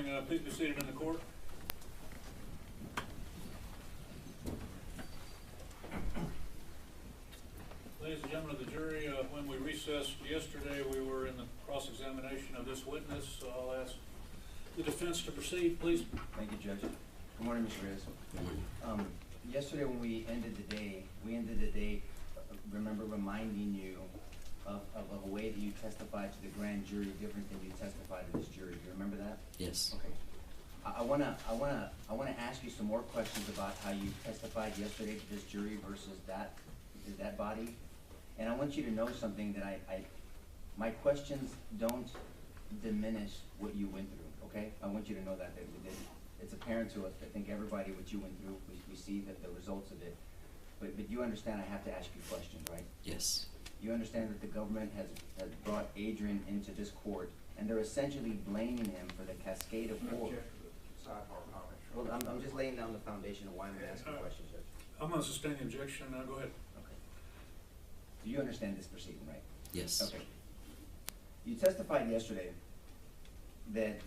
Please be seated in the court. Ladies and gentlemen of the jury, when we recessed yesterday, we were in the cross-examination of this witness. So I'll ask the defense to proceed, please. Thank you, Judge. Good morning, Mr. Reyes. Good morning. Yesterday when we ended the day, remember reminding you of a way that you testified to the grand jury different than you testified to this jury. Do you remember that? Yes. Okay. I wanna ask you some more questions about how you testified yesterday to this jury versus that body. And I want you to know something that my questions don't diminish what you went through, okay? I want you to know that it's apparent to us. I think everybody, what you went through, we see that the results of it. But you understand I have to ask you questions, right? Yes. You understand that the government has brought Adrian into this court, and they're essentially blaming him for the cascade of horror. Well, I'm just laying down the foundation of why I'm asking questions, Judge. I'm going to sustain the objection. Go ahead. Okay. Do you understand this proceeding, right? Yes. Okay. You testified yesterday that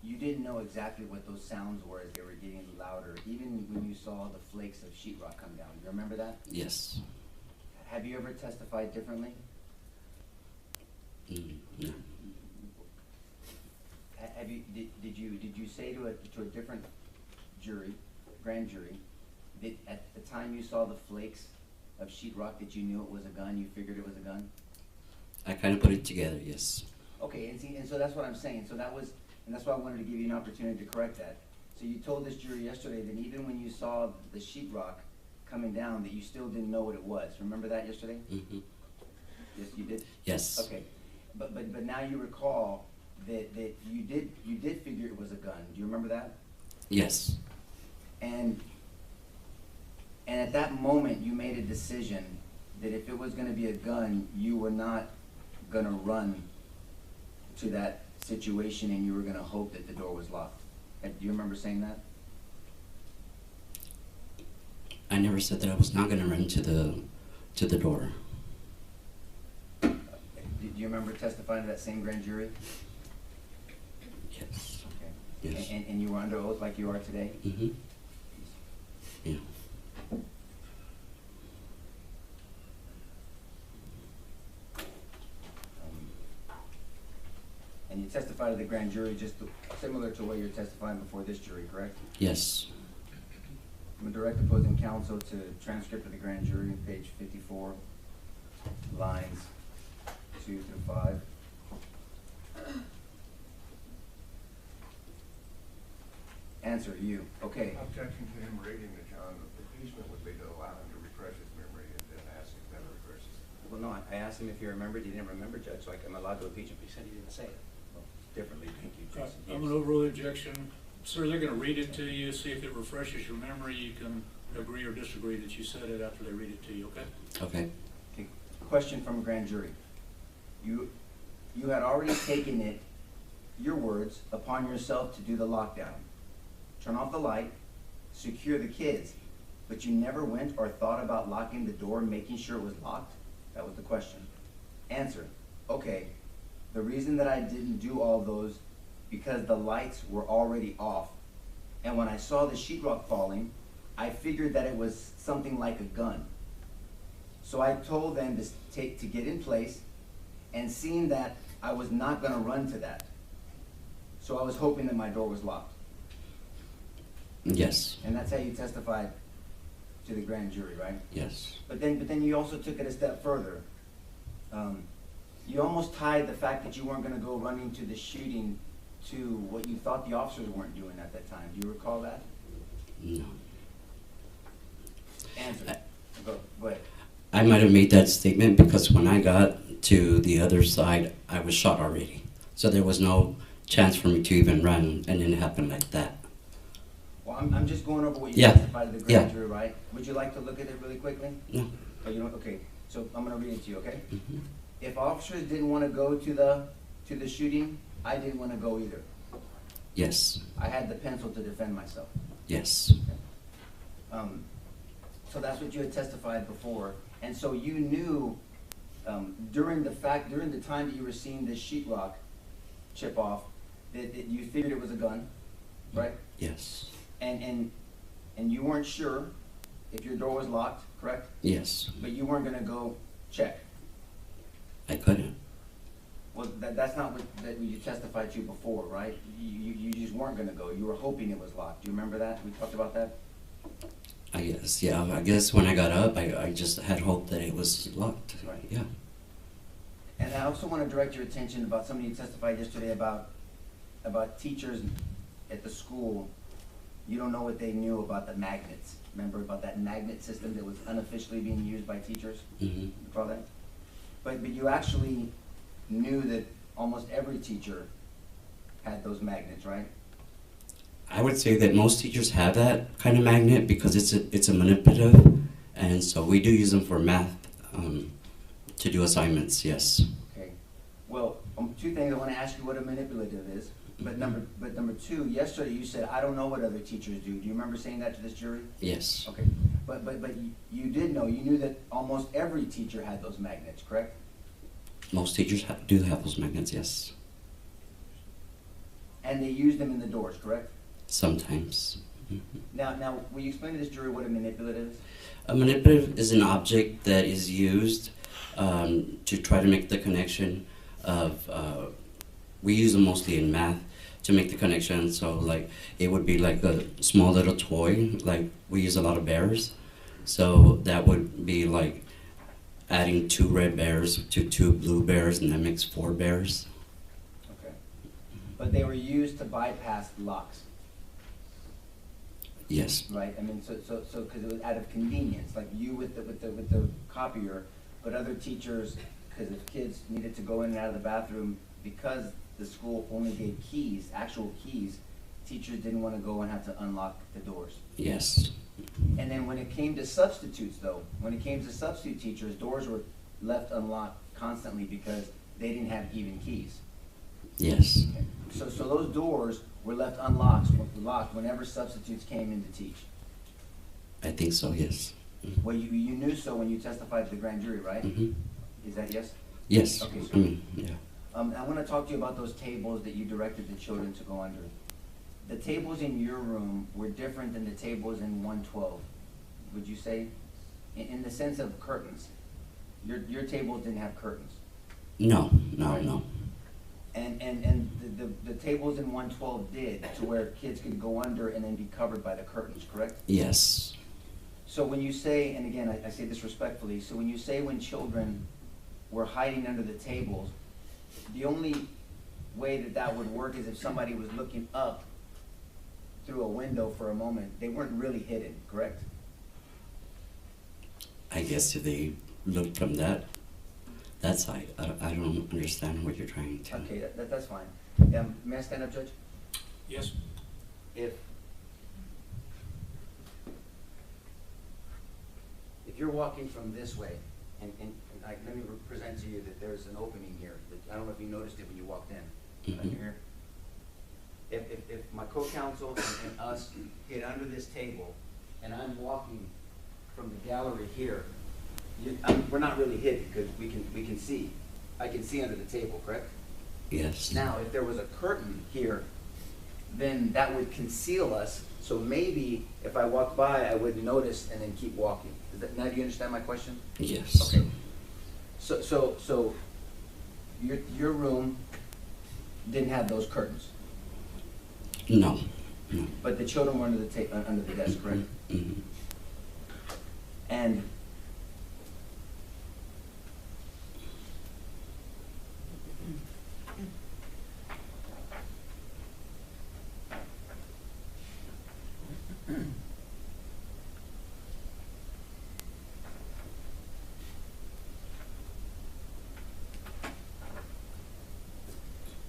you didn't know exactly what those sounds were as they were getting louder, even when you saw the flakes of sheetrock come down. You remember that? Yes. Have you ever testified differently? No. Have you? Did you say to a different jury, grand jury, that at the time you saw the flakes of sheetrock that you knew it was a gun? You figured it was a gun? I kind of put it together, yes. Okay, and so that's what I'm saying. So that's why I wanted to give you an opportunity to correct that. So you told this jury yesterday that even when you saw the sheetrock coming down, that you still didn't know what it was. Remember that yesterday? Mm-hmm. Yes, you did? Yes. Okay. But now you recall that you did figure it was a gun. Do you remember that? Yes. And at that moment you made a decision that if it was going to be a gun, you were not going to run to that situation and you were going to hope that the door was locked. Do you remember saying that? I never said that I was not going to run to the door. Do you remember testifying to that same grand jury? Yes. Okay. Yes. And you were under oath like you are today? Mm-hmm. Yeah. And you testified to the grand jury just similar to what you're testifying before this jury, correct? Yes. I'm a direct opposing counsel to transcript of the grand jury, page 54, lines 2 through 5. Answer, you. Okay. Objection to him reading the John. Impeachment would be to allow him to refresh his memory and then ask him to refresh his memory. Well, no, I asked him if he remembered. He didn't remember, Judge, so I'm allowed to impeach him. He said he didn't say it. Well, differently, thank you, Jason. I'm going to overrule the objection. Sir, they're going to read it to you, see if it refreshes your memory. You can agree or disagree that you said it after they read it to you, okay? Okay. Okay. Question from a grand jury. You had already taken it, your words, upon yourself to do the lockdown. Turn off the light, secure the kids, but you never went or thought about locking the door and making sure it was locked? That was the question. Answer, okay, the reason that I didn't do all those because the lights were already off. And when I saw the sheetrock falling, I figured that it was something like a gun. So I told them to get in place, and seeing that I was not gonna run to that. So I was hoping that my door was locked. Yes. And that's how you testified to the grand jury, right? Yes. But then you also took it a step further. You almost tied the fact that you weren't going to go running to the shooting to what you thought the officers weren't doing at that time. Do you recall that? No. Answer. Go ahead. I might have made that statement because when I got to the other side, I was shot already. So there was no chance for me to even run, and it happened like that. Well, I'm just going over what you testified to the grand jury, right? Would you like to look at it really quickly? No. Oh, you don't? Okay. So I'm going to read it to you, okay? Mm-hmm. If officers didn't want to go to the shooting, I didn't want to go either. Yes. I had the pencil to defend myself. Yes. So that's what you had testified before, and so you knew during the time that you were seeing this sheetrock chip off that you figured it was a gun, right? Yes. And you weren't sure if your door was locked, correct? Yes. But you weren't gonna go check. I couldn't. Well, that's not what that you testified to before, right? You just weren't gonna go. You were hoping it was locked. Do you remember that? We talked about that? I guess, yeah. I guess when I got up, I just had hope that it was locked. Right. Yeah. And I also want to direct your attention about something you testified yesterday about teachers at the school. You don't know what they knew about the magnets. Remember about that magnet system that was unofficially being used by teachers? Mm-hmm. Recall that? But you actually knew that almost every teacher had those magnets, right? I would say that most teachers have that kind of magnet because it's a manipulative, and so we do use them for math to do assignments. Yes. Okay. Well, two things I want to ask you what a manipulative is. But number two, yesterday you said I don't know what other teachers do. Do you remember saying that to this jury? Yes. Okay. But you did know. You knew that almost every teacher had those magnets, correct? Most teachers do have those magnets. Yes. And they use them in the doors, correct? Sometimes. Mhm. Now, will you explain to this jury what a manipulative is? A manipulative is an object that is used to try to make the connection of, we use them mostly in math to make the connection. So like, it would be like a small little toy, like we use a lot of bears. So that would be like adding 2 red bears to 2 blue bears, and that makes 4 bears. Okay. But they were used to bypass locks. Yes. Right. I mean, so because it was out of convenience, like you with the copier, but other teachers, because if kids needed to go in and out of the bathroom, because the school only gave keys, actual keys, teachers didn't want to go and have to unlock the doors. Yes. And then when it came to substitutes, though, when it came to substitute teachers, doors were left unlocked constantly because they didn't have even keys. Yes. Okay. So those doors were left locked whenever substitutes came in to teach. I think so, yes. Well, you knew so when you testified to the grand jury, right? Mm-hmm. Is that yes? Yes. Okay, so- I mean, yeah. I want to talk to you about those tables that you directed the children to go under. The tables in your room were different than the tables in 112, would you say? In the sense of curtains. Your tables didn't have curtains. No, no, Right. no. And the tables in 112 did, to where kids could go under and then be covered by the curtains, correct? Yes. So when you say, and again, I say this respectfully, so when you say when children were hiding under the tables, the only way that would work is if somebody was looking up through a window for a moment. They weren't really hidden, correct? I guess if they look from that side, I don't understand what you're trying to. Okay, that's fine. May I stand up, Judge? Yes. If you're walking from this way, and let me present to you that there's an opening here. I don't know if you noticed it when you walked in. Mhm. Right here. If my co-counsel and us get under this table, and I'm walking from the gallery here, we're not really hidden because we can see. I can see under the table, correct? Yes. Now, if there was a curtain here, then that would conceal us. So maybe if I walked by, I wouldn't notice and then keep walking. Now, do you understand my question? Yes. Okay. So your room didn't have those curtains, No. No. but the children were under the desk, correct? Mm-hmm.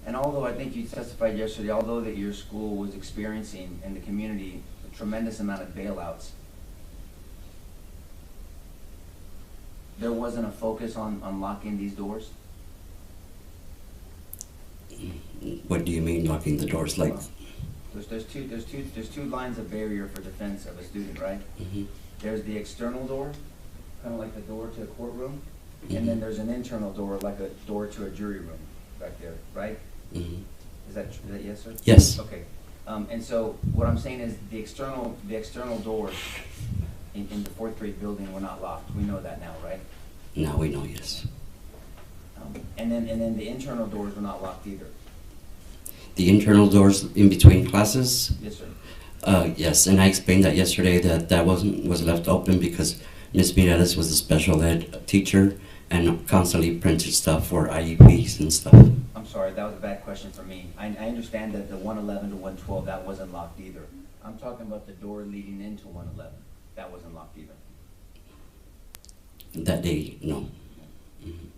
And although I think you testified yesterday, although that your school was experiencing in the community a tremendous amount of bailouts, there wasn't a focus on locking these doors? What do you mean locking the doors? Like? There's two lines of barrier for defense of a student, right? Mm-hmm. There's the external door, kind of like the door to a courtroom, Mm-hmm. and then there's an internal door, like a door to a jury room back there, right? Mm-hmm. Is that yes, sir? Yes. Okay. And so what I'm saying is the external doors in the fourth grade building were not locked. We know that now, right? Now we know, yes. And then the internal doors were not locked either. The internal doors in between classes? Yes, sir. Yes, and I explained that yesterday that was left open because Ms. Mireles was a special ed teacher and constantly printed stuff for IEPs and stuff. I'm sorry, that was a bad question for me. I understand that the 111 to 112, that wasn't locked either. I'm talking about the door leading into 111. That wasn't locked either. That day, no. Mhm.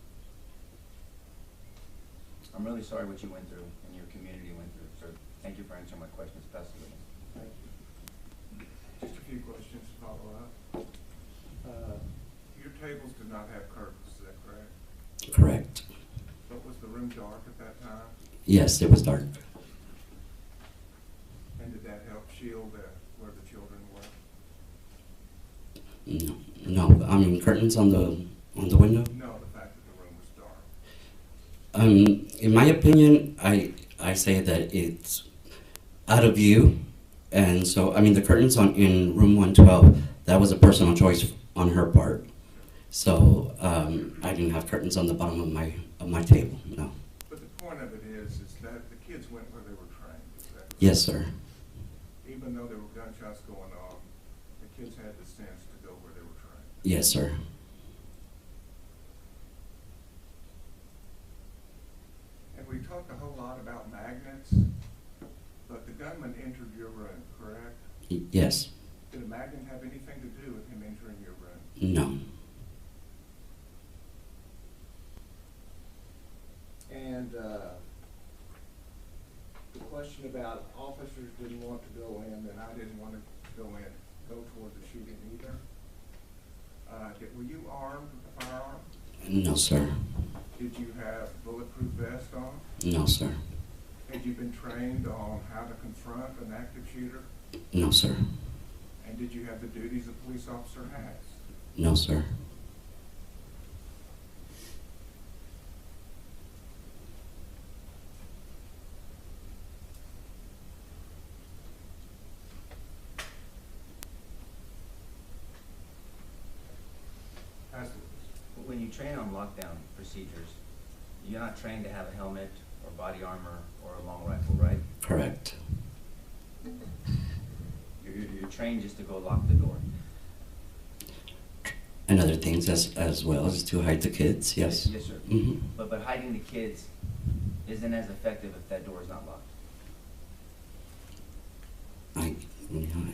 I'm really sorry what you went through and your community went through, sir. Thank you for answering my questions. Pass the witness. Just a few questions to follow up. Your tables did not have curtains, is that correct? Correct. But was the room dark at that time? Yes, it was dark. And did that help shield where the children were? No, I mean curtains on the window. No, the fact that the room was dark. In my opinion, I say that it's out of view, and so I mean the curtains in room 112, that was a personal choice on her part. So I didn't have curtains on the bottom of my table. No. But the point of it is that the kids went where they were trained. Is that correct? Yes, sir. Even though there were gunshots going on, the kids had the sense to go where they were trained. Yes, sir. And we talked a whole lot about magnets, but the gunman entered your room, correct? Yes. Did a magnet have anything to do with him entering your room? No. And the question about officers didn't want to go in, and I didn't want to go toward the shooting either. Were you armed with a firearm? No, sir. Did you have bulletproof vest on? No, sir. Had you been trained on how to confront an active shooter? No, sir. And did you have the duties a police officer has? No, sir. When you train on lockdown procedures, you're not trained to have a helmet or body armor or a long rifle, right? Correct. You're trained just to go lock the door. And other things as well as to hide the kids. Yes. Yes, sir. Mm-hmm. But hiding the kids isn't as effective if that door is not locked. I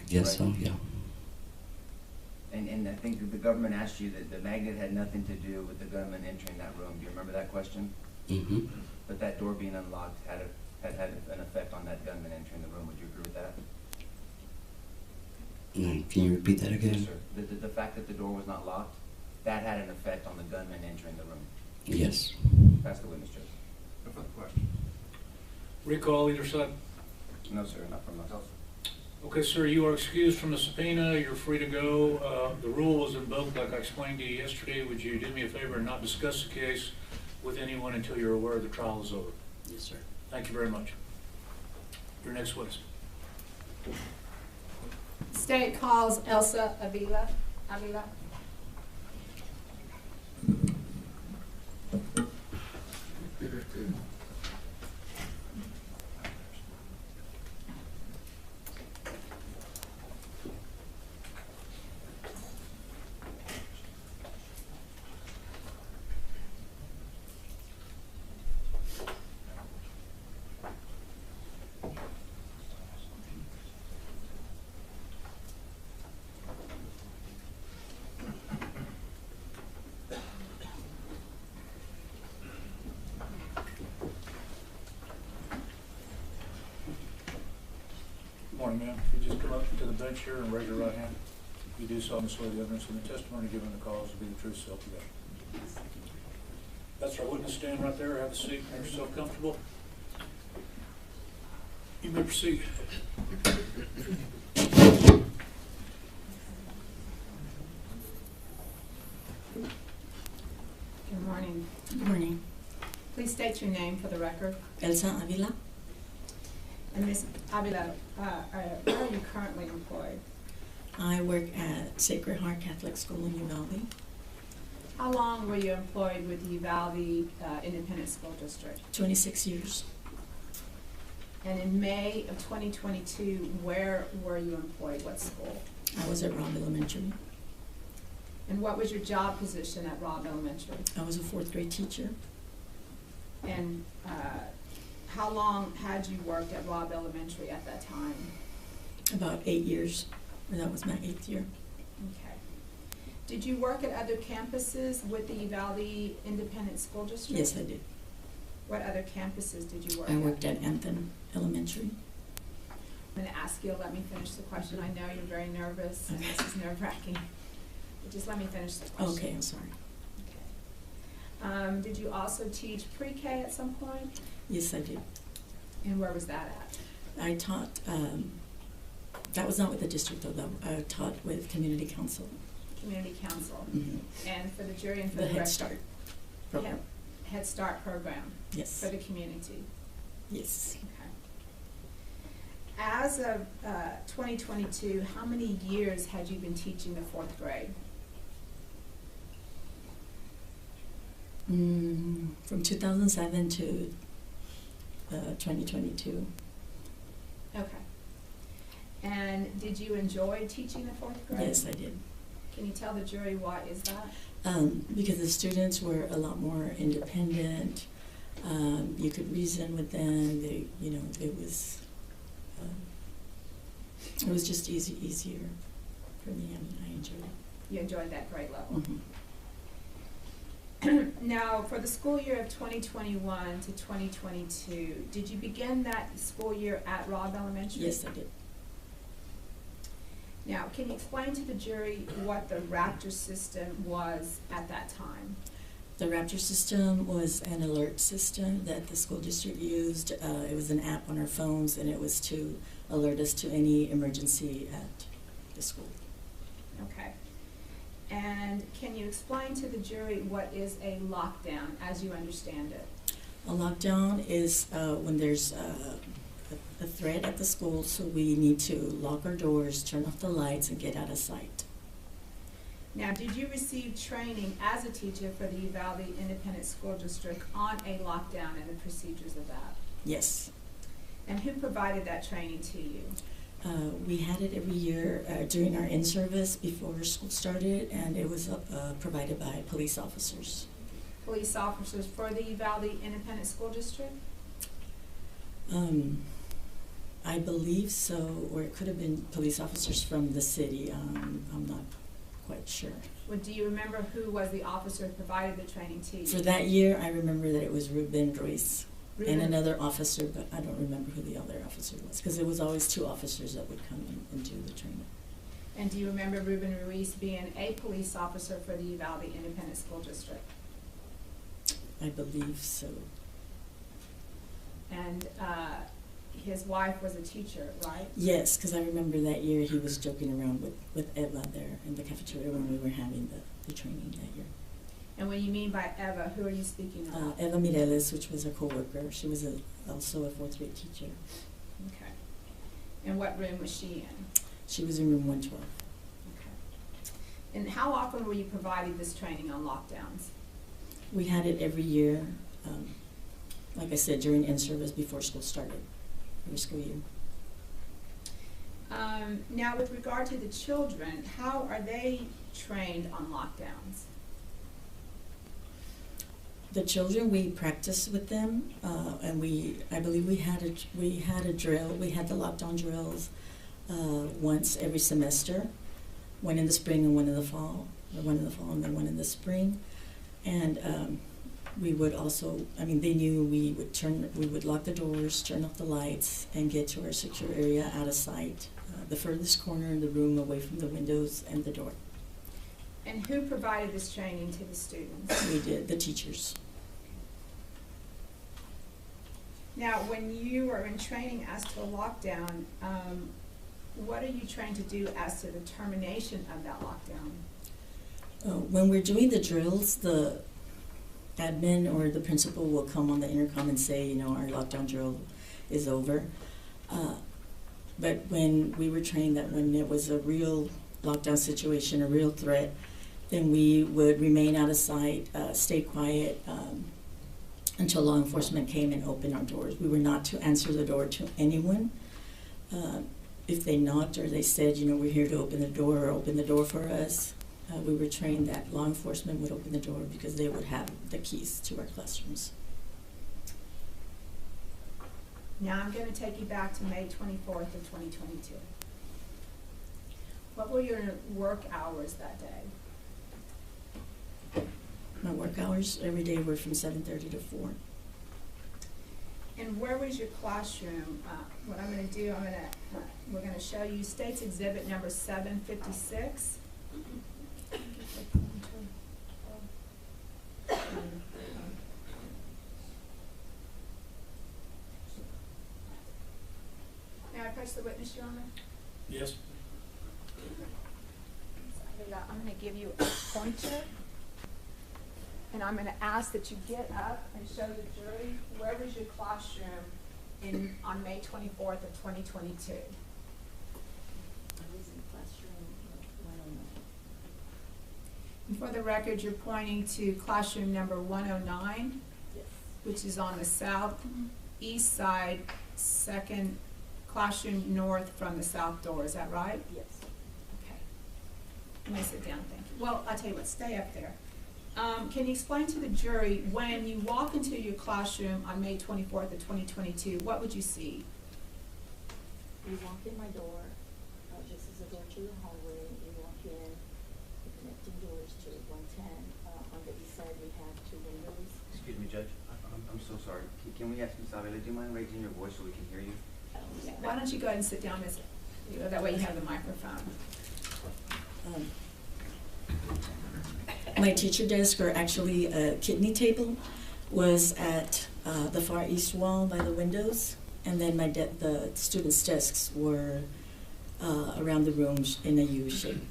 guess Right. so. Yeah. And I think that the government asked you that the magnet had nothing to do with the gunman entering that room. Do you remember that question? Mm-hmm. But that door being unlocked had an effect on that gunman entering the room. Would you agree with that? Can you repeat that again? Yes, sir. The fact that the door was not locked, that had an effect on the gunman entering the room. Yes. That's the witness, Judge. No further question. Recall either side. No, sir, not from us. Okay, sir, you are excused from the subpoena. You're free to go. The rule was invoked like I explained to you yesterday. Would you do me a favor and not discuss the case with anyone until you're aware the trial is over? Yes, sir. Thank you very much. Your next witness. State calls Elsa Avila. Good morning, ma'am. If you just come up to the bench here and raise your right hand. You do solemnly swear the evidence in the testimony given in the cause will be the truth, self you got. That's our witness. Stand right there. Have a seat. Make yourself comfortable. You may proceed. Good morning. Good morning. Please state your name for the record. Elsa Avila. And Ms. Avila, where are you currently employed? I work at Sacred Heart Catholic School in Uvalde. How long were you employed with the Uvalde Independent School District? 26 years. And in May of 2022, where were you employed? What school? I was at Robb Elementary. And what was your job position at Robb Elementary? I was a 4th grade teacher. And how long had you worked at Robb Elementary at that time? About 8 years. And that was my 8th year. Okay. Did you work at other campuses with the Uvalde Independent School District? Yes, I did. What other campuses did you work at? I worked at Anthem Elementary. I'm going to ask you, let me finish the question. I know you're very nervous, and this is nerve-wracking. But just let me finish the question. Okay, I'm sorry. Okay. Did you also teach pre-K at some point? Yes, I did. And where was that at? I taught, that was not with the district though, I taught with Community Council. Community Council. Mm-hmm. And for the jury and for The the Head record, Start program. Head Start program Yes. for the community. Yes. Okay. As of 2022, how many years had you been teaching the 4th grade? From 2007 to 2022. Okay. And did you enjoy teaching the 4th grade? Yes, I did. Can you tell the jury why is that? Because the students were a lot more independent. You could reason with them. They, you know, it was just easier for me. I mean, I enjoyed it. You enjoyed that grade level. Mm-hmm. Now, for the school year of 2021 to 2022, did you begin that school year at Robb Elementary? Yes, I did. Now, can you explain to the jury what the Raptor system was at that time? The Raptor system was an alert system that the school district used. It was an app on our phones, and it was to alert us to any emergency at the school. Okay. And can you explain to the jury what is a lockdown as you understand it? A lockdown is when there's a threat at the school, so we need to lock our doors, turn off the lights, and get out of sight. Now, did you receive training as a teacher for the Uvalde Independent School District on a lockdown and the procedures of that? Yes. And who provided that training to you? We had it every year during our in-service before school started, and it was provided by police officers. Police officers for the Uvalde Independent School District? I believe so, or it could have been police officers from the city. I'm not quite sure. Well, do you remember who was the officer who provided the training to you? For that year, I remember that it was Ruben Ruiz and Ruben- another officer, but I don't remember who the other officer was, because it was always 2 officers that would come in and do the training. And do you remember Ruben Ruiz being a police officer for the Uvalde Independent School District? I believe so. And his wife was a teacher, right? Yes, because I remember that year he was joking around with Eva there in the cafeteria when we were having the training that year. And when you mean by Eva, who are you speaking about? Eva Mireles, which was a co-worker. She was also a 4th grade teacher. Okay. And what room was she in? She was in room 112. Okay. And how often were you providing this training on lockdowns? We had it every year, like I said, during in-service before school started, every school year. Now, with regard to the children, how are they trained on lockdowns? The children, we practiced with them, and I believe we had a drill. We had the lockdown drills once every semester, one in the spring and one in the fall, or one in the fall and then one in the spring. And we would also, I mean, they knew we would lock the doors, turn off the lights, and get to our secure area out of sight, the furthest corner in the room away from the windows and the door. And who provided this training to the students? We did, the teachers. Now, when you are in training as to a lockdown, what are you trained to do as to the termination of that lockdown? When we're doing the drills, the admin or the principal will come on the intercom and say, you know, our lockdown drill is over. But when we were trained that when there was a real lockdown situation, a real threat, then we would remain out of sight, stay quiet until law enforcement came and opened our doors. We were not to answer the door to anyone. If they knocked or they said, you know, we're here to open the door or open the door for us, we were trained that law enforcement would open the door because they would have the keys to our classrooms. Now I'm going to take you back to May 24th of 2022. What were your work hours that day? My work hours every day were from 7:30 to 4. And where was your classroom? What I'm going to do, we're going to show you State's Exhibit number 756. May I approach the witness, Your Honor? Yes? I'm going to give you a pointer, and I'm going to ask that you get up and show the jury where was your classroom on May 24th of 2022. I was in classroom 109. And for the record, you're pointing to classroom number 109, Yes. which is on the southeast side, second classroom north from the south door. Is that right? Yes. Okay. Let me sit down, thank you. Well, I'll tell you what, stay up there. Can you explain to the jury, when you walk into your classroom on May 24th of 2022, what would you see? You walk in my door, this is a door to the hallway, you walk in, the connecting doors to 110. On the east side, we have 2 windows. Excuse me, Judge. I'm so sorry. Can we ask Ms. Avila, do you mind raising your voice so we can hear you? Why don't you go ahead and sit down, Miss? That way you have the microphone. My teacher desk, or actually a kidney table, was at the far east wall by the windows, and then the students' desks were around the rooms in a U shape.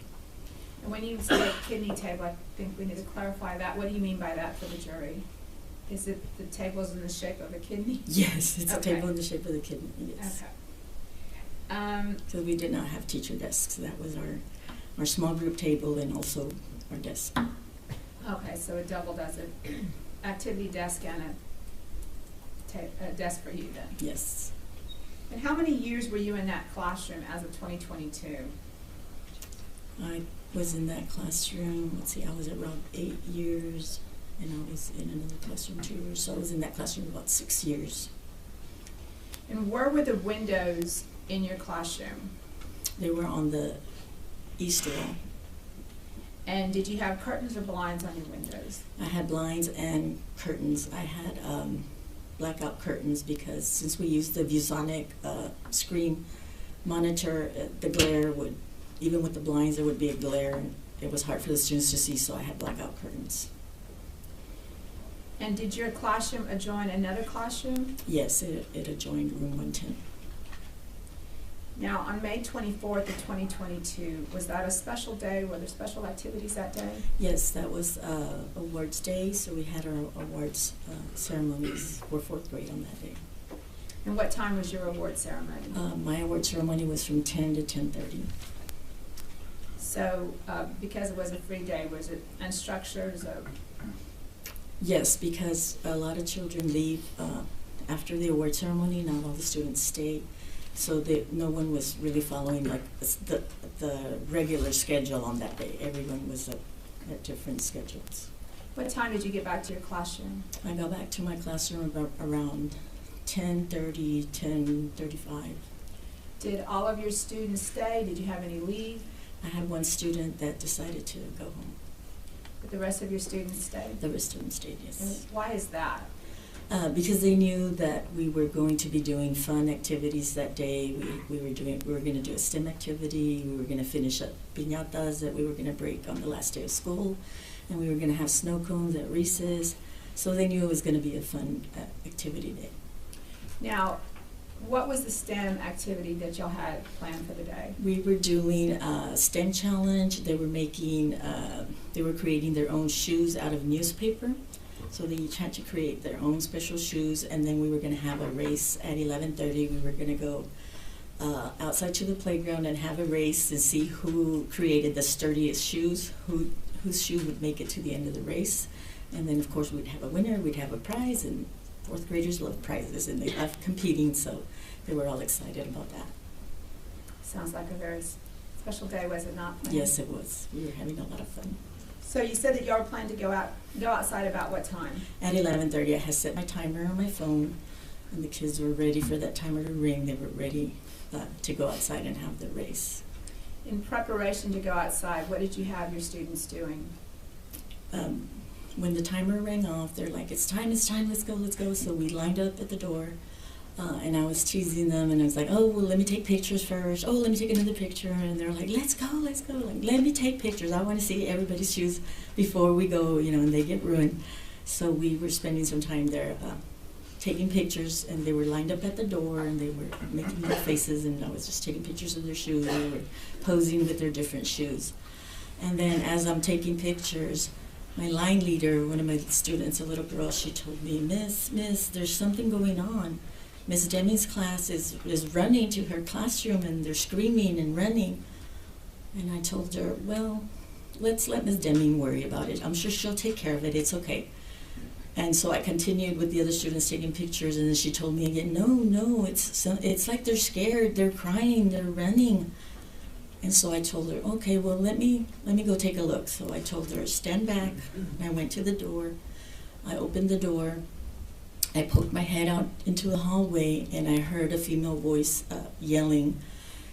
And when you say kidney table, I think we need to clarify that. What do you mean by that for the jury? Is it the table's in the shape of a kidney? Yes, it's Okay. a table in the shape of the kidney, yes. Okay. So we did not have teacher desks. That was our small group table and also our desk. Okay, so it doubled as an activity desk and a desk for you then. Yes. And how many years were you in that classroom as of 2022? I was in that classroom, let's see, I was around 8 years, and I was in another classroom 2 years, so I was in that classroom about 6 years. And where were the windows in your classroom? They were on the east wall. And did you have curtains or blinds on your windows? I had blinds and curtains. I had blackout curtains because since we used the ViewSonic screen monitor, the glare would, even with the blinds, there would be a glare, and it was hard for the students to see, so I had blackout curtains. And did your classroom adjoin another classroom? Yes, it adjoined room 110. Now, on May 24th of 2022, was that a special day? Were there special activities that day? Yes, that was awards day, so we had our awards ceremonies for 4th grade on that day. And what time was your award ceremony? My award ceremony was from 10 to 10:30. So, because it was a free day, was it unstructured? Yes, because a lot of children leave after the award ceremony. Not all the students stay, so no one was really following like the regular schedule on that day. Everyone was at different schedules. What time did you get back to your classroom? I got back to my classroom about around 10:30, 10:35. Did all of your students stay? Did you have any leave? I had one student that decided to go home. But the rest of your students stayed? The rest of them stayed, And yes. why is that? Because they knew that we were going to be doing fun activities that day. We were going to do a STEM activity. We were going to finish up piñatas that we were going to break on the last day of school, and we were going to have snow cones at recess. So they knew it was going to be a fun activity day. Now, what was the STEM activity that y'all had planned for the day? We were doing a STEM challenge. They were creating their own shoes out of newspaper. So they each had to create their own special shoes, and then we were going to have a race at 11:30. We were going to go outside to the playground and have a race and see who created the sturdiest shoes, whose shoe would make it to the end of the race. And then, of course, we'd have a winner, we'd have a prize, and fourth graders love prizes, and they love competing, so they were all excited about that. Sounds like a very special day, was it not? Planning? Yes, it was. We were having a lot of fun. So you said that you all planned to go outside about what time? At 11:30, I had set my timer on my phone, and the kids were ready for that timer to ring. They were ready to go outside and have the race. In preparation to go outside, what did you have your students doing? When the timer rang off, they're like, it's time, let's go. So we lined up at the door, and I was teasing them, and I was like, oh, well, let me take pictures first. Oh, let me take another picture. And they're like, let's go. Like, let me take pictures. I want to see everybody's shoes before we go, and they get ruined. So we were spending some time there taking pictures, and they were lined up at the door, and they were making their faces, and I was just taking pictures of their shoes. They were posing with their different shoes. And then as I'm taking pictures, my line leader, one of my students, a little girl, she told me, Miss, there's something going on. Miss Deming's class is running to her classroom, and they're screaming and running. And I told her, well, let's let Miss Deming worry about it. I'm sure she'll take care of it. It's okay. And so I continued with the other students taking pictures, and then she told me again, no, it's like they're scared, they're crying, they're running. And so I told her, okay, well, let me go take a look. So I told her, stand back. And I went to the door. I opened the door. I poked my head out into the hallway, and I heard a female voice yelling,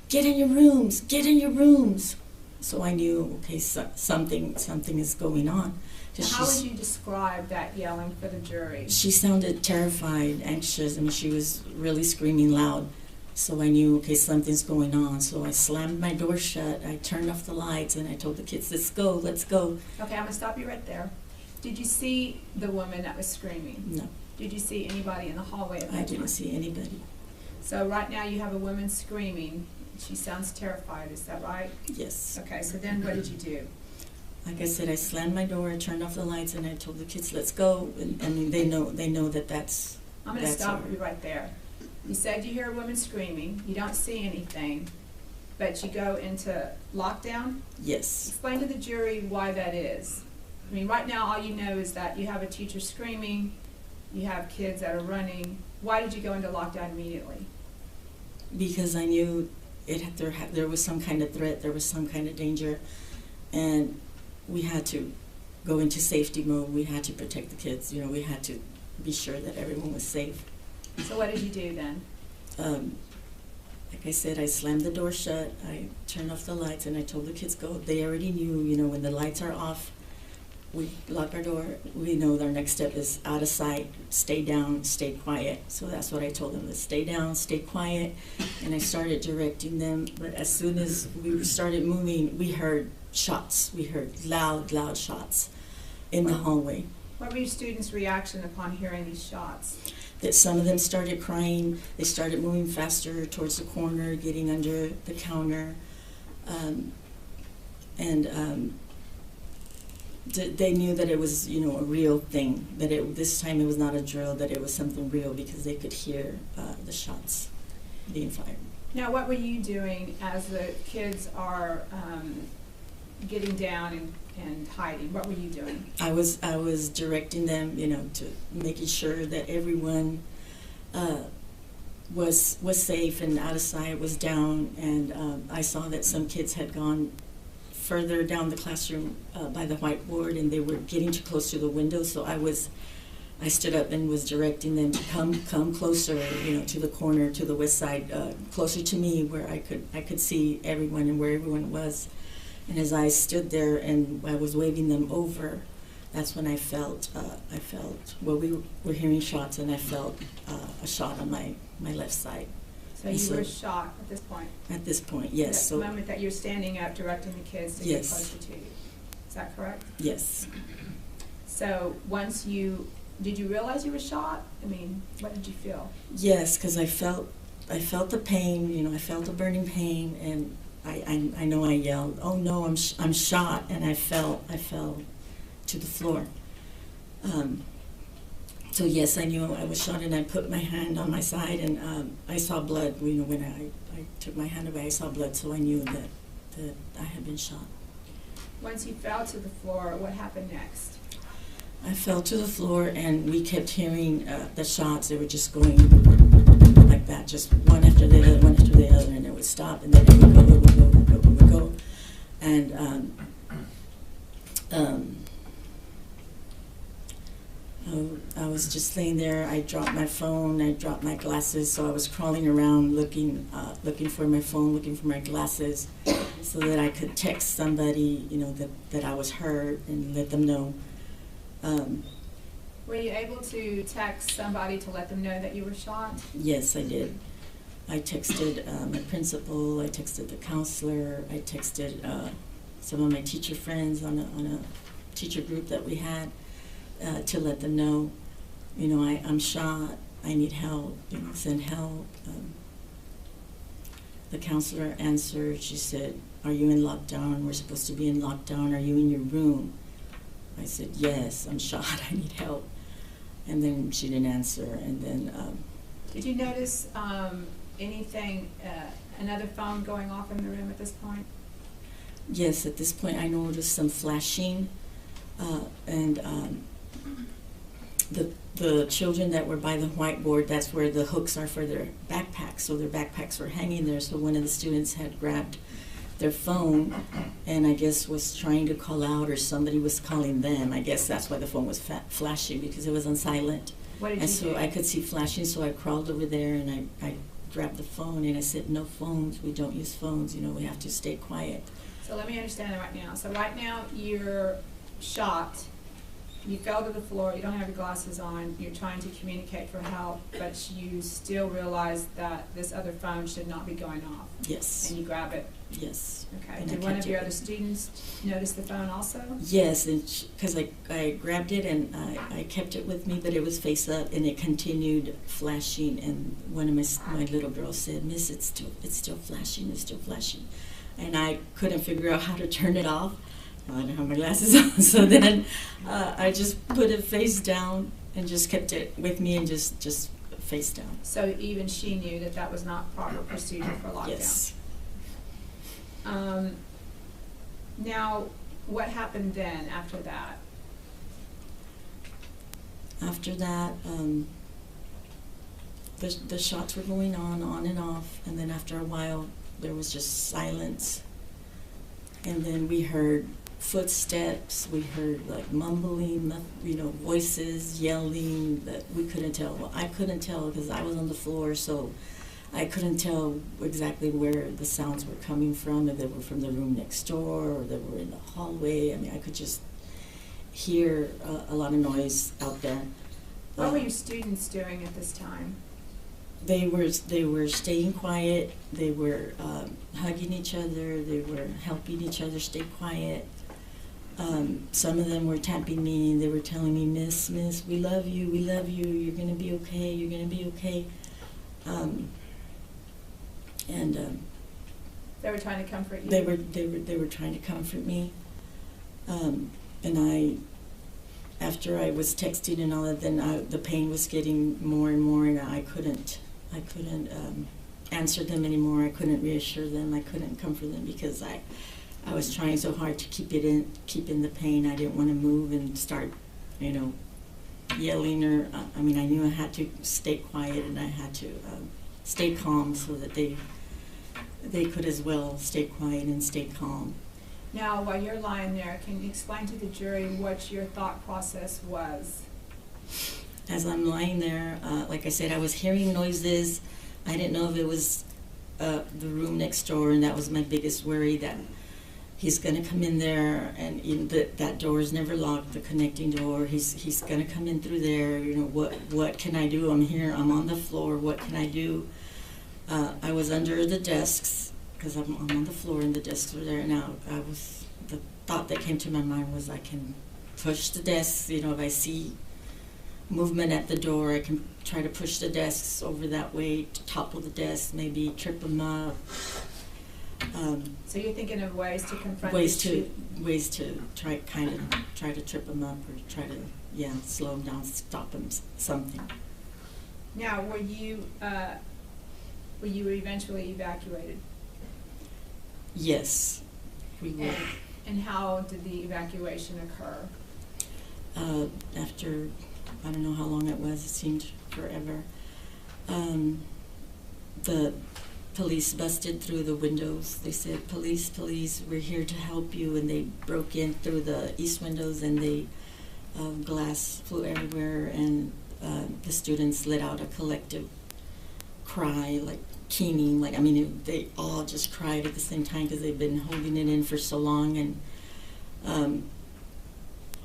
get in your rooms, get in your rooms. So I knew, okay, something is going on. Now, how would you describe that yelling for the jury? She sounded terrified, anxious. I mean, she was really screaming loud. So I knew, okay, something's going on. So I slammed my door shut, I turned off the lights, and I told the kids, let's go. Okay, I'm gonna stop you right there. Did you see the woman that was screaming? No. Did you see anybody in the hallway at that time? I didn't see anybody. So right now you have a woman screaming. She sounds terrified, is that right? Yes. Okay, so then what did you do? Like I said, I slammed my door, I turned off the lights, and I told the kids, let's go. And I mean, they know that that's I'm gonna stop you right there. You said you hear a woman screaming, you don't see anything, but you go into lockdown? Yes. Explain to the jury why that is. I mean, right now all you know is that you have a teacher screaming, you have kids that are running. Why did you go into lockdown immediately? Because I knew there was some kind of threat, there was some kind of danger, and we had to go into safety mode. We had to protect the kids. We had to be sure that everyone was safe. So what did you do then? Like I said, I slammed the door shut, I turned off the lights, and I told the kids go. They already knew, when the lights are off, we lock our door. We know our next step is out of sight, stay down, stay quiet. So that's what I told them, to stay down, stay quiet. And I started directing them, but as soon as we started moving, we heard shots. We heard loud shots in the hallway. What were your students' reaction upon hearing these shots? That some of them started crying. They started moving faster towards the corner, getting under the counter. They knew that it was, a real thing, that this time it was not a drill, that it was something real, because they could hear the shots being fired. Now, what were you doing as the kids are getting down and hiding? What were you doing? I was directing them, to making sure that everyone was safe and out of sight, was down, and I saw that some kids had gone further down the classroom by the whiteboard, and they were getting too close to the window. So I stood up and was directing them to come closer, to the corner, to the west side, closer to me, where I could see everyone and where everyone was. And as I stood there and I was waving them over, that's when I felt, well, we were hearing shots, and I felt a shot on my left side. So you were shot at this point? At this point, yes. The moment that you're standing up directing the kids to get closer to you. Is that correct? Yes. So did you realize you were shot? I mean, what did you feel? Yes, because I felt the pain, I felt the burning pain, and I know I yelled, oh no, I'm shot, and I fell to the floor. So yes, I knew I was shot, and I put my hand on my side, and I saw blood. You know, when I took my hand away, I saw blood, so I knew that I had been shot. Once you fell to the floor, what happened next? I fell to the floor, and we kept hearing the shots. They were just going like that, just one after the other, one after the other, and it would stop, and then it would go, it would go, it would go, it would go. And I was just laying there. I dropped my phone, I dropped my glasses, so I was crawling around looking for my phone, looking for my glasses, so that I could text somebody, you know, that I was hurt and let them know. Were you able to text somebody to let them know that you were shot? Yes, I did. I texted my principal, I texted the counselor, I texted some of my teacher friends on a teacher group that we had to let them know, you know, I'm shot, I need help, you know, send help. The counselor answered, she said, "Are you in lockdown? We're supposed to be in lockdown. Are you in your room?" I said, "Yes, I'm shot, I need help." And then she didn't answer, and then... Did you notice anything, another phone going off in the room at this point? Yes, at this point I noticed some flashing, and the children that were by the whiteboard, that's where the hooks are for their backpacks, so their backpacks were hanging there, so one of the students had grabbed their phone and I guess was trying to call out, or somebody was calling them. I guess that's why the phone was flashing, because it was on silent. What did And you so do? I could see flashing, so I crawled over there and I grabbed the phone and I said, "No phones, we don't use phones, you know, we have to stay quiet." So let me understand that right now. So right now you're shot, you fell to the floor, you don't have your glasses on, you're trying to communicate for help, but you still realize that this other phone should not be going off. Yes, And you grab it. yes. Okay. And I Did one kept of your it. other students notice the phone also? Yes, and because I grabbed it and I kept it with me, but it was face up and it continued flashing. And one of my little girls said, "Miss, it's still flashing, it's still flashing," and I couldn't figure out how to turn it off. I didn't have my glasses on, so then I just put it face down and just kept it with me and just face down. So even she knew that that was not proper procedure for lockdown? Yes. Now, what happened then after that? After that, the shots were going on and off, and then after a while, there was just silence. And then we heard footsteps, we heard like mumbling, you know, voices, yelling that we couldn't tell. Well, I couldn't tell because I was on the floor, so I couldn't tell exactly where the sounds were coming from, if they were from the room next door or they were in the hallway. I mean, I could just hear a lot of noise out there. What were your students doing at this time? They were staying quiet. They were hugging each other. They were helping each other stay quiet. Some of them were tapping me. They were telling me, "Miss, we love you. We love you. You're gonna be okay. You're gonna be okay." They were trying to comfort you? They were trying to comfort me. And after I was texting and all that, then the pain was getting more and more, and I couldn't answer them anymore. I couldn't reassure them. I couldn't comfort them because I was trying so hard to keep in the pain. I didn't want to move and start, you know, yelling or. I mean, I knew I had to stay quiet and I had to stay calm so that they could as well stay quiet and stay calm. Now, while you're lying there, can you explain to the jury what your thought process was? As I'm lying there, like I said, I was hearing noises. I didn't know if it was the room next door, and that was my biggest worry, that he's going to come in there, and that door is never locked, the connecting door. He's going to come in through there. You know, what can I do? I'm here. I'm on the floor. What can I do? I was under the desks, because I'm on the floor and the desks were there. Now, the thought that came to my mind was I can push the desks. You know, if I see movement at the door, I can try to push the desks over that way to topple the desks, maybe trip them up. So you're thinking of ways to confront ways the to try to trip them up or try to slow them down, stop them, something. Now, were you eventually evacuated? Yes, we were. And how did the evacuation occur? After, I don't know how long it was, it seemed forever. The police busted through the windows. They said, police, we're here to help you. And they broke in through the east windows, and they glass flew everywhere, and the students let out a collective cry, like keening, they all just cried at the same time because they've been holding it in for so long. And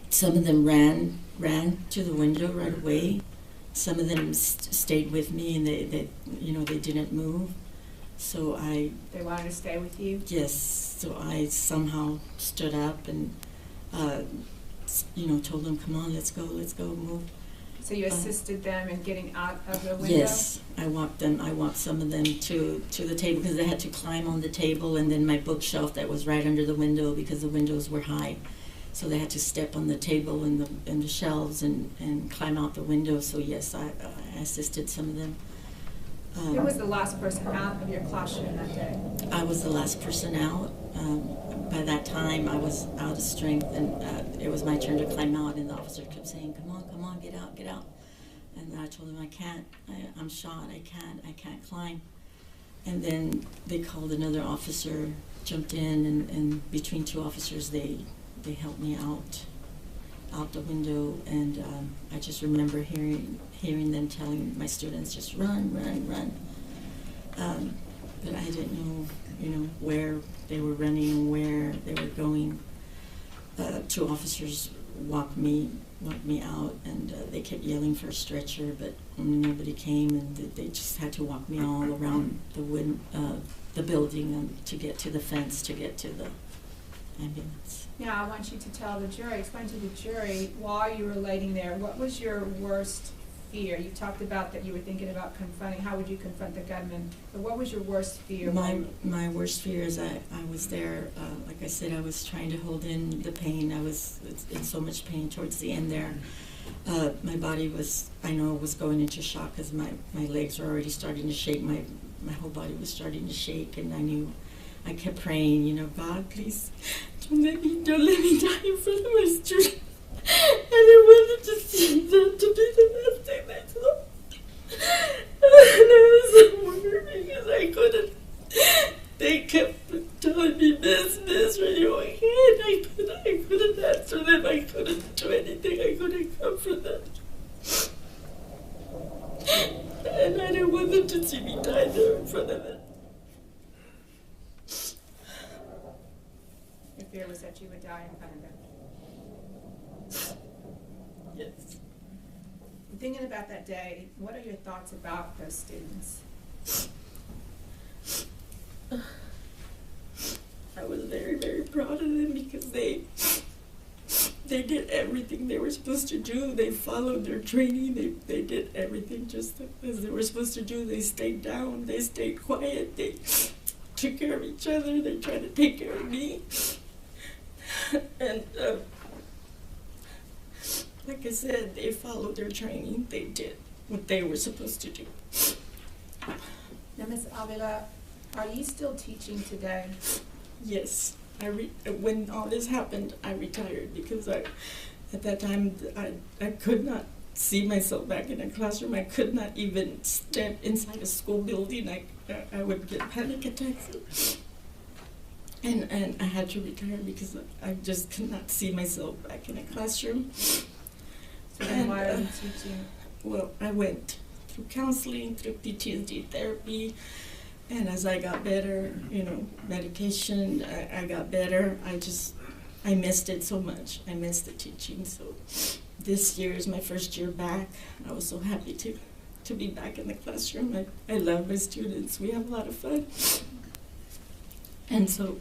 some of them ran to the window right away. Some of them stayed with me, and they didn't move. So They wanted to stay with you? Yes. So I somehow stood up and told them, come on, let's go, move. So you assisted them in getting out of the window? Yes, I walked some of them to the table because they had to climb on the table, and then my bookshelf that was right under the window because the windows were high. So they had to step on the table and the shelves and climb out the window. So yes, I assisted some of them. Who was the last person out of your classroom that day? I was the last person out. By that time, I was out of strength, and it was my turn to climb out, and the officer kept saying, come on, get out. And I told him, I can't, I'm shot, I can't climb. And then they called another officer, jumped in, and between two officers, they helped me out the window, and I just remember hearing them telling my students, just run. But I didn't know, where they were running and where they were going. Two officers walked me out, and they kept yelling for a stretcher, but nobody came, and they just had to walk me all around the building to get to the fence, to get to the ambulance. Now, I want you to explain to the jury, while you were laying there, what was your worst fear? You talked about that you were thinking about confronting, how would you confront the gunman, but what was your worst fear? My worst fear is I was there, like I said, I was trying to hold in the pain. I was in so much pain towards the end there. My body was going into shock because my legs were already starting to shake. My whole body was starting to shake, and I kept praying, God, please, don't let me die in front of my students. And I wanted to see that to be the last thing they saw. And I was so worried because I couldn't. They kept telling me, Miss, are you okay? And I couldn't answer them. I couldn't do anything. I couldn't comfort them. And I didn't want them to see me die there in front of them. Your fear was that you would die in front of them. Yes. Thinking about that day, what are your thoughts about those students? I was very, very proud of them because they did everything they were supposed to do. They followed their training. They did everything just as they were supposed to do. They stayed down. They stayed quiet. They took care of each other. They tried to take care of me. And like I said, they followed their training. They did what they were supposed to do. Now, Ms. Avila, are you still teaching today? Yes. When all this happened, I retired because at that time I could not see myself back in a classroom. I could not even step inside a school building. I would get panic attacks. And I had to retire because I just could not see myself back in a classroom. So then why are you teaching? Well, I went through counseling, through PTSD therapy, and as I got better, medication, I got better. I missed it so much. I missed the teaching. So this year is my first year back. I was so happy to be back in the classroom. I love my students. We have a lot of fun. And so,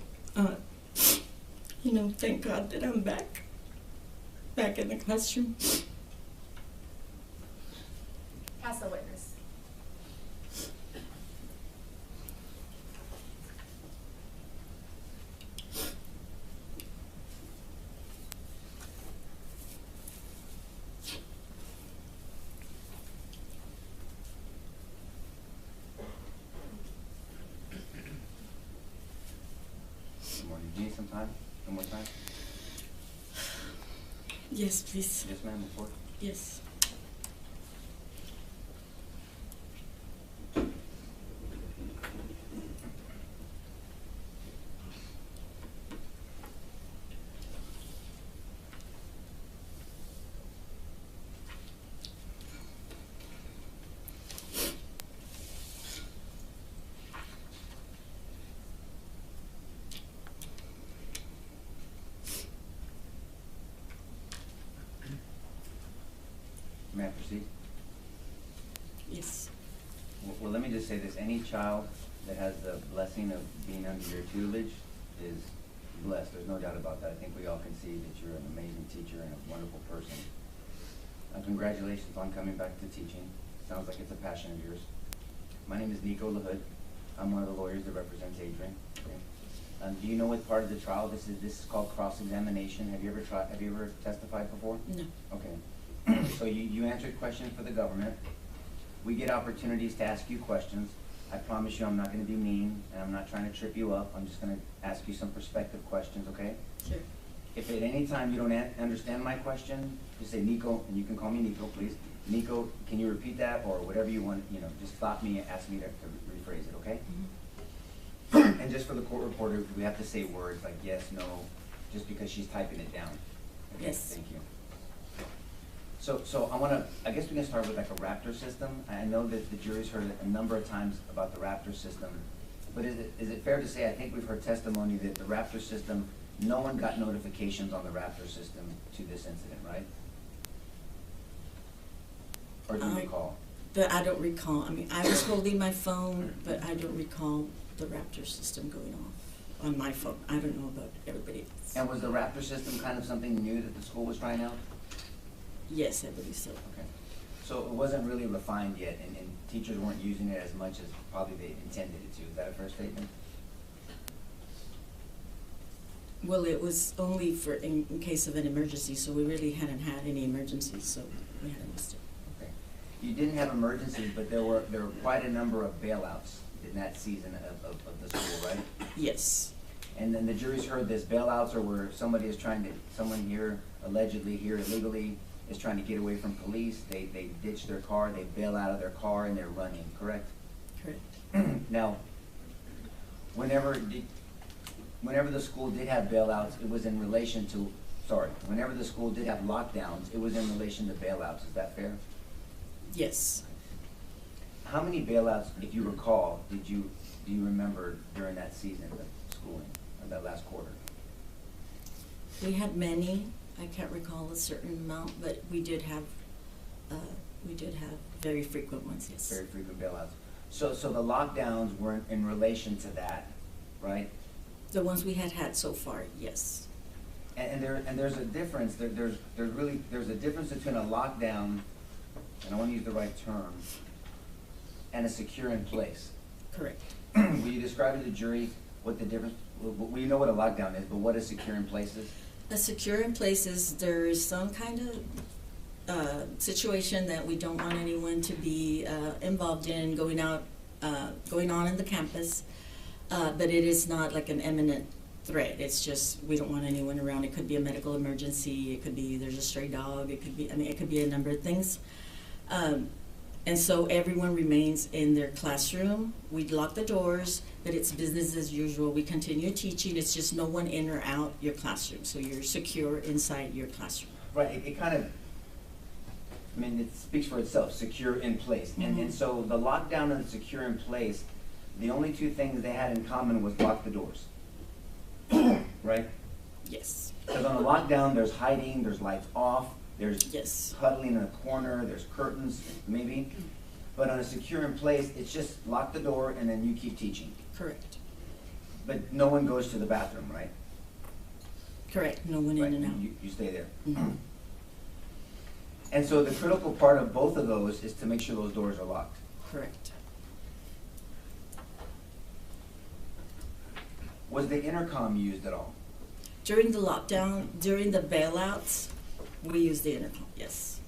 thank God that I'm back in the classroom. As a witness. time? One more time? Yes, please. Yes, ma'am, report. Yes. May I proceed? Yes. Well, let me just say this. Any child that has the blessing of being under your tutelage is blessed. There's no doubt about that. I think we all can see that you're an amazing teacher and a wonderful person. Congratulations on coming back to teaching. Sounds like it's a passion of yours. My name is Nico LaHood. I'm one of the lawyers that represents Adrian. Okay. Do you know what part of the trial this is? This is called cross-examination. Have you ever testified before? No. Okay. So you answered questions for the government. We get opportunities to ask you questions. I promise you I'm not going to be mean, and I'm not trying to trip you up. I'm just going to ask you some perspective questions, okay? Sure. If at any time you don't understand my question, just say Nico, and you can call me Nico, please. Nico, can you repeat that, or whatever you want, just stop me and ask me to rephrase it, okay? Mm-hmm. And just for the court reporter, we have to say words like yes, no, just because she's typing it down. Okay? Yes. Thank you. So I guess we can start with like a Raptor system. I know that the jury's heard a number of times about the Raptor system, but is it fair to say, I think we've heard testimony that the Raptor system, no one got notifications on the Raptor system to this incident, right? Or do you recall? But I don't recall. I mean, I was holding my phone, but I don't recall the Raptor system going off on my phone. I don't know about everybody else. And was the Raptor system kind of something new that the school was trying out? Yes, I believe so. Okay. So it wasn't really refined yet, and teachers weren't using it as much as probably they intended it to. Is that a fair statement? Well, it was only for in case of an emergency, so we really hadn't had any emergencies, so we hadn't missed it. Okay. You didn't have emergencies, but there were quite a number of bailouts in that season of the school, right? Yes. And then the jury's heard this. Bailouts are where someone here, allegedly here illegally, is trying to get away from police. They ditch their car, they bail out of their car, and they're running, correct? Correct. Now, whenever the school did have bailouts, it was in relation to, whenever the school did have lockdowns, it was in relation to bailouts. Is that fair? Yes. How many bailouts, if you recall, do you remember during that season of schooling, or that last quarter? We had many. I can't recall a certain amount, but we did have very frequent ones, yes. Very frequent bailouts. So the lockdowns were in relation to that, right? The ones we had so far, yes. And there's a difference. There's a difference between a lockdown, and I want to use the right term, and a secure in place. Correct. Will you describe to the jury what the difference? We know what a lockdown is, but what a secure in place is? A secure in place is there is some kind of situation that we don't want anyone to be involved in going on in the campus, but it is not like an imminent threat. It's just we don't want anyone around. It could be a medical emergency. It could be there's a stray dog. It could be it could be a number of things. And so everyone remains in their classroom. We lock the doors, but it's business as usual. We continue teaching. It's just no one in or out your classroom. So you're secure inside your classroom. Right, it kind of, it speaks for itself, secure in place. Mm-hmm. And so the lockdown and the secure in place, the only two things they had in common was lock the doors. Right? Yes. Because on a lockdown, there's hiding, there's lights off, there's Yes. huddling in a corner, there's curtains, maybe. But on a secure in place, it's just lock the door and then you keep teaching. Correct. But no one goes to the bathroom, right? Correct. No one Right, in and out. You stay there. Mm-hmm. And so the critical part of both of those is to make sure those doors are locked. Correct. Was the intercom used at all? During the lockdown, during the bailouts, we use the intercom. Yes.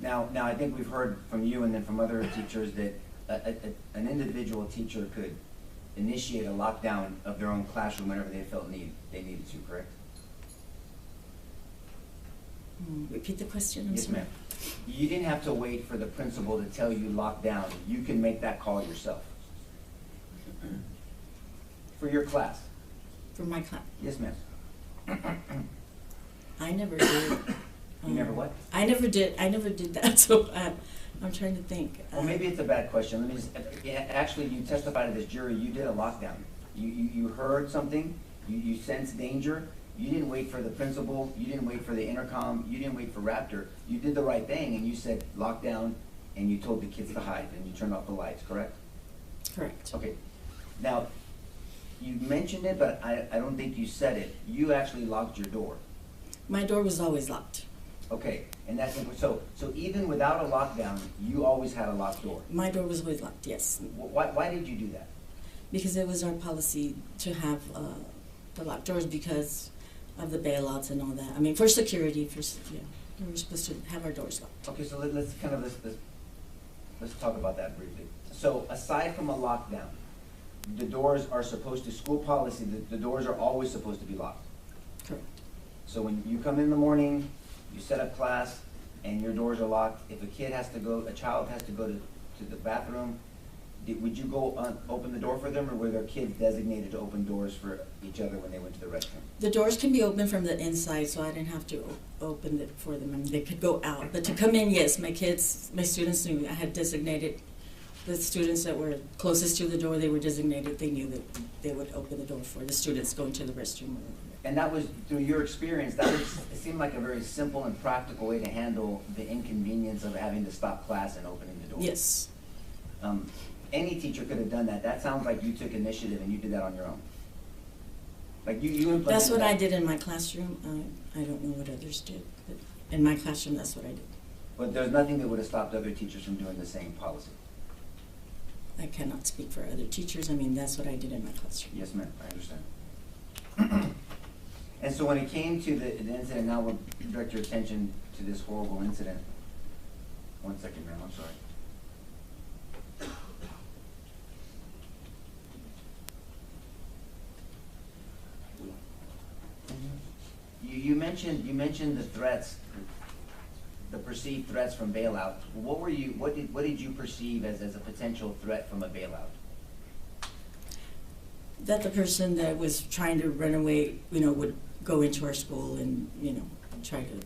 Now I think we've heard from you and then from other teachers that an individual teacher could initiate a lockdown of their own classroom whenever they felt they needed to, correct? Repeat the question, I'm Yes, sorry. ma'am. You didn't have to wait for the principal to tell you lock down. You can make that call yourself. For your class. For my class, Yes, ma'am. I never did. You never what? I never did that, so I'm trying to think. Well, maybe it's a bad question. Let me just, actually, you testified to this jury, you did a lockdown. You heard something, you sensed danger, you didn't wait for the principal, you didn't wait for the intercom, you didn't wait for Raptor. You did the right thing and you said lockdown and you told the kids to hide and you turned off the lights, correct? Correct. Okay. Now, you mentioned it, but I don't think you said it. You actually locked your door. My door was always locked. Okay, and that's, so even without a lockdown, you always had a locked door. My door was always locked, yes. Why did you do that? Because it was our policy to have the locked doors because of the bailouts and all that. I mean, for security, yeah, we were supposed to have our doors locked. Okay, so let's talk about that briefly. So aside from a lockdown, the doors are supposed to, school policy, the doors are always supposed to be locked. Correct. So when you come in the morning, you set up class, and your doors are locked. If a child has to go to the bathroom, would you go open the door for them, or were there kids designated to open doors for each other when they went to the restroom? The doors can be opened from the inside, so I didn't have to open it for them. I mean, they could go out. But to come in, yes, my students knew. I had designated the students that were closest to the door, they were designated. They knew that they would open the door for the students going to the restroom. And that was, through your experience, it seemed like a very simple and practical way to handle the inconvenience of having to stop class and opening the door. Yes. Any teacher could have done that. That sounds like you took initiative and you did that on your own. Like you implemented That's what that. I did in my classroom. I don't know what others did, but in my classroom, that's what I did. But there's nothing that would have stopped other teachers from doing the same policy. I cannot speak for other teachers. I mean, that's what I did in my classroom. Yes, ma'am, I understand. And so when it came to the incident, now we'll direct your attention to this horrible incident. 1 second, ma'am, I'm sorry. You mentioned the threats, the perceived threats from bailout. What did you perceive as a potential threat from a bailout? That the person that was trying to run away, would go into our school and, try to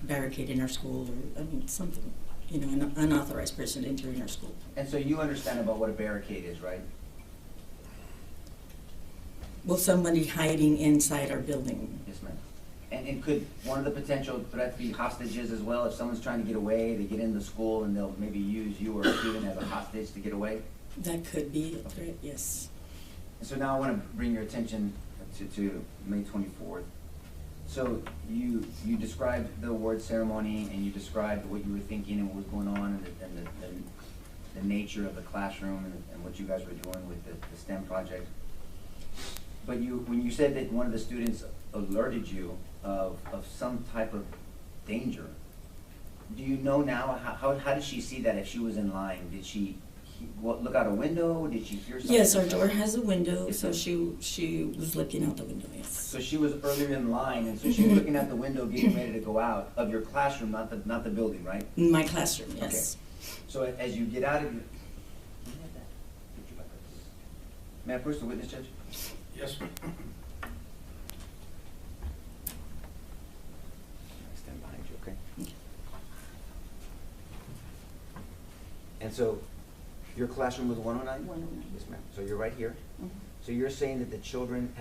barricade in our school or, something, an unauthorized person entering our school. And so you understand about what a barricade is, right? Well, somebody hiding inside our building. Yes, ma'am. And could one of the potential threats be hostages as well? If someone's trying to get away, they get into the school and they'll maybe use you or a student as a hostage to get away? That could be a threat, yes. So now I want to bring your attention to May 24th. So you described the award ceremony and you described what you were thinking and what was going on and the nature of the classroom and what you guys were doing with the STEM project. But when you said that one of the students alerted you of some type of danger, do you know now, how did she see that if she was in line? Did she look out a window? Did she hear something? Yes, our door has a window, so she was looking out the window, yes. So she was earlier in line, and so she was looking out the window, getting ready to go out of your classroom, not the building, right? In my classroom, yes. Okay. So as you get out of your... May I approach the witness, Judge? Yes. Stand behind you, okay? Okay. And so, your classroom was 109? 109. Yes, ma'am. So you're right here? Mhm. So you're saying that the children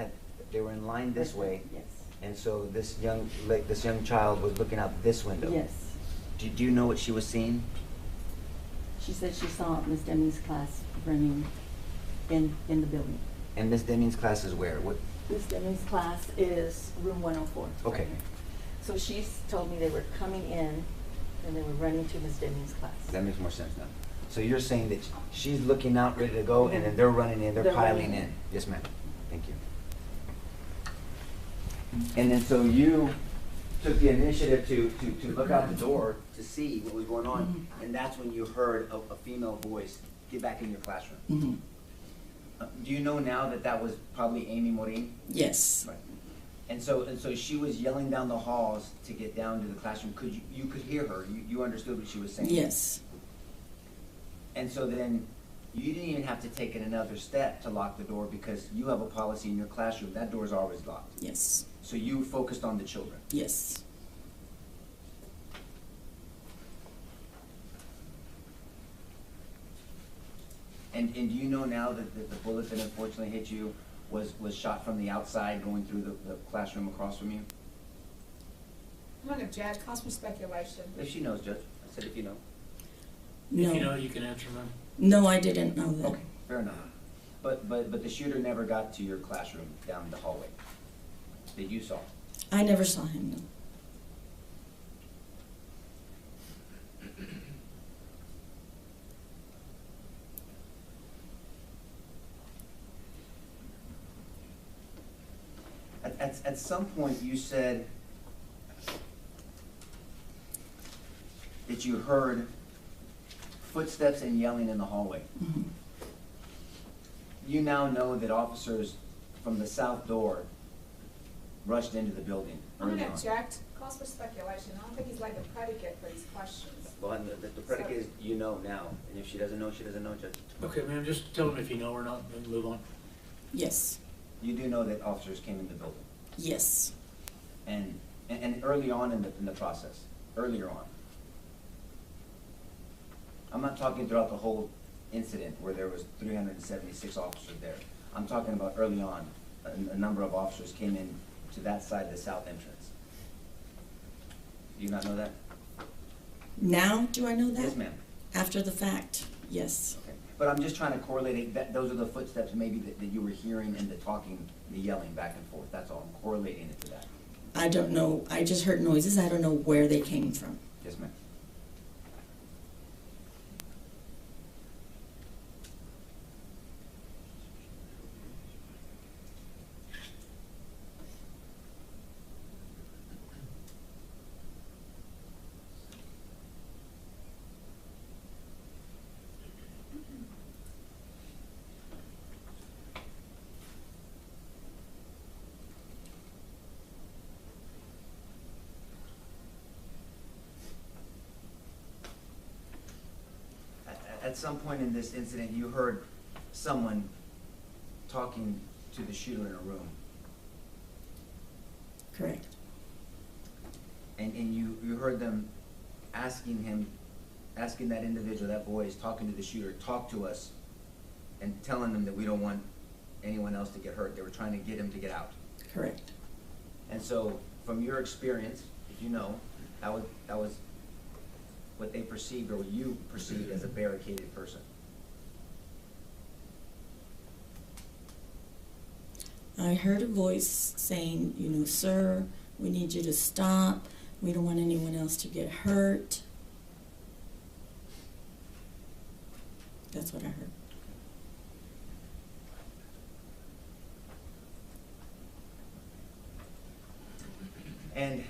they were in line this way, Yes. and so this young child was looking out this window? Yes. Do you know what she was seeing? She said she saw Miss Demi's class running in the building. And Miss Deming's class is where? What? Miss Demi's class is room 104. Okay. Right here. So she's told me they were coming in and they were running to Miss Demi's class. That makes more sense now. So you're saying that she's looking out, ready to go, and then they're running in, they're piling running in. Yes, ma'am. Thank you. And then so you took the initiative to look out the door to see what was going on, and that's when you heard a female voice, "Get back in your classroom." Mm-hmm. Do you know now that that was probably Amy Morin? Yes. Right. And so she was yelling down the halls to get down to the classroom. You could hear her. You understood what she was saying. Yes. And so then you didn't even have to take it another step to lock the door because you have a policy in your classroom. That door is always locked. Yes. So you focused on the children. Yes. And do you know now that the bullet that unfortunately hit you was shot from the outside going through the classroom across from you? I'm gonna object, calls for speculation. If she knows, Judge. I said if you know. No. If you know, you can answer, ma'am. No, I didn't know that. Okay, fair enough. But the shooter never got to your classroom down the hallway that you saw? I never saw him, no. At some point you said that you heard footsteps and yelling in the hallway. Mhm. You now know that officers from the south door rushed into the building I'm early gonna on. object, calls for speculation. I don't think he's laid the predicate for these questions. Well, and the predicate is you know now, and if she doesn't know, she doesn't know, Judge. Okay, ma'am, just tell them if you know or not, and move on. Yes. You do know that officers came in the building, Yes. and early on in the process, earlier on. I'm not talking throughout the whole incident where there was 376 officers there. I'm talking about early on, a number of officers came in to that side of the south entrance. Do you not know that? Now do I know that? Yes, ma'am. After the fact, yes. Okay. But I'm just trying to correlate it, that those are the footsteps maybe that you were hearing and the talking, the yelling back and forth. That's all. I'm correlating it to that. I don't know. I just heard noises. I don't know where they came from. Yes, ma'am. At some point in this incident, you heard someone talking to the shooter in a room, Correct. and you heard them asking that individual, that boy is talking to the shooter, talk to us, and telling them that we don't want anyone else to get hurt. They were trying to get him to get out. Correct. And so, from your experience, if you know, that was what they perceived or what you perceived as a barricaded person. I heard a voice saying, you know, sir, we need you to stop. We don't want anyone else to get hurt. That's what I heard. And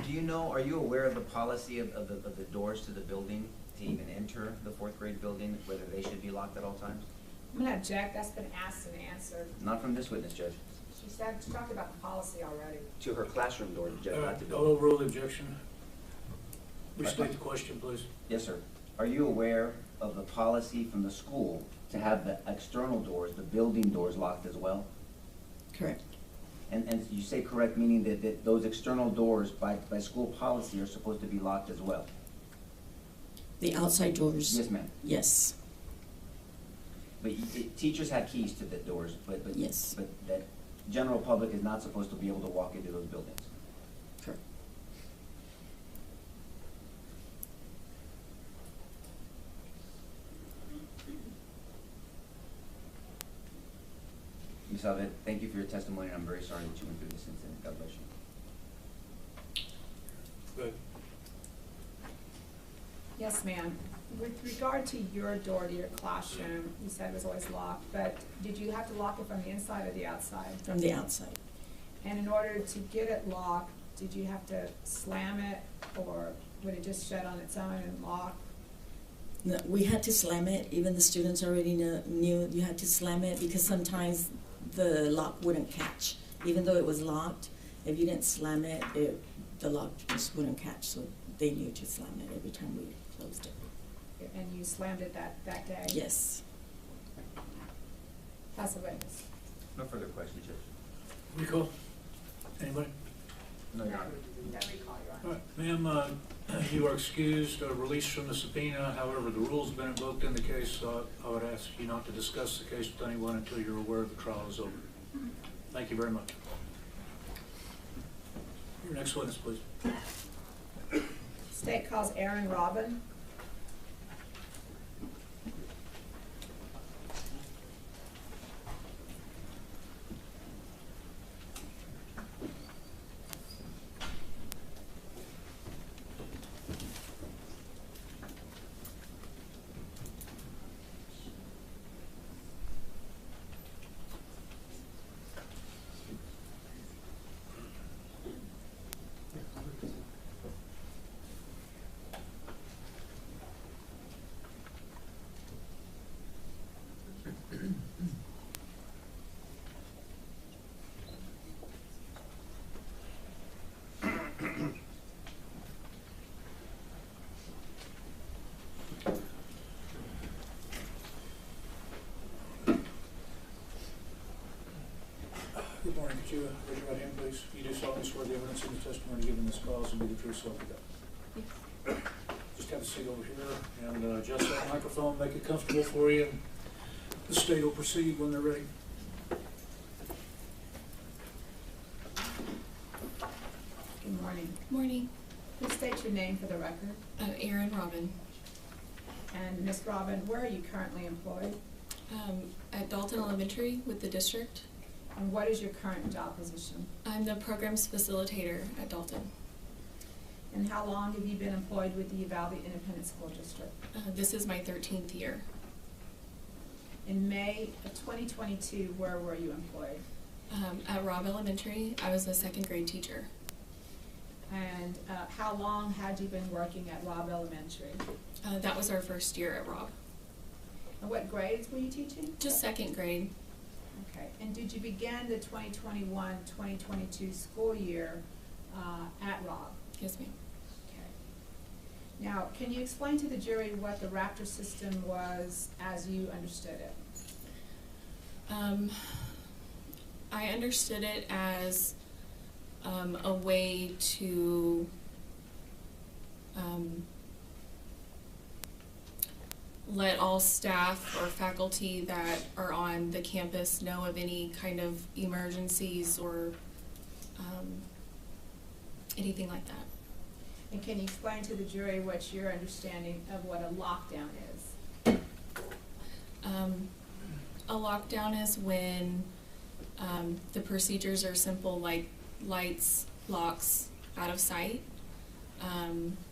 do you know, are you aware of the policy of the doors to the building to even enter the fourth grade building, whether they should be locked at all times? I'm gonna object, that's been asked and answered. Not from this witness, Judge. She talked about the policy already. To her classroom door, Judge, not the I'll building. overrule the objection. Restate the question, please. Yes, sir. Are you aware of the policy from the school to have the external doors, the building doors locked as well? Correct. And you say correct, meaning that those external doors by school policy are supposed to be locked as well? The outside doors. Yes, ma'am. Yes. But teachers have keys to the doors, but Yes. but that general public is not supposed to be able to walk into those buildings. Correct. Ms. Alvet, thank you for your testimony, and I'm very sorry that you went through this incident. God bless you. Good. Yes, ma'am. With regard to your door to your classroom, you said it was always locked, but did you have to lock it from the inside or the outside? From the outside. And in order to get it locked, did you have to slam it, or would it just shut on its own and lock? No, we had to slam it. Even the students already knew you had to slam it because sometimes the lock wouldn't catch. Even though it was locked, if you didn't slam it, the lock just wouldn't catch. So they knew to slam it every time we closed it. And you slammed it that day? Yes. Pass the witness. No further questions, Judge. Recall? Anybody? No, Your Honor. No recall, Your All Honor. right, ma'am, you are excused, released from the subpoena. However, the rule's been invoked in the case, so I would ask you not to discuss the case with anyone until you're aware the trial is over. Thank you very much. Your next witness, please. State calls Aaron Robin. Good morning. Could you raise your right hand, please? You do solemnly swear the evidence in the testimony given in this cause will be the truth, so help you God. Just have a seat over here and adjust that microphone, make it comfortable for you. And the state will proceed when they're ready. Good morning. Morning. Please state your name for the record. Aaron Robin. And Ms. Robin, where are you currently employed? At Dalton Elementary with the district. And what is your current job position? I'm the programs facilitator at Dalton. And how long have you been employed with the Uvalde Independent School District? This is my 13th year. In May of 2022, where were you employed? At Robb Elementary, I was a second grade teacher. And how long had you been working at Robb Elementary? That was our first year at Robb. And what grades were you teaching? Just second grade. Okay. And did you begin the 2021-2022 school year at Robb? Yes, ma'am. Okay. Now, can you explain to the jury what the Raptor system was as you understood it? I understood it as a way to let all staff or faculty that are on the campus know of any kind of emergencies or anything like that. And can you explain to the jury what your understanding of what a lockdown is? A lockdown is when the procedures are simple, like lights, locks, out of sight.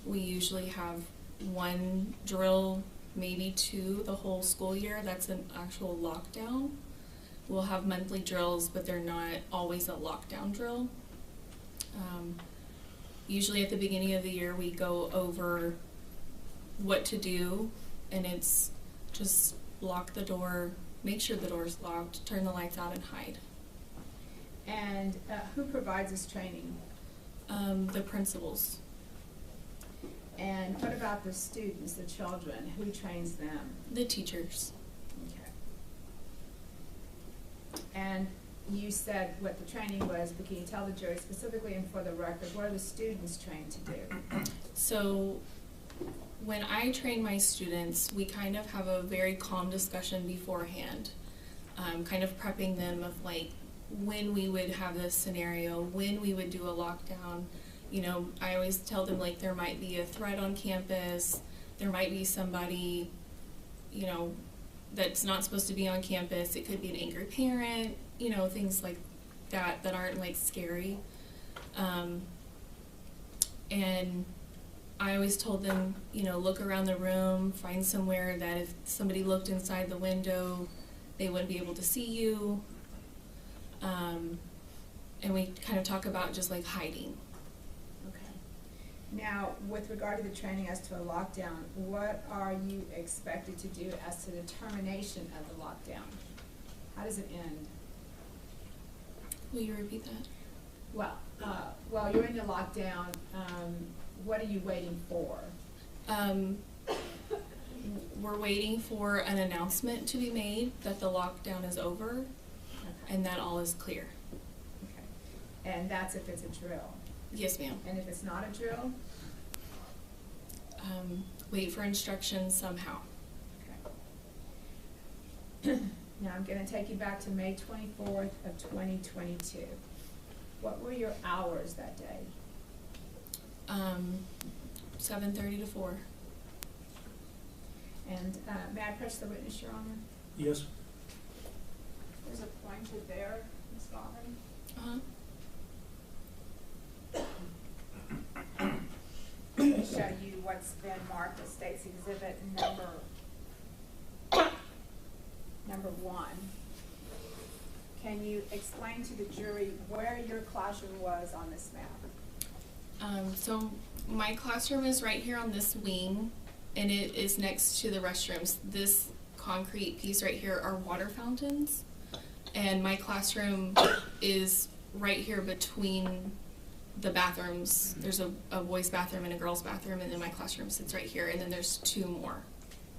We usually have one drill, maybe two, the whole school year. That's an actual lockdown. We'll have monthly drills, but they're not always a lockdown drill. Usually at the beginning of the year, we go over what to do, and it's just lock the door, make sure the door's locked, turn the lights out, and hide. And who provides this training? The principals. And what about the students, the children? Who trains them? The teachers. Okay. And you said what the training was, but can you tell the jury specifically and for the record, what are the students trained to do? So when I train my students, we kind of have a very calm discussion beforehand, kind of prepping them of like when we would have this scenario, when we would do a lockdown. You know, I always tell them like there might be a threat on campus, there might be somebody, you know, that's not supposed to be on campus. It could be an angry parent, you know, things like that that aren't like scary. And I always told them, you know, look around the room, find somewhere that if somebody looked inside the window, they wouldn't be able to see you. And we kind of talk about just like hiding. Okay. Now, with regard to the training as to a lockdown, what are you expected to do as to the termination of the lockdown? How does it end? Will you repeat that? Well, you're in the lockdown, what are you waiting for? We're waiting for an announcement to be made that the lockdown is over Okay. and that all is clear. Okay. And that's if it's a drill? Yes, ma'am. And if it's not a drill? Wait for instructions somehow. Okay. Now I'm gonna take you back to May 24th of 2022. What were your hours that day? 7:30 to 4. And may I press the witness, Your Honor? Yes. There's a pointer there, Ms. Gottlieb. To show you what's been marked as State's Exhibit number 1. Can you explain to the jury where your classroom was on this map? So my classroom is right here on this wing, and it is next to the restrooms. This concrete piece right here are water fountains, and my classroom is right here between the bathrooms. There's a boys' bathroom and a girls' bathroom, and then my classroom sits right here, and then there's 2 more.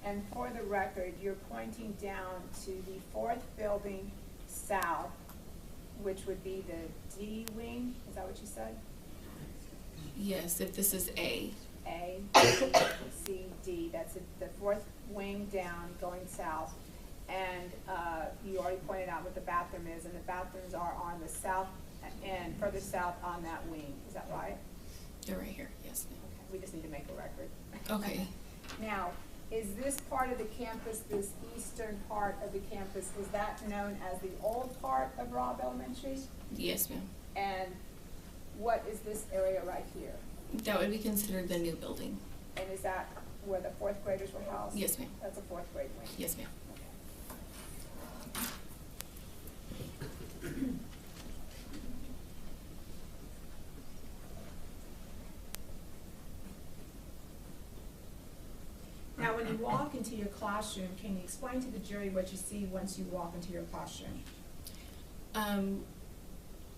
And for the record, you're pointing down to the 4th building south, which would be the D wing, is that what you said? Yes, if this is A. A, C, D, that's the 4th wing down going south. And you already pointed out what the bathroom is, and the bathrooms are on the south end, further south on that wing, is that right? They're right here, yes. Okay, we just need to make a record. Okay. Now, is this part of the campus, this eastern part of the campus, is that known as the old part of Robb Elementary? Yes, ma'am. And what is this area right here? That would be considered the new building. And is that where the 4th graders were housed? Yes, ma'am. That's a 4th grade wing? Yes, ma'am. Now, when you walk into your classroom, can you explain to the jury what you see once you walk into your classroom?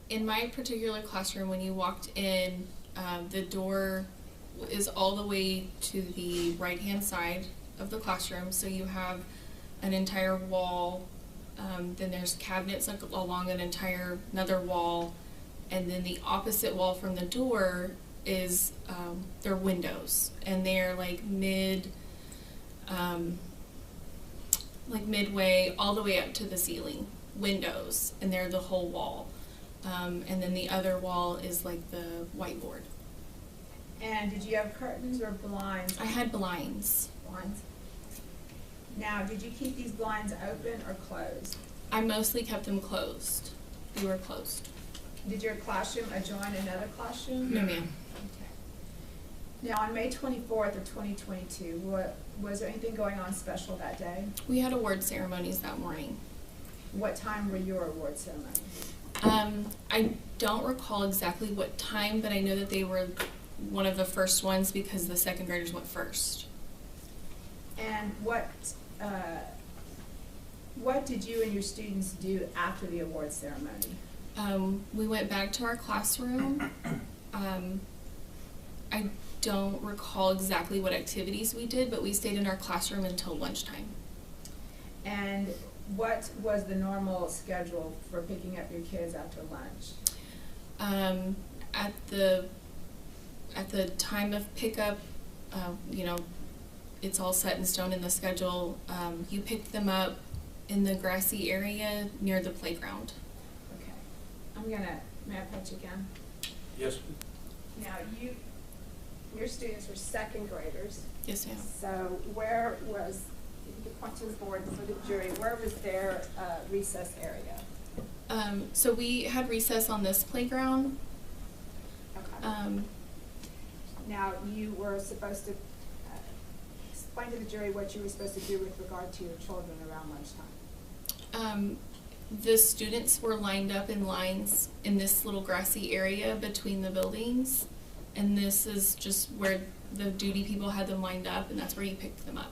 In my particular classroom, when you walked in, the door is all the way to the right-hand side of the classroom. So you have an entire wall, then there's cabinets along another wall, and then the opposite wall from the door is their windows, and they're like midway all the way up to the ceiling windows, and they're the whole wall. And then the other wall is like the whiteboard. And did you have curtains or blinds? I had blinds. Blinds. Now, did you keep these blinds open or closed? I mostly kept them closed. They were closed. Did your classroom adjoin another classroom? No, ma'am. Okay. Now, on May 24th of 2022, was there anything going on special that day? We had award ceremonies that morning. What time were your award ceremonies? I don't recall exactly what time, but I know that they were one of the first ones because the second graders went first. And what did you and your students do after the award ceremony? We went back to our classroom. I don't recall exactly what activities we did, but we stayed in our classroom until lunchtime. And what was the normal schedule for picking up your kids after lunch? At the time of pickup, it's all set in stone in the schedule. You pick them up in the grassy area near the playground. Okay. May I approach again? Yes. Now, your students were second graders. Yes, ma'am. So where was, you can point to the board for the jury, where was their recess area? So we had recess on this playground. Okay. Now, you were supposed to explain to the jury what you were supposed to do with regard to your children around lunchtime. The students were lined up in lines in this little grassy area between the buildings, And this is just where the duty people had them lined up, and that's where you picked them up.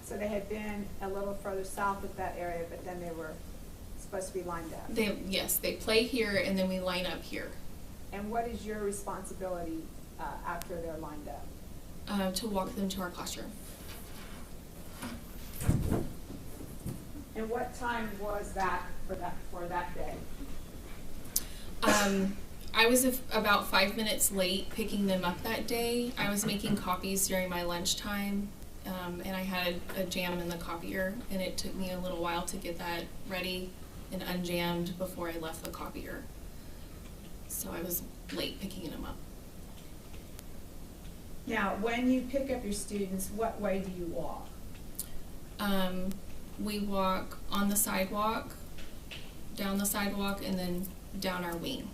So they had been a little further south of that area, but then they were supposed to be lined up. Yes, they play here, and then we line up here. And what is your responsibility after they're lined up? To walk them to our classroom. And what time was that for that day? I was about 5 minutes late picking them up that day. I was making copies during my lunchtime, and I had a jam in the copier, and it took me a little while to get that ready and unjammed before I left the copier. So I was late picking them up. Now, when you pick up your students, what way do you walk? We walk on the sidewalk, down the sidewalk, and then down our wing.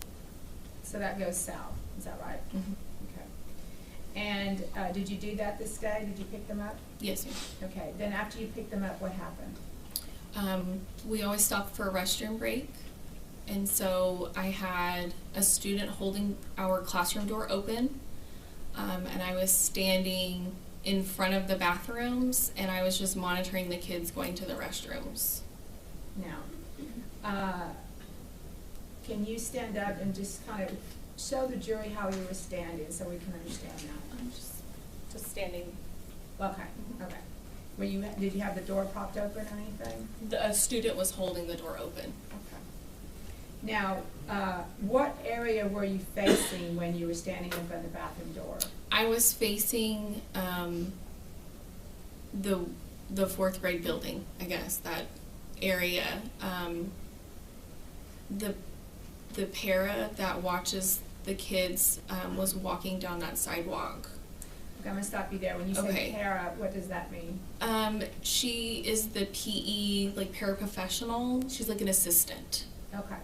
So that goes south, is that right? Mm-hmm. Okay. And did you do that this day? Did you pick them up? Yes, ma'am. Okay, then after you picked them up, what happened? We always stop for a restroom break, and so I had a student holding our classroom door open, and I was standing in front of the bathrooms, and I was just monitoring the kids going to the restrooms. Now, can you stand up and just kind of show the jury how you were standing so we can understand that? I'm just standing. Okay, okay. Did you have the door propped open or anything? A student was holding the door open. Okay. Now, what area were you facing when you were standing in front of the bathroom door? I was facing the fourth grade building, I guess, that area. The para that watches the kids was walking down that sidewalk. Okay, I'm gonna stop you there. When you say para, what does that mean? She is the PE, like, paraprofessional. She's like an assistant. Okay.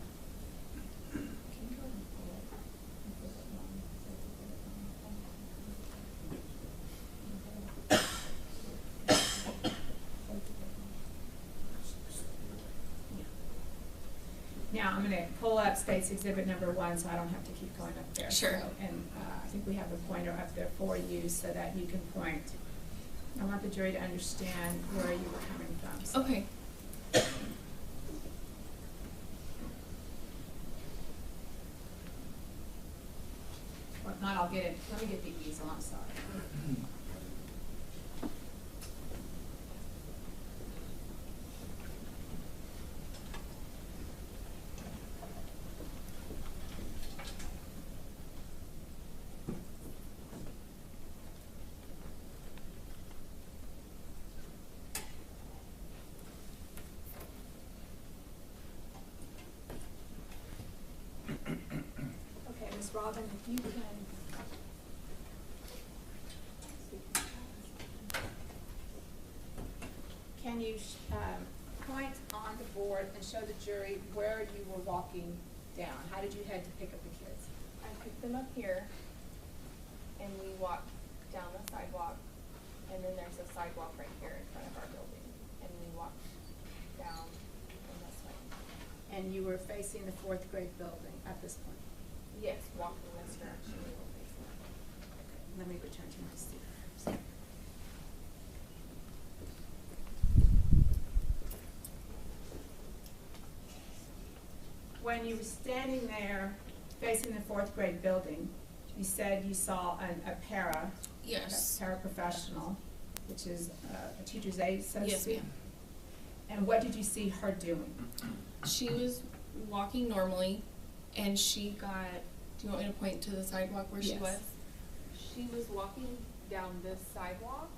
Now, I'm gonna pull up State's Exhibit number 1 so I don't have to keep going up there. Sure. So, and I think we have a pointer up there for you so that you can point. I want the jury to understand where you were coming from. So. Okay. Or if not, I'll get it. Let me get the easel, I'm sorry. Okay, Ms. Robin, if you can you point on the board and show the jury where you were walking down? How did you head to pick up the kids? I picked them up here, and we walked down the sidewalk, and then there's a sidewalk right here in front of our building, and we walked down in this way. And you were facing the fourth grade building at this point? Yes, walked in this direction. We were facing it. Okay, let me return to my seat. When you were standing there facing the fourth grade building, you said you saw a para, Yes. a paraprofessional, which is a teacher's aide, so to Yes, speak. ma'am. And what did you see her doing? She was walking normally, and she got, do you want me to point to the sidewalk where she Yes. was? She was walking down this sidewalk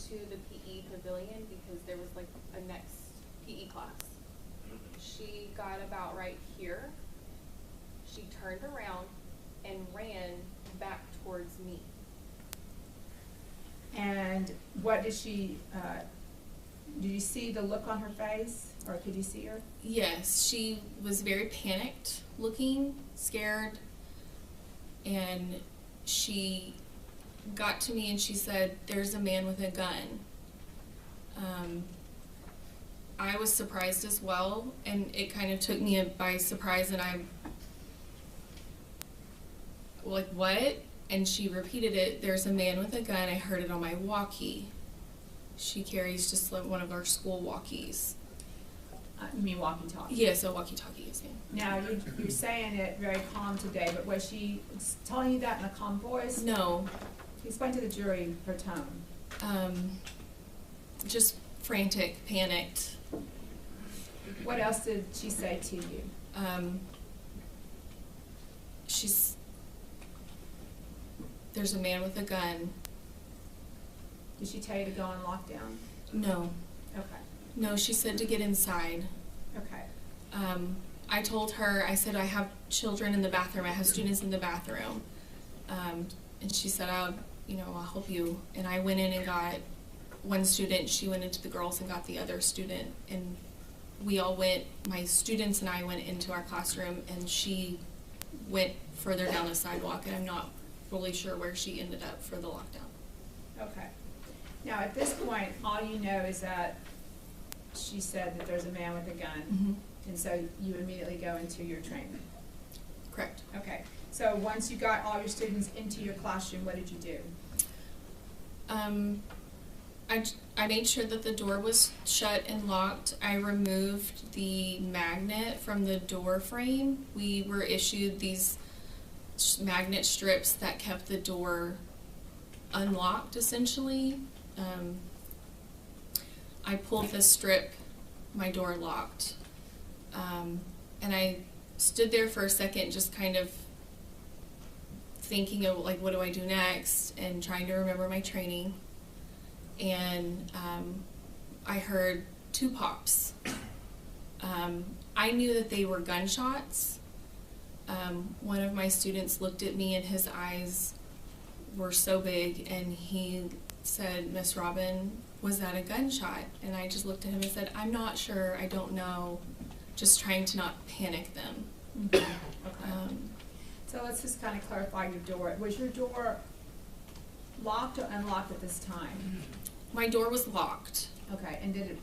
to the PE pavilion because there was like a next PE class. She got about right here. She turned around and ran back towards me. And what did she, did you see the look on her face, or could you see her? Yes, she was very panicked looking, scared, and she got to me and she said, "There's a man with a gun." I was surprised as well, and it kind of took me by surprise, and I'm like, "What?" and she repeated it, "There's a man with a gun, I heard it on my walkie." She carries just like one of our school walkies. You mean walkie-talkie? Yes, a walkie-talkie, yes, ma'am. Now, you're saying it very calm today, but was she telling you that in a calm voice? No, Explain to the jury her tone. just frantic, panicked. What else did she say to you? There's a man with a gun. Did she tell you to go on lockdown? No, Okay, no, she said to get inside. okay. I told her, I said, I have children in the bathroom, I have students in the bathroom. And she said, I'll help you. And I went in and got one student, she went into the girls and got the other student. And we all went, my students and I went into our classroom, and she went further down the sidewalk, and I'm not really sure where she ended up for the lockdown. Okay. Now, at this point, all you know is that she said that there's a man with a gun, Mm-hmm. and so you immediately go into your training. Correct. Okay. So once you got all your students into your classroom, what did you do? I made sure that the door was shut and locked. I removed the magnet from the door frame. We were issued these magnet strips that kept the door unlocked, essentially. I pulled the strip, my door locked. And I stood there for a second, just kind of thinking of, like, what do I do next, and trying to remember my training. And I heard 2 pops. I knew that they were gunshots. One of my students looked at me, and his eyes were so big, and he said, "Miss Robin, was that a gunshot?" And I just looked at him and said, "I'm not sure, I don't know," just trying to not panic them. Okay. So let's just kind of clarify your door. Was your door locked or unlocked at this time? My door was locked. Okay, and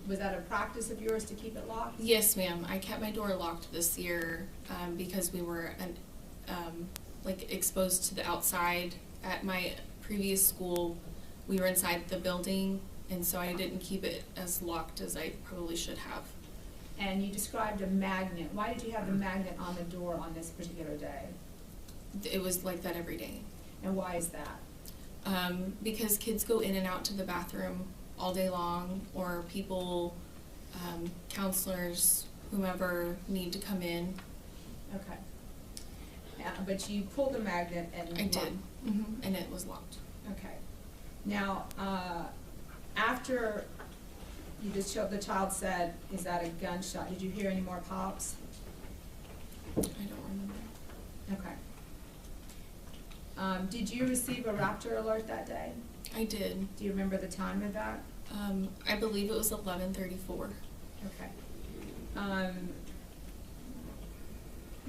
was that a practice of yours to keep it locked? Yes, ma'am. I kept my door locked this year because we were exposed to the outside. At my previous school, we were inside the building, and so I didn't keep it as locked as I probably should have. And you described a magnet. Why did you have the magnet on the door on this particular day? It was like that every day. And why is that? Because kids go in and out to the bathroom all day long, or people, counselors, whomever need to come in. Okay. But you pulled the magnet and I did, and it was locked. Okay. Now, after the child said, "Is that a gunshot?" Did you hear any more pops? I don't remember. Okay. Did you receive a raptor alert that day? I did. Do you remember the time of that? I believe it was 11:34. Okay.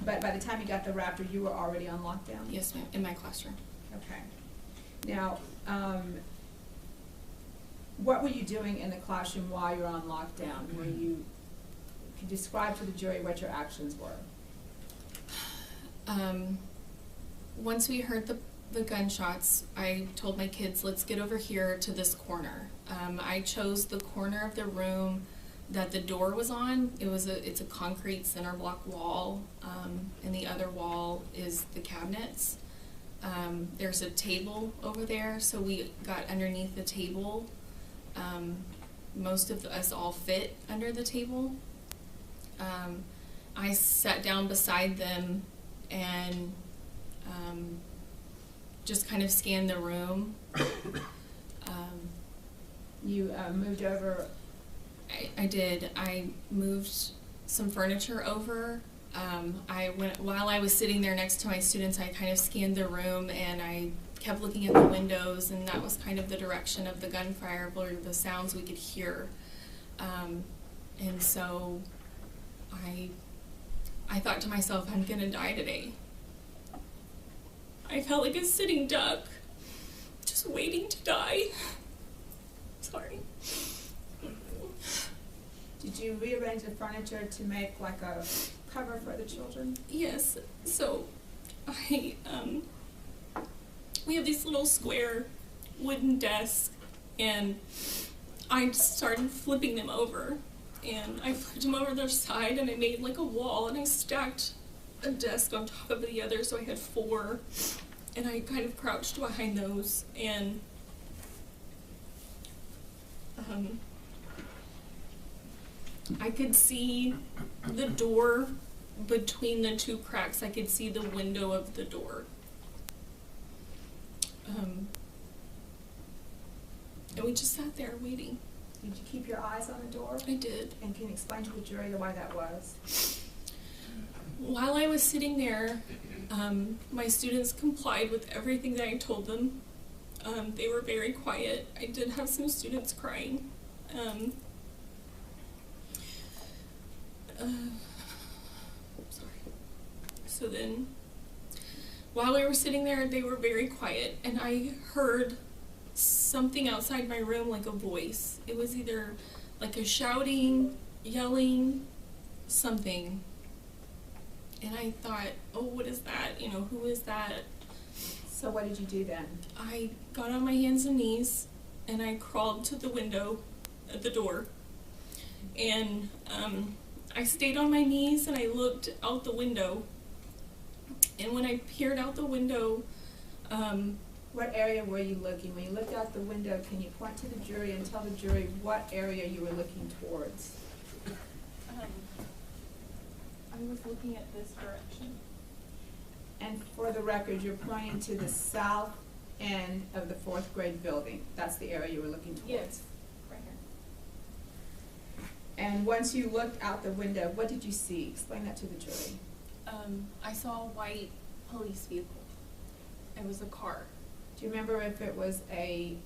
But by the time you got the raptor, you were already on lockdown? Yes, ma'am, in my classroom. Okay. Now, what were you doing in the classroom while you were on lockdown? Could you describe to the jury what your actions were? Once we heard the gunshots, I told my kids, let's get over here to this corner. I chose the corner of the room that the door was on. It's a concrete center block wall, and the other wall is the cabinets. There's a table over there, so we got underneath the table. Most of us all fit under the table. I sat down beside them and just kind of scanned the room. You moved over. I did. I moved some furniture over. While I was sitting there next to my students, I kind of scanned the room, and I kept looking at the windows, and that was kind of the direction of the gunfire, or the sounds we could hear. And so I thought to myself, I'm gonna die today. I felt like a sitting duck, just waiting to die. Sorry. Did you rearrange the furniture to make like a cover for the children? Yes, so I we have these little square wooden desks, and I started flipping them over. And I flipped them over their side, and I made like a wall, and I stacked a desk on top of the other, so I had 4. And I kind of crouched behind those, and I could see the door between the 2 cracks. I could see the window of the door. And we just sat there waiting. Did you keep your eyes on the door? I did. And can you explain to the jury why that was? While I was sitting there, my students complied with everything that I told them. They were very quiet. I did have some students crying. Sorry. So then, while we were sitting there, they were very quiet, and I heard something outside my room, like a voice. It was either like a shouting, yelling, something. And I thought, oh, what is that? You know, who is that? So what did you do then? I got on my hands and knees, and I crawled to the window at the door. And I stayed on my knees, and I looked out the window. And when I peered out the window, What area were you looking? When you looked out the window, can you point to the jury and tell the jury what area you were looking towards? I was looking at this direction. And for the record, you're pointing to the south end of the 4th grade building. That's the area you were looking towards? Yes, right here. And once you looked out the window, what did you see? Explain that to the jury. I saw a white police vehicle. It was a car. Do you remember if it was a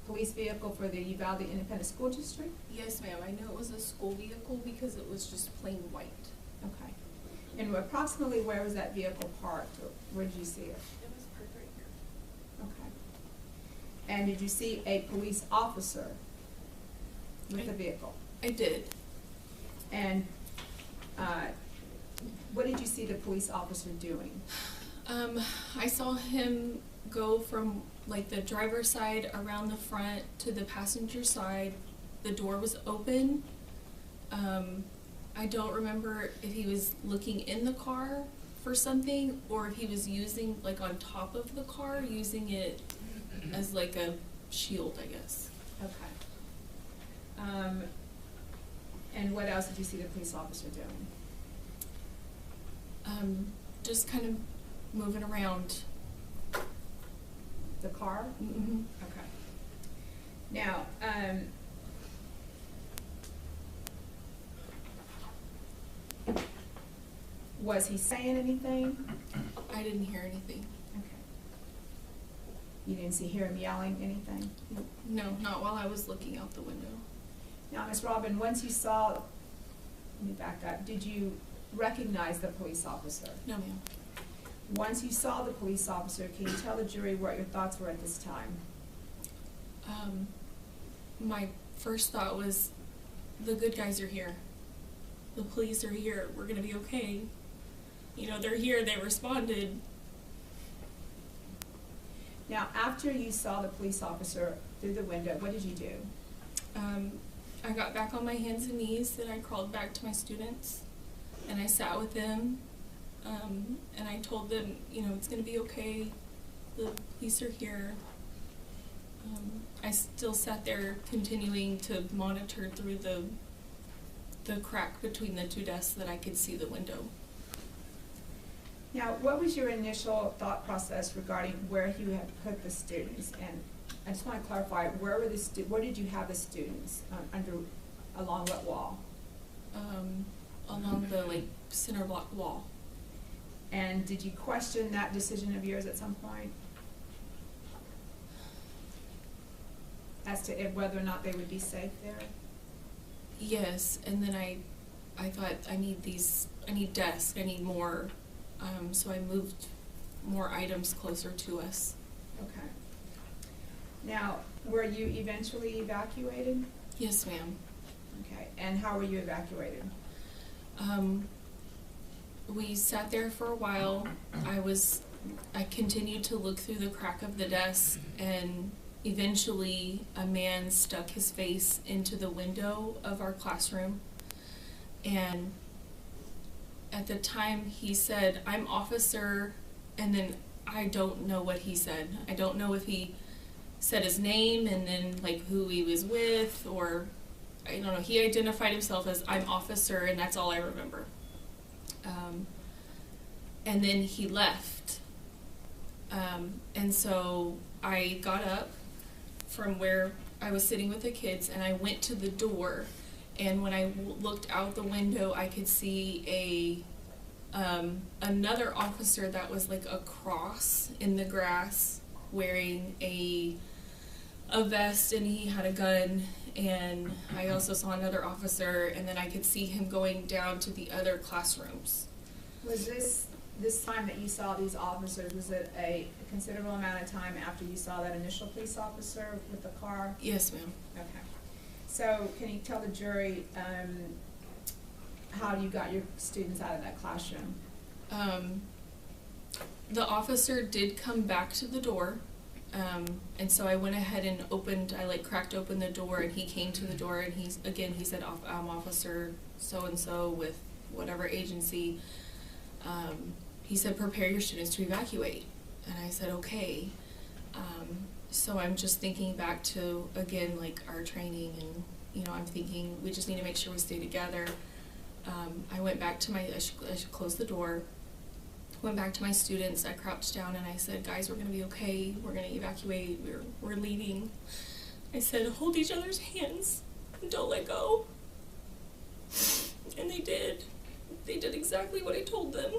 police vehicle for the Uvalde Independent School District? Yes, ma'am. I knew it was a school vehicle because it was just plain white. Okay. And approximately where was that vehicle parked? Or where did you see it? It was parked right here. Okay. And did you see a police officer with the vehicle? I did. And what did you see the police officer doing? I saw him go from like the driver's side around the front to the passenger side. The door was open. I don't remember if he was looking in the car for something or if he was using, like on top of the car, using it as like a shield, I guess. Okay. And what else did you see the police officer doing? Just kind of moving around. The car? Mm-hmm. Okay. Now, was he saying anything? I didn't hear anything. Okay. You didn't hear him yelling anything? No, not while I was looking out the window. Now, Ms. Robin, once you saw, let me back up, did you recognize the police officer? No, ma'am. Once you saw the police officer, can you tell the jury what your thoughts were at this time? My first thought was, the good guys are here. The police are here. We're gonna be okay. You know, they're here. They responded. Now, after you saw the police officer through the window, what did you do? I got back on my hands and knees, and I crawled back to my students, and I sat with them, and I told them, you know, it's gonna be okay. The police are here. I still sat there continuing to monitor through the crack between the 2 desks that I could see the window. Now, what was your initial thought process regarding where you had put the students? And I just want to clarify, where did you have the students along what wall? Along the like center block wall. And did you question that decision of yours at some point? As to whether or not they would be safe there? Yes, and then I thought I need desks, I need more, so I moved more items closer to us. Okay. Now, were you eventually evacuated? Yes, ma'am. Okay, and how were you evacuated? We sat there for a while. I was I continued to look through the crack of the desk, and eventually a man stuck his face into the window of our classroom. And at the time he said, "I'm officer," and then I don't know what he said. I don't know if he said his name and then like who he was with, or I don't know. He identified himself as "I'm officer," and that's all I remember. And then he left. And so I got up from where I was sitting with the kids, and I went to the door, and when I looked out the window, I could see another officer that was like a cross in the grass, wearing a vest, and he had a gun. And I also saw another officer, and then I could see him going down to the other classrooms. Was this time that you saw these officers, was it a considerable amount of time after you saw that initial police officer with the car? Yes, ma'am. Okay. So can you tell the jury how you got your students out of that classroom? The officer did come back to the door, and so I went ahead and cracked open the door, and he came to the door, and he said, "I'm Officer so-and-so with whatever agency." He said, "Prepare your students to evacuate." And I said, "Okay." So I'm just thinking back to, again, like our training, and, you know, I'm thinking we just need to make sure we stay together. I went back to I closed the door, went back to my students, I crouched down, and I said, "Guys, we're gonna be okay, we're gonna evacuate, we're leaving." I said, "Hold each other's hands, and don't let go." And they did. They did exactly what I told them.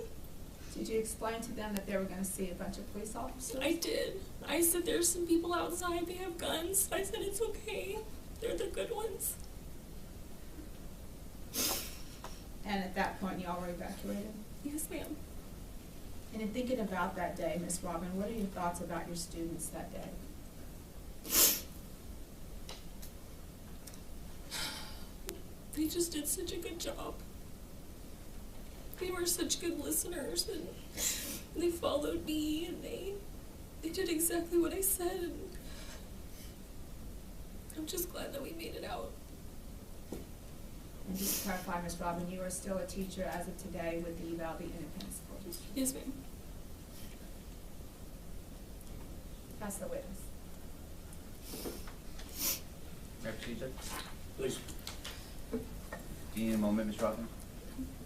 Did you explain to them that they were going to see a bunch of police officers? I did. I said, "There's some people outside, they have guns." I said, "It's okay, they're the good ones." And at that point, you all were evacuated? Yes, ma'am. And in thinking about that day, Miss Robin, what are your thoughts about your students that day? They just did such a good job. They were such good listeners, and they followed me, and they did exactly what I said, and I'm just glad that we made it out. And just to clarify, Miss Robin, you are still a teacher as of today with the Uvalde Independent School District? Yes, ma'am. That's the witness. May I proceed, Judge? Please. Do you need a moment, Ms. Robin?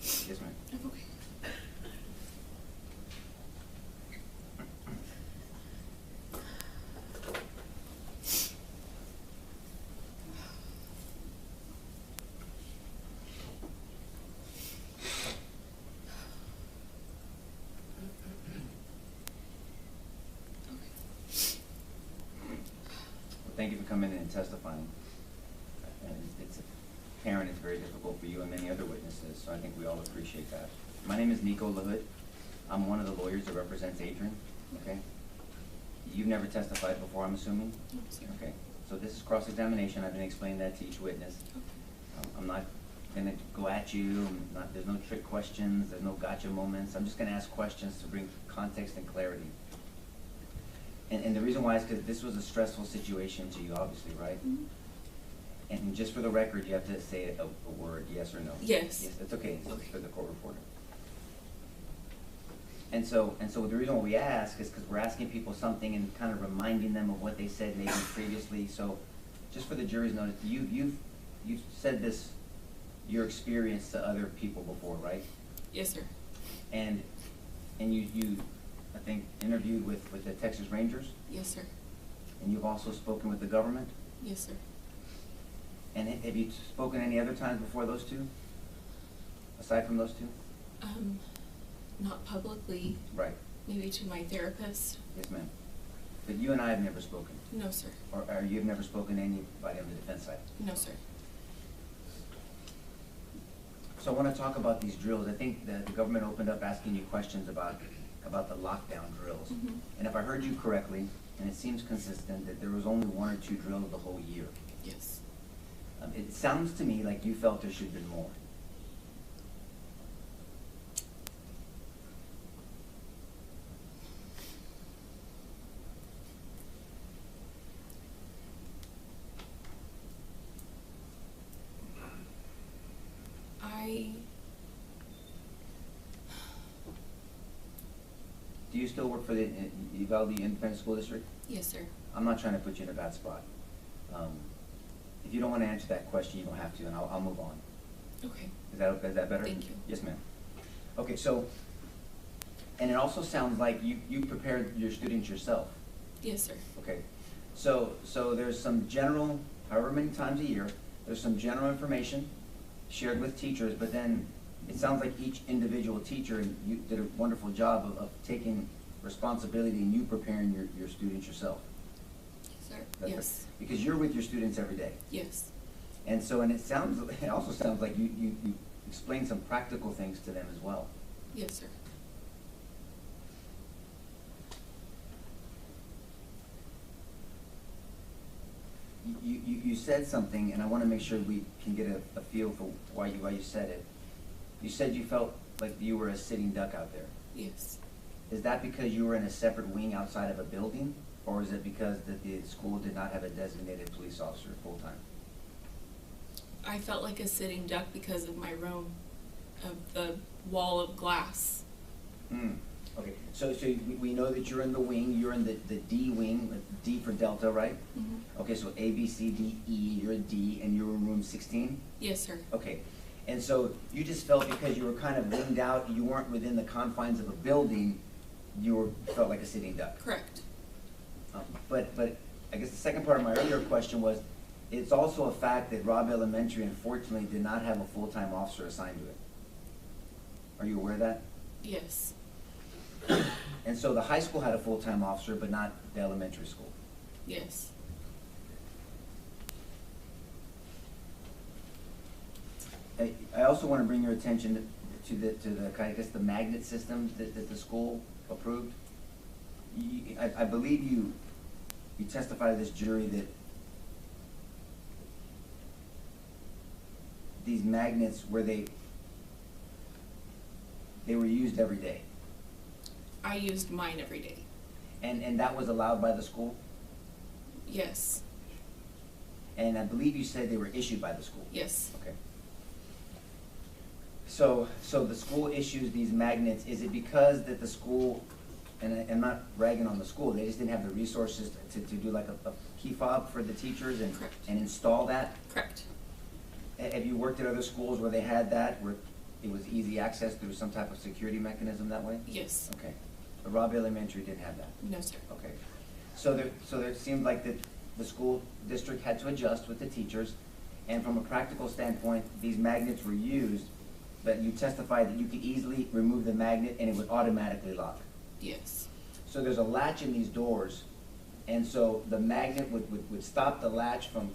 Yes, ma'am. I'm okay. Thank you for coming in and testifying. And it's apparent it's very difficult for you and many other witnesses, so I think we all appreciate that. My name is Nico LaHood. I'm one of the lawyers that represents Adrian, okay? You've never testified before, I'm assuming? No, sir. Okay, so this is cross-examination. I've been explaining that to each witness. I'm not gonna go at you. There's no trick questions. There's no gotcha moments. I'm just gonna ask questions to bring context and clarity. And the reason why is because this was a stressful situation to you, obviously, right? Mm-hmm. And just for the record, you have to say a word, yes or no. Yes. Yes, that's okay. It's Okay. for the court reporter. And so the reason why we ask is because we're asking people something and kind of reminding them of what they said maybe previously. So, just for the jury's notice, you've said this, your experience to other people before, right? Yes, sir. And you I think interviewed with the Texas Rangers, Yes, sir. and you've also spoken with the government. Yes, sir. And have you spoken any other times before those two? Aside from those two? Not publicly, Right. maybe to my therapist. Yes, ma'am. But you and I have never spoken. No, sir. Or you've never spoken to anybody on the defense side. No, sir. So I want to talk about these drills. I think the government opened up asking you questions about the lockdown drills. Mhm. And if I heard you correctly, and it seems consistent, that there was only one or two drills the whole year. Yes. It sounds to me like you felt there should have been more. do you still work for the Uvalde Independent School District? Yes, sir. I'm not trying to put you in a bad spot. If you don't want to answer that question, you don't have to, and I'll move on. Okay. Is that better? Thank you. Yes, ma'am. Okay, so, and it also sounds like you prepared your students yourself. Yes, sir. Okay, so there's some general, however many times a year, there's some general information shared with teachers, but then it sounds like each individual teacher, and you did a wonderful job of taking responsibility and you preparing your students yourself. Yes, sir. That's Yes. right. Because you're with your students every day. Yes. And so, and it also sounds like you explained some practical things to them as well. Yes, sir. You said something, and I want to make sure we can get a feel for why you said it. You said you felt like you were a sitting duck out there. Yes. Is that because you were in a separate wing outside of a building, or is it because that the school did not have a designated police officer full-time? I felt like a sitting duck because of my room, of the wall of glass. Okay, so we know that you're in the wing, you're in the D wing, D for Delta, right? Mm-hmm. Okay, so A, B, C, D, E, you're a D, and you're in room 16? Yes, sir. Okay, and so you just felt because you were kind of winged out, you weren't within the confines of a building, felt like a sitting duck. Correct. But I guess the second part of my earlier question was, it's also a fact that Robb Elementary unfortunately did not have a full-time officer assigned to it. Are you aware of that? Yes. And so the high school had a full-time officer, but not the elementary school. Yes. I also want to bring your attention to the I guess the magnet system that the school approved. I believe you testified to this jury that these magnets they were used every day. I used mine every day. And that was allowed by the school? Yes. And I believe you said they were issued by the school? Yes. Okay. So the school issues these magnets, is it because that the school, and I'm not ragging on the school, they just didn't have the resources to do like a key fob for the teachers and Correct. and install that? Correct. Have you worked at other schools where they had that, where it was easy access through some type of security mechanism that way? Yes. Okay. But Robb Elementary didn't have that? No, sir. Okay. So there seemed like that the school district had to adjust with the teachers, and from a practical standpoint, these magnets were used, but you testified that you could easily remove the magnet and it would automatically lock. Yes. So there's a latch in these doors, and so the magnet would stop the latch from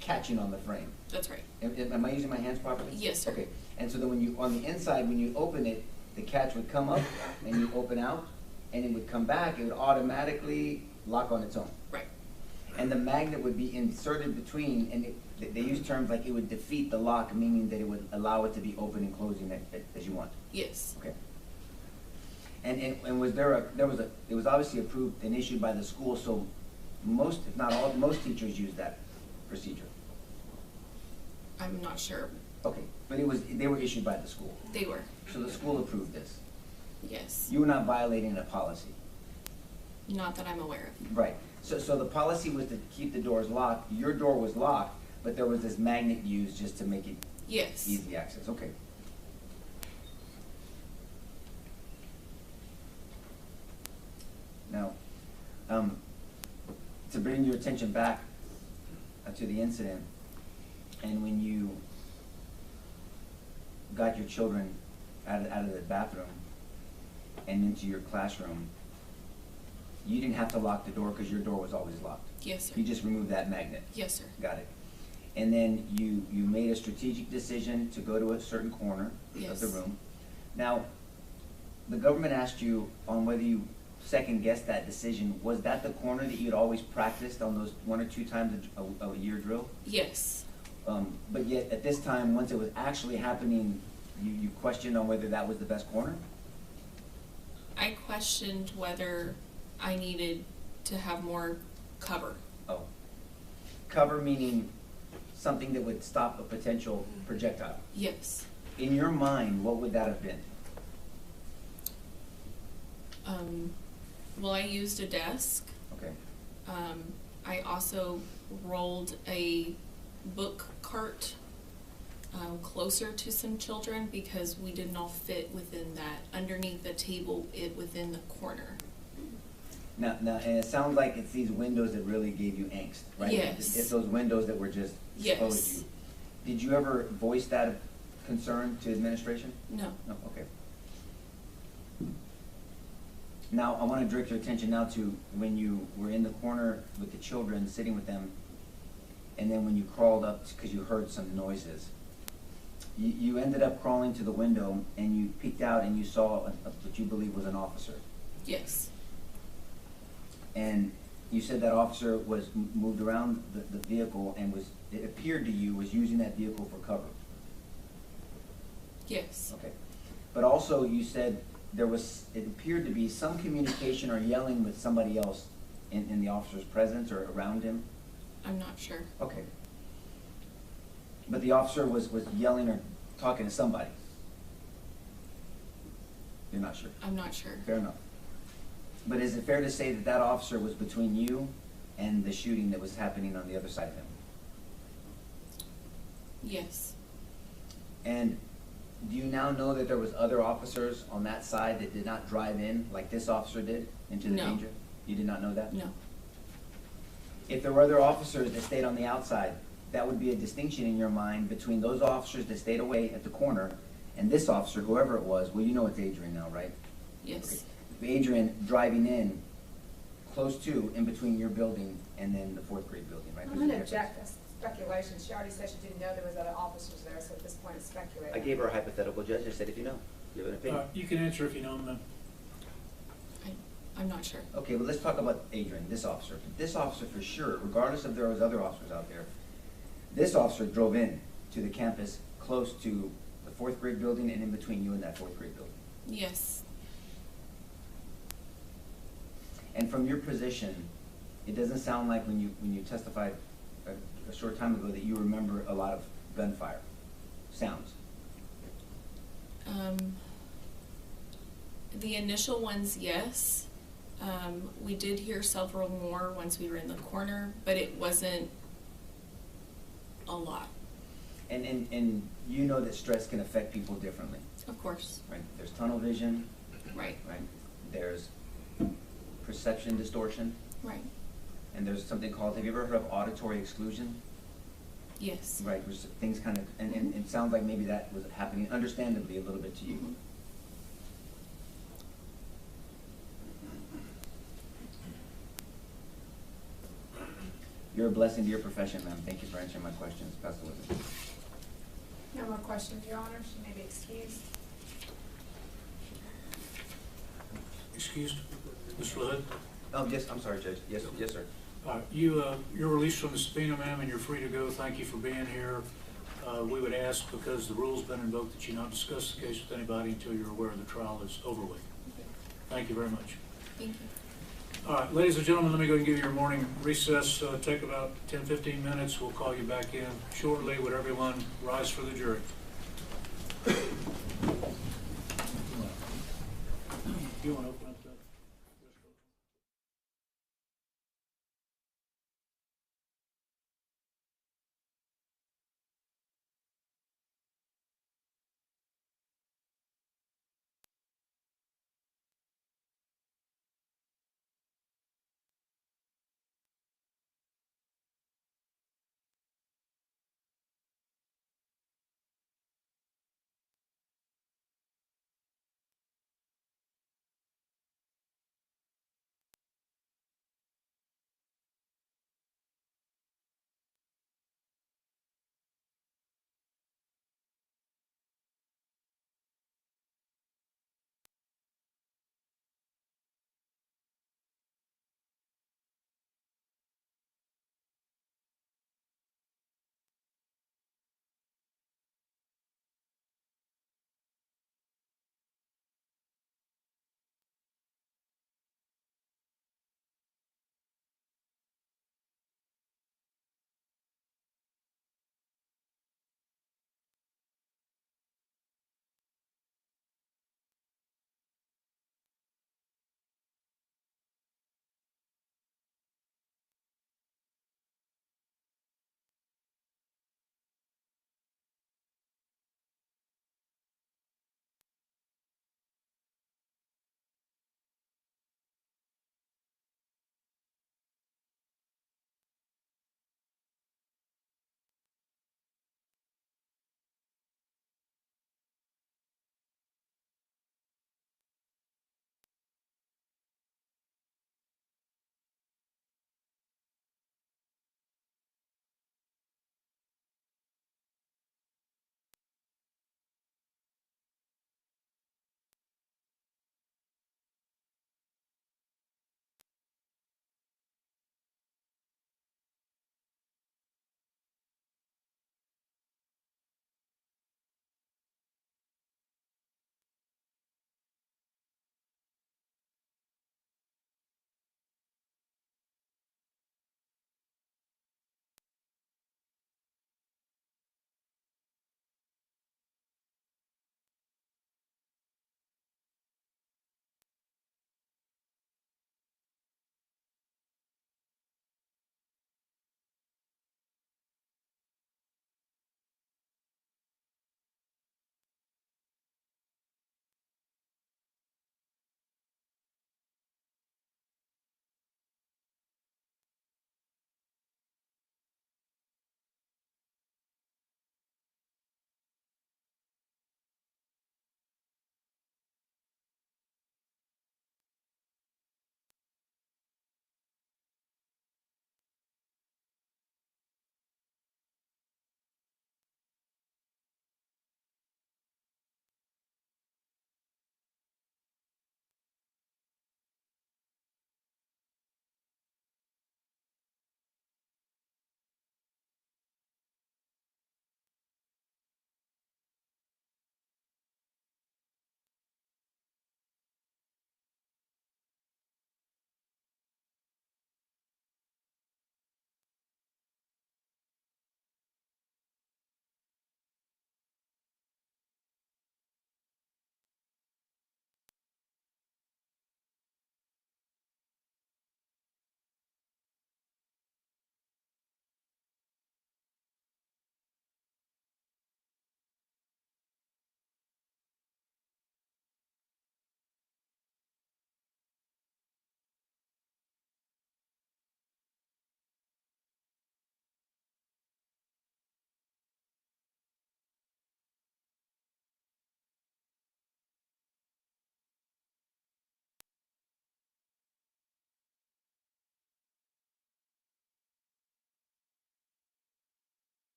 catching on the frame. That's right. Am I using my hands properly? Yes, sir. Okay, and so then when you, on the inside, when you open it, the catch would come up and you open out, and it would come back, it would automatically lock on its own. Right. And the magnet would be inserted between, and they use terms like it would defeat the lock, meaning that it would allow it to be open and closing as you want. Yes. Okay. And was it was obviously approved and issued by the school, so most, if not all, most teachers use that procedure. I'm not sure. Okay, but they were issued by the school. They were. So the school approved this. Yes. You were not violating a policy. Not that I'm aware of. Right. So the policy was to keep the doors locked. Your door was locked, but there was this magnet used just to make it Yes. easy access. Okay. Now, to bring your attention back to the incident, and when you got your children out of the bathroom and into your classroom, you didn't have to lock the door because your door was always locked. Yes, sir. You just removed that magnet. Yes, sir. Got it. And then you made a strategic decision to go to a certain corner of the Yes. room. Now, the government asked you on whether you second-guessed that decision. Was that the corner that you'd always practiced on those 1 or 2 times a year drill? Yes. But yet, at this time, once it was actually happening, you questioned on whether that was the best corner? I questioned whether I needed to have more cover. Oh. Cover meaning something that would stop a potential projectile. Yes. In your mind, what would that have been? Well, I used a desk. Okay. I also rolled a book cart closer to some children because we did not fit within that, underneath the table, within the corner. Now, and it sounds like it's these windows that really gave you angst, right? Yes. It's those windows that were just exposed Yes. you. Did you ever voice that concern to administration? No. No, okay. Now, I want to direct your attention now to when you were in the corner with the children, sitting with them, and then when you crawled up because you heard some noises. You ended up crawling to the window and you peeked out and you saw what you believe was an officer. Yes. And you said that officer was moved around the vehicle and it appeared to you, was using that vehicle for cover. Yes. Okay. But also you said it appeared to be some communication or yelling with somebody else in the officer's presence or around him. I'm not sure. Okay. But the officer was yelling or talking to somebody. You're not sure? I'm not sure. Fair enough. But is it fair to say that that officer was between you and the shooting that was happening on the other side of him? Yes. And do you now know that there was other officers on that side that did not drive in like this officer did into the No. danger? You did not know that? No. If there were other officers that stayed on the outside, that would be a distinction in your mind between those officers that stayed away at the corner and this officer, whoever it was. Well, you know it's Adrian now, right? Yes. Okay. Adrian driving in close to, in between your building and then the fourth grade building, right? I'm gonna object to speculation. She already said she didn't know there was other officers there, so at this point it's speculating. I gave her a hypothetical, Judge. I said if you know, give an opinion. You can answer if you know, ma'am. I'm not sure. Okay, well, let's talk about Adrian, this officer. This officer for sure, regardless if there was other officers out there, this officer drove in to the campus close to the fourth grade building and in between you and that fourth grade building. Yes. And from your position, it doesn't sound like when you testified a short time ago that you remember a lot of gunfire sounds. The initial ones, yes. We did hear several more once we were in the corner, but it wasn't a lot. And you know that stress can affect people differently, Of course. right? There's tunnel vision, Right. right? There's perception distortion, Right. and there's something called, have you ever heard of auditory exclusion? Yes. Right, which things kind of, and it sounds like maybe that was happening understandably a little bit to you. Mhm. You're a blessing to your profession, ma'am. Thank you for answering my questions. Pass the witness. No more questions, Your Honor. She may be excused. Excused? Mr. LaHood? Oh, yes, I'm sorry, Judge. Yes, yes, sir. You're released from the subpoena, ma'am, and you're free to go. Thank you for being here. We would ask, because the rule's been invoked, that you not discuss the case with anybody until you're aware the trial is over with. Okay. Thank you very much. Thank you. All right, ladies and gentlemen, let me go and give you your morning recess. Take about 10-15 minutes. We'll call you back in shortly. Would everyone rise for the jury? You want to open up?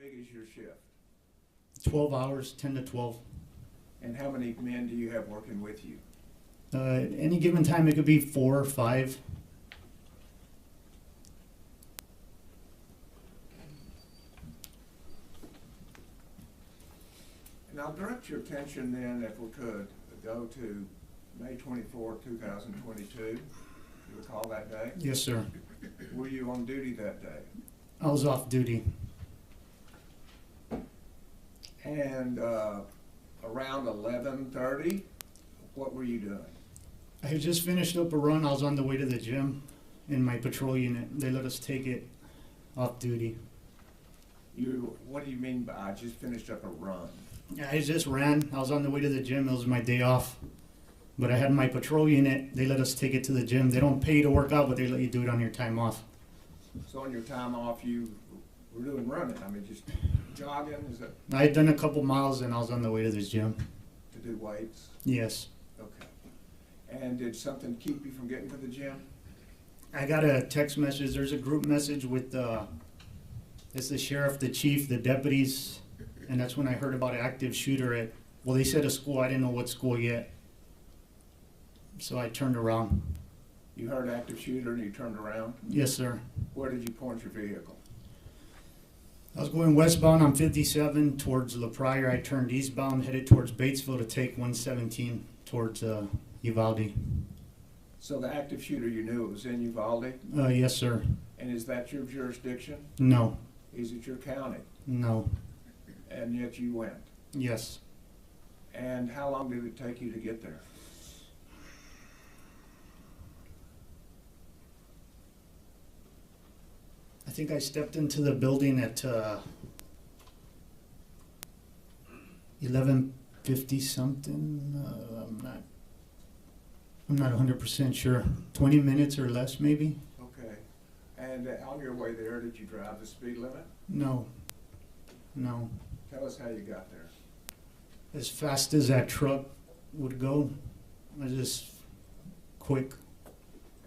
big is your shift? 12 hours, 10 to 12. And how many men do you have working with you? Any given time, it could be 4 or 5. And I'll direct your attention then, if we could, go to May 24, 2022. You recall that day? Yes, sir. Were you on duty that day? I was off duty. And around 11:30, what were you doing? I had just finished up a run. I was on the way to the gym in my patrol unit. They let us take it off duty. What do you mean by I just finished up a run? I just ran. I was on the way to the gym. It was my day off. But I had my patrol unit. They let us take it to the gym. They don't pay you to work out, but they let you do it on your time off. So on your time off, you were doing running. I mean, just jogging, is that I had done a couple miles and I was on the way to this gym. to do weights? Yes. Okay. And did something keep you from getting to the gym? I got a text message. There's a group message with it's the sheriff, the chief, the deputies, and that's when I heard about an active shooter at, well, they said a school. I didn't know what school yet. So I turned around. You heard active shooter and you turned around? Yes, sir. Where did you point your vehicle? I was going westbound on 57 towards La Pryor. I turned eastbound, headed towards Batesville to take 117 towards Uvalde. So the active shooter, you knew it was in Uvalde? Yes, sir. And is that your jurisdiction? No. Is it your county? No. And yet you went? Yes. And how long did it take you to get there? I think I stepped into the building at 11:50 something. I'm not 100% sure. 20 minutes or less, maybe. Okay. And on your way there, did you drive the speed limit? No. No. Tell us how you got there. As fast as that truck would go, I just quick.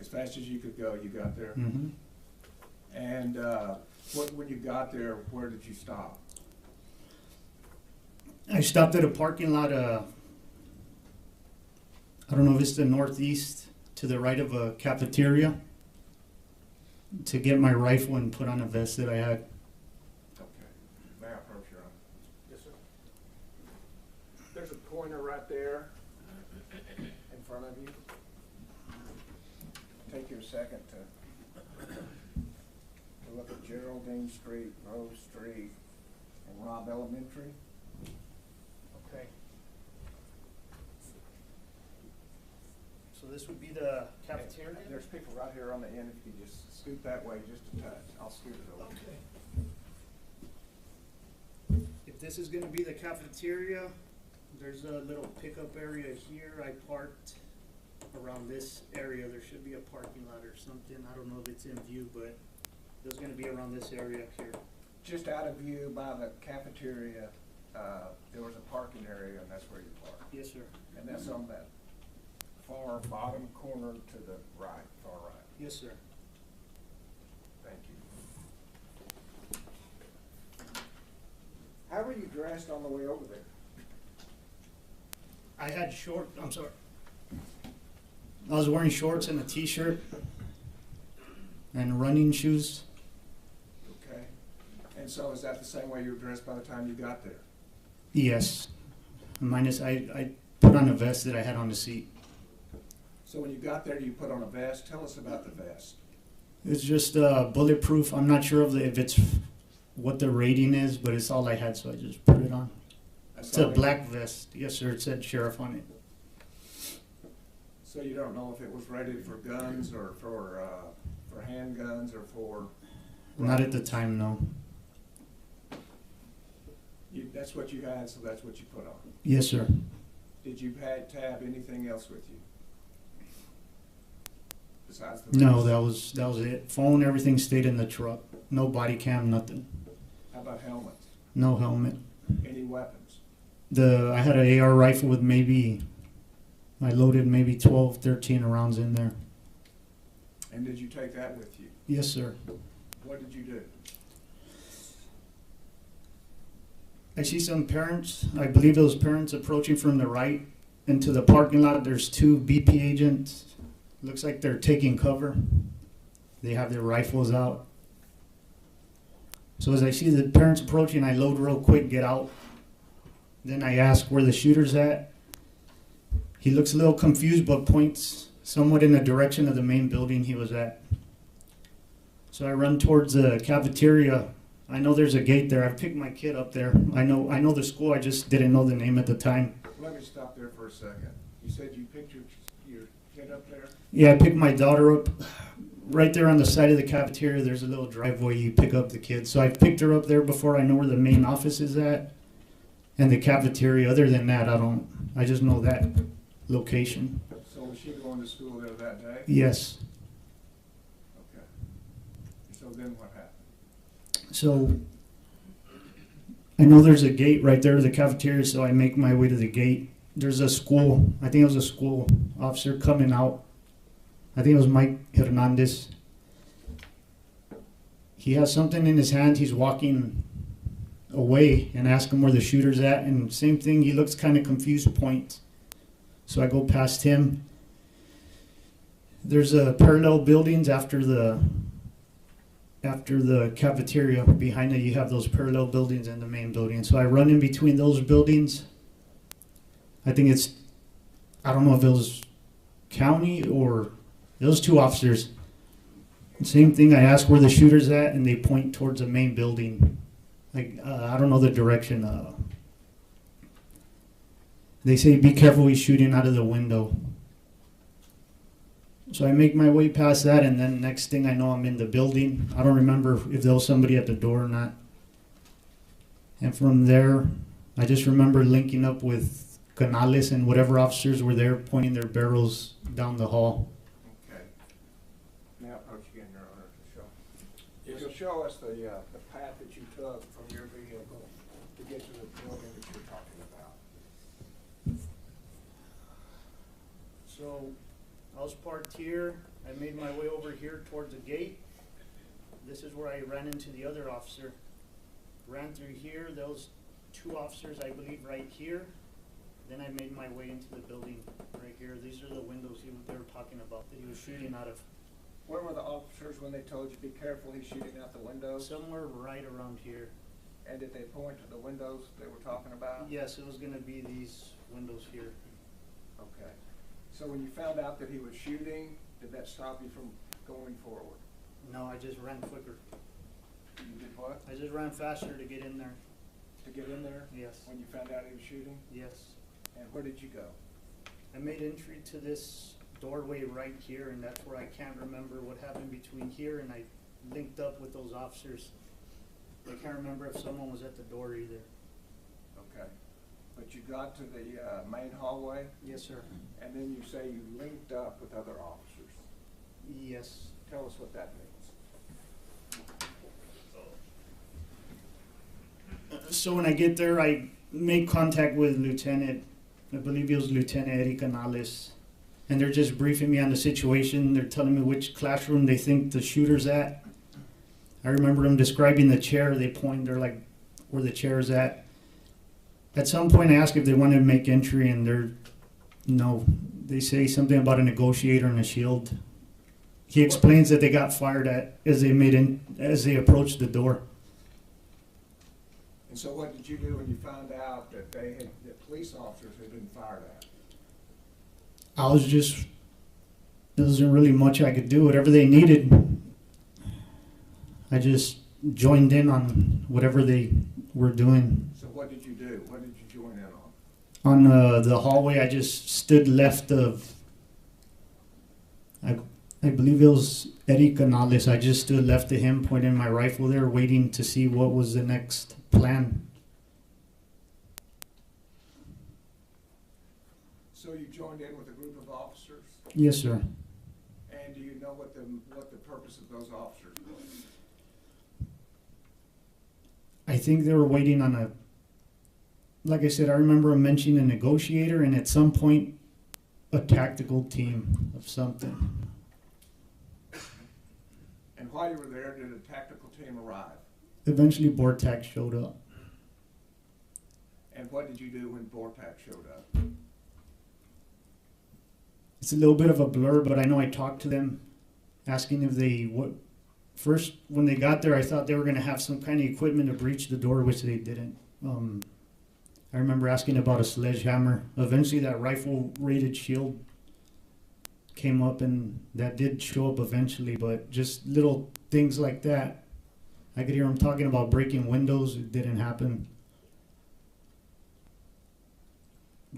As fast as you could go, you got there? Hmm. And when you got there, where did you stop? I stopped at a parking lot. I don't know if it's the northeast, to the right of a cafeteria, to get my rifle and put on a vest that I had. Okay. May I approach your honor? Yes, sir. There's a pointer right there in front of you. Take you a second to look at Geraldine Street, Rose Street, and Robb Elementary. Okay. So this would be the cafeteria? There's people right here on the end. If you could just scoot that way just a touch, I'll scoot it over. Okay. If this is gonna be the cafeteria, there's a little pickup area here. I parked around this area. There should be a parking lot or something. I don't know if it's in view, but it's gonna be around this area here. Just out of view by the cafeteria, there was a parking area, and that's where you parked. Yes, sir. And that's on that far bottom corner to the right, far right. Yes, sir. Thank you. How were you dressed on the way over there? I had I was wearing shorts and a t-shirt and running shoes. Okay. And so is that the same way you were dressed by the time you got there? Yes. Minus I put on a vest that I had on the seat. So when you got there, you put on a vest. Tell us about the vest. It's just bulletproof. I'm not sure if it's what the rating is, but it's all I had, so I just put it on. It's a black vest. Yes, sir. It said sheriff on it. So you don't know if it was rated for guns or for handguns or for... Not at the time, no. That's what you had, so that's what you put on. Yes, sir. Did you have to have anything else with you? Besides the No, vest? that was it. Phone, everything stayed in the truck. No body cam, nothing. How about helmets? No helmet. Any weapons? I had an AR rifle with I loaded maybe 12, 13 rounds in there. And did you take that with you? Yes, sir. What did you do? I see some parents, I believe those parents approaching from the right into the parking lot. There's two BP agents. Looks like they're taking cover. They have their rifles out. So as I see the parents approaching, I load real quick, get out. Then I ask where the shooter's at. He looks a little confused, but points somewhat in the direction of the main building he was at. So I run towards the cafeteria. I know there's a gate there. I picked my kid up there. I know the school. I just didn't know the name at the time. Let me stop there for a second. You said you picked your kid up there? Yeah, I picked my daughter up right there on the side of the cafeteria. There's a little driveway you pick up the kids. So I picked her up there before I know where the main office is at and the cafeteria. Other than that, I just know that location. So was she going to school there that day? Yes. Okay. So then what happened? So I know there's a gate right there to the cafeteria, so I make my way to the gate. There's a school, I think it was a school officer coming out. I think it was Mike Hernandez. He has something in his hand. He's walking away and ask him where the shooter's at. And same thing, he looks kind of confused, points. So I go past him. There's parallel buildings after the cafeteria. Behind it, you have those parallel buildings and the main building. So I run in between those buildings. I don't know if it was county or those two officers. Same thing, I ask where the shooter's at, and they point towards the main building. Like, I don't know the direction. They say, be careful, he's shooting out of the window. So I make my way past that, and then next thing I know, I'm in the building. I don't remember if there was somebody at the door or not. And from there, I just remember linking up with Canales and whatever officers were there, pointing their barrels down the hall. Okay. Now approach again, Your Honor, to show. Yes. You'll show us the path that you took from your vehicle to get to the building that you're talking about. So I was parked here. I made my way over here towards the gate. This is where I ran into the other officer. Ran through here. Those two officers, I believe, right here. Then I made my way into the building right here. These are the windows they were talking about that he was shooting out of. Where were the officers when they told you, be careful, he's shooting out the windows? Somewhere right around here. And did they point to the windows they were talking about? Yes, it was going to be these windows here. Okay. So when you found out that he was shooting, did that stop you from going forward? No, I just ran quicker. You did what? I just ran faster to get in there. To get in there? Yes. When you found out he was shooting? Yes. And where did you go? I made entry to this doorway right here, and that's where I can't remember what happened between here, and I linked up with those officers. I can't remember if someone was at the door either. Okay. But you got to the main hallway, Yes, sir. and then you say you linked up with other officers. Yes. Tell us what that means. So when I get there, I make contact with I believe it was Lieutenant Eddie Canales, and they're just briefing me on the situation. They're telling me which classroom they think the shooter's at. I remember them describing the chair. They're like, where the chair's at. At some point, I asked if they wanted to make entry, and no. They say something about a negotiator and a shield. He explains that they got fired at as they approached the door. And so what did you do when you found out that the police officers had been fired at? There wasn't really much I could do. Whatever they needed, I just joined in on whatever they were doing. So what did you do? What did you join in on? On the hallway, I just stood left of, I believe it was Eddie Canales. I just stood left of him, pointing my rifle there, waiting to see what was the next plan. So you joined in with a group of officers? Yes, sir. And do you know what the purpose of those officers was? I think they were waiting on like I said, I remember him mentioning a negotiator and at some point a tactical team of something. And while you were there, did a tactical team arrive? Eventually, Bortax showed up. And what did you do when Bortak showed up? It's a little bit of a blur, but I know I talked to them, asking if first, when they got there, I thought they were going to have some kind of equipment to breach the door, which they didn't. I remember asking about a sledgehammer. Eventually, that rifle-rated shield came up, and that did show up eventually, but just little things like that. I could hear them talking about breaking windows. It didn't happen.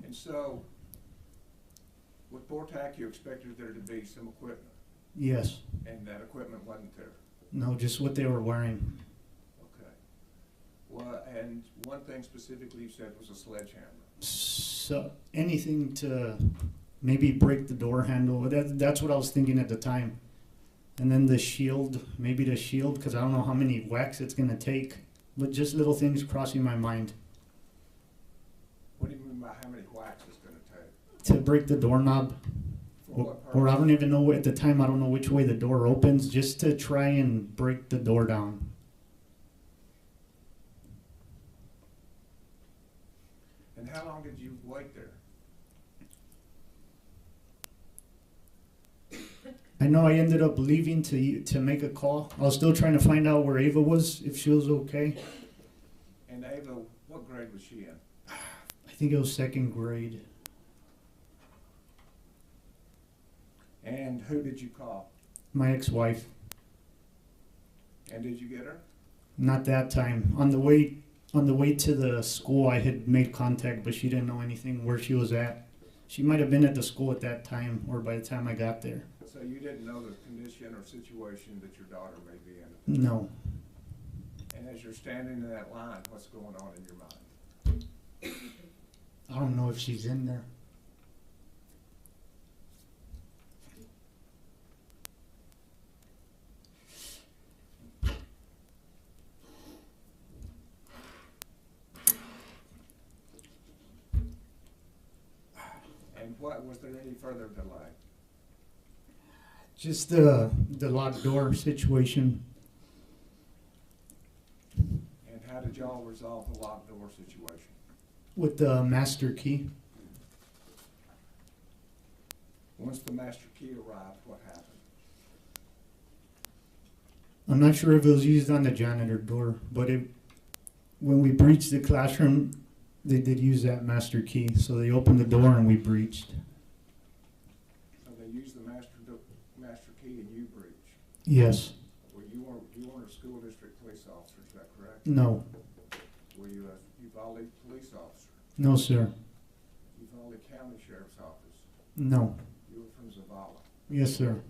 And so, with Bortak, you expected there to be some equipment, Yes. and that equipment wasn't there. No, just what they were wearing. Okay. Well, and one thing specifically you said was a sledgehammer. So anything to maybe break the door handle. That's what I was thinking at the time. And then the shield, maybe the shield, because I don't know how many whacks it's going to take. But just little things crossing my mind. What do you mean by how many whacks it's going to take? To break the doorknob. For what purpose? Or I don't even know, at the time, I don't know which way the door opens, just to try and break the door down. And how long did you wait there? I know I ended up leaving to make a call. I was still trying to find out where Ava was, if she was okay. And Ava, what grade was she in? I think it was second grade. And who did you call? My ex-wife. And did you get her? Not that time. On the way to the school, I had made contact, but she didn't know anything where she was at. She might have been at the school at that time, or by the time I got there. So you didn't know the condition or situation that your daughter may be in? No. And as you're standing in that line, what's going on in your mind? I don't know if she's in there. And what, was there any further delay? Just the locked door situation. And how did y'all resolve the locked door situation? With the master key. Once the master key arrived, what happened? I'm not sure if it was used on the janitor door, but when we breached the classroom, they did use that master key. So they opened the door and we breached. So they used the master key and you breached? Yes. Well, you weren't a school district police officer, is that correct? No. Were you a Uvalde police officer? No, sir. Uvalde County Sheriff's Office? No. You were from Zavala? Yes, sir.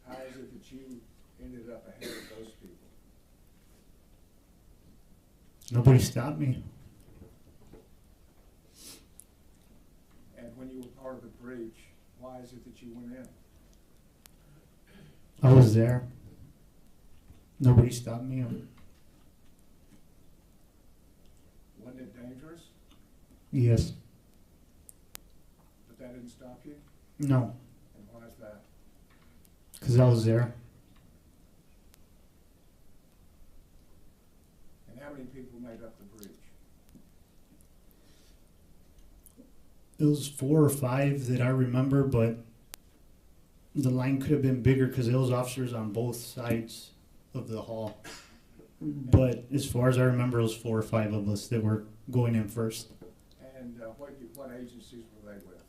How is it that you ended up ahead of those people? Nobody stopped me. And when you were part of the breach, why is it that you went in? I was there. Nobody stopped me. Wasn't it dangerous? Yes. But that didn't stop you? No. And why is that? Because I was there. And how many people made up the breach? It was 4 or 5 that I remember, but the line could have been bigger because there was officers on both sides of the hall. But as far as I remember, it was 4 or 5 of us that were going in first. And what agencies were they with?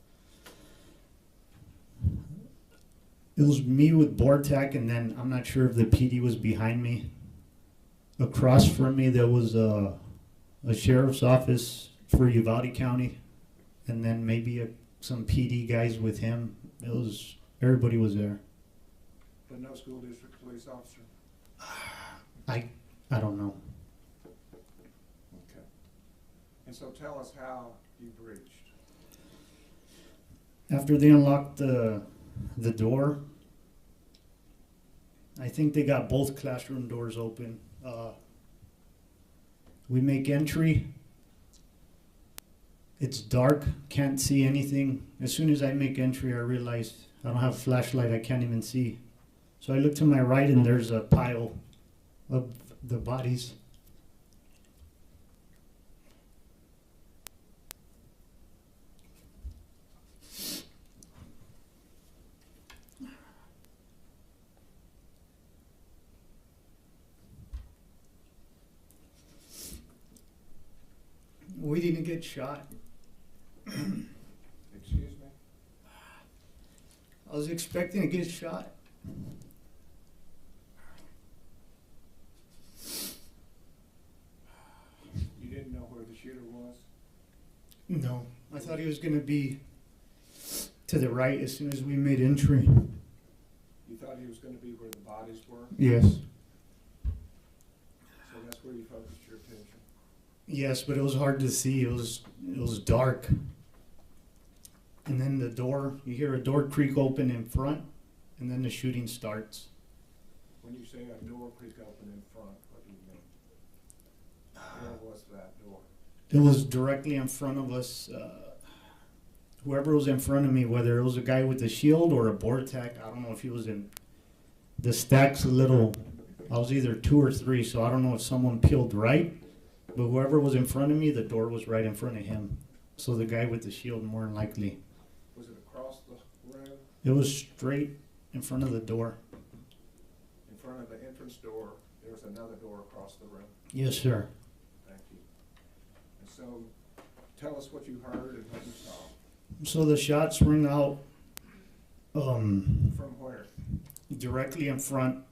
It was me with Bortak, and then I'm not sure if the PD was behind me. Across from me, there was a sheriff's office for Uvalde County, and then maybe some PD guys with him. Everybody was there. But no school district police officer? I don't know. Okay. And so tell us how you breached. After they unlocked the door, I think they got both classroom doors open. We make entry. It's dark, can't see anything. As soon as I make entry, I realized I don't have a flashlight, I can't even see. So I look to my right and there's a pile of the bodies. get shot. Excuse me? I was expecting to get shot. You didn't know where the shooter was? No, I thought he was going to be to the right as soon as we made entry. You thought he was gonna be where the bodies were? Yes. So that's where you focused your attention? Yes, but it was hard to see. It was dark. And then the door, you hear a door creak open in front, and then the shooting starts. When you say a door creak open in front, what do you mean? Where was that door? It was directly in front of us. Whoever was in front of me, whether it was a guy with a shield or a Bortac, I don't know if he was in the stacks a little. I was either 2 or 3, so I don't know if someone peeled right. But whoever was in front of me, the door was right in front of him. So the guy with the shield, more than likely. Was it across the room? It was straight in front of the door. In front of the entrance door, there was another door across the room? Yes, sir. Thank you. And so, tell us what you heard and what you saw. So the shots ring out From where? directly in front.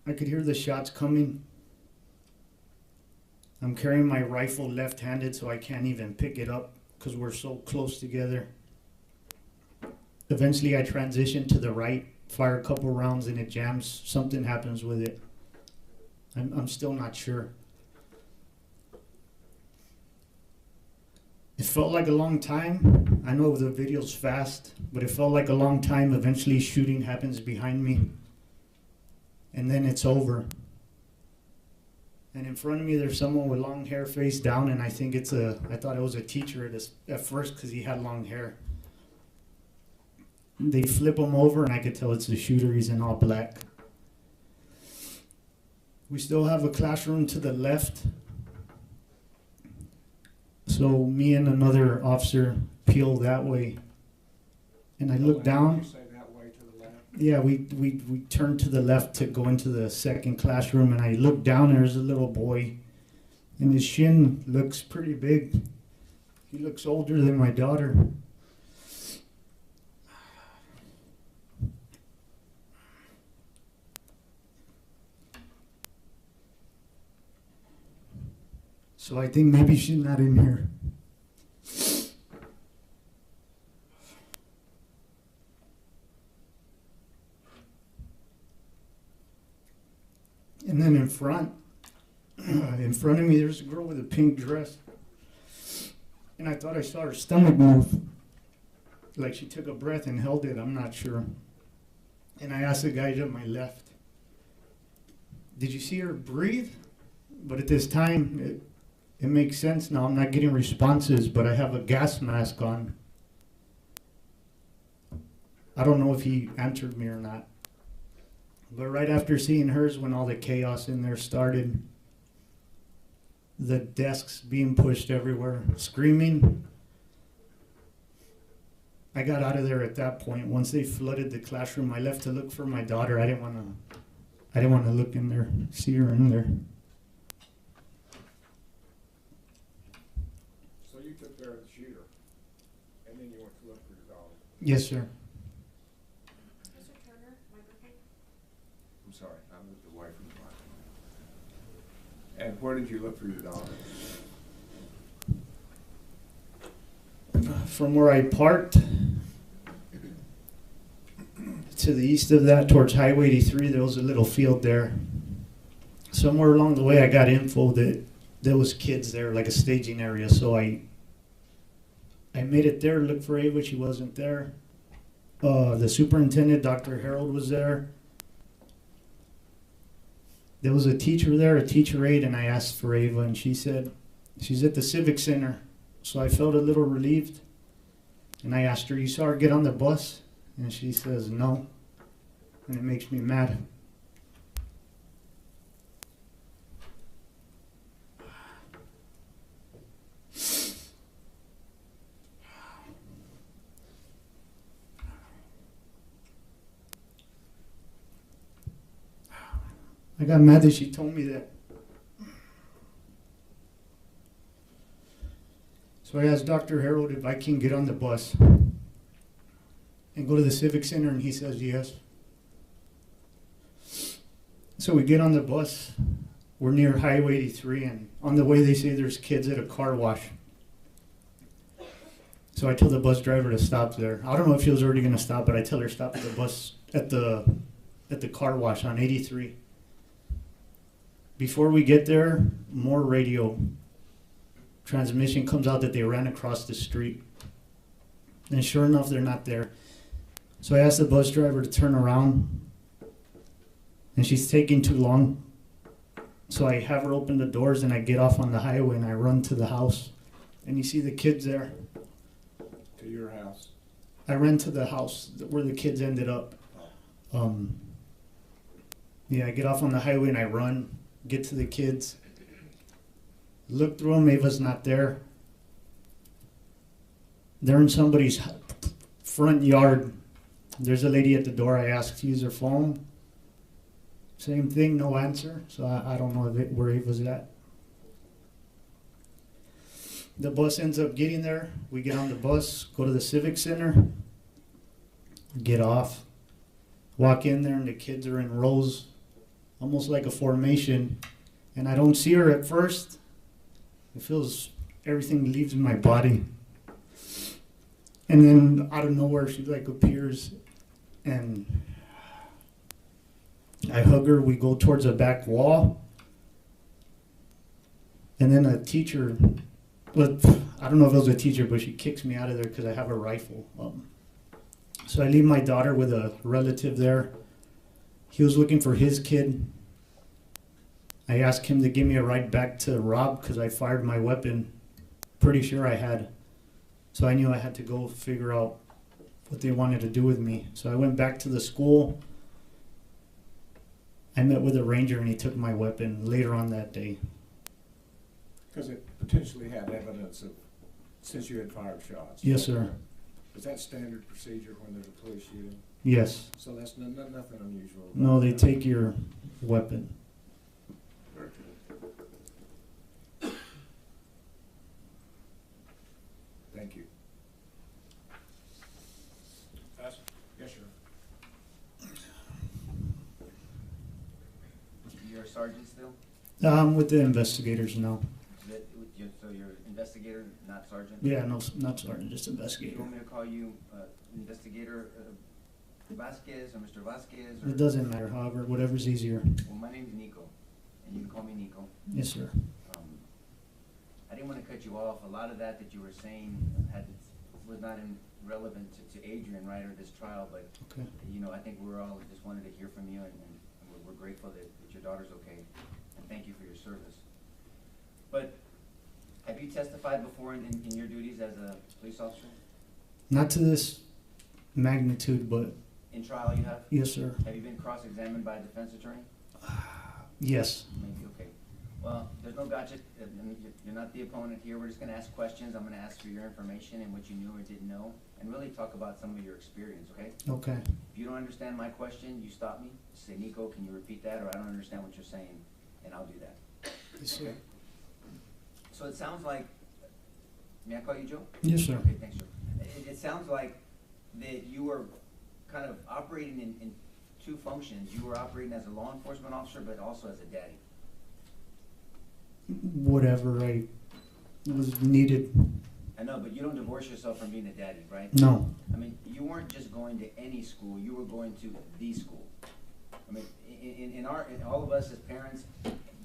I could hear the shots coming. I'm carrying my rifle left-handed, so I can't even pick it up because we're so close together. Eventually, I transition to the right, fire a couple rounds, and it jams. Something happens with it. I'm still not sure. It felt like a long time. I know the video's fast, but it felt like a long time. Eventually, shooting happens behind me, and then it's over. And in front of me, there's someone with long hair face down, and I think I thought it was a teacher at first because he had long hair. They flip him over, and I could tell it's the shooter. He's in all black. We still have a classroom to the left. So me and another officer peel that way. And I look down. You say that way to the left? Yeah, we turned to the left to go into the second classroom, and I look down, and there's a little boy. And his shin looks pretty big. He looks older than my daughter. So I think maybe she's not in here. And then in front of me, there's a girl with a pink dress. And I thought I saw her stomach move. Like she took a breath and held it, I'm not sure. And I asked the guy to my left, did you see her breathe? But at this time, it makes sense now. I'm not getting responses, but I have a gas mask on. I don't know if he answered me or not. But right after seeing hers, when all the chaos in there started, the desks being pushed everywhere, screaming, I got out of there at that point. Once they flooded the classroom, I left to look for my daughter. I didn't want to look in there, see her in there. So you took care of the shooter, and then you went to look for your daughter? Yes, sir. Mr. Turner, microphone. I'm sorry, I moved away from the microphone. And where did you look for your daughter? From where I parked to the east of that towards Highway 83, there was a little field there. Somewhere along the way, I got info that there was kids there, like a staging area. So I made it there, looked for Ava. She wasn't there. The superintendent, Dr. Harold, was there. There was a teacher there, a teacher aide, and I asked for Ava, and she said she's at the Civic Center. So I felt a little relieved, and I asked her, you saw her get on the bus? And she says, no, and it makes me mad. I got mad that she told me that. So I asked Dr. Harold if I can get on the bus and go to the Civic Center, and he says yes. So we get on the bus. We're near Highway 83, and on the way they say there's kids at a car wash. So I tell the bus driver to stop there. I don't know if he was already going to stop, but I tell her stop at the bus at the car wash on 83. Before we get there, more radio transmission comes out that they ran across the street. And sure enough, they're not there. So I asked the bus driver to turn around, and she's taking too long. So I have her open the doors, and I get off on the highway, and I run to the house. And you see the kids there. To your house? I ran to the house where the kids ended up. Yeah, I get off on the highway, and I run, get to the kids. Look through them, Ava's not there. They're in somebody's front yard. There's a lady at the door. I asked to use her phone. Same thing, no answer. So I don't know where Ava's at. The bus ends up getting there. We get on the bus, go to the Civic Center, get off, walk in there, and the kids are in rows, almost like a formation. And I don't see her at first. It feels everything leaves my body. And then out of nowhere, she like appears, and I hug her. We go towards a back wall. And then a teacher, well, I don't know if it was a teacher, but she kicks me out of there because I have a rifle. So I leave my daughter with a relative there. He was looking for his kid. I asked him to give me a ride back to Rob because I fired my weapon. Pretty sure I had. So I knew I had to go figure out what they wanted to do with me. So I went back to the school. I met with a ranger, and he took my weapon later on that day. Because it potentially had evidence of, since you had fired shots. Yes, sir. Is that standard procedure when there's a police shooting? Yes. So that's nothing unusual? No, they take your weapon. Very good. Thank you. Pass. Yes, sir. You're a sergeant still? I'm with the investigators now. So you're investigator, not sergeant? Yeah, no, not sergeant, just You investigator. want me to call you investigator Vasquez or Mr. Vasquez? Or? It doesn't matter, however, whatever's easier. Well, my name's Nico, and you can call me Nico. Yes, sir. I didn't want to cut you off. A lot of that you were saying was not relevant to Adrian, right, or this trial, but Okay. you know, I think we're all just wanted to hear from you, and we're grateful that your daughter's okay, and thank you for your service. But have you testified before in your duties as a police officer? Not to this magnitude, but In trial you have? yes, sir. Have you been cross-examined by a defense attorney? Yes. Maybe, okay. Well, there's no gotcha. You're not the opponent here. We're just going to ask questions. I'm going to ask for your information and what you knew or didn't know, and really talk about some of your experience, okay? Okay. If you don't understand my question, you stop me. Say, Nico, can you repeat that? Or I don't understand what you're saying, and I'll do that. Yes, sir. So it sounds like, may I call you Joe? Yes, sir. Okay, thanks, Joe. It sounds like that you were kind of operating in two functions. You were operating as a law enforcement officer, but also as a daddy. Whatever I was needed. I know, but you don't divorce yourself from being a daddy, right? No. I mean, you weren't just going to any school, you were going to the school. I mean, in all of us as parents,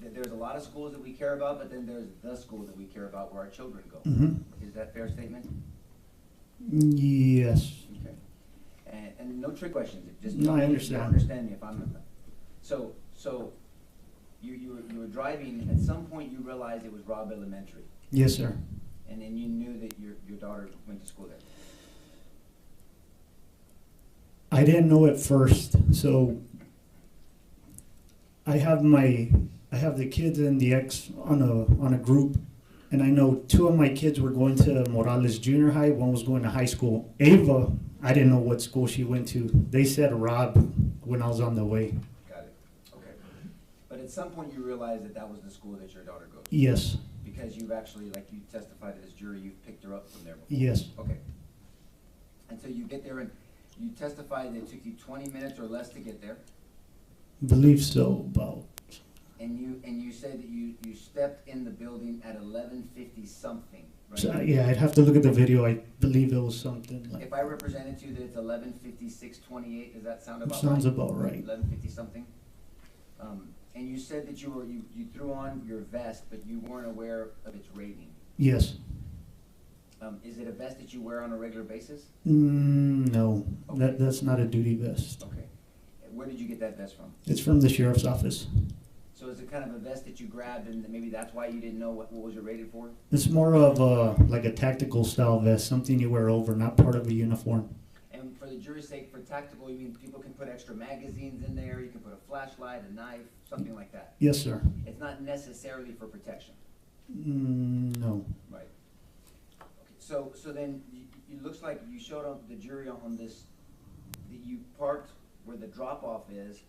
there's a lot of schools that we care about, but then there's the school that we care about where our children go. Mm-hmm. Is that a fair statement? Yes. Okay. And no trick questions, just No, I you understand. understand me if I'm, so you were driving, at some point you realized it was Robb Elementary, Yes, sir. and then you knew that your daughter went to school there. I didn't know at first, so I have the kids and the ex on a group, and I know two of my kids were going to Morales Junior High, one was going to high school. Ava, I didn't know what school she went to. They said Rob when I was on the way. Got it. Okay. But at some point you realized that that was the school that your daughter goes to. Yes. Because because you've actually, like you testified to this jury, you've picked her up from there before? Yes. Okay. And so you get there and you testified that it took you 20 minutes or less to get there, Believe so, about. and you said that you stepped in the building at 11:50 something, right? So, yeah, I'd have to look at the video. I believe it was something like. If I represented to you that it's 11:56:28, does that sound about right? Sounds about right. 11:50 something. And you said that you threw on your vest, but you weren't aware of its rating. Yes. Is it a vest that you wear on a regular basis? No, Okay. that's not a duty vest. Okay. Where did you get that vest from? It's from the sheriff's office. So is it kind of a vest that you grabbed and maybe that's why you didn't know what was it rated for? It's more of like a tactical style vest, something you wear over, not part of a uniform. And for the jury's sake, for tactical, you mean people can put extra magazines in there, you can put a flashlight, a knife, something like that? Yes, sir. It's not necessarily for protection, No. right? Okay, so then it looks like you showed the jury on this, that you parked where the drop-off is,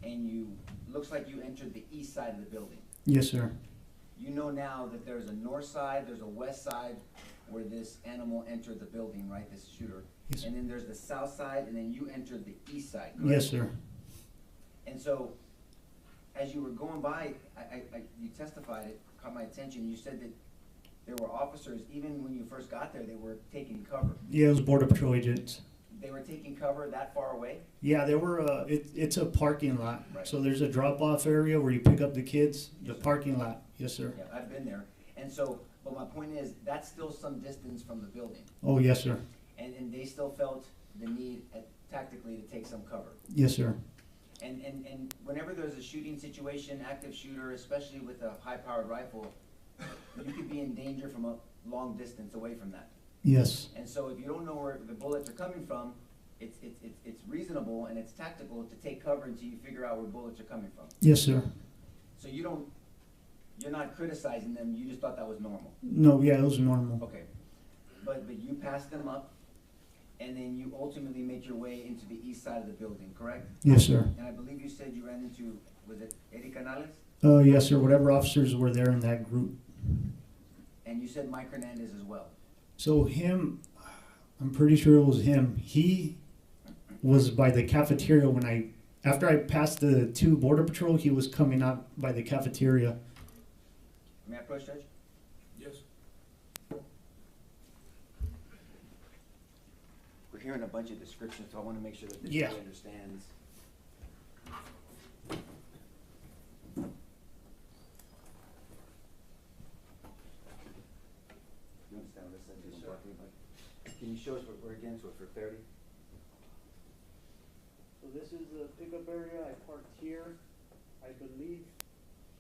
and looks like you entered the east side of the building. Yes, sir. You know now that there's a north side, there's a west side where this animal entered the building, right, this shooter? Yes. And then there's the south side, and then you entered the east side, correct? Yes, sir. And so, as you were going by, you testified, it caught my attention, you said that there were officers, even when you first got there, they were taking cover. Yeah, it was Border Patrol agents. They were taking cover that far away? Yeah, there were. It's a parking lot, Right. so there's a drop-off area where you pick up the kids. Yes, The sir. parking lot. Yes, sir. Yeah, I've been there. And so, but my point is, that's still some distance from the building. Oh, yes, sir. And they still felt the need tactically to take some cover. Yes, sir. And whenever there's a shooting situation, active shooter, especially with a high-powered rifle, you could be in danger from a long distance away from that. Yes. And so if you don't know where the bullets are coming from, it's reasonable and it's tactical to take cover until you figure out where bullets are coming from. Yes, sir. So you're not criticizing them, you just thought that was normal. No, yeah, it was normal. Okay. But you passed them up, and then you ultimately make your way into the east side of the building, correct? Yes, sir. And I believe you said you ran into, was it Eddie Canales? Yes, sir. Whatever officers were there in that group. And you said Mike Hernandez as well. So him, I'm pretty sure it was him. He was by the cafeteria after I passed the 2 Border Patrol, he was coming out by the cafeteria. May I approach, Judge? Yes. We're hearing a bunch of descriptions, so I want to make sure that the Yeah. jury understands. You understand what this says? You don't block anybody? Can you show us what we're against, for clarity? So this is the pickup area, I parked here. I believe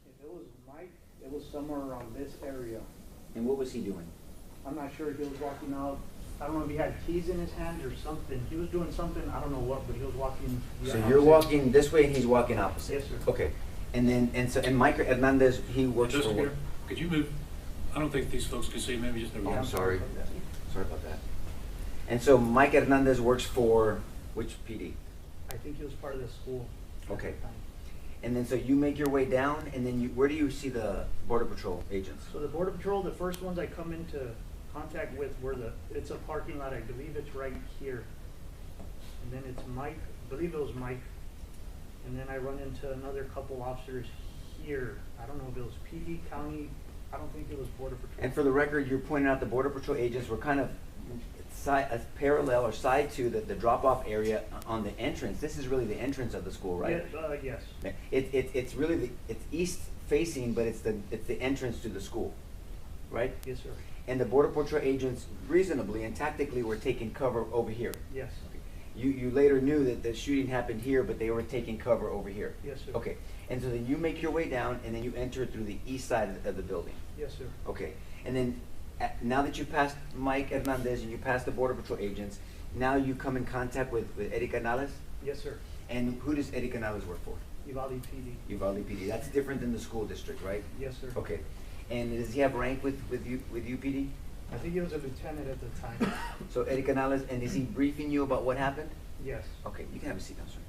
if it was Mike, it was somewhere around this area. And what was he doing? I'm not sure if he was walking out, I don't know if he had keys in his hand or something. He was doing something, I don't know what, but he was walking. the So you're opposite. walking this way and he's walking opposite? Yes, sir. Okay. And then, and Mike Hernandez, he works for what? Investigator, could you move? I don't think these folks can see, maybe just there we Oh, go. I'm sorry. Sorry about that. And so Mike Hernandez works for which PD? I think he was part of the school. at Okay. the time. And then so you make your way down, and then where do you see the Border Patrol agents? So the Border Patrol, the first ones I come into contact with were it's a parking lot, I believe it's right here. And then it's Mike, I believe it was Mike. And then I run into another couple officers here. I don't know if it was PD, county, I don't think it was Border Patrol. And for the record, you're pointing out the Border Patrol agents were kind of parallel or side to the drop-off area on the entrance. This is really the entrance of the school, right? Yeah, yes. It's really it's east facing, but it's the entrance to the school, right? Yes, sir. And the Border Patrol agents reasonably and tactically were taking cover over here. Yes. You later knew that the shooting happened here, but they were taking cover over here. Yes, sir. Okay, and so then you make your way down, and then you enter through the east side of the building. Yes, sir. Okay, and then now that you passed Mike Hernandez and you passed the Border Patrol agents, now you come in contact with Eddie Canales? Yes, sir. And who does Eddie Canales work for? Uvalde PD. Uvalde PD. That's different than the school district, right? Yes, sir. Okay, and does he have rank with UPD? I think he was a lieutenant at the time. So Eddie Canales, and is he briefing you about what happened? Yes. Okay, you can have a seat now, sir.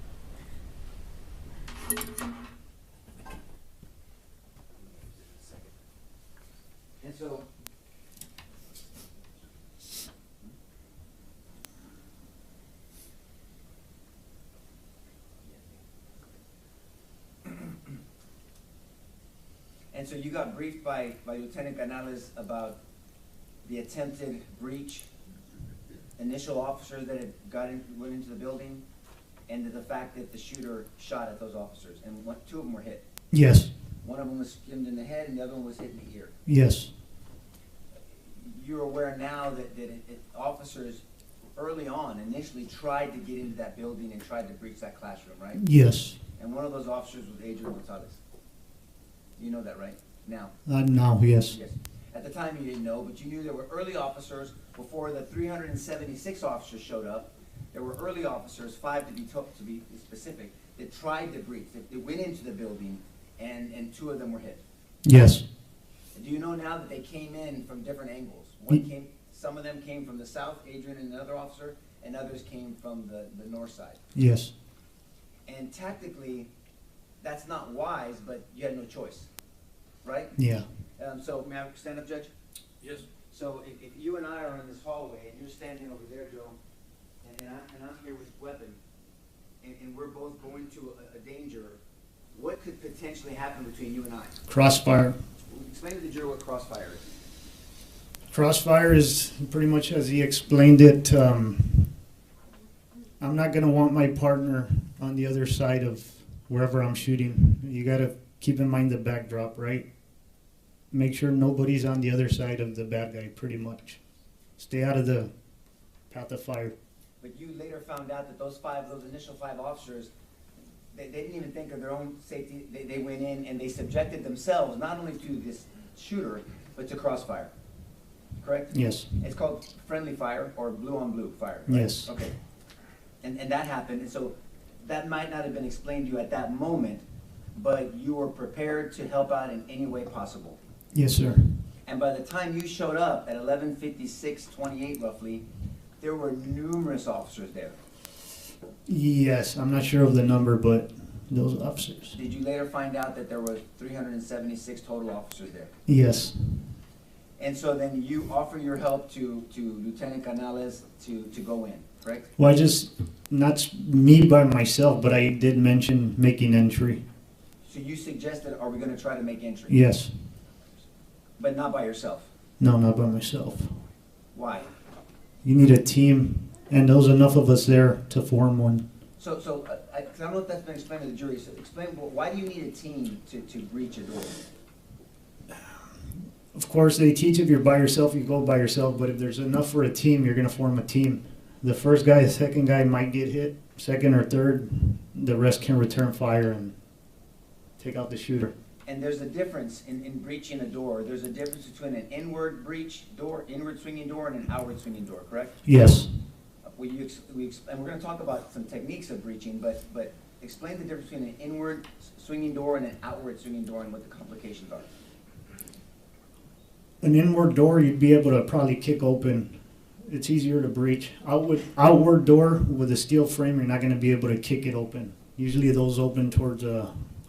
so. And so you got briefed by Lieutenant Canales about the attempted breach, initial officers that had went into the building, and the fact that the shooter shot at those officers, and two of them were hit. Yes, One of them was skimmed in the head, and the other one was hit in the ear. yes, You're aware now that officers early on initially tried to get into that building and tried to breach that classroom, right? yes. And one of those officers was Adrián Gonzales. You know that, right? Now. Now, yes. Yes. At the time you didn't know, but you knew there were early officers before the 376 officers showed up. There were early officers, 5 to be specific, that tried to breach. They went into the building, and 2 of them were hit. Yes, Do you know now that they came in from different angles? Some of them came from the south, Adrian and another officer, and others came from the north side. yes, And tactically, that's not wise, but you had no choice, right? yeah, So may I stand up, Judge? Yes. So if you and I are in this hallway, and you're standing over there, Joe, and I'm here with a weapon, and we're both going to a danger, what could potentially happen between you and I? crossfire. Explain to the jury what crossfire is. Crossfire is pretty much as he explained it. I'm not going to want my partner on the other side of wherever I'm shooting. You got to keep in mind the backdrop, right? Make sure nobody's on the other side of the bad guy, pretty much. Stay out of the path of fire. But you later found out that those initial 5 officers, they didn't even think of their own safety. They went in and they subjected themselves not only to this shooter, but to crossfire. Correct? Yes, It's called friendly fire or blue on blue fire. Right? yes, Okay. And that happened, and so that might not have been explained to you at that moment, but you were prepared to help out in any way possible. yes, sir. And by the time you showed up at 11:56:28 roughly, there were numerous officers there. Yes, I'm not sure of the number, but those officers. Did you later find out that there were 376 total officers there? Yes, And so then you offer your help to Lieutenant Canales to go in, correct? well, not me by myself, but I did mention making entry. So you suggested, are we going to try to make entry? Yes, But not by yourself. no, not by myself. Why? You need a team, and there was enough of us there to form one. So I don't know if that's been explained to the jury. So explain, why do you need a team to breach a door? Of course, they teach if you're by yourself, you go by yourself, but if there's enough for a team, you're going to form a team. The first guy, the second guy might get hit, second or third, the rest can return fire and take out the shooter. And there's a difference in breaching a door. There's a difference between an inward breach door, inward swinging door, and an outward swinging door, correct? Yes. And we're going to talk about some techniques of breaching, but explain the difference between an inward swinging door and an outward swinging door and what the complications are. An inward door, you'd be able to probably kick open. It's easier to breach. Outward door with a steel frame, you're not going to be able to kick it open. Usually those open towards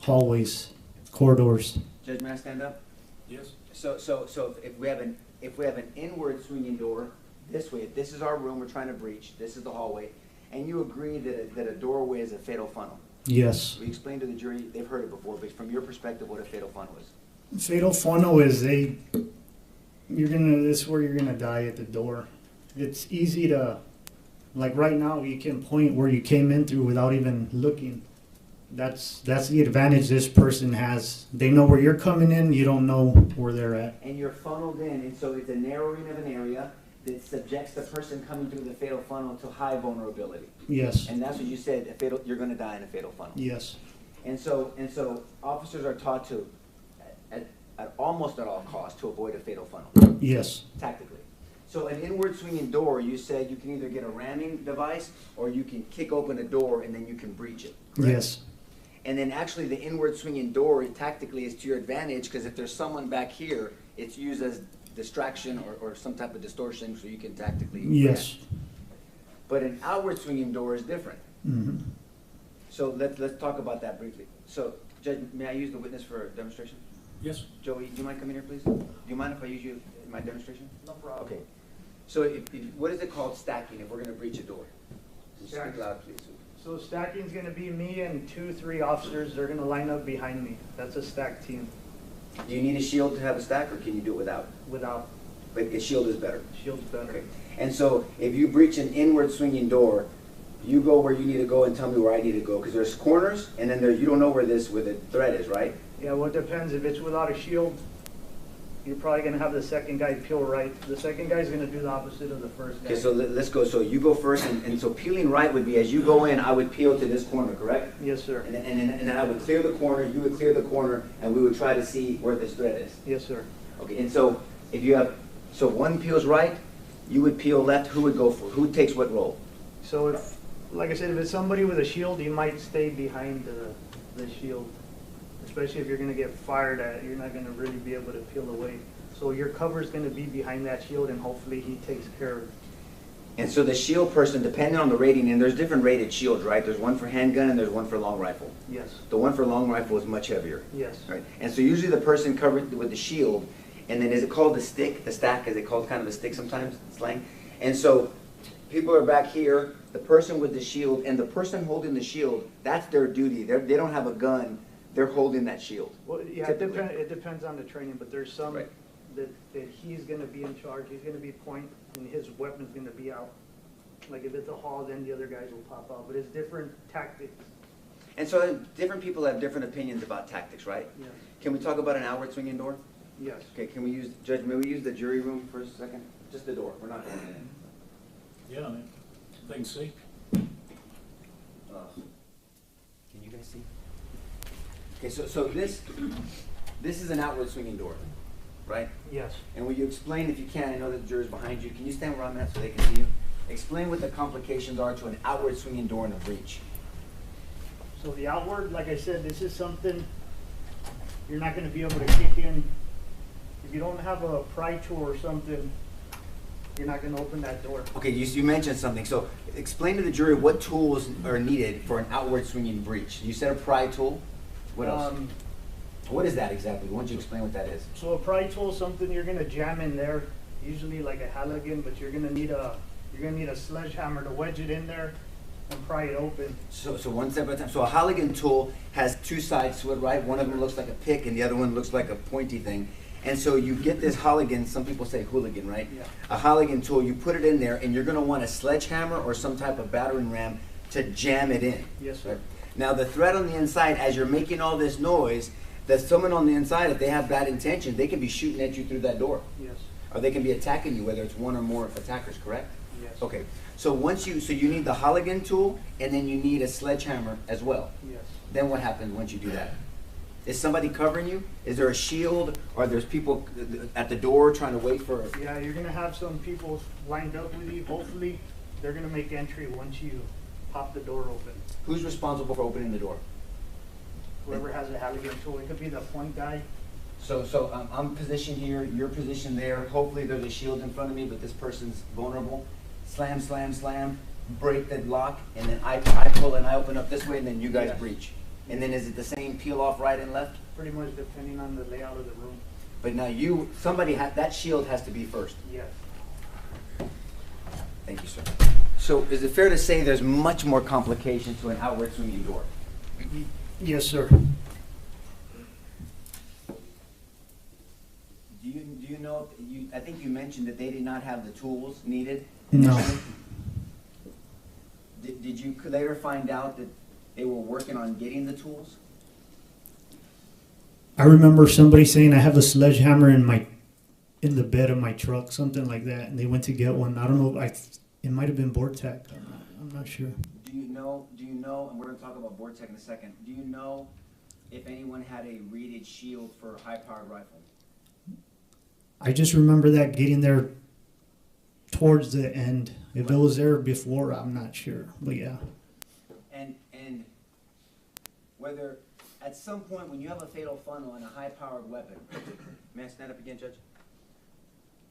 hallways, corridors. Judge, may I stand up? Yes. So if we have an inward swinging door this way, if this is our room we're trying to breach, this is the hallway, and you agree that a doorway is a fatal funnel. Yes. We explained to the jury, they've heard it before, but from your perspective, what a fatal funnel is. Fatal funnel is this is where you're gonna die at the door. It's easy to, like right now, you can point where you came in through without even looking. That's the advantage this person has. They know where you're coming in, you don't know where they're at. And you're funneled in, and so it's a narrowing of an area that subjects the person coming through the fatal funnel to high vulnerability. Yes, And that's what you said, you're gonna die in a fatal funnel. yes, And so officers are taught to, at almost at all costs, to avoid a fatal funnel, yes, tactically. So an inward swinging door, you said you can either get a ramming device or you can kick open a door and then you can breach it. Correct? yes, And then actually the inward swinging door tactically is to your advantage because if there's someone back here, it's used as distraction or some type of distortion so you can tactically yes. react. But an outward swinging door is different. Hmm. So let's talk about that briefly. So Judge, may I use the witness for a demonstration? Yes. Joey, do you mind coming here, please? Do you mind if I use you in my demonstration? No problem. Okay. So what is it called stacking if we're gonna breach a door? Speak Stacking. loud, please. So stacking's gonna be me and 2-3 officers, they're gonna line up behind me. That's a stack team, Do you need a shield to have a stack, or can you do it without? without But a shield is better. shields better. Okay. And so if you breach an inward swinging door, you go where you need to go and tell me where I need to go, because there's corners, and then you don't know where the thread is, right? Yeah, well, it depends. If it's without a shield, you're probably gonna have the second guy peel right. The second guy's gonna do the opposite of the first guy. Okay, so let's go. So you go first, and so peeling right would be, as you go in, I would peel to this corner, correct? Yes, sir. And then I would clear the corner, you would clear the corner, and we would try to see where this thread is. Yes, sir. Okay, and so if you have, so one peels right, you would peel left, who would go for, who takes what role? So if, like I said, if it's somebody with a shield, you might stay behind the shield. Especially if you're gonna get fired at, you're not gonna really be able to peel away. So your cover's gonna be behind that shield, and hopefully he takes care of it. And so the shield person, depending on the rating, and there's different rated shields, right? There's one for handgun and there's one for long rifle. Yes, The one for long rifle is much heavier, yes. right? And so usually the person covered with the shield, and then is it called the stick, the stack, is it called kind of a stick sometimes, slang? And so people are back here, the person with the shield, and the person holding the shield, that's their duty. They don't have a gun, they're holding that shield. Well, yeah, it depends on the training, but there's some Right. that he's gonna be in charge, he's gonna be point, and his weapon's gonna be out. Like if it's a haul, then the other guys will pop out, but it's different tactics. And so different people have different opinions about tactics, right? Yes, Can we talk about an outward swinging door? yes. Okay, can we use, Judge, may we use the jury room for a second? Just the door, we're not going in. Yeah, I mean, they can see. Can you guys see? Okay, so this is an outward swinging door, right? Yes. And will you explain, if you can, I know that the juror's behind you, can you stand where I'm at so they can see you? Explain what the complications are to an outward swinging door in a breach. So the outward, like I said, this is something you're not gonna be able to kick in. If you don't have a pry tool or something, you're not gonna open that door. Okay, you mentioned something, so explain to the jury what tools are needed for an outward swinging breach. You said a pry tool, what else? What is that exactly? Why don't you explain what that is? So a pry tool is something you're gonna jam in there, usually like a Halligan, but you're gonna need a sledgehammer to wedge it in there and pry it open. So one step at a time. So a Halligan tool has two sides to it, right? One of them looks like a pick and the other one looks like a pointy thing. And so you get this Halligan, some people say hooligan, right? Yeah. A Halligan tool, you put it in there and you're gonna want a sledgehammer or some type of battering ram to jam it in. Yes, sir. Right? Now the threat on the inside, as you're making all this noise, that someone on the inside, if they have bad intention, they can be shooting at you through that door. Yes, Or they can be attacking you, whether it's one or more attackers, correct? yes. Okay, so you need the Halligan tool, and then you need a sledgehammer as well. Yes. Then what happens once you do that? Is somebody covering you? Is there a shield? Or there's people at the door trying to wait for? Yeah, you're gonna have some people lined up with you. Hopefully, they're gonna make entry once you pop the door open. Who's responsible for opening the door? Whoever has a Halligan tool, it could be the point guy. So I'm positioned here, you're positioned there. Hopefully there's a shield in front of me, but this person's vulnerable. Slam, slam, slam, break the lock, and then I pull and I open up this way, and then you guys Yes. breach. And then is it the same peel off right and left? Pretty much depending on the layout of the room. But now that shield has to be first. Yes. Thank you, sir. So is it fair to say there's much more complication to an outward swinging door? Yes, sir. Do you know, I think you mentioned that they did not have the tools needed? No. Did you later find out that they were working on getting the tools? I remember somebody saying I have a sledgehammer in the bed of my truck, something like that, and they went to get one. I don't know. It might have been Vortec. I'm not sure. Do you know, and we're going to talk about Vortec in a second, do you know if anyone had a reeded shield for a high-powered rifle? I just remember that getting there towards the end. If it was there before, I'm not sure. But yeah. And whether at some point when you have a fatal funnel and a high-powered weapon, may I stand up again, Judge?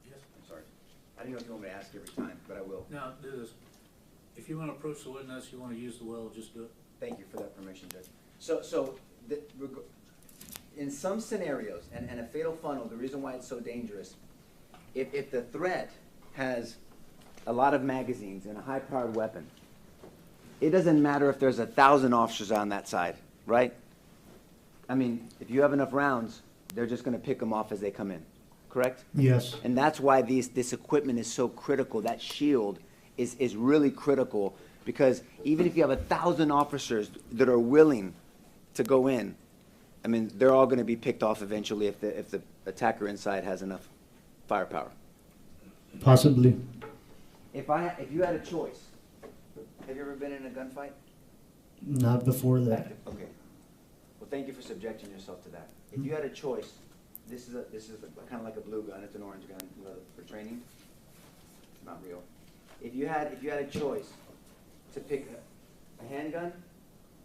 Yes. I'm sorry. I didn't know if you want me to ask every time, but I will. Now, do this. If you want to approach the witness, you want to use the well, just do it. Thank you for that permission, Judge. So in some scenarios, and a fatal funnel, the reason why it's so dangerous, if the threat has a lot of magazines and a high-powered weapon, it doesn't matter if there's 1,000 officers on that side, right? I mean, if you have enough rounds, they're just going to pick them off as they come in, correct? Yes. And that's why this equipment is so critical. That shield is really critical, because even if you have 1,000 officers that are willing to go in, I mean, they're all going to be picked off eventually if the attacker inside has enough firepower. Possibly. If you had a choice, have you ever been in a gunfight? Not before that. Okay. Well, thank you for subjecting yourself to that. If you had a choice, this is kind of like a blue gun. It's an orange gun for training. It's not real. If you had a choice to pick a handgun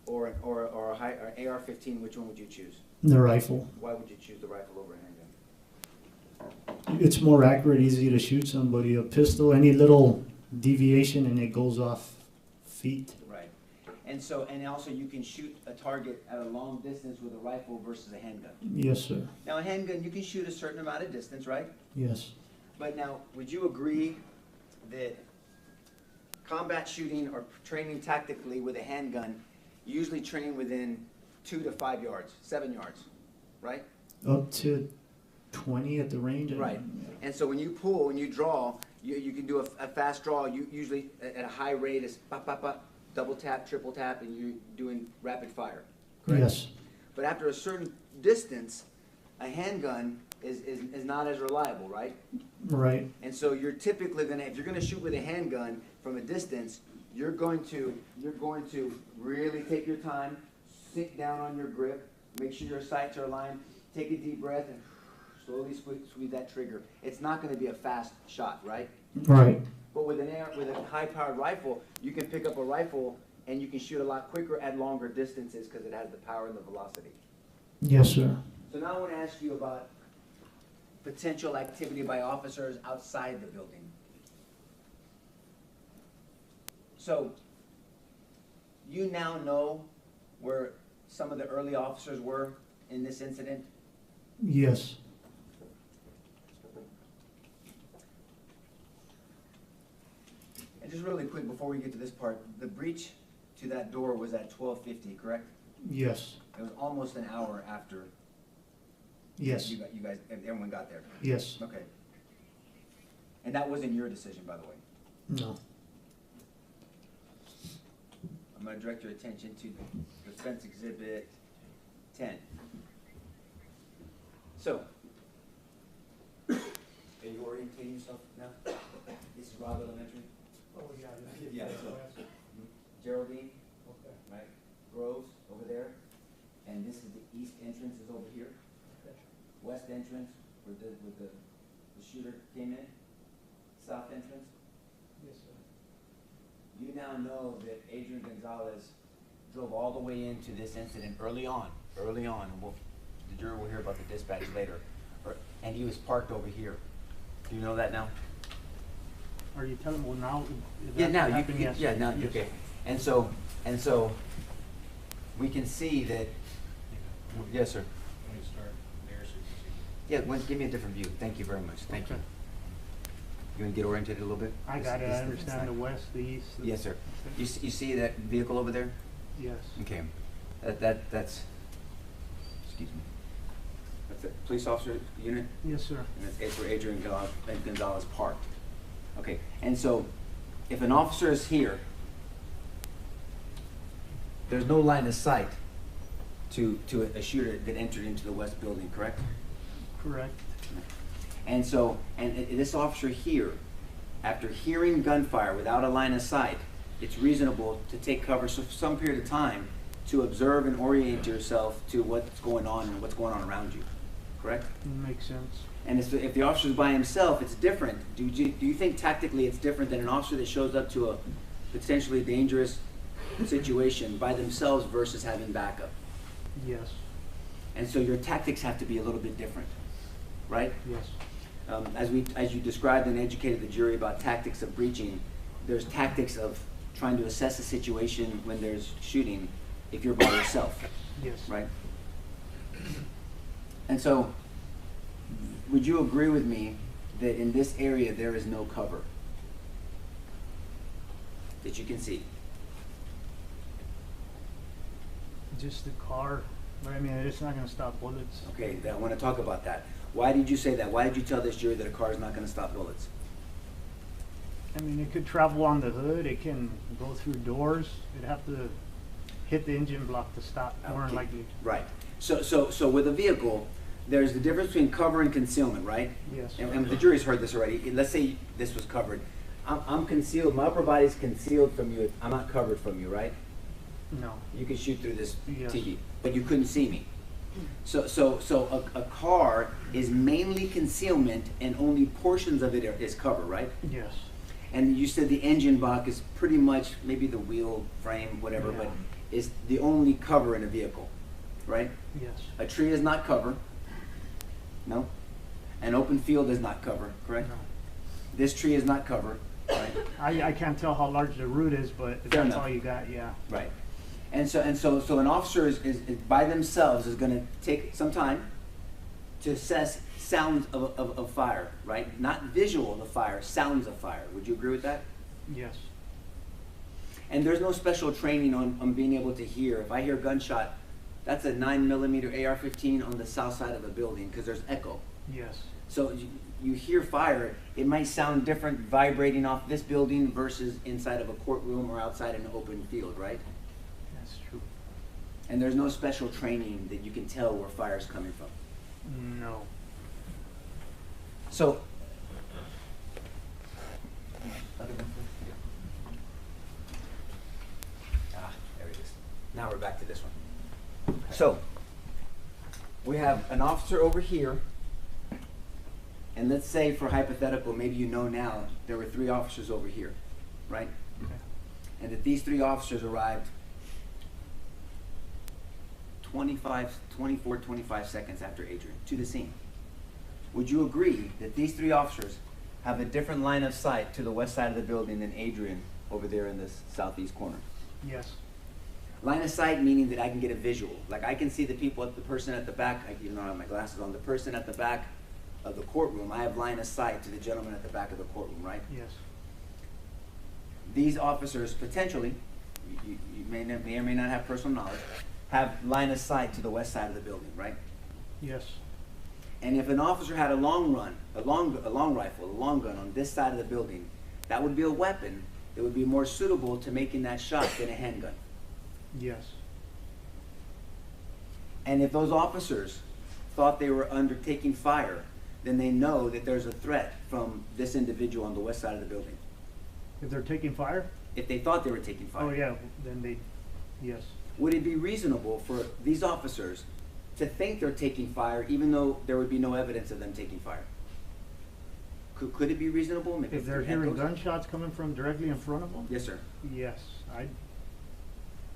or an AR-15, which one would you choose? The rifle. Why would you choose the rifle over a handgun? It's more accurate, easy to shoot somebody. A pistol, any little deviation and it goes off feet. Right. And also you can shoot a target at a long distance with a rifle versus a handgun. Yes, sir. Now a handgun, you can shoot a certain amount of distance, right? Yes. But now, would you agree that combat shooting or training tactically with a handgun, you usually train within 2 to 5 yards, 7 yards, right? Up to 20 at the range. Right. And so when you pull and you draw, you can do a fast draw. You usually at a high rate is pop, pop, pop, double tap, triple tap, and you're doing rapid fire. Correct? Yes. But after a certain distance, a handgun is not as reliable, right? Right. And so you're typically gonna, if you're gonna shoot with a handgun from a distance, you're going to really take your time, sink down on your grip, make sure your sights are aligned, take a deep breath, and slowly squeeze that trigger. It's not going to be a fast shot, right? Right. But with a high-powered rifle, you can pick up a rifle and you can shoot a lot quicker at longer distances because it has the power and the velocity. Yes, sir. So now I want to ask you about potential activity by officers outside the building. So you now know where some of the early officers were in this incident? Yes. And just really quick before we get to this part, the breach to that door was at 12:50, correct? Yes. It was almost an hour after Yes. you guys, everyone got there. Yes. Okay. And that wasn't your decision, by the way. No. I'm going to direct your attention to the Defense Exhibit 10. So, are you orientating yourself now? This is Robb Elementary? Oh, yeah. Yeah. So, Geraldine, right? Groves over there. And this is the east entrance is over here. West entrance where the shooter came in. South entrance. Yes, sir. You now know that Adrián Gonzales drove all the way into this incident early on, and the jury will hear about the dispatch later, and he was parked over here. Do you know that now? Are you telling me now? Yeah, now, happened yesterday? yeah, now, Yes. okay. And so, we can see that, yes, sir. Let me start there so you Yeah, give me a different view. Thank you very much. Thank you. Okay. You want to get oriented a little bit? I got it. I understand the west, the east. Yes, sir. You see that vehicle over there? Yes. Okay. That's, excuse me. That's a police officer unit? Yes, sir. And it's where Adrián Gonzales parked. Okay, and so if an officer is here, there's no line of sight to a shooter that entered into the west building, correct? Correct. And so, this officer here, after hearing gunfire without a line of sight, it's reasonable to take cover for some period of time to observe and orient yourself to what's going on and what's going on around you, correct? Makes sense. And if the officer's by himself, it's different. Do you think tactically it's different than an officer that shows up to a potentially dangerous situation by themselves versus having backup? Yes. And so your tactics have to be a little bit different, right? Yes. As you described and educated the jury about tactics of breaching, there's tactics of trying to assess the situation when there's shooting if you're by yourself, Yes. right? And so, would you agree with me that in this area there is no cover that you can see? Just the car, but I mean, it's not gonna stop bullets. Okay, I want to talk about that. Why did you say that? Why did you tell this jury that a car is not going to stop bullets? I mean, it could travel on the hood, it can go through doors, it'd have to hit the engine block to stop, more than Okay. likely. Right. So with a vehicle, there's the difference between cover and concealment, right? Yes. And the jury's heard this already. Let's say this was covered. I'm concealed. My upper body's concealed from you. I'm not covered from you, right? No. You could shoot through this Yes. TV, but you couldn't see me. So a car is mainly concealment, and only portions of it is cover, right? Yes. And you said the engine block is pretty much maybe the wheel frame, whatever, Yeah. but is the only cover in a vehicle, right? Yes. A tree is not cover. No. An open field is not cover, correct? No. This tree is not cover, right? I can't tell how large the root is, but if Fair that's enough. all you got, yeah. Right. And so an officer is by themselves is going to take some time to assess sounds of fire, right? Not visual of the fire, sounds of fire. Would you agree with that? Yes. And there's no special training on being able to hear. If I hear a gunshot, that's a 9mm AR-15 on the south side of a building because there's echo. Yes. So you hear fire, it might sound different vibrating off this building versus inside of a courtroom or outside in an open field, right? That's true. And there's no special training that you can tell where fire is coming from. No. So, there it is. Now we're back to this one. So, we have an officer over here, and let's say for hypothetical, maybe you know now, there were 3 officers over here, right? Okay. And that these 3 officers arrived 24, 25 seconds after Adrian to the scene. Would you agree that these 3 officers have a different line of sight to the west side of the building than Adrian over there in this southeast corner? Yes. Line of sight meaning that I can get a visual. Like I can see the people, the person at the back, even though I have my glasses on, the person at the back of the courtroom, I have line of sight to the gentleman at the back of the courtroom, right? Yes. These officers potentially, you may or may not have personal knowledge, have line of sight to the west side of the building, right? Yes. And if an officer had a long rifle, a long gun on this side of the building, that would be a weapon that would be more suitable to making that shot than a handgun. Yes. And if those officers thought they were undertaking fire, then they know that there's a threat from this individual on the west side of the building. If they're taking fire? If they thought they were taking fire. Oh, yeah, then they, yes. Would it be reasonable for these officers to think they're taking fire even though there would be no evidence of them taking fire? Could it be reasonable? Maybe If they're hearing gunshots coming from directly in front of them? Yes, sir. Yes.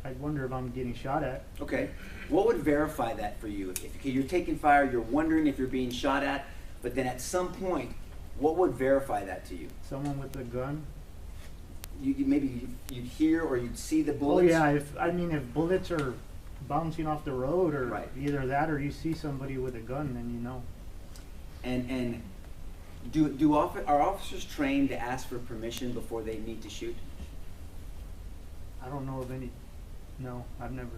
I'd wonder if I'm getting shot at. Okay. What would verify that for you? If you're taking fire, you're wondering if you're being shot at, but then at some point, what would verify that to you? Someone with a gun? Maybe you'd hear or you'd see the Oh, bullets? yeah, if bullets are bouncing off the road or Right. either that or you see somebody with a gun, then you know. And are officers trained to ask for permission before they need to shoot? I don't know of any, no, I've never.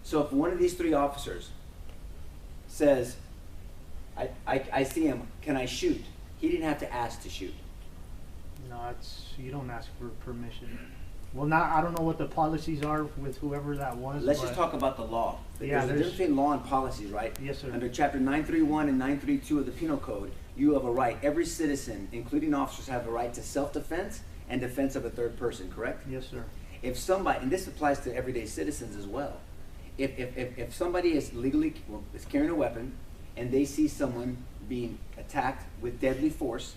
So if one of these 3 officers says, I see him, can I shoot? He didn't have to ask to shoot. No, you don't ask for permission. Well, I don't know what the policies are with whoever that was. Let's but just talk about the law. Yeah, There's a difference between law and policies, right? Yes, sir. Under Chapter 931 and 932 of the Penal Code, you have a right, every citizen, including officers, have a right to self-defense and defense of a third person, correct? Yes, sir. If somebody, and this applies to everyday citizens as well, if somebody is is carrying a weapon and they see someone being attacked with deadly force,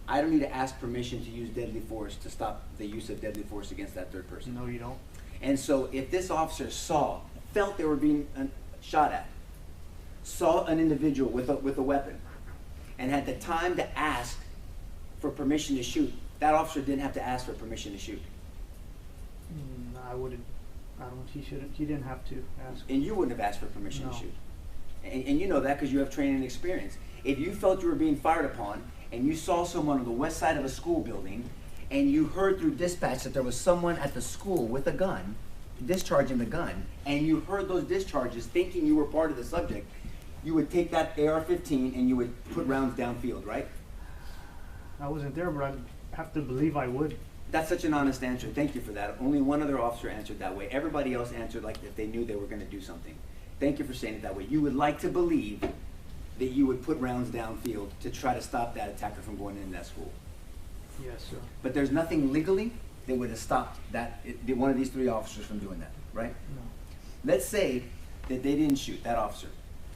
I don't need to ask permission to use deadly force to stop the use of deadly force against that third person. No, you don't. And so if this officer felt they were being shot at, saw an individual with a weapon, and had the time to ask for permission to shoot, that officer didn't have to ask for permission to shoot. I wouldn't, he didn't have to ask. And you wouldn't have asked for permission to No. shoot. and you know that because you have training and experience. If you felt you were being fired upon and you saw someone on the west side of a school building and you heard through dispatch that there was someone at the school with a gun, discharging the gun, and you heard those discharges thinking you were part of the subject, you would take that AR-15 and you would put rounds downfield, right? I wasn't there, but I have to believe I would. That's such an honest answer. Thank you for that. Only one other officer answered that way. Everybody else answered like if they knew they were going to do something. Thank you for saying it that way. You would like to believe that you would put rounds downfield to try to stop that attacker from going into that school. Yes, sir. But there's nothing legally that would have stopped one of these three officers from doing that, right? No. Let's say that they didn't shoot that officer.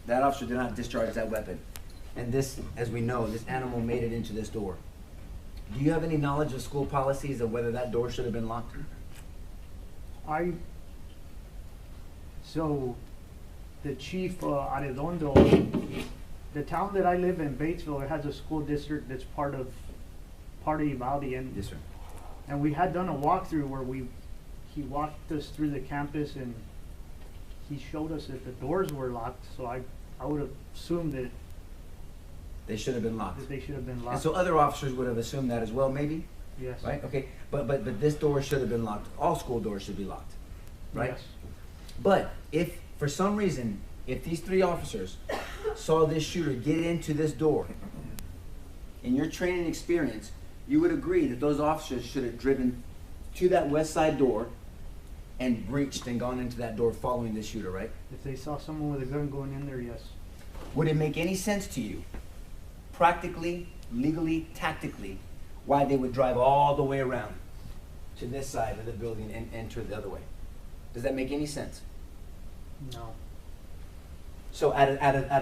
That officer did not discharge that weapon. And this, as we know, this animal made it into this door. Do you have any knowledge of school policies of whether that door should have been locked? So the chief, Arredondo, the town that I live in, Batesville, it has a school district that's part of Uvalde, and Yes, sir. and we had done a walkthrough where he walked us through the campus and he showed us that the doors were locked. So I would have assumed that They should have been locked. they should have been And locked. so other officers would have assumed that as well, maybe? Yes. Right? Okay. But this door should have been locked. All school doors should be locked. Right? Yes. But if, for some reason, if these three officers saw this shooter get into this door, in your training experience, you would agree that those officers should have driven to that west side door and breached and gone into that door following this shooter, right? If they saw someone with a gun going in there, yes. Would it make any sense to you, practically, legally, tactically, why they would drive all the way around to this side of the building and enter the other way? Does that make any sense? No. So out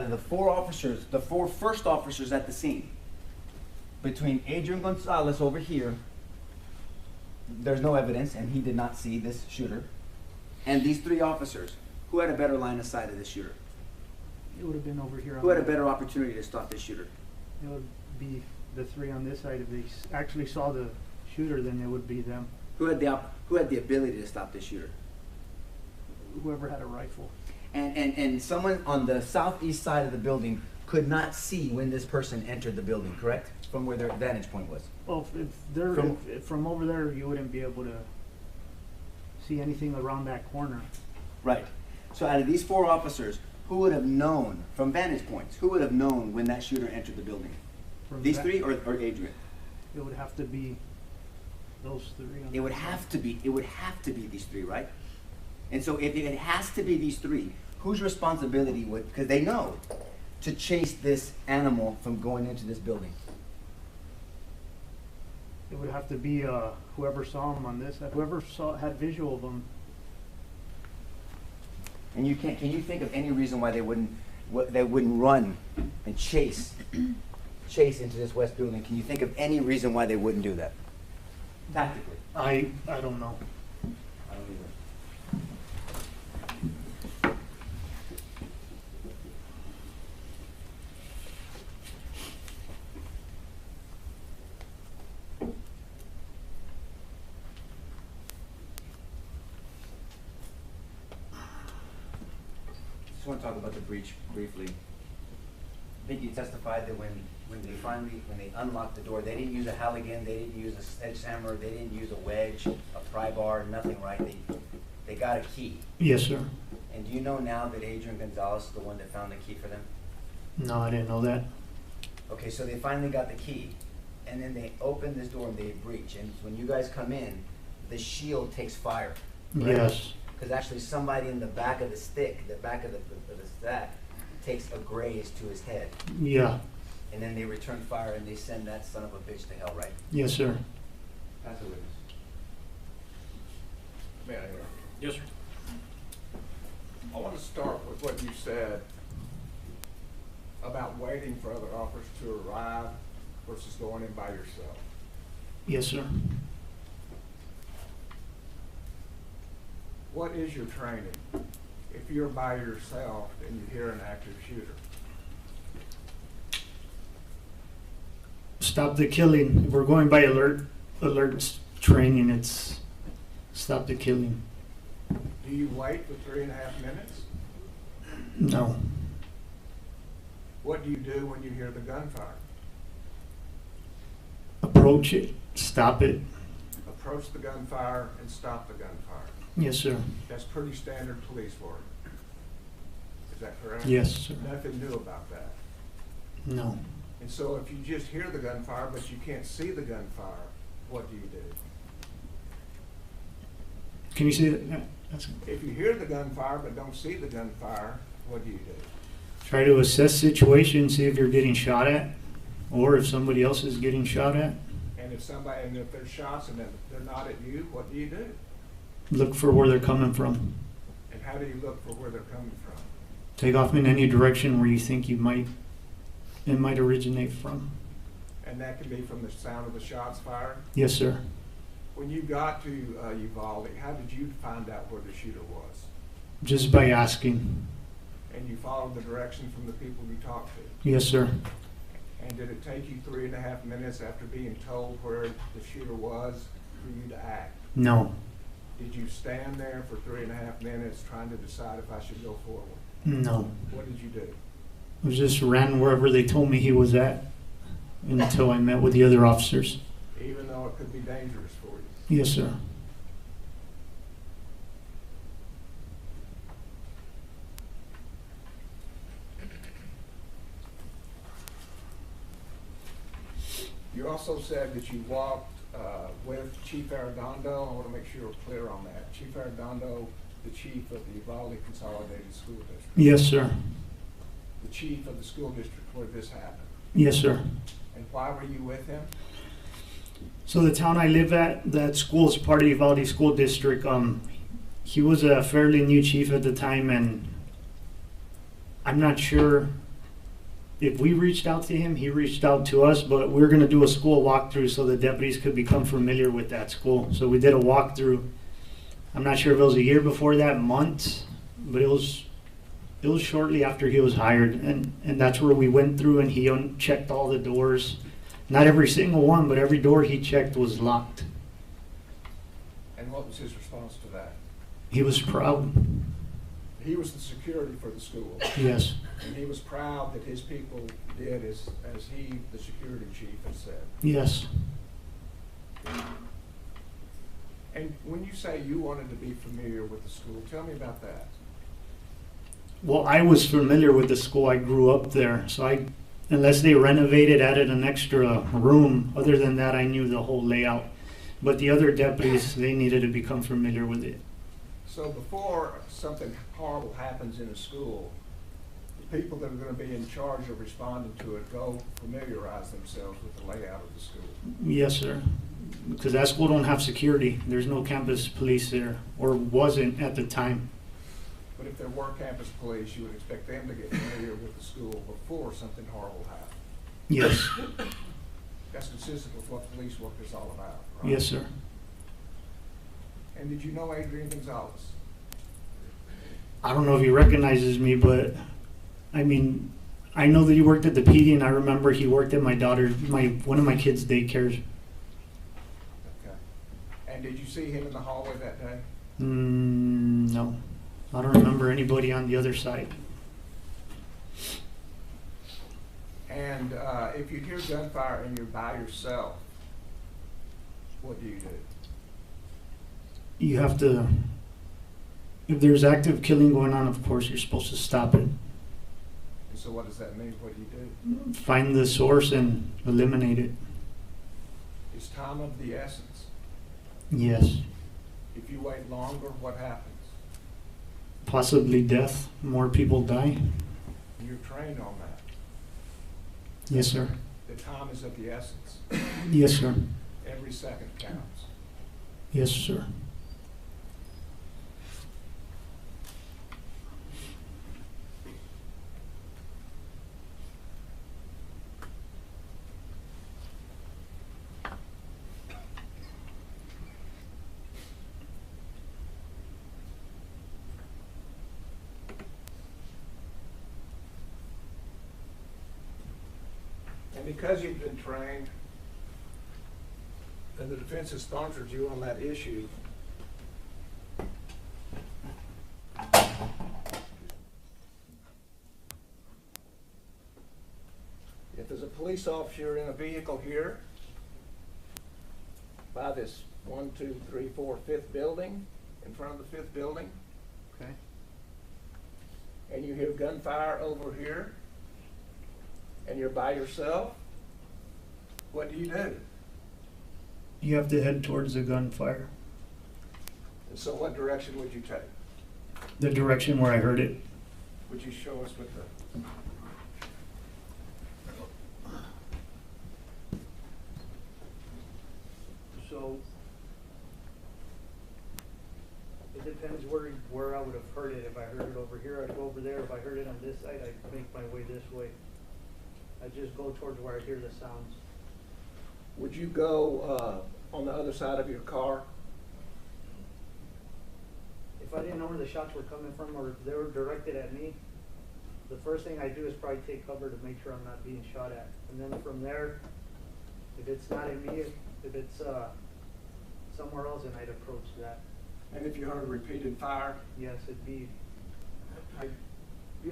of the four officers, the four first officers at the scene, between Adrián Gonzales over here, there's no evidence, and he did not see this shooter, and these three officers, who had a better line of sight of this shooter? It would have been over here. Who had a better opportunity to stop this shooter? It would be the three on this side. If they actually saw the shooter, then it would be them. Who had the ability to stop this shooter? Whoever had a rifle. And someone on the southeast side of the building could not see when this person entered the building, correct? From where their vantage point was. Well, if they're from over there, you wouldn't be able to see anything around that corner. Right. So out of these four officers, who would have known, from vantage points, who would have known when that shooter entered the building? From These that- three or Adrián? It would have to be those three. On It would that side. have to be these three, right? And so if it has to be these three, whose responsibility would, because they know, to chase this animal from going into this building? It would have to be whoever saw him on this. Whoever had visual of him. And can you think of any reason why they wouldn't run and chase into this west building? Can you think of any reason why they wouldn't do that? Tactically. I don't know. I don't either. Just want to talk about the breach briefly. I think you testified that when they unlocked the door, they didn't use a Halligan, they didn't use a sledgehammer, they didn't use a wedge, a pry bar, nothing, right? They got a key. Yes, sir. And do you know now that Adrián Gonzales is the one that found the key for them? No, I didn't know that. Okay, so they finally got the key, and then they open this door and they breach. And when you guys come in, the shield takes fire. Right? Yes. Because actually somebody in the back of the stick, the back of the stack, takes a graze to his head. Yeah. And then they return fire and they send that son of a bitch to hell, right? Yes, sir. That's a witness. May I interrupt? Yes, sir. I want to start with what you said about waiting for other officers to arrive versus going in by yourself. Yes, sir. What is your training if you're by yourself and you hear an active shooter? Stop the killing. If we're going by alert training, it's stop the killing. Do you wait for 3.5 minutes? No. What do you do when you hear the gunfire? Approach it, stop it. Approach the gunfire and stop the gunfire. Yes, sir. That's pretty standard police work. Is that correct? Yes, sir. Nothing new about that. No. And so if you just hear the gunfire but you can't see the gunfire, what do you do? Can you see that? Yeah, that's If you hear the gunfire but don't see the gunfire, what do you do? Try to assess situation, see if you're getting shot at, or if somebody else is getting shot at. And if there's shots and they're not at you, what do you do? Look for where they're coming from. And how do you look for where they're coming from? Take off in any direction where you think it might originate from. And that can be from the sound of the shots fired? Yes, sir. When you got to Uvalde, how did you find out where the shooter was? Just by asking. And you followed the direction from the people you talked to? Yes, sir. And did it take you 3.5 minutes after being told where the shooter was for you to act? No. Did you stand there for 3.5 minutes trying to decide if I should go forward? No. What did you do? I just ran wherever they told me he was at until I met with the other officers. Even though it could be dangerous for you? Yes, sir. You also said that you walked with Chief Arredondo. I want to make sure we're clear on that. Chief Arredondo, the chief of the Uvalde Consolidated School District. Yes, sir. The chief of the school district where this happened. Yes, sir. And why were you with him? So the town I live at, that school is part of Uvalde School District. He was a fairly new chief at the time, and I'm not sure if we reached out to him, he reached out to us, but we were going to do a school walkthrough so the deputies could become familiar with that school. So we did a walkthrough. I'm not sure if it was a year before that, months, but it was shortly after he was hired, and that's where we went through, and he checked all the doors. Not every single one, but every door he checked was locked. And what was his response to that? He was proud. He was the security for the school. Yes. And he was proud that his people did as he, the security chief, had said. Yes. And when you say you wanted to be familiar with the school, tell me about that. Well, I was familiar with the school. I grew up there, so unless they renovated, added an extra room, other than that, I knew the whole layout. But the other deputies, they needed to become familiar with it. So before something horrible happens in a school, the people that are going to be in charge of responding to it go familiarize themselves with the layout of the school. Yes, sir. Because that school don't have security. There's no campus police there, or wasn't at the time. But if there were campus police, you would expect them to get familiar with the school before something horrible happened. Yes. That's consistent with what police work is all about, right? Yes, sir. And did you know Adrián Gonzales? I don't know if he recognizes me, but I mean, I know that he worked at the PD, and I remember he worked at one of my kids' daycares. Okay. And did you see him in the hallway that day? No. I don't remember anybody on the other side. And if you hear gunfire and you're by yourself, what do you do? You have to, if there's active killing going on, of course, you're supposed to stop it. And so what does that mean? What do you do? Find the source and eliminate it. Is time of the essence? Yes. If you wait longer, what happens? Possibly death. More people die. You're trained on that. Yes, sir. The time is of the essence. Yes, sir. Every second counts. Yes, sir. And because you've been trained, and the defense has sponsored you on that issue, police officer in a vehicle here by this 1, 2, 3, 4, 5th building, in front of the 5th building, Okay. and you hear gunfire over here, and you're by yourself, what do? You have to head towards the gunfire. And so what direction would you take? The direction where I heard it. Would you show us with the... So it depends where I would have heard it. If I heard it over here, I'd go over there. If I heard it on this side, I'd make my way this way. I'd just go towards where I hear the sounds. Would you go on the other side of your car? If I didn't know where the shots were coming from or if they were directed at me, the first thing I do is probably take cover to make sure I'm not being shot at. And then from there, if it's not at me, if it's somewhere else, then I'd approach that. And if you heard a repeated fire? Yes, I'd be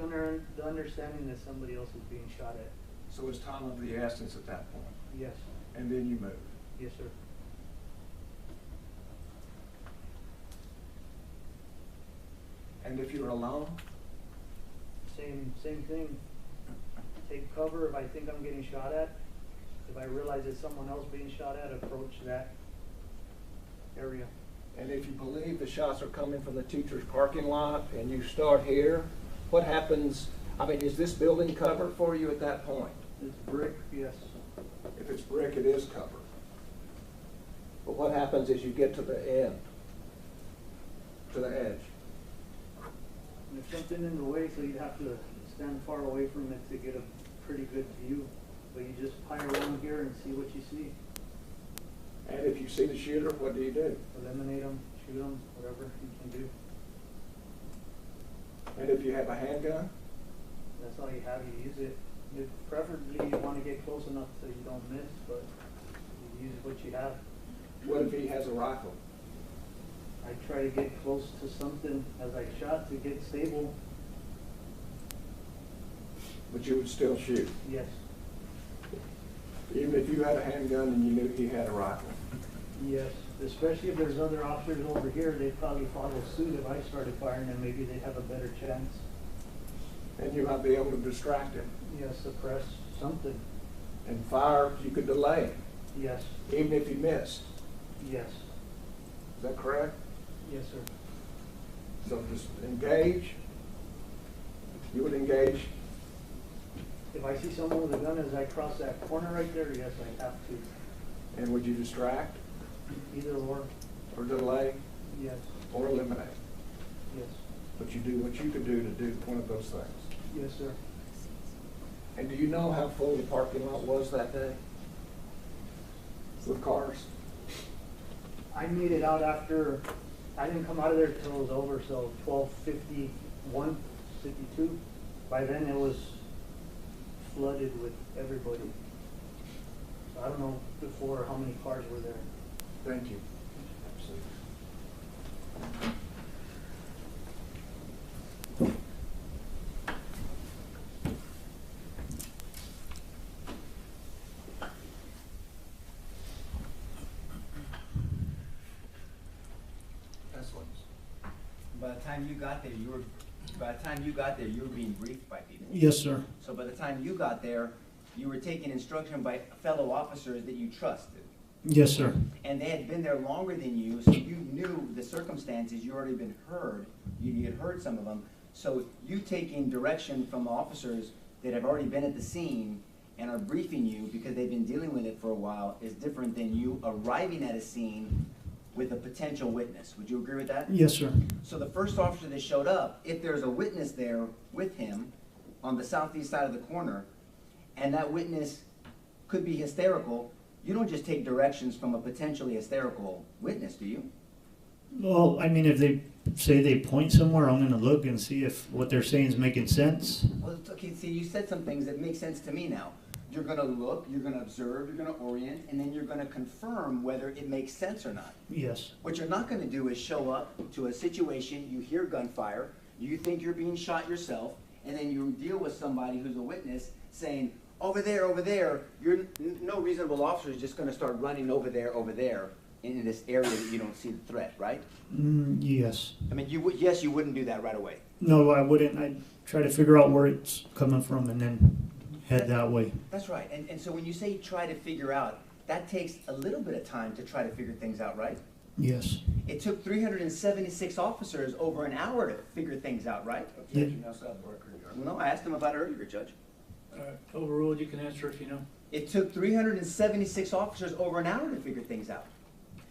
under the understanding that somebody else is being shot at. So it's time of the essence at that point? Yes, And then you move? yes, sir. And if you're alone? Same thing. Take cover if I think I'm getting shot at. If I realize it's someone else being shot at, approach that area. And if you believe the shots are coming from the teacher's parking lot and you start here, what happens? I mean, is this building covered for you at that point? It's brick, yes. If it's brick, it is covered. But what happens as you get to the end, to the edge? There's something in the way, so you'd have to stand far away from it to get a pretty good view. But you just pile around here and see what you see. And if you see the shooter, what do you do? Eliminate them, shoot them, whatever you can do. And if you have a handgun? That's all you have, you use it. Preferably you want to get close enough so you don't miss, but you use what you have. What if he has a rifle? I try to get close to something as I shot to get stable. But you would still shoot? Yes, Even if you had a handgun and you knew he had a rifle? yes. Especially if there's other officers over here, they'd probably follow suit if I started firing, and maybe they'd have a better chance. And you might be able to distract him. Yes, suppress something. And fire, you could delay him, Yes, even if he missed. yes, Is that correct? yes, sir. So just engage. You would engage. If I see someone with a gun as I cross that corner right there, yes, I have to. And would you distract Either or, or delay yes, or eliminate? yes, But you do what you could do to do one of those things. yes, sir. And do you know how full the parking lot was that day? With cars? I made it out after, I didn't come out of there till it was over, so 12:51, 52. By then it was flooded with everybody. So I don't know before how many cars were there. Thank you. By the time you got there, you were being briefed by people. Yes, sir. So by the time you got there, you were taking instruction by fellow officers that you trusted. Yes, sir. And they had been there longer than you, so you knew the circumstances, you already been heard, you had heard some of them. So you taking direction from officers that have already been at the scene and are briefing you because they've been dealing with it for a while is different than you arriving at a scene with a potential witness. Would you agree with that? Yes, sir. So the first officer that showed up, if there's a witness there with him on the southeast side of the corner, and that witness could be hysterical, you don't just take directions from a potentially hysterical witness, do you? Well, I mean, if they say they point somewhere, I'm gonna look and see if what they're saying is making sense. Well, it's okay, see, you said some things that make sense to me now. You're gonna look, you're gonna observe, you're gonna orient, and then you're gonna confirm whether it makes sense or not. Yes. What you're not gonna do is show up to a situation, you hear gunfire, you think you're being shot yourself, and then you deal with somebody who's a witness saying, over there, no reasonable officer is just gonna start running over there, in this area that you don't see the threat, right? Yes. I mean, yes, you wouldn't do that right away. No, I wouldn't. I'd try to figure out where it's coming from and then head that way. That's right, and so when you say try to figure out, that takes a little bit of time to try to figure things out, right? Yes. It took 376 officers over an hour to figure things out, right? Yeah. No, I asked him about it earlier, Judge. Overruled, you can answer if you know. It took 376 officers over an hour to figure things out,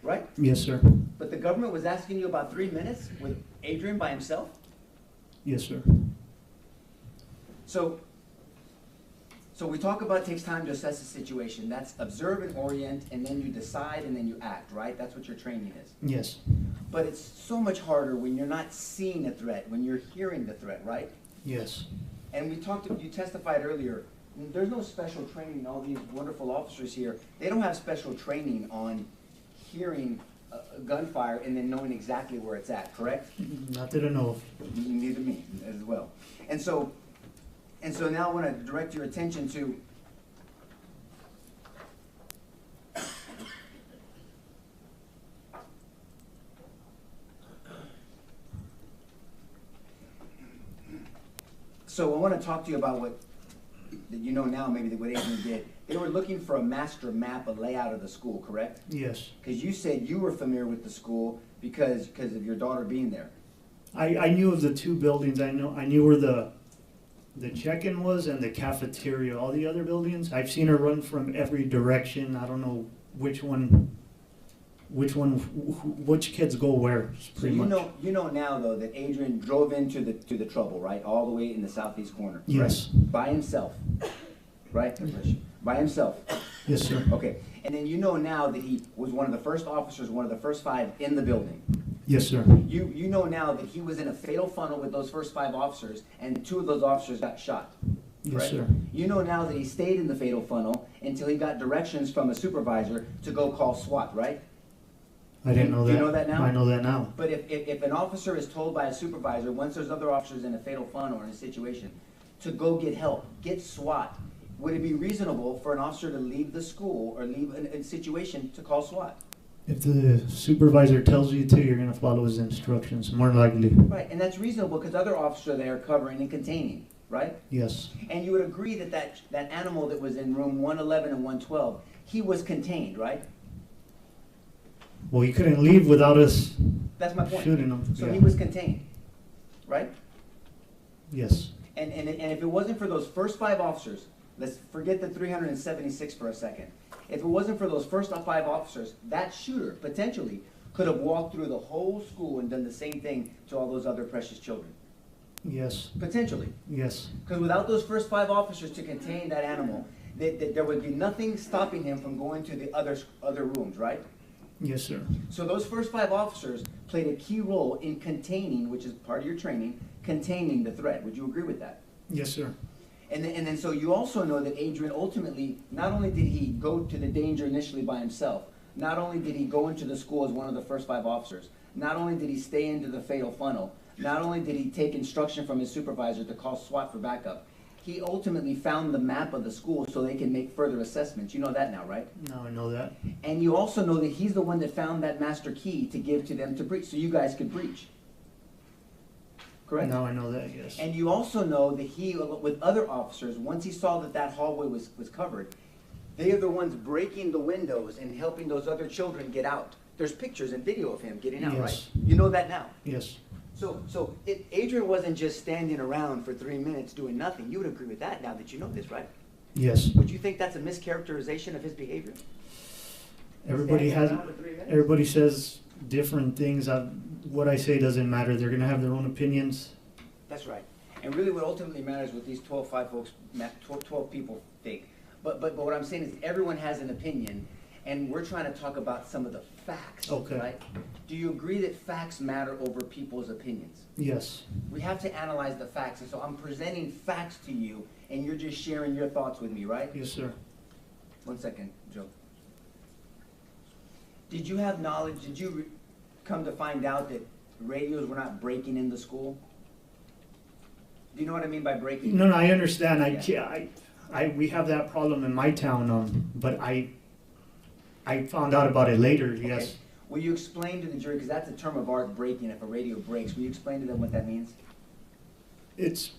right? Yes, sir. But the government was asking you about 3 minutes with Adrian by himself? Yes, sir. So we talk about it takes time to assess the situation. That's observe and orient, and then you decide, and then you act, right? That's what your training is. Yes. But it's so much harder when you're not seeing a threat, when you're hearing the threat, right? Yes. And you testified earlier, there's no special training. All these wonderful officers here, they don't have special training on hearing a gunfire and then knowing exactly where it's at, correct? Not that I know of. Neither me as well. And so now I want to direct your attention to So I want to talk to you about what you know now, maybe what Adrian did. They were looking for a master map, a layout of the school, correct? Yes. Because you said you were familiar with the school because of your daughter being there. I knew of the two buildings. I knew where the check-in was and the cafeteria. All the other buildings, I've seen her run from every direction. I don't know which kids go where. So you know now though that Adrian drove into the trouble, right? All the way in the southeast corner. Correct? Yes. By himself, right? By himself. Yes, sir. Okay. And then you know now that he was one of the first officers, one of the first 5 in the building. Yes, sir. You know now that he was in a fatal funnel with those first 5 officers, and 2 of those officers got shot. Yes, right? sir. You know now that he stayed in the fatal funnel until he got directions from a supervisor to go call SWAT, right? I didn't know that. Do you know that now? I know that now. But if an officer is told by a supervisor, once there's other officers in a fatal funnel or in a situation, to go get help, get SWAT, would it be reasonable for an officer to leave the school or leave a situation to call SWAT? If the supervisor tells you to, you're going to follow his instructions, more likely. Right, and that's reasonable because other officers are there covering and containing, right? Yes. And you would agree that animal that was in room 111 and 112, he was contained, right? Well, he couldn't leave without us That's my point. shooting him. So Yeah. he was contained, right? Yes. And if it wasn't for those first 5 officers, let's forget the 376 for a second. If it wasn't for those first 5 officers, that shooter potentially could have walked through the whole school and done the same thing to all those other precious children. Yes. Potentially. Yes. Because without those first 5 officers to contain that animal, there would be nothing stopping him from going to the other rooms, right? Yes, sir. So those first 5 officers played a key role in containing, which is part of your training, containing the threat. Would you agree with that? Yes, sir. And then so you also know that Adrian ultimately, not only did he go to the danger initially by himself, not only did he go into the school as one of the first 5 officers, not only did he stay into the fatal funnel, not only did he take instruction from his supervisor to call SWAT for backup, he ultimately found the map of the school so they can make further assessments. You know that now, right? Now I know that. And you also know that he's the one that found that master key to give to them to breach, so you guys could breach. Correct? Now I know that, yes. And you also know that he, with other officers, once he saw that hallway was covered, they are the ones breaking the windows and helping those other children get out. There's pictures and video of him getting out, Yes. right? You know that now. Yes. So Adrian wasn't just standing around for 3 minutes doing nothing. You would agree with that now that you know this, right? Yes. Would you think that's a mischaracterization of his behavior? Everybody Standing has, around for 3 minutes? everybody says different things. What I say doesn't matter. They're going to have their own opinions. That's right. And really what ultimately matters what these 12 people think. But what I'm saying is everyone has an opinion, and we're trying to talk about some of the facts, Okay. right? Do you agree that facts matter over people's opinions? Yes. We have to analyze the facts, and so I'm presenting facts to you, and you're just sharing your thoughts with me, right? Yes, sir. 1 second, Joe. Did you have knowledge, did you come to find out that radios were not breaking in the school? Do you know what I mean by breaking? No, I understand. Yeah. we have that problem in my town, but I found out about it later, yes. Okay. Will you explain to the jury, because that's a term of art, breaking, if a radio breaks, will you explain to them what that means? It's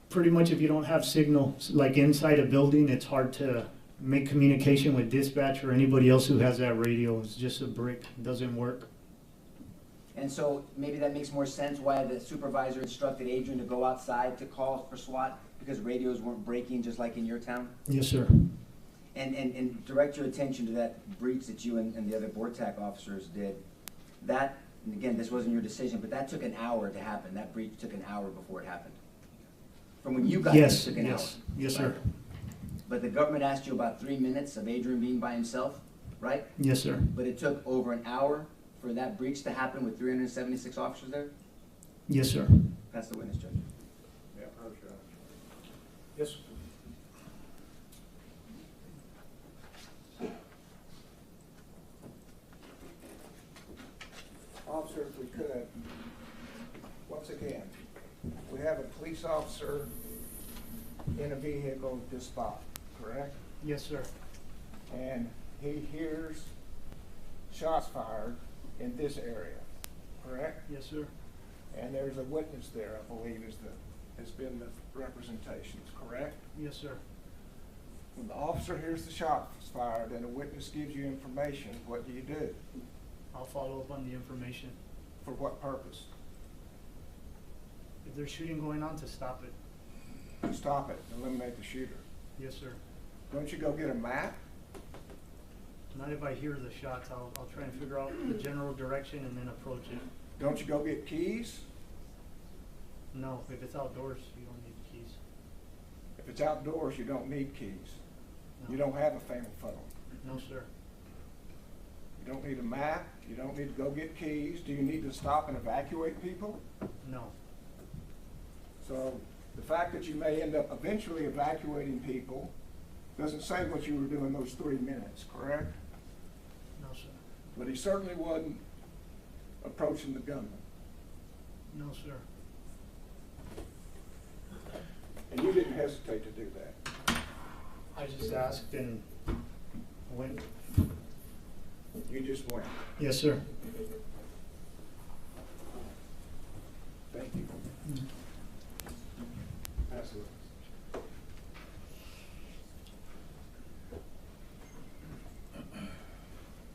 pretty much if you don't have signal, like inside a building, it's hard to make communication with dispatch or anybody else who has that radio. It's just a brick, it doesn't work. And so maybe that makes more sense why the supervisor instructed Adrian to go outside to call for SWAT, because radios weren't breaking just like in your town? Yes, sir. And direct your attention to that breach that you and the other board TAC officers did. That, and again, this wasn't your decision, but that took an hour to happen. That breach took an hour before it happened. From when you got there, it took an hour. Yes, sir. Right? But the government asked you about 3 minutes of Adrian being by himself, right? Yes, sir. But it took over an hour for that breach to happen with 376 officers there? Yes, sir. That's the witness, Judge. Yeah, okay. Yes? Officer, if we could, once again, we have a police officer in a vehicle at this spot, correct? Yes, sir. And he hears shots fired in this area, correct? Yes, sir. And there's a witness there, I believe, has been the representations, correct? Yes, sir. When the officer hears the shots fired and a witness gives you information, what do? I'll follow up on the information. For what purpose? If there's shooting going on, to stop it. To stop it, eliminate the shooter. Yes, sir. Don't you go get a map? Not if I hear the shots. I'll try and figure out the general direction and then approach it. Don't you go get keys? No, if it's outdoors, you don't need keys. If it's outdoors, you don't need keys. No. You don't have a family phone. No, sir. You don't need a map. You don't need to go get keys. Do you need to stop and evacuate people? No. So the fact that you may end up eventually evacuating people doesn't say what you were doing those 3 minutes, correct? No, sir. But he certainly wasn't approaching the gunman. No, sir. And you didn't hesitate to do that. I just asked and went. You just went. Yes, sir. Thank you. Pass it.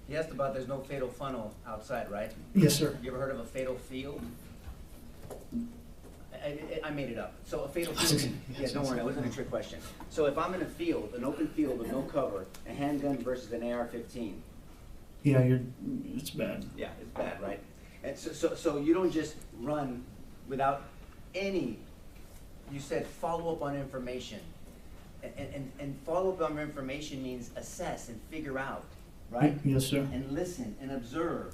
He asked about there's no fatal funnel outside, right? Yes, sir. You ever heard of a fatal field? I made it up. So a fatal field, yeah, don't worry, it wasn't a trick question. So if I'm in a field, an open field with no cover, a handgun versus an AR-15. Yeah, it's bad. Yeah, it's bad, right? And so you don't just run without any, you said follow up on information. And follow up on information means assess and figure out, right? Yes, sir. And listen and observe.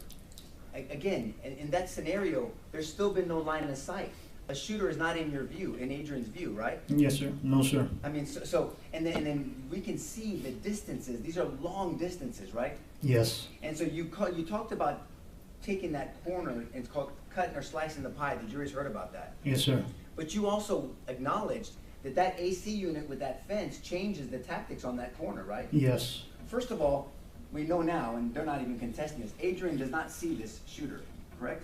Again, in that scenario, there's still been no line of sight. A shooter is not in your view, in Adrian's view, right? Yes, sir. No, sir. I mean, and then we can see the distances. These are long distances, right? Yes. And so you talked about taking that corner, and it's called cutting or slicing the pie. The jury's heard about that. Yes, sir. But you also acknowledged that AC unit with that fence changes the tactics on that corner, right? Yes. First of all, we know now, and they're not even contesting this, Adrian does not see this shooter, correct?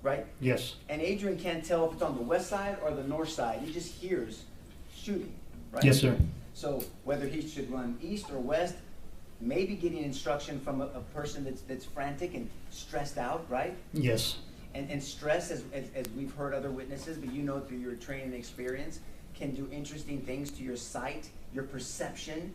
Right? Yes. And Adrian can't tell if it's on the west side or the north side. He just hears shooting, right? Yes, sir. So whether he should run east or west, maybe getting instruction from a person that's frantic and stressed out, right? Yes. And stress, as we've heard other witnesses, but you know through your training and experience, can do interesting things to your sight, your perception,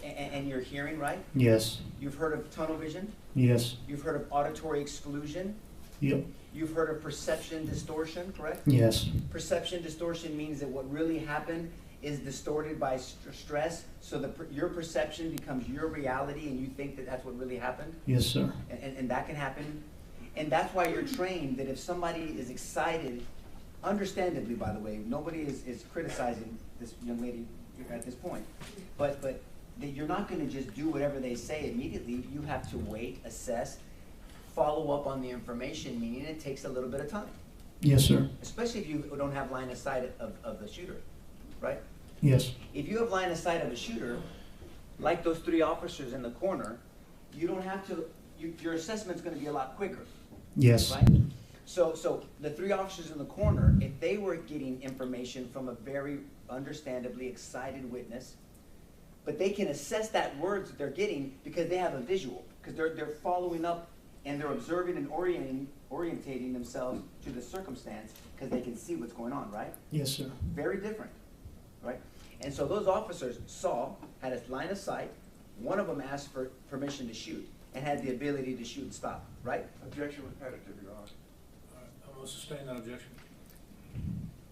and your hearing, right? Yes. You've heard of tunnel vision? Yes. You've heard of auditory exclusion? Yep. You've heard of perception distortion, correct? Yes. Perception distortion means that what really happened is distorted by stress, so your perception becomes your reality and you think that that's what really happened? Yes, sir. And that can happen. And that's why you're trained that if somebody is excited, understandably, by the way, nobody is criticizing this young lady at this point, but that you're not going to just do whatever they say immediately. You have to wait, assess, follow up on the information, meaning it takes a little bit of time. Yes, sir. Especially if you don't have line of sight of the shooter, right? Yes. If you have line of sight of a shooter, like those 3 officers in the corner, you don't have to, your assessment's gonna be a lot quicker, Yes. right? So the 3 officers in the corner, if they were getting information from a very understandably excited witness, but they can assess that words that they're getting because they have a visual, because they're following up and they're observing and orientating themselves to the circumstance because they can see what's going on, right? Yes, sir. Very different, right? And so those officers had a line of sight, one of them asked for permission to shoot and had the ability to shoot and stop, right? Objection repetitive, Your Honor. All right, I'm gonna sustain that objection.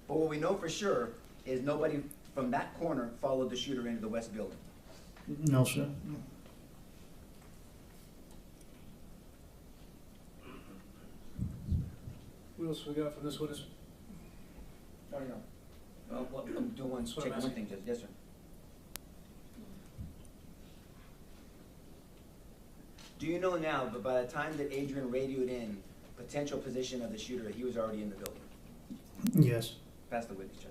But what we know for sure is nobody from that corner followed the shooter into the west building. No, sir. What else we got from this witness? No, no. Well, I'm doing one, That's what check I'm one asking. thing, Judge. Yes, sir. Do you know now, but by the time that Adrian radioed in potential position of the shooter, he was already in the building? Yes. Pass the witness, Judge.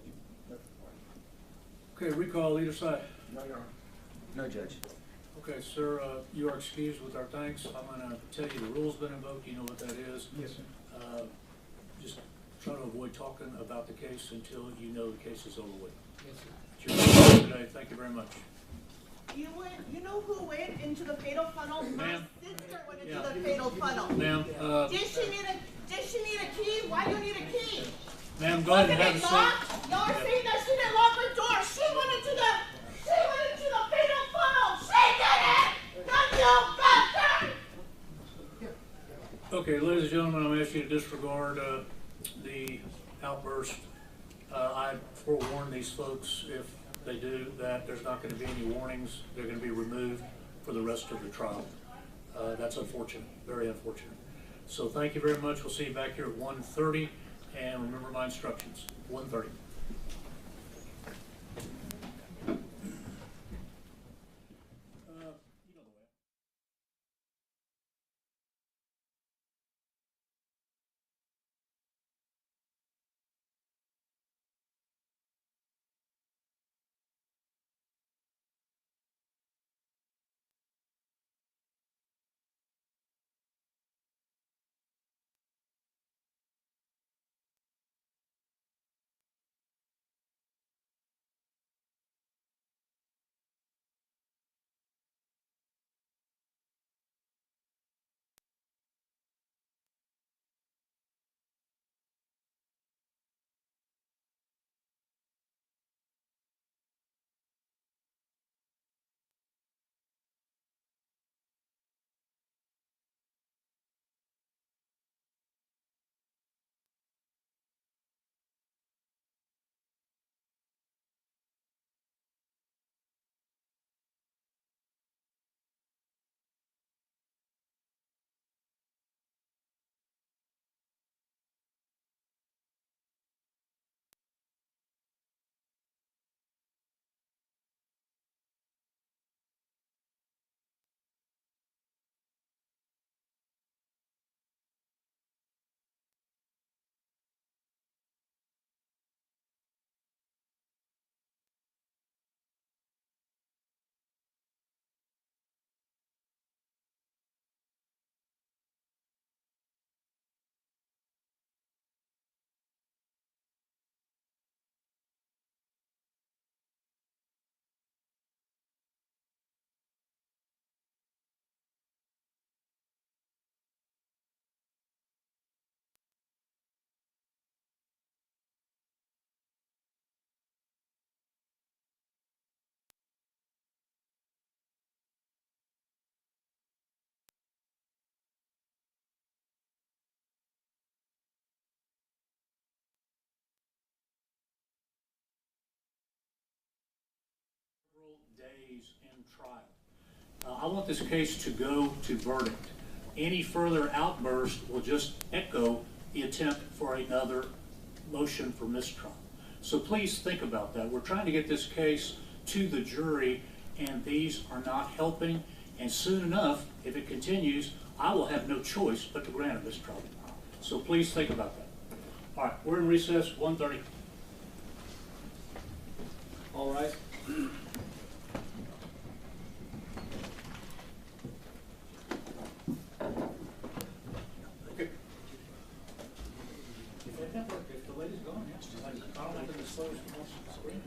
Okay, recall either side. No, Your Honor. No, Judge. Okay, sir, you are excused with our thanks. I'm gonna tell you the rule's been invoked, you know what that is. Yes, sir. Just try to avoid talking about the case until you know the case is over with. Yes, sir. It's your time today, thank you very much. You know who went into the fatal funnel? My Ma'am? sister went into Yeah. the fatal funnel. Ma'am, Did she need a key? Why do you need a key? ma'am, go ahead and Wasn't have a it seat. locked? Y'all are saying that she didn't lock her door. She went into the fatal funnel. She did it! Not you, bastard! Okay, ladies and gentlemen, I'm asking you to disregard the outburst. I forewarn these folks, if they do, that there's not going to be any warnings. They're going to be removed for the rest of the trial. That's unfortunate, very unfortunate. So thank you very much. We'll see you back here at 1:30, and remember my instructions, 1:30. Days in trial. I want this case to go to verdict. Any further outburst will just echo the attempt for another motion for mistrial. So please think about that. We're trying to get this case to the jury, and these are not helping. And soon enough, if it continues, I will have no choice but to grant a mistrial. So please think about that. All right, we're in recess, 1:30. All All rise. Okay. If the lady's gone, yeah. I don't have to disclose the screen.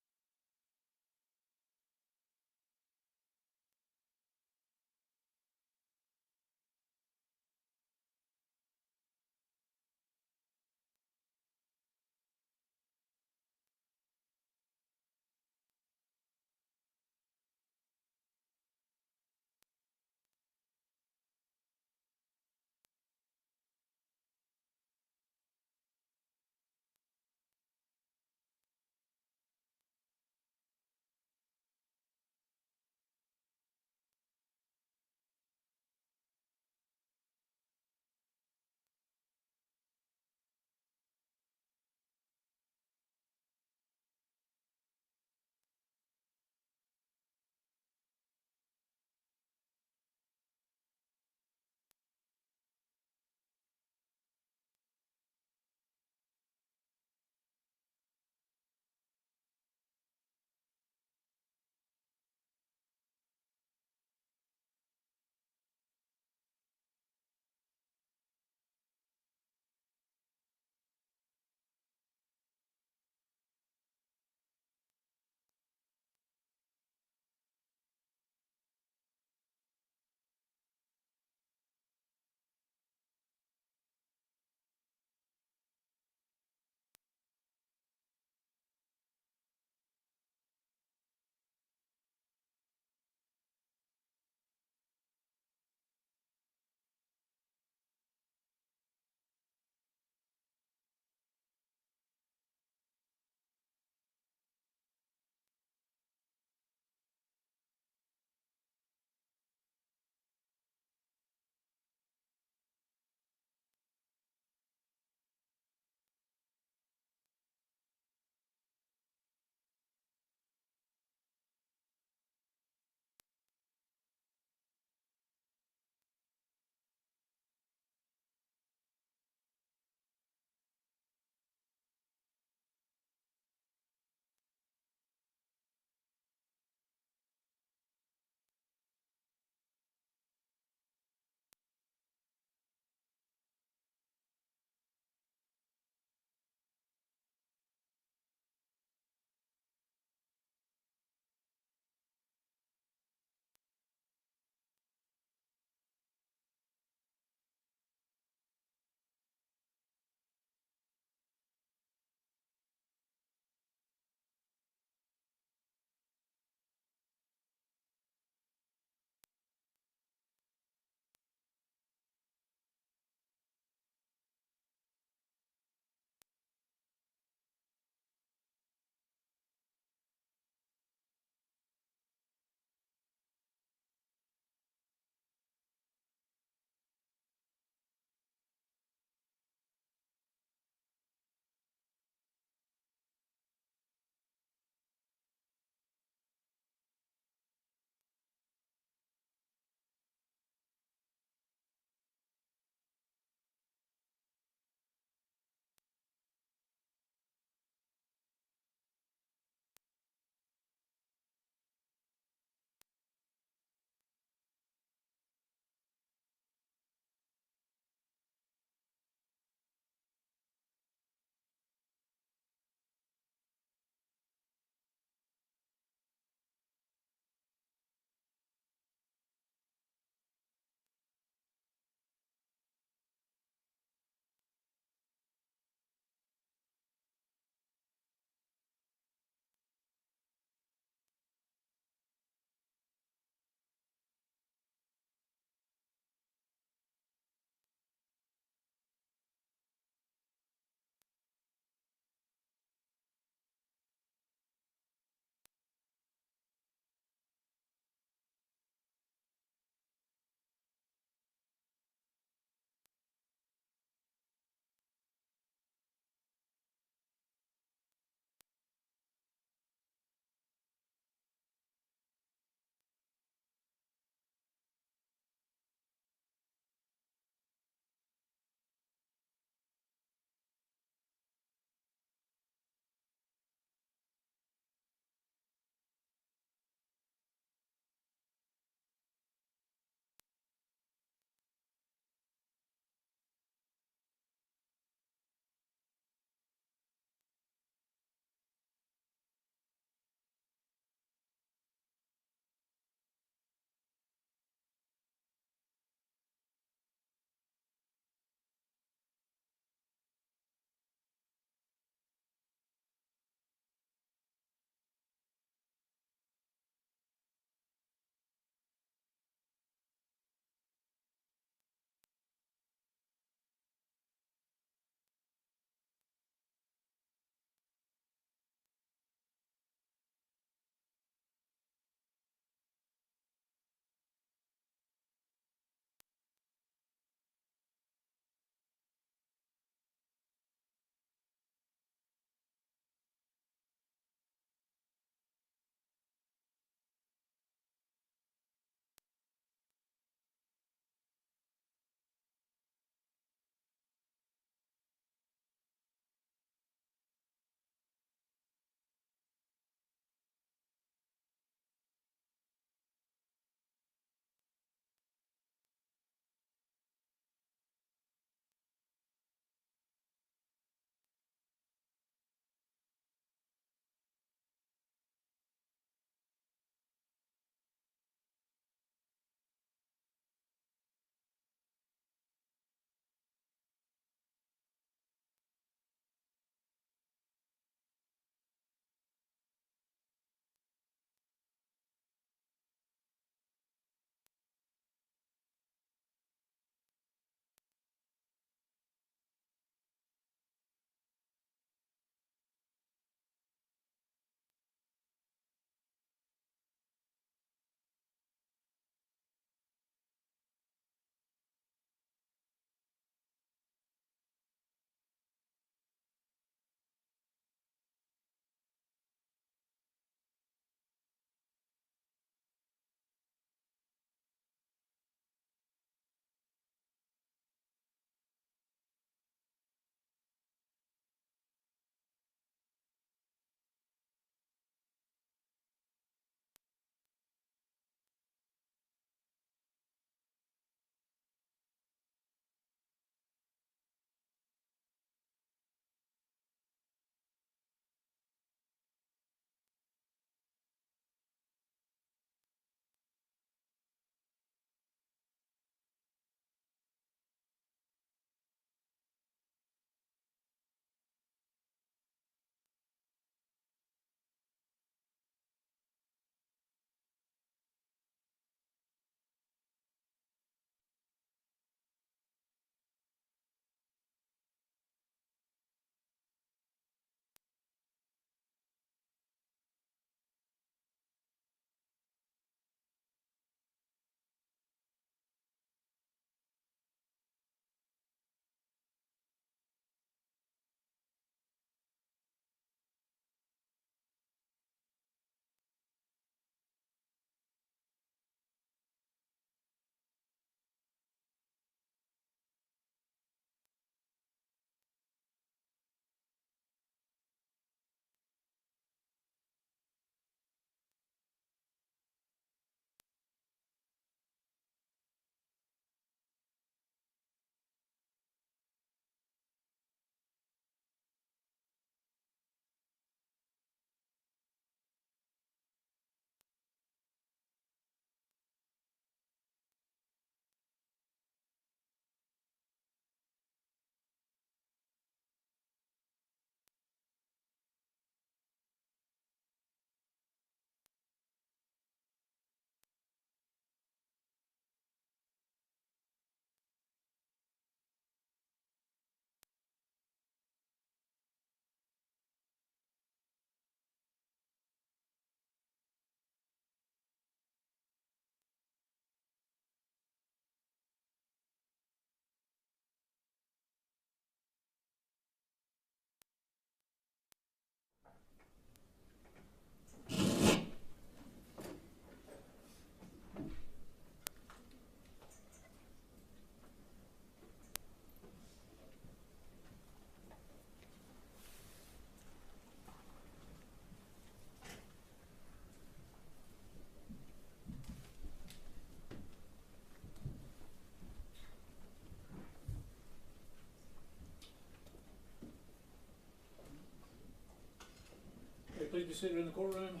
be seated in the courtroom.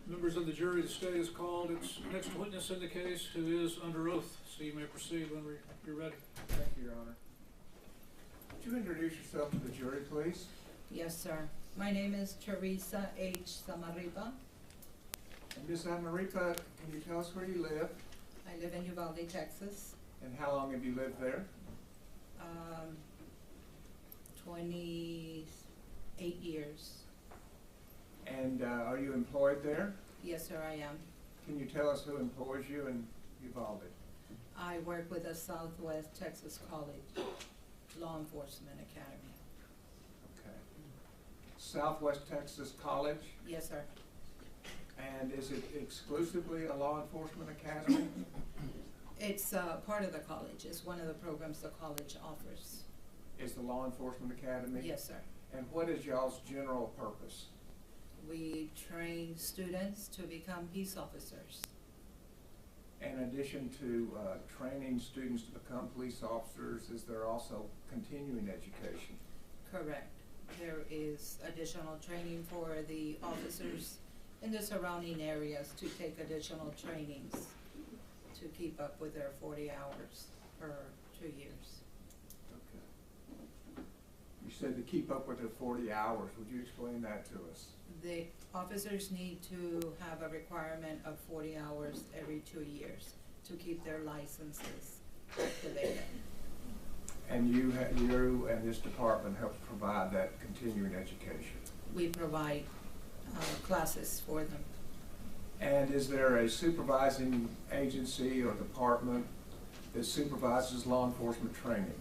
Members of the jury, the state has called its next witness in the case, who is under oath. So you may proceed when you're ready. Thank you, Your Honor. Would you introduce yourself to the jury, please? Yes, sir. My name is Teresa H. Samaripa. And Ms. Amaripa, can you tell us where you live? I live in Uvalde, Texas. And how long have you lived there? 28 years. And are you employed there? Yes, sir, I am. Can you tell us who employs you in Uvalde? I work with the Southwest Texas College Law Enforcement Academy. Okay. Southwest Texas College? Yes, sir. And is it exclusively a law enforcement academy? It's part of the college. It's one of the programs the college offers. Is the law enforcement academy? Yes, sir. And what is y'all's general purpose? We train students to become peace officers. In addition to training students to become police officers, is there also continuing education? Correct. There is additional training for the officers in the surrounding areas to take additional trainings to keep up with their 40 hours per 2 years. Okay. You said to keep up with their 40 hours. Would you explain that to us? The officers need to have a requirement of 40 hours every 2 years to keep their licenses activated. And you and this department help provide that continuing education? We provide classes for them. And is there a supervising agency or department that supervises law enforcement training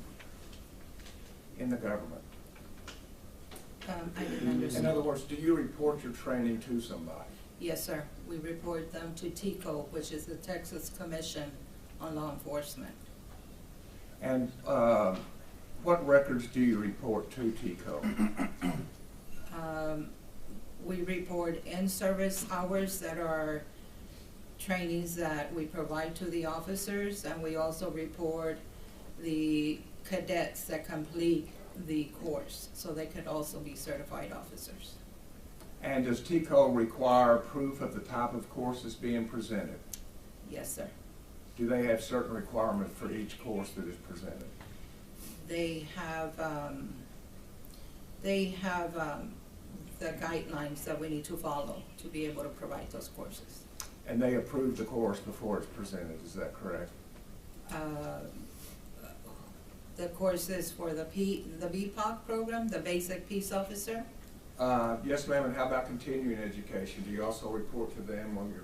in the government? I didn't understand. In other words, do you report your training to somebody? Yes, sir. We report them to TICO, which is the Texas Commission on Law Enforcement. And what records do you report to TICO? We report in-service hours that are trainings that we provide to the officers, and we also report the cadets that complete the course, so they could also be certified officers. And does TICO require proof of the type of courses being presented? Yes, sir. Do they have certain requirements for each course that is presented? They have the guidelines that we need to follow to be able to provide those courses. And they approve the course before it's presented, is that correct? The courses for the BPOC program, the Basic Peace Officer. Yes, ma'am, and how about continuing education? Do you also report to them on your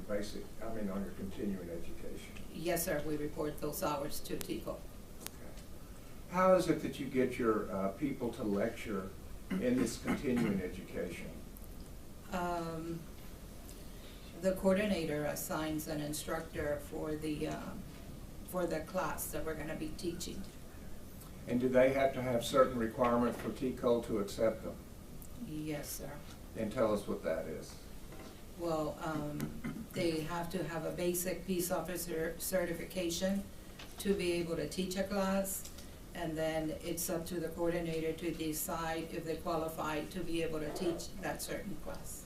on your continuing education? Yes, sir, we report those hours to TICO. Okay. How is it that you get your people to lecture in this continuing education? The coordinator assigns an instructor for the class that we're going to be teaching. And do they have to have certain requirements for TICO to accept them? Yes, sir. And tell us what that is. Well, they have to have a basic peace officer certification to be able to teach a class, and then it's up to the coordinator to decide if they qualify to be able to teach that certain class.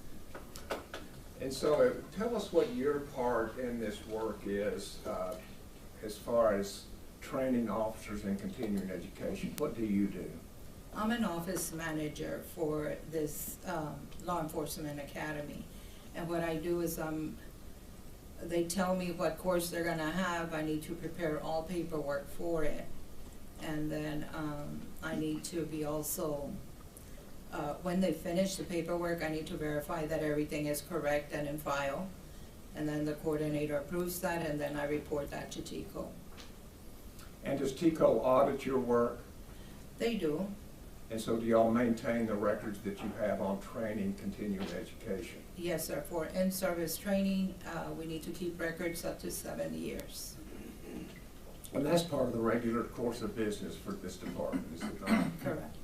And so tell us what your part in this work is as far as training officers in continuing education. What do you do? I'm an office manager for this law enforcement academy, and what I do is they tell me what course they're going to have. I need to prepare all paperwork for it, and then I need to be also, when they finish the paperwork, I need to verify that everything is correct and in file, and then the coordinator approves that, and then I report that to TICO. And does TICO audit your work? They do. And so do y'all maintain the records that you have on training, continuing education? Yes, sir. For in-service training, we need to keep records up to 7 years. And that's part of the regular course of business for this department, is it not? Correct.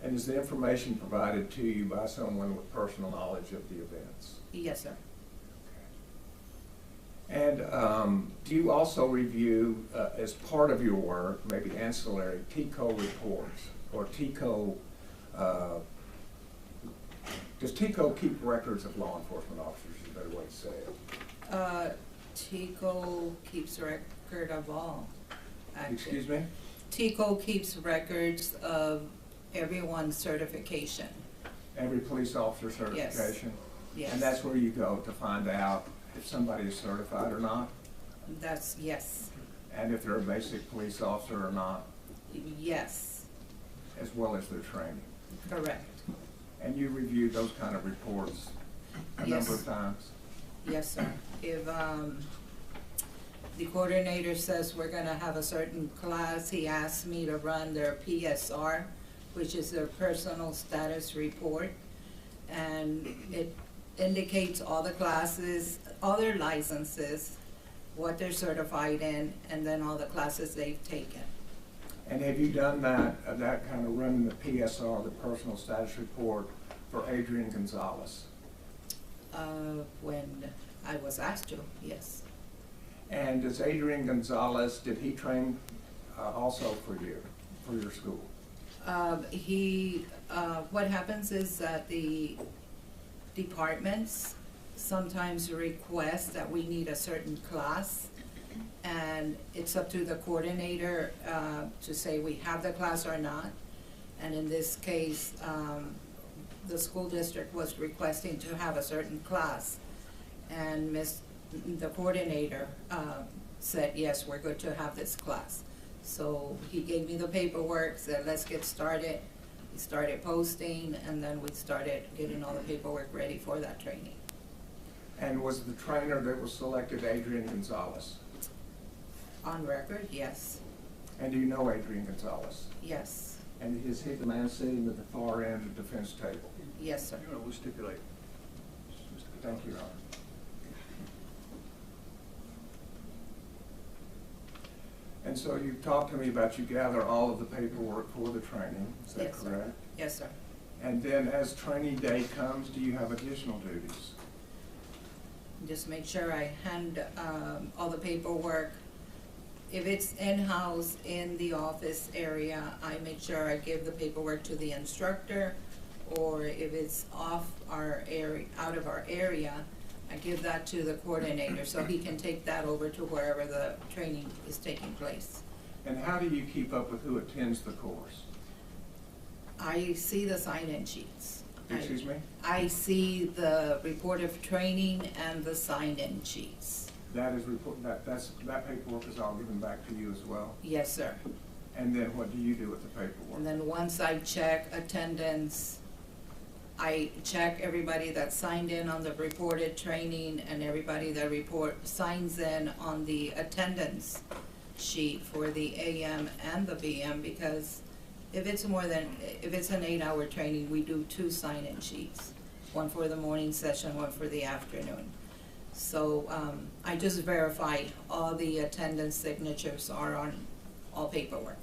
And is the information provided to you by someone with personal knowledge of the events? Yes, sir. And do you also review, as part of your work, maybe ancillary, TICO reports or TICO Does TICO keep records of law enforcement officers, is a better way to say it? TICO keeps record of all. Actually. Excuse me? TICO keeps records of everyone's certification. Every police officer certification? Yes. And that's where you go to find out if somebody is certified or not? That's, yes. And if they're a basic police officer or not, Yes, as well as their training? correct. And you reviewed those kind of reports a Yes. number of times? Yes, sir. If, the coordinator says we're gonna have a certain class, he asks me to run their PSR, which is their personal status report. And it indicates all the classes, all their licenses, what they're certified in, and then all the classes they've taken. And have you done that kind of running the PSR, the personal status report, for Adrián Gonzales? When I was asked to, yes. And does Adrián Gonzales, did he train also for you, for your school? What happens is that the departments sometimes request that we need a certain class, and it's up to the coordinator to say we have the class or not. And in this case, the school district was requesting to have a certain class, and the coordinator said, yes, we're good to have this class. So he gave me the paperwork, said, let's get started. We started posting, and then we started getting all the paperwork ready for that training. And was the trainer that was selected Adrián Gonzales? On record, yes, And do you know Adrián Gonzales? yes, And is he the man sitting at the far end of the defense table? yes, sir. We'll stipulate. Thank you, Your Honor. And so you talked to me about you gather all of the paperwork for the training, is that Yes, sir. correct? Yes, sir. And then as training day comes, do you have additional duties? Just make sure I hand all the paperwork. If it's in-house in the office area, I make sure I give the paperwork to the instructor, or if it's off our area, out of our area, I give that to the coordinator so he can take that over to wherever the training is taking place. And how do you keep up with who attends the course? I see the sign-in sheets. Excuse me? I see the report of training and the sign-in sheets. That paperwork is all given back to you as well? Yes, sir. And then what do you do with the paperwork? And then once I check attendance, I check everybody that signed in on the reported training and everybody that signs in on the attendance sheet for the AM and the PM, because if it's an 8-hour training, we do 2 sign-in sheets, one for the morning session, one for the afternoon. So I just verify all the attendance signatures are on all paperwork.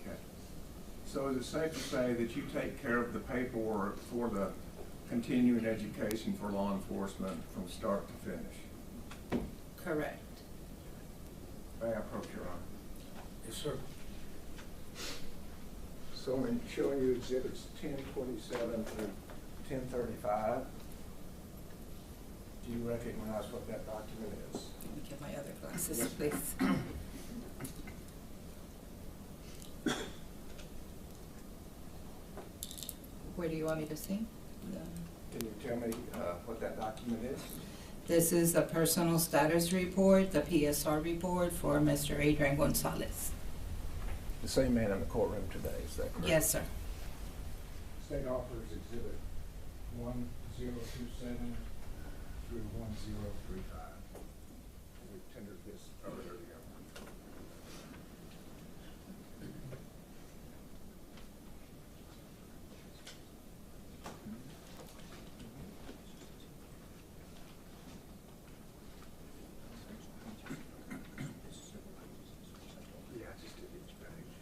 Okay. So is it safe to say that you take care of the paperwork for the continuing education for law enforcement from start to finish? Correct. May I approach, Your Honor? Yes, sir. So in showing you exhibits 1027 through 1035, do you recognize what that document is? Let me get my other glasses, please. Where do you want me to see? Can you tell me what that document is? This is the personal status report, the PSR report for Mr. Adrián Gonzales. The same man in the courtroom today, is that correct? Yes, sir. State offers exhibit 1027 through 1035. We tendered this earlier together. Yeah, I just did each page.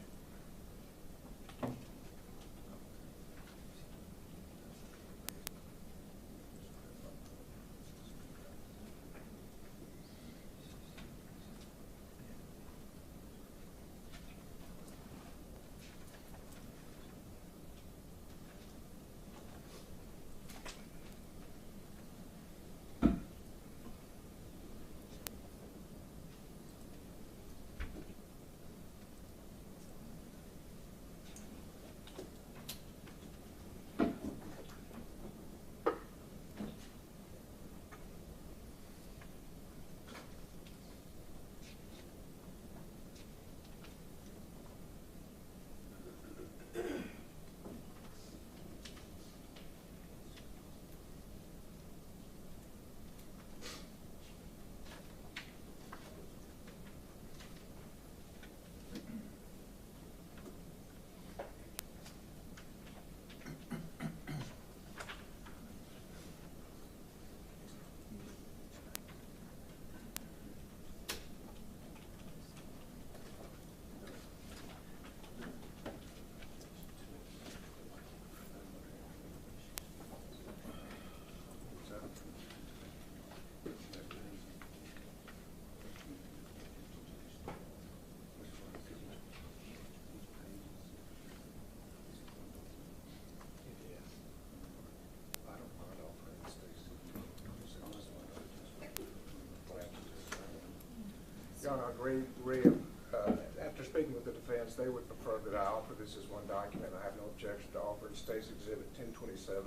after speaking with the defense, they would prefer that I offer this as one document. I have no objection to offer it. State's Exhibit 1027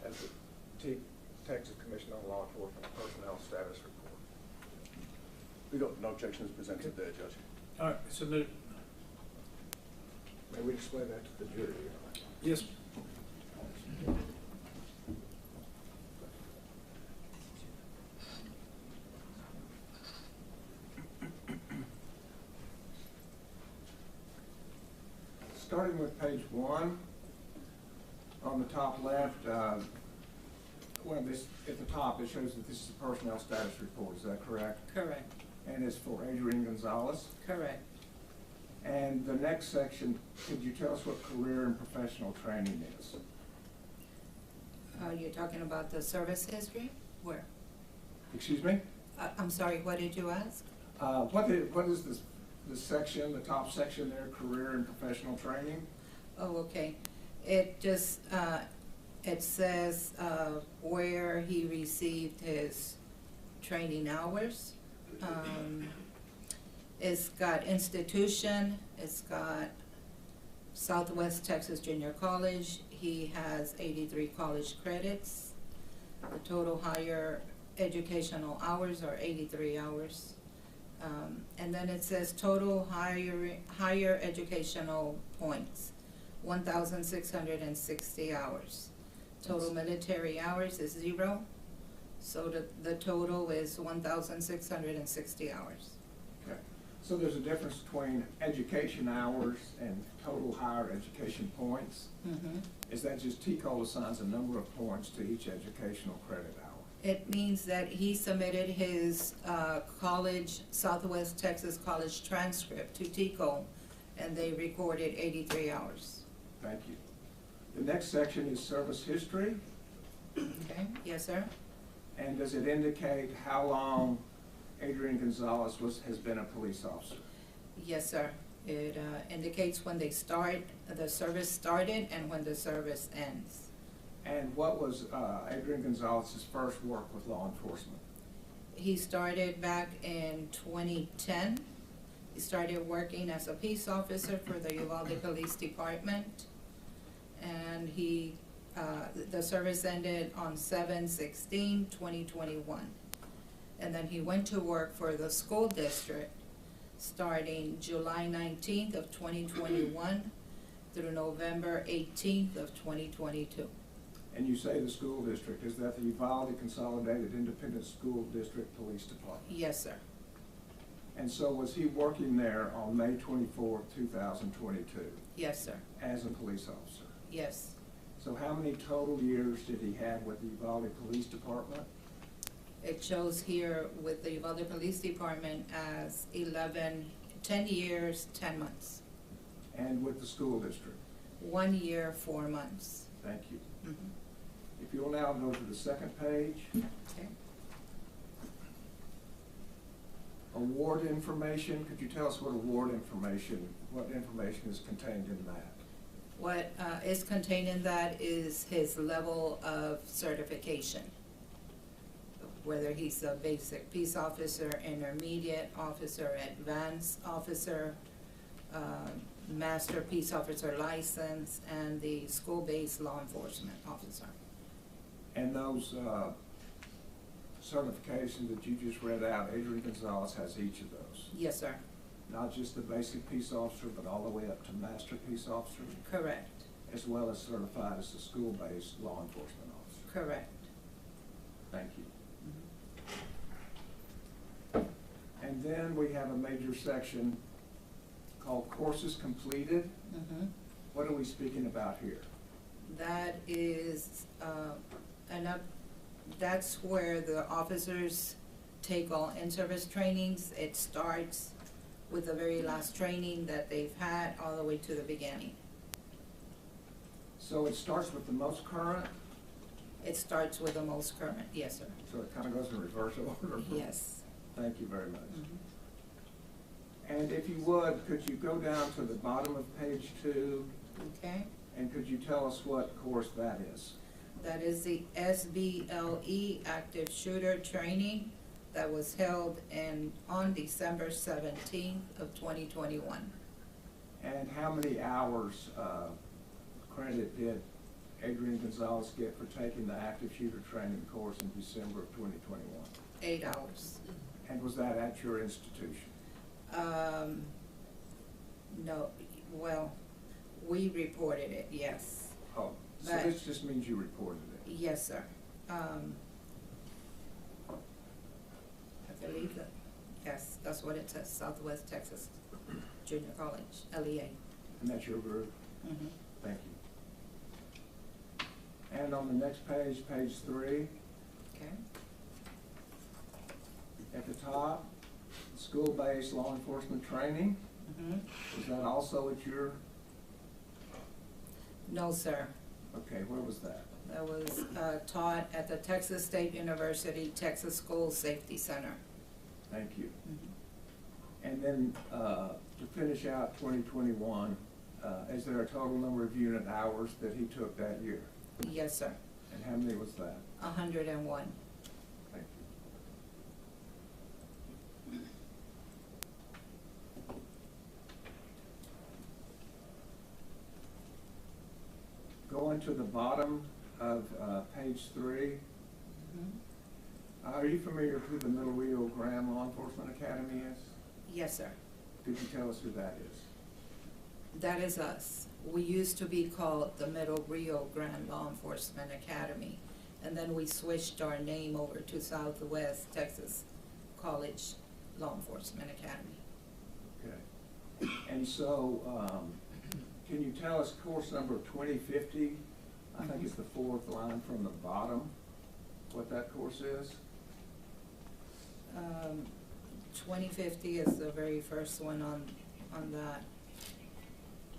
as the Texas Commission on Law Enforcement Personnel Status Report. We don't, no objections presented there, Judge. All right, submitted. May we explain that to the jury? Yes. Starting with page 1, on the top left, well, this at the top it shows that this is a personnel status report. Is that correct? Correct, And it's for Adrián Gonzales. correct. And the next section, could you tell us what career and professional training is? You're talking about the service history? Where? Excuse me? I'm sorry, what did you ask? What is this, the section, the top section there, career and professional training? Oh, okay. It just, it says, where he received his training hours. It's got institution, it's got Southwest Texas Junior College. He has 83 college credits. The total higher educational hours are 83 hours. And then it says total higher educational points, 1,660 hours. Total military hours is 0, so the total is 1,660 hours. Okay. So there's a difference between education hours and total higher education points? Mm-hmm. Is that just TCOL assigns a number of points to each educational credit hour? It means that he submitted his college, Southwest Texas College transcript to TCO, and they recorded 83 hours. Thank you. The next section is service history. Okay, yes, sir? And does it indicate how long Adrián Gonzales has been a police officer? Yes, sir. It indicates when they start, the service started, and when the service ends. And what was Adrián Gonzales' first work with law enforcement? He started back in 2010. He started working as a peace officer for the Uvalde Police Department. And the service ended on 7/16/2021. And then he went to work for the school district starting July 19th of 2021 through November 18th of 2022. And you say the school district, is that the Uvalde Consolidated Independent School District Police Department? Yes, sir. And so was he working there on May 24th, 2022 Yes, sir. as a police officer? Yes. So how many total years did he have with the Uvalde Police Department? It shows here with the Uvalde Police Department as 10 years, 10 months. And with the school district? 1 year, 4 months. Thank you. Mhm. If you'll now go to the second page. Okay. Award information, could you tell us what what information is contained in that? What is contained in that is his level of certification. Whether he's a basic peace officer, intermediate officer, advanced officer, master peace officer license, and the school-based law enforcement officer. And those certifications that you just read out, Adrián Gonzales has each of those? Yes, sir. Not just the basic peace officer, but all the way up to master peace officer? Correct. As well as certified as a school-based law enforcement officer? Correct. Thank you. And then we have a major section called courses completed. Mm-hmm. What are we speaking about here? That is that's where the officers take all in-service trainings. It starts with the very last training that they've had all the way to the beginning. So it starts with the most current? It starts with the most current, yes, sir. So it kind of goes in reverse order? Yes. Thank you very much. Mm-hmm. And if you would, could you go down to the bottom of page 2? Okay. And could you tell us what course that is? That is the SBLE active shooter training. that was held on December 17th of 2021. And how many hours credit did Adrián Gonzales get for taking the active shooter training course in December of 2021? 8 hours. And was that at your institution? No, well, we reported it, yes. Oh, so But- this just means you reported it? Yes, sir. I believe that, yes, that's what it says, Southwest Texas Junior College, LEA. And that's your group? Mhm. Thank you. And on the next page, page 3, Okay. at the top, school-based law enforcement training. Mhm. Was that also at your, No, sir. okay, where was that? That was taught at the Texas State University Texas School Safety Center. Thank you. Mhm. And then, to finish out 2021, is there a total number of unit hours that he took that year? Yes, sir. And how many was that? 101. Thank you. Going to the bottom of page 3, Mhm. are you familiar with who the Middle Rio Grande Law Enforcement Academy is? Yes, sir. Could you tell us who that is? That is us. We used to be called the Middle Rio Grande Law Enforcement Academy, and then we switched our name over to Southwest Texas College Law Enforcement Academy. Okay. And so, can you tell us course number 2050? I think it's the 4th line from the bottom, what that course is? 2050 is the very first one on that.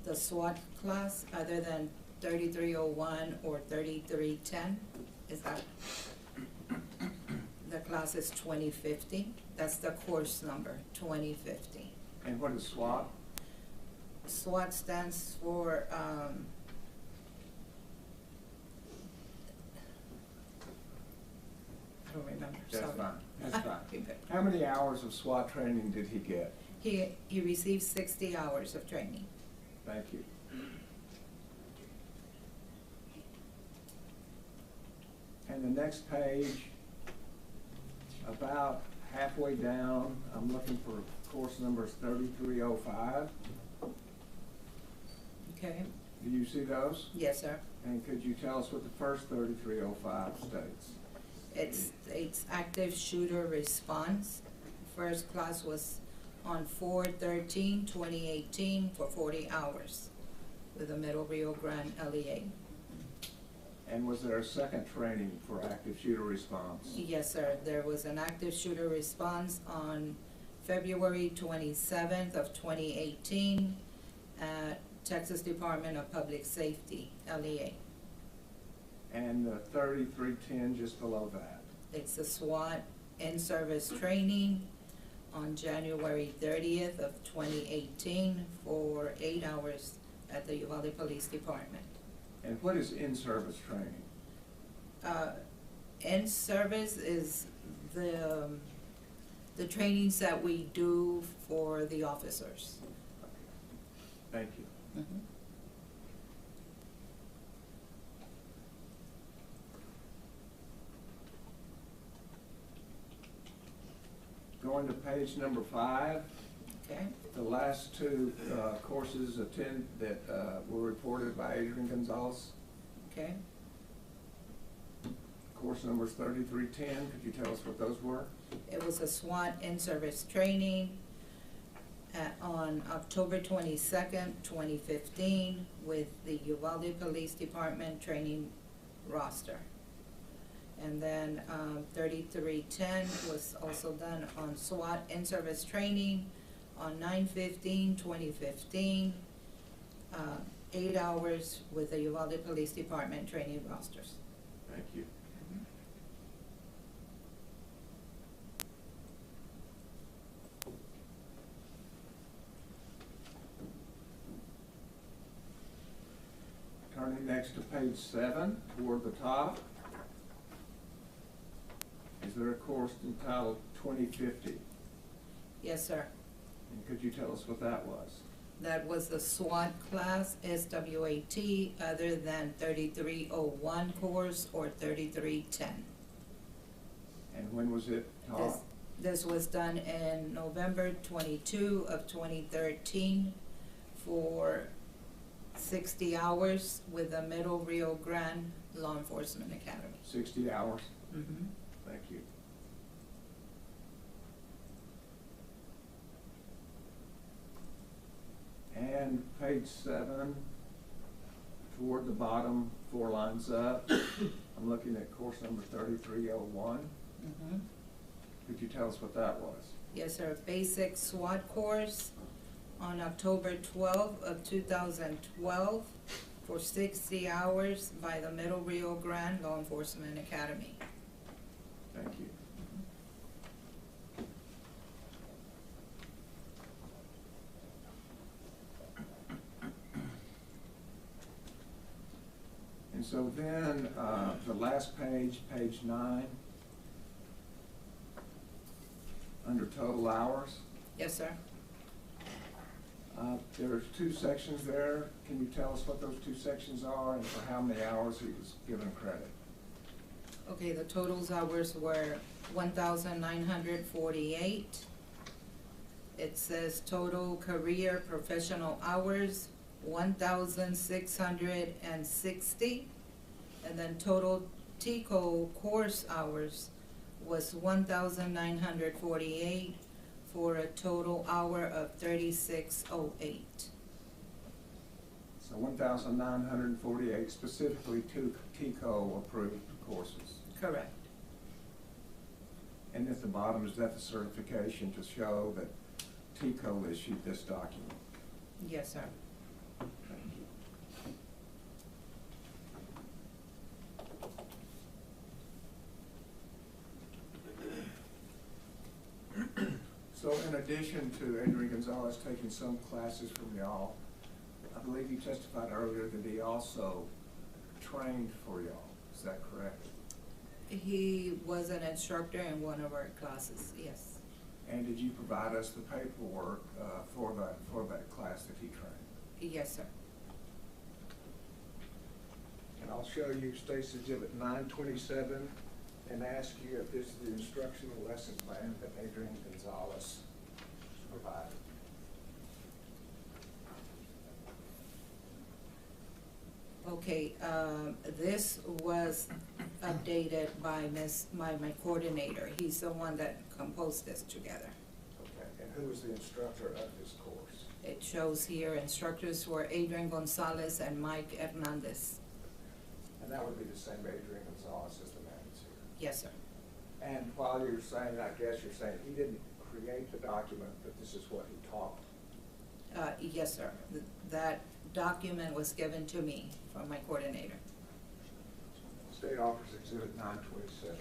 The SWAT class, other than 3301 or 3310, is that? The class is 2050. That's the course number, 2050. And what is SWAT? SWAT stands for, I don't remember, sorry. That's fine, that's fine. How many hours of SWAT training did he get? He received 60 hours of training. Thank you. And the next page, about halfway down, I'm looking for course numbers 3305. Okay? Do you see those? Yes, sir. And could you tell us what the first 3305 states? It's active shooter response. First class was on 4/13/2018 for 40 hours with the Middle Rio Grande LEA. And was there a second training for active shooter response? Yes, sir. There was an active shooter response on February 27th of 2018 at Texas Department of Public Safety, LEA. And the 3310 just below that? It's a SWAT in-service training on January 30th of 2018 for 8 hours at the Uvalde Police Department. And what is in-service training? In-service is the trainings that we do for the officers. Thank you. Mhm. Going to page number 5. Okay? The last two courses that were reported by Adrián Gonzales. Okay? Course numbers 3310, could you tell us what those were? It was a SWAT in-service training on October 22nd, 2015 with the Uvalde Police Department training roster. And then 3310 was also done on SWAT in-service training on 9/15/2015, 8 hours with the Uvalde Police Department training rosters. Thank you. Turning next to page 7, toward the top. Is there a course entitled 2050? Yes, sir. And could you tell us what that was? That was the SWAT class, SWAT, other than 3301 course or 3310. And when was it taught? This was done in November 22 of 2013 for 60 hours with the Middle Rio Grande Law Enforcement Academy. 60 hours? Mm-hmm. Thank you. And page 7, toward the bottom, 4 lines up, I'm looking at course number 3301. Mm-hmm. Could you tell us what that was? Yes, sir. Basic SWAT course on October 12 of 2012 for 60 hours by the Middle Rio Grande Law Enforcement Academy. Thank you. And so then, the last page, page 9, under total hours, Yes, sir. there's 2 sections there. Can you tell us what those 2 sections are and for how many hours he was given credit? Okay, the totals hours were 1,948. It says total career professional hours, 1,660. And then total TCO course hours was 1,948 for a total hour of 3608. So 1,948 specifically 2 TCO approved courses. Correct. And at the bottom, is that the certification to show that TCO issued this document? Yes, sir. Thank you. So in addition to Adrián Gonzales taking some classes from y'all, I believe you testified earlier that he also trained for y'all. Is that correct? He was an instructor in one of our classes, yes. And did you provide us the paperwork for that class that he trained? Yes, sir. And I'll show you State's Exhibit 927 and ask you if this is the instructional lesson plan that Adrián Gonzales provided. Okay, this was updated by my coordinator. He's the one that composed this together. Okay, and who was the instructor of this course? It shows here instructors were Adrián Gonzales and Mike Hernandez. And that would be the same Adrián Gonzales as the man that's here. Yes, sir. And while you're saying, I guess you're saying he didn't create the document, but this is what he taught. Yes, sir. That document was given to me from my coordinator. State offers Exhibit 927.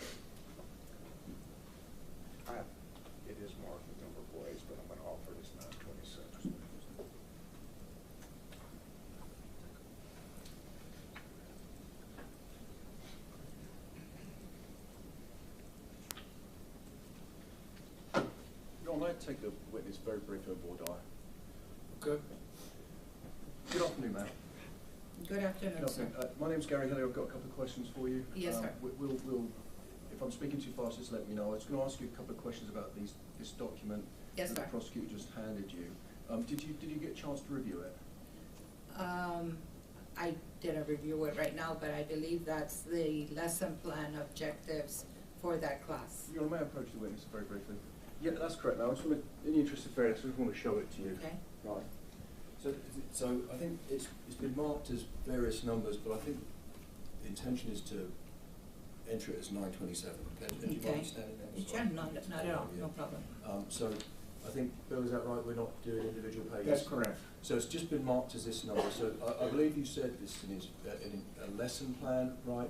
It is marked a number of ways, but I'm going to offer this 927. Your Honor, may I take the witness very briefly on board, Okay. Good afternoon, ma'am. Good afternoon, Good sir. afternoon. My name's Gary Hillier. I've got a couple of questions for you. Yes, sir. We'll, if I'm speaking too fast, just let me know. I was going to ask you a couple of questions about this document Yes, that sir. the prosecutor just handed you. Did you get a chance to review it? I didn't review it right now, but I believe that's the lesson plan objectives for that class. Your Honor, may I approach the witness very briefly? Yeah, that's correct. Now, in the interest of fairness, I just want to show it to you. Okay. Right. So I think it's been marked as various numbers, but I think the intention is to enter it as 927. And do you Okay. understand that? Sure, not at all, no problem. So I think, Bill, is that right? We're not doing individual pages? That's correct. So it's just been marked as this number. So I believe you said this is a lesson plan, right?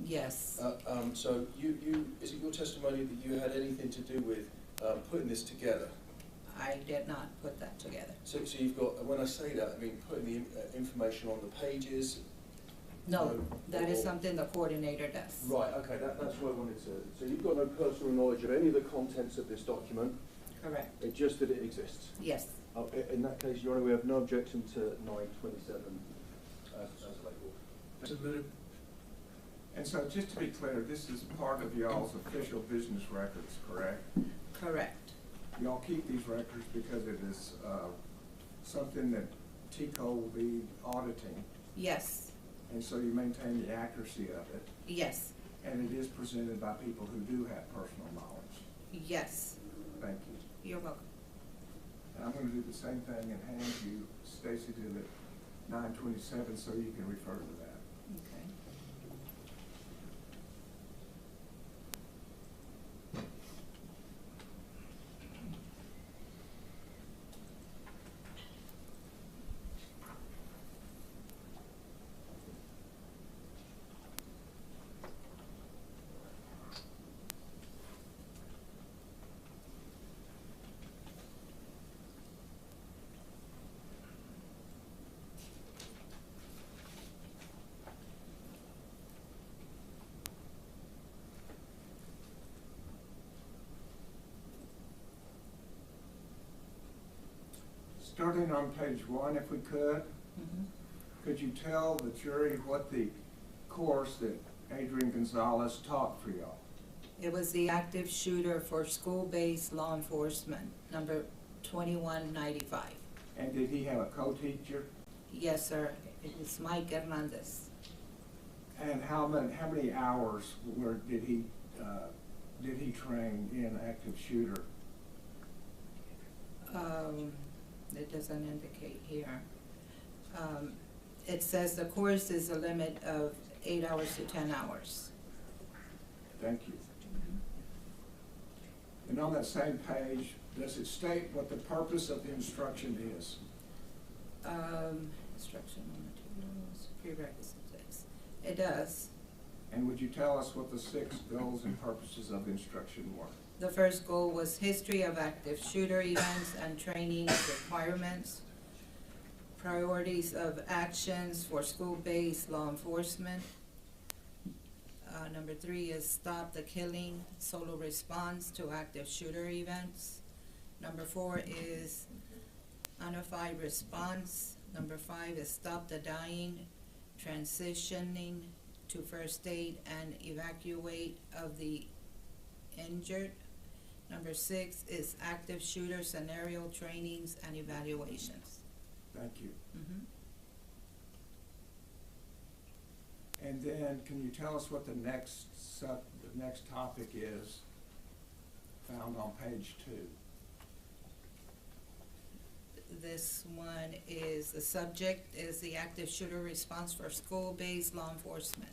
Yes. So is it your testimony that you had anything to do with putting this together? I did not put that together. So you've got, when I say that, I mean putting the information on the pages, No, that is something the coordinator does. Right, okay, that's what I wanted to, so you've got no personal knowledge of any of the contents of this document, Correct. it's just that it exists? Yes. In that case, Your Honour, we have no objection to 927 as labelled. Submitted. And so just to be clear, this is part of y'all's official business records, correct? Correct. Y'all keep these records because it is something that TICO will be auditing, Yes. and so you maintain the accuracy of it, Yes. and it is presented by people who do have personal knowledge. Yes. Thank you. You're welcome. And I'm going to do the same thing and hand you Stacy Exhibit 927 so you can refer to that. Okay. Starting on page 1, if we could, could you tell the jury what the course that Adrián Gonzales taught for y'all? It was the active shooter for school-based law enforcement, number 2195. And did he have a co-teacher? Yes, sir. It's Mike Hernandez. And how many hours did he train in active shooter? It doesn't indicate here. It says the course is a limit of 8 hours to 10 hours. Thank you. And on that same page, does it state what the purpose of the instruction is? Instruction on materials, prerequisites. It does. And would you tell us what the 6 goals and purposes of the instruction were? The first goal was history of active shooter events and training requirements, priorities of actions for school-based law enforcement. Number 3 is stop the killing, solo response to active shooter events. Number 4 is unified response. Number 5 is stop the dying, transitioning to first aid and evacuate of the injured. Number 6 is active shooter scenario trainings and evaluations. Thank you. And then, can you tell us what the next topic is found on page 2? This one is, the subject is the active shooter response for school-based law enforcement.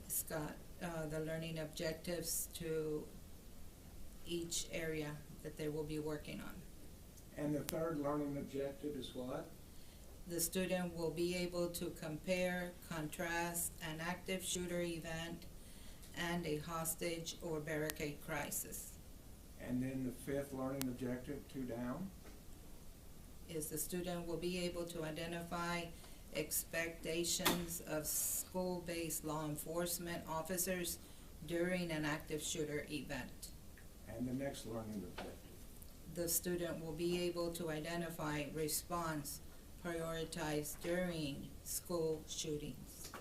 It's got the learning objectives to each area that they will be working on. And the third learning objective is what? The student will be able to compare, contrast an active shooter event and a hostage or barricade crisis. And then the 5th learning objective, 2 down? Is the student will be able to identify expectations of school-based law enforcement officers during an active shooter event. And the next learning objective? The student will be able to identify response prioritized during school shootings.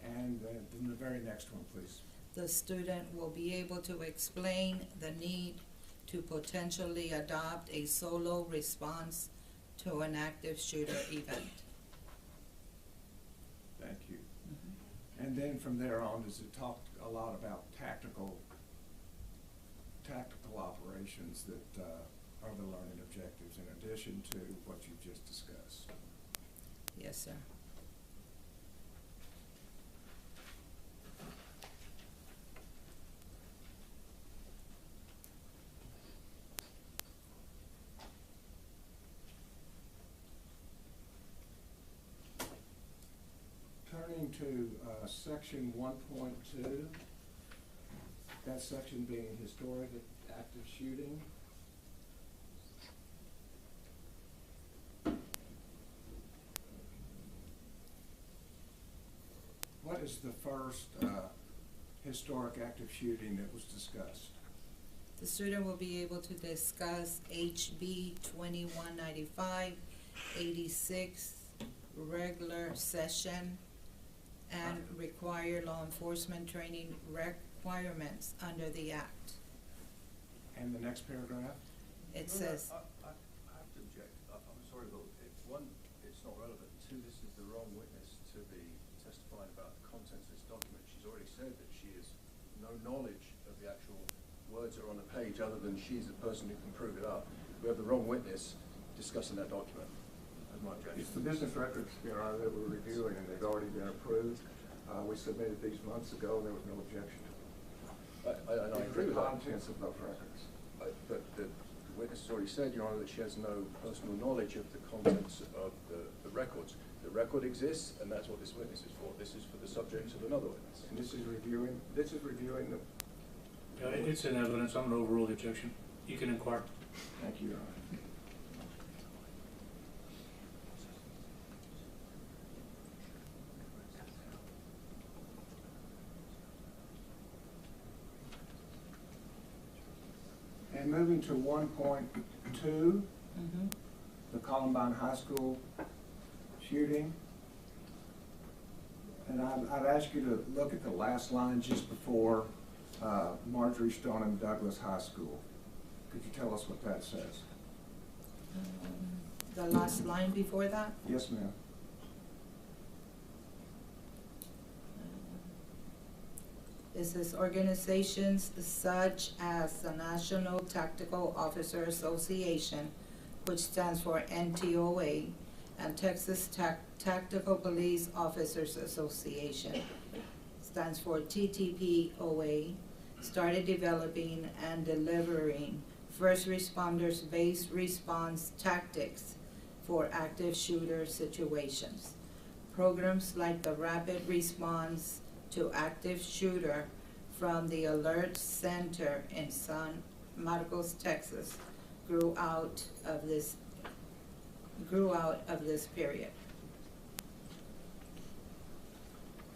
And then the very next one, please. The student will be able to explain the need to potentially adopt a solo response to an active shooter event. Thank you. And then from there on, does it talk a lot about tactical operations that are the learning objectives in addition to what you've just discussed? Yes, sir. Turning to section 1.2, that section being historic active shooting. is the first historic active shooting that was discussed? The student will be able to discuss HB 2195, 86, regular session, and require law enforcement training requirements under the act. And the next paragraph? It says, I have to object. I'm sorry, but one, it's not relevant. Two, this is the wrong witness to be testifying about the contents of this document. She's already said that she has no knowledge of the actual words that are on the page other than she's the person who can prove it up. We have the wrong witness discussing that document. That's my objection. It's the business records, Your Honor, that we're reviewing, and they've already been approved. We submitted these months ago, and there was no objection. I agree with The that. contents of those records. But the witness has already said, Your Honor, that she has no personal knowledge of the contents of the records. The record exists, and that's what this witness is for. This is for the subject of another witness. And this is reviewing the, It's in evidence. I'm going to overrule the objection. You can inquire. thank you, Your Honor. And moving to 1.2, the Columbine High School shooting. And I'd ask you to look at the last line just before Marjorie Stoneman Douglas High School. Could you tell us what that says? the last line before that. Yes, ma'am. It says organizations such as the National Tactical Officer Association, which stands for NTOA, and Texas Tactical Police Officers Association, stands for TTPOA, started developing and delivering first responders based response tactics for active shooter situations. Programs like the Rapid Response to Active Shooter from the Alert Center in San Marcos, Texas, grew out of this period.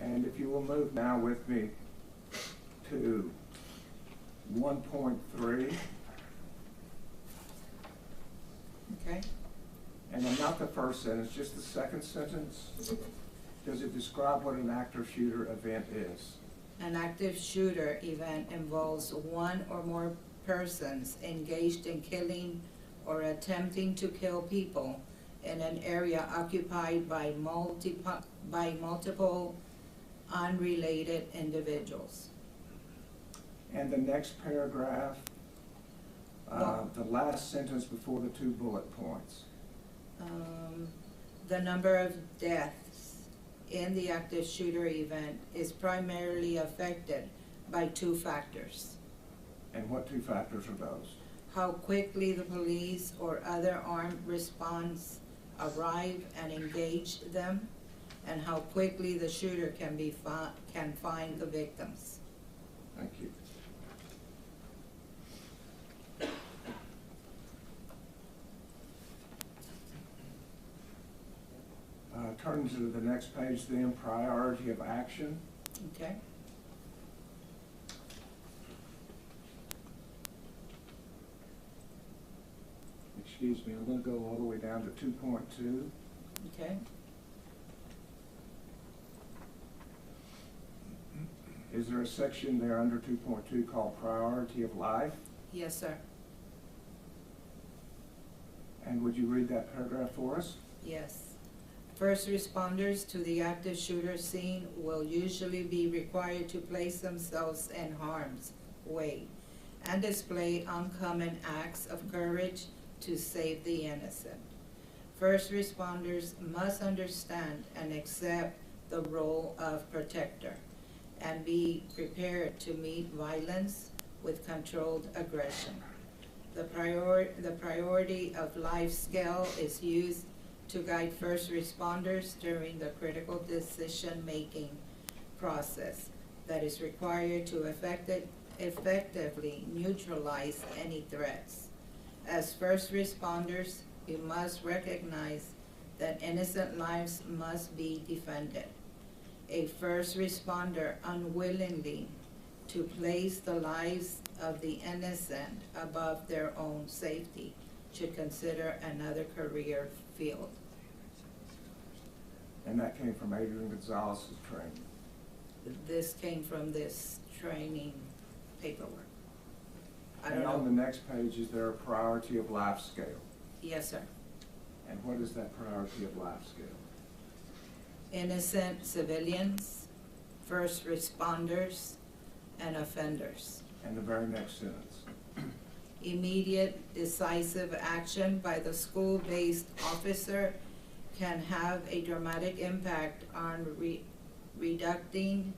And if you will move now with me to 1.3. Okay. And then not the first sentence, just the second sentence. Does it describe what an active shooter event is? An active shooter event involves one or more persons engaged in killing or attempting to kill people in an area occupied by multiple unrelated individuals. And the next paragraph, the last sentence before the 2 bullet points. The number of deaths in the active shooter event is primarily affected by 2 factors. And what 2 factors are those? How quickly the police or other armed response arrive and engage them, and how quickly the shooter can find the victims. Thank you. Turning to the next page then, priority of action. Okay. Excuse me, I'm going to go all the way down to 2.2. Okay. Is there a section there under 2.2 called priority of life? Yes, sir. And would you read that paragraph for us? Yes. First responders to the active shooter scene will usually be required to place themselves in harm's way and display uncommon acts of courage to save the innocent. First responders must understand and accept the role of protector and be prepared to meet violence with controlled aggression. The priority of life scale is used to guide first responders during the critical decision-making process that is required to effectively neutralize any threats. As first responders, we must recognize that innocent lives must be defended. a first responder unwillingly to place the lives of the innocent above their own safety should consider another career field. And that came from Adrián Gonzales' training. This came from this training paperwork. I don't And on the know. next page, is there a priority of life scale? Yes, sir. And what is that priority of life scale? Innocent civilians, first responders, and offenders. And the very next sentence. Immediate decisive action by the school-based officer can have a dramatic impact on reducing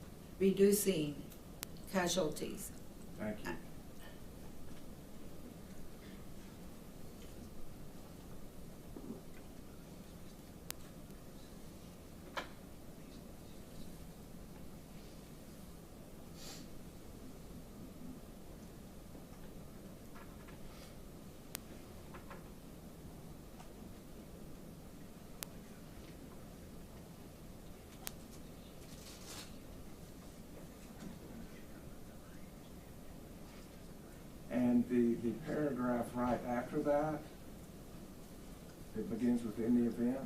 casualties. Thank you. And the paragraph right after that, it begins with "in the event."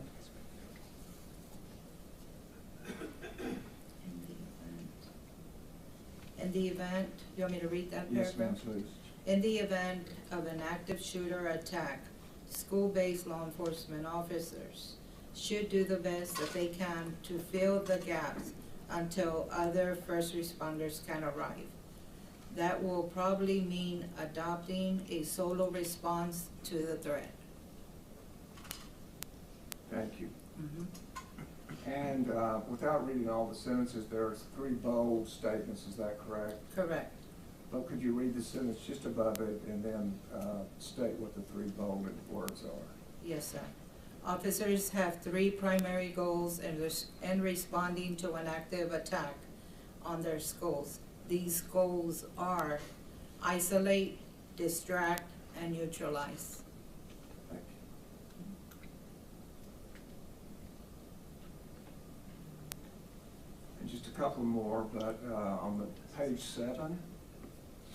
In the event, you want me to read that paragraph? Yes, ma'am, please. In the event of an active shooter attack, school-based law enforcement officers should do the best that they can to fill the gaps until other first responders can arrive. That will probably mean adopting a solo response to the threat. Thank you. Mhm. And without reading all the sentences, there are 3 bold statements, is that correct? Correct. But could you read the sentence just above it and then state what the 3 bolded words are? Yes, sir. Officers have 3 primary goals in responding to an active attack on their schools. These goals are isolate, distract, and neutralize. Thank you. And just a couple more, but on the page 7,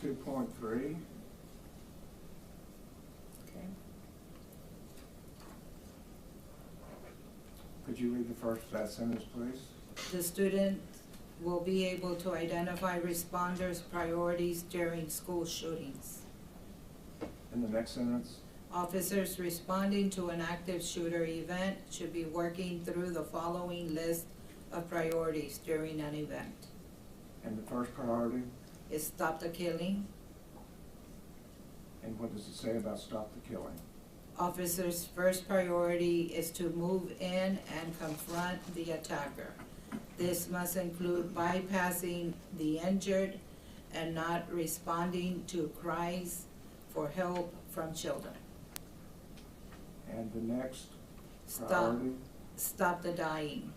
2.3, Okay. could you read the first of that sentence, please? The student will be able to identify responders' priorities during school shootings. In the next sentence? Officers responding to an active shooter event should be working through the following list of priorities during an event. And the first priority? Is stop the killing. And what does it say about stop the killing? Officers' first priority is to move in and confront the attacker. This must include bypassing the injured and not responding to cries for help from children. And the next Stop, priority? stop the dying.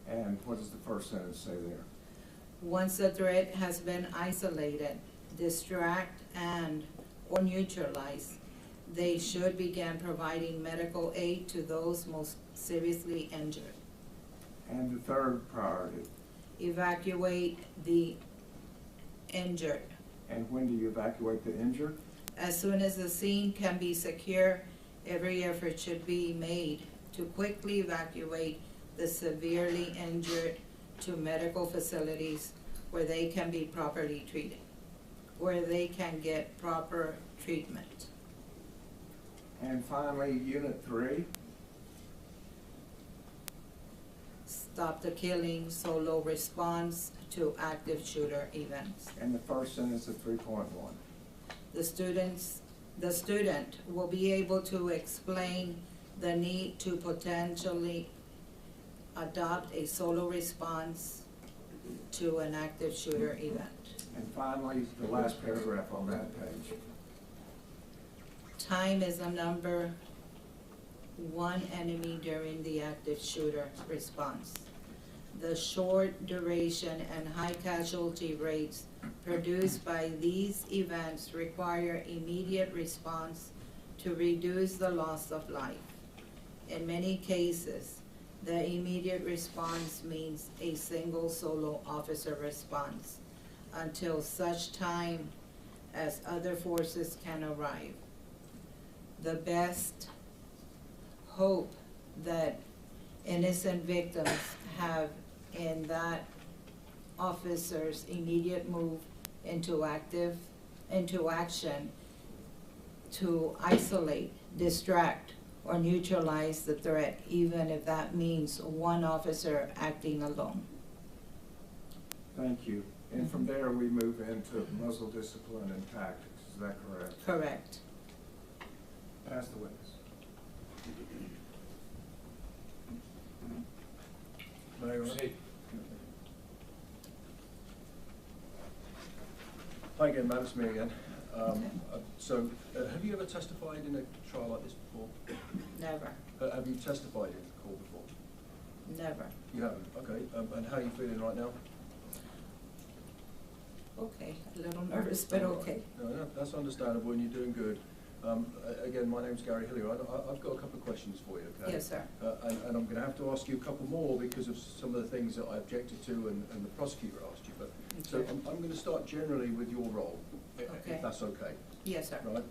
And what does the first sentence say there? Once the threat has been isolated, distract and or neutralize, they should begin providing medical aid to those most seriously injured. And the third priority? Evacuate the injured. And when do you evacuate the injured? As soon as the scene can be secure, every effort should be made to quickly evacuate the severely injured to medical facilities where they can be properly treated, where they can get proper treatment. And finally, Unit 3? Stop the killing, solo response to active shooter events. And the first sentence of 3.1? The student will be able to explain the need to potentially adopt a solo response to an active shooter event. And finally, the last paragraph on that page. Time is the number one enemy during the active shooter response. The short duration and high casualty rates produced by these events require immediate response to reduce the loss of life. In many cases, The immediate response means a single solo officer response until such time as other forces can arrive. The best hope that innocent victims have in that officer's immediate move into action to isolate, distract, or neutralize the threat, even if that means one officer acting alone. Thank you. And from there, we move into muzzle discipline and tactics. Is that correct? Correct. Pass the witness. Mayor. Hi again, Matt, it's me again. Have you ever testified in a trial like this before? Never. Have you testified in a court before? Never. You haven't? Okay. And how are you feeling right now? Okay, a little nervous, but okay. No, that's understandable, and you're doing good. Again, my name's Gary Hillier. I've got a couple of questions for you, okay? Yes, sir. And I'm going to have to ask you a couple more because of some of the things that I objected to and the prosecutor asked you. But so Okay. I'm going to start generally with your role, Okay. if that's okay. Yes, sir. Right?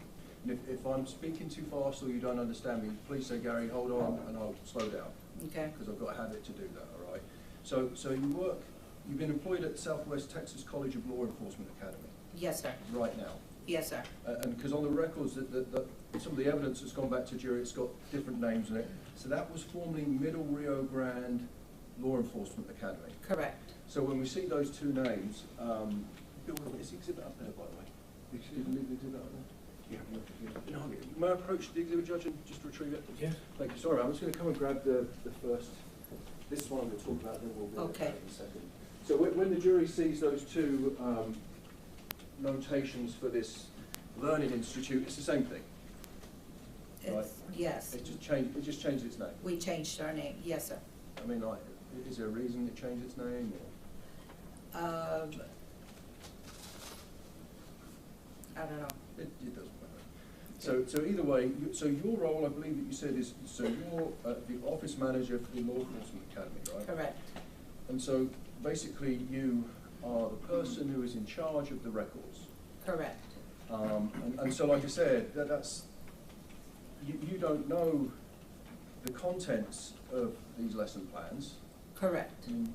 And if I'm speaking too fast or you don't understand me, please say, Gary, hold on, and I'll slow down. Okay. Because I've got a habit to do that, all right? So you've been employed at Southwest Texas College of Law Enforcement Academy Yes, sir. right now. Yes, sir. And because on the records, that some of the evidence that's gone back to jury, it's got different names in it. So that was formerly Middle Rio Grande Law Enforcement Academy. Correct. So when we see those two names, Bill, is the exhibit up there, by the way? Is the exhibit up there? Yeah. May I approach the exhibit judge and just retrieve it? Yeah. Thank you. Sorry, I'm just going to come and grab the first. This is what I'm going to talk about, then we'll get Okay. it in a second. So when the jury sees those two notations for this learning institute, it's the same thing. Right. Yes. It just changed its name. We changed our name. Yes, sir. I mean, like, is there a reason it changed its name? Or? I don't know. It doesn't matter. So either way, so your role, I believe that you said is, so you're the office manager for the Law Enforcement Academy, right? Correct. And so basically you are the person who is in charge of the records. Correct. And so like I said, you don't know the contents of these lesson plans. Correct. I mean,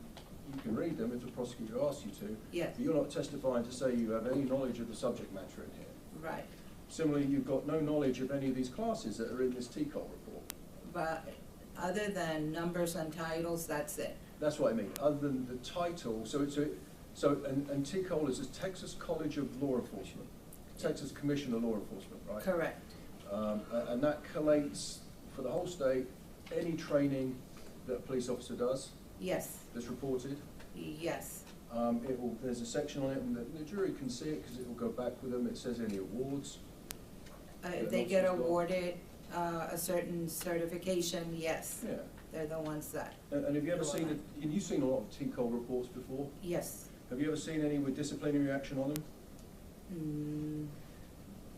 you can read them if the prosecutor asks you to. Yes. But you're not testifying to say you have any knowledge of the subject matter in here. Right. Similarly, you've got no knowledge of any of these classes that are in this TCOL report. But other than numbers and titles, that's it. That's what I mean. Other than the title, and TCOL is a Texas College of Law Enforcement, Texas Commission of Law Enforcement, right? Correct. And that collates for the whole state any training that a police officer does. Yes. That's reported. Yes. There's a section on it, and the jury can see it because it will go back with them. It says any awards. If they get awarded a certain certification, yes. Yeah. They're the ones that. And have you ever seen it? You've seen a lot of TCOL reports before. Yes. Have you ever seen any with disciplinary action on them?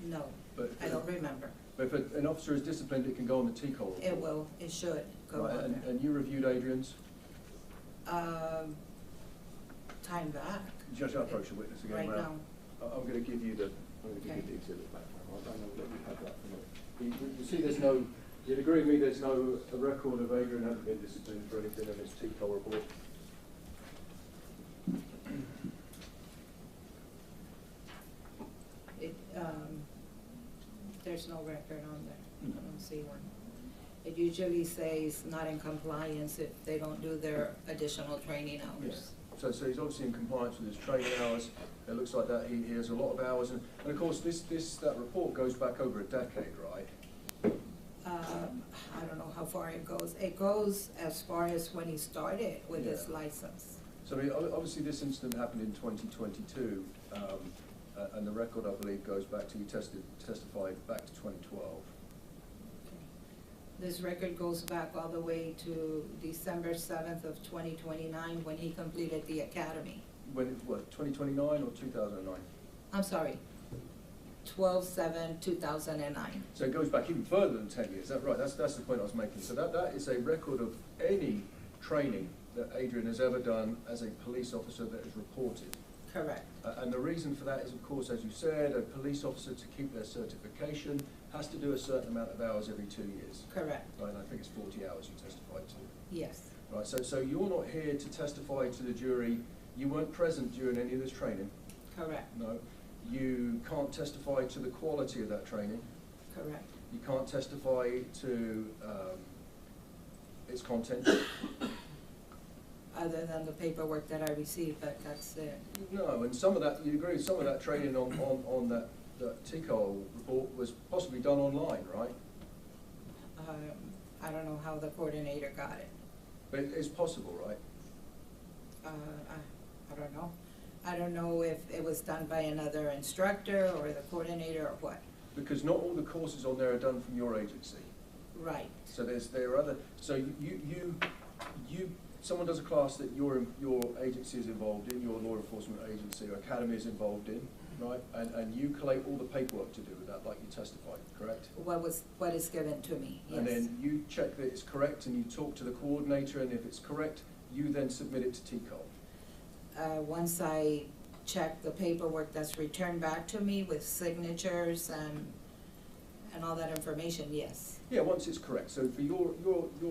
No, But I don't remember. But if an officer is disciplined, it can go on the TCOL report. It will, it should go Right, on there. and you reviewed Adrian's? Time back. Judge, I'll approach the witness again. Right Ma'am. now. I'm going to give you the Okay. exhibit back. I don't know that you have that from it. You see, there's no. You'd agree with me. There's no record of Adrian having been disciplined for anything in his TCOL report. There's no record on there. I don't see one. It usually says not in compliance if they don't do their additional training hours. So he's obviously in compliance with his training hours. It looks like that he has a lot of hours, and of course that report goes back over a decade, right? I don't know how far it goes. It goes as far as when he started with his license. So I mean, obviously this incident happened in 2022, and the record I believe goes back to he testified back to 2012. This record goes back all the way to December 7th of 2029 when he completed the academy. When, 2029 or 2009? I'm sorry, 12/7/2009. So it goes back even further than 10 years, is that right? That's the point I was making. So that is a record of any training that Adrian has ever done as a police officer that is reported. Correct. And the reason for that is, of course, as you said, a police officer, to keep their certification, has to do a certain amount of hours every 2 years. Correct. Right, and I think it's 40 hours you testified to. Yes. Right, so you're not here to testify to the jury. You weren't present during any of this training. Correct. No. You can't testify to the quality of that training. Correct. You can't testify to its content. Other than the paperwork that I received, but that's it. No, and some of that, you agree, some of that training on that TCOL report was possibly done online, right? I don't know how the coordinator got it. But it's possible, right? I don't know. I don't know if it was done by another instructor or the coordinator or what. Because not all the courses on there are done from your agency. Right. So there are other, so someone does a class that your agency is involved in, your law enforcement agency or academy is involved in, right? And you collate all the paperwork to do with that, like you testified, correct? What is given to me, yes. And then you check that it's correct and you talk to the coordinator, and if it's correct, you then submit it to TCOL. Once I check the paperwork that's returned back to me with signatures and all that information, yes. Yeah, once it's correct. So for your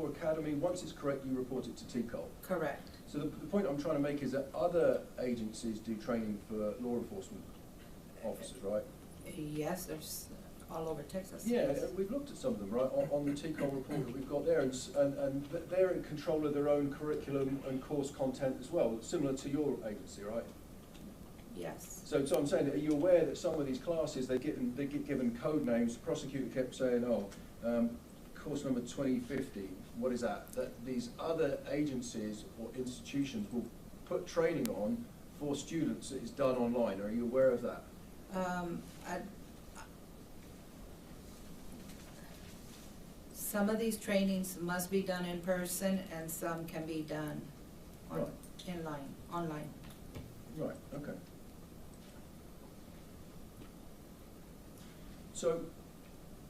academy, once it's correct, you report it to TCOL. Correct. So the point I'm trying to make is that other agencies do training for law enforcement officers, right? Yes, there's all over Texas. Yeah, yes. we've looked at some of them, right, on the TCOL report that we've got there, and they're in control of their own curriculum and course content as well, similar to your agency, right? Yes. So I'm saying, are you aware that some of these classes, they get given code names? The prosecutor kept saying, course number 2050, what is that? That these other agencies or institutions will put training on for students that is done online. Are you aware of that? Some of these trainings must be done in person and some can be done online. Right, okay. So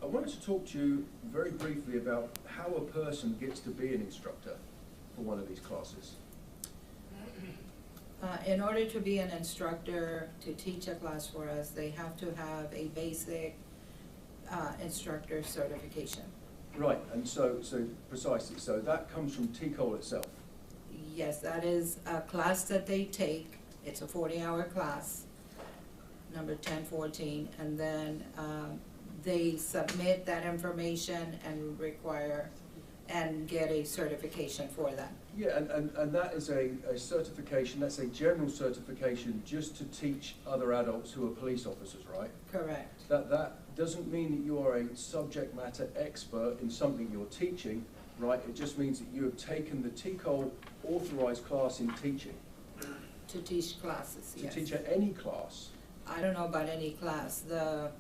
I wanted to talk to you very briefly about how a person gets to be an instructor for one of these classes. In order to be an instructor, to teach a class for us, they have to have a basic instructor certification. Right, and so precisely, so that comes from TCOL itself. Yes, that is a class that they take. It's a 40-hour class, number 1014, and then they submit that information and require and get a certification for that. Yeah, and that is a certification, that's a general certification just to teach other adults who are police officers, right? Correct. That doesn't mean that you are a subject matter expert in something you're teaching, right? It just means that you have taken the TCOL authorized class in teaching. To teach classes, yes. To teach at any class. I don't know about any class. The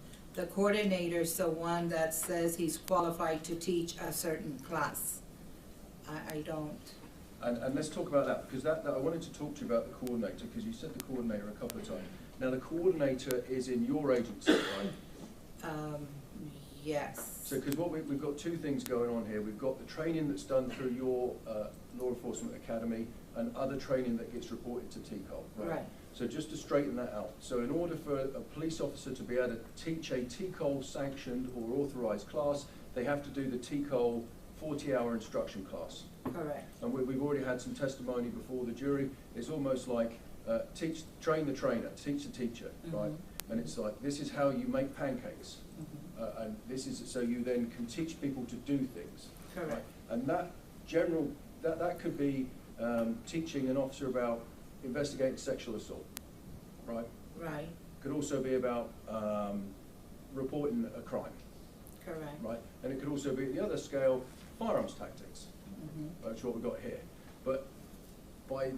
coordinator's the one that says he's qualified to teach a certain class. I don't. And let's talk about that, because I wanted to talk to you about the coordinator, because you said the coordinator a couple of times. Now the coordinator is in your agency, right? Yes. So, because we've got two things going on here. We've got the training that's done through your law enforcement academy and other training that gets reported to TCOL, right? Right. So just to straighten that out. So in order for a police officer to be able to teach a TCOL sanctioned or authorized class, they have to do the TCOL 40-hour instruction class. Correct. And we've already had some testimony before the jury. It's almost like train the trainer, teach the teacher, right? And it's like, this is how you make pancakes. And this is so you then can teach people to do things. Correct. Right? And that could be teaching an officer about investigating sexual assault, right? Right. Could also be about reporting a crime. Correct. Right? And it could also be at the other scale, firearms tactics. That's what we've got here. But by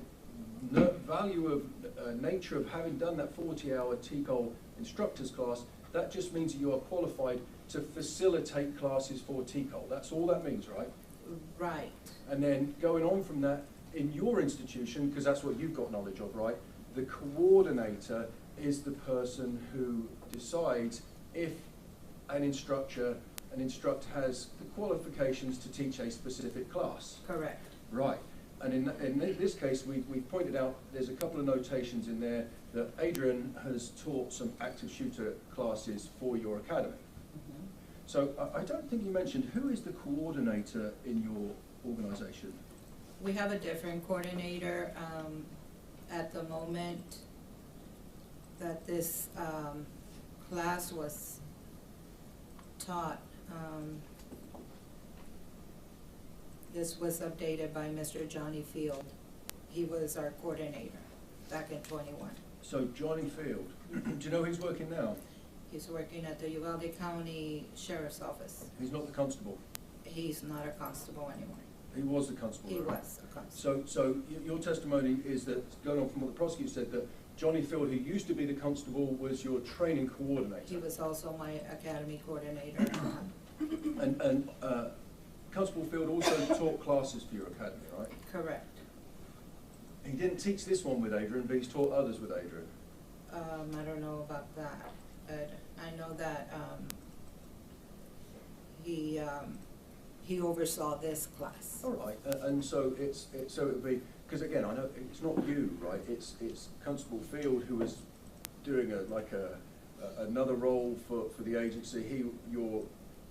value of nature of having done that 40-hour TCOL instructors class, that just means that you are qualified to facilitate classes for TCOL. That's all that means, right? Right. And then going on from that, in your institution, because that's what you've got knowledge of, right? The coordinator is the person who decides if an instructor has the qualifications to teach a specific class. Correct. Right. And in this case, we've pointed out there's a couple of notations in there that Adrian has taught some active shooter classes for your academy. Mhm. So I don't think you mentioned, who is the coordinator in your organization? We have a different coordinator at the moment that this class was taught. This was updated by Mr. Johnny Field. He was our coordinator back in '21. So Johnny Field, do you know who's working now? He's working at the Uvalde County Sheriff's Office. He's not the constable. He's not a constable anymore. He was the constable. He right? was a constable. So your testimony is that, going on from what the prosecutor said, that Johnny Field, who used to be the constable, was your training coordinator. He was also my academy coordinator. And Constable Field also taught classes for your academy, right? Correct. He didn't teach this one with Adrian, but he's taught others with Adrian. I don't know about that, but I know that he oversaw this class. All right, and so so it would be, because again, I know it's not you, right? It's Constable Field who is doing another role for the agency. Your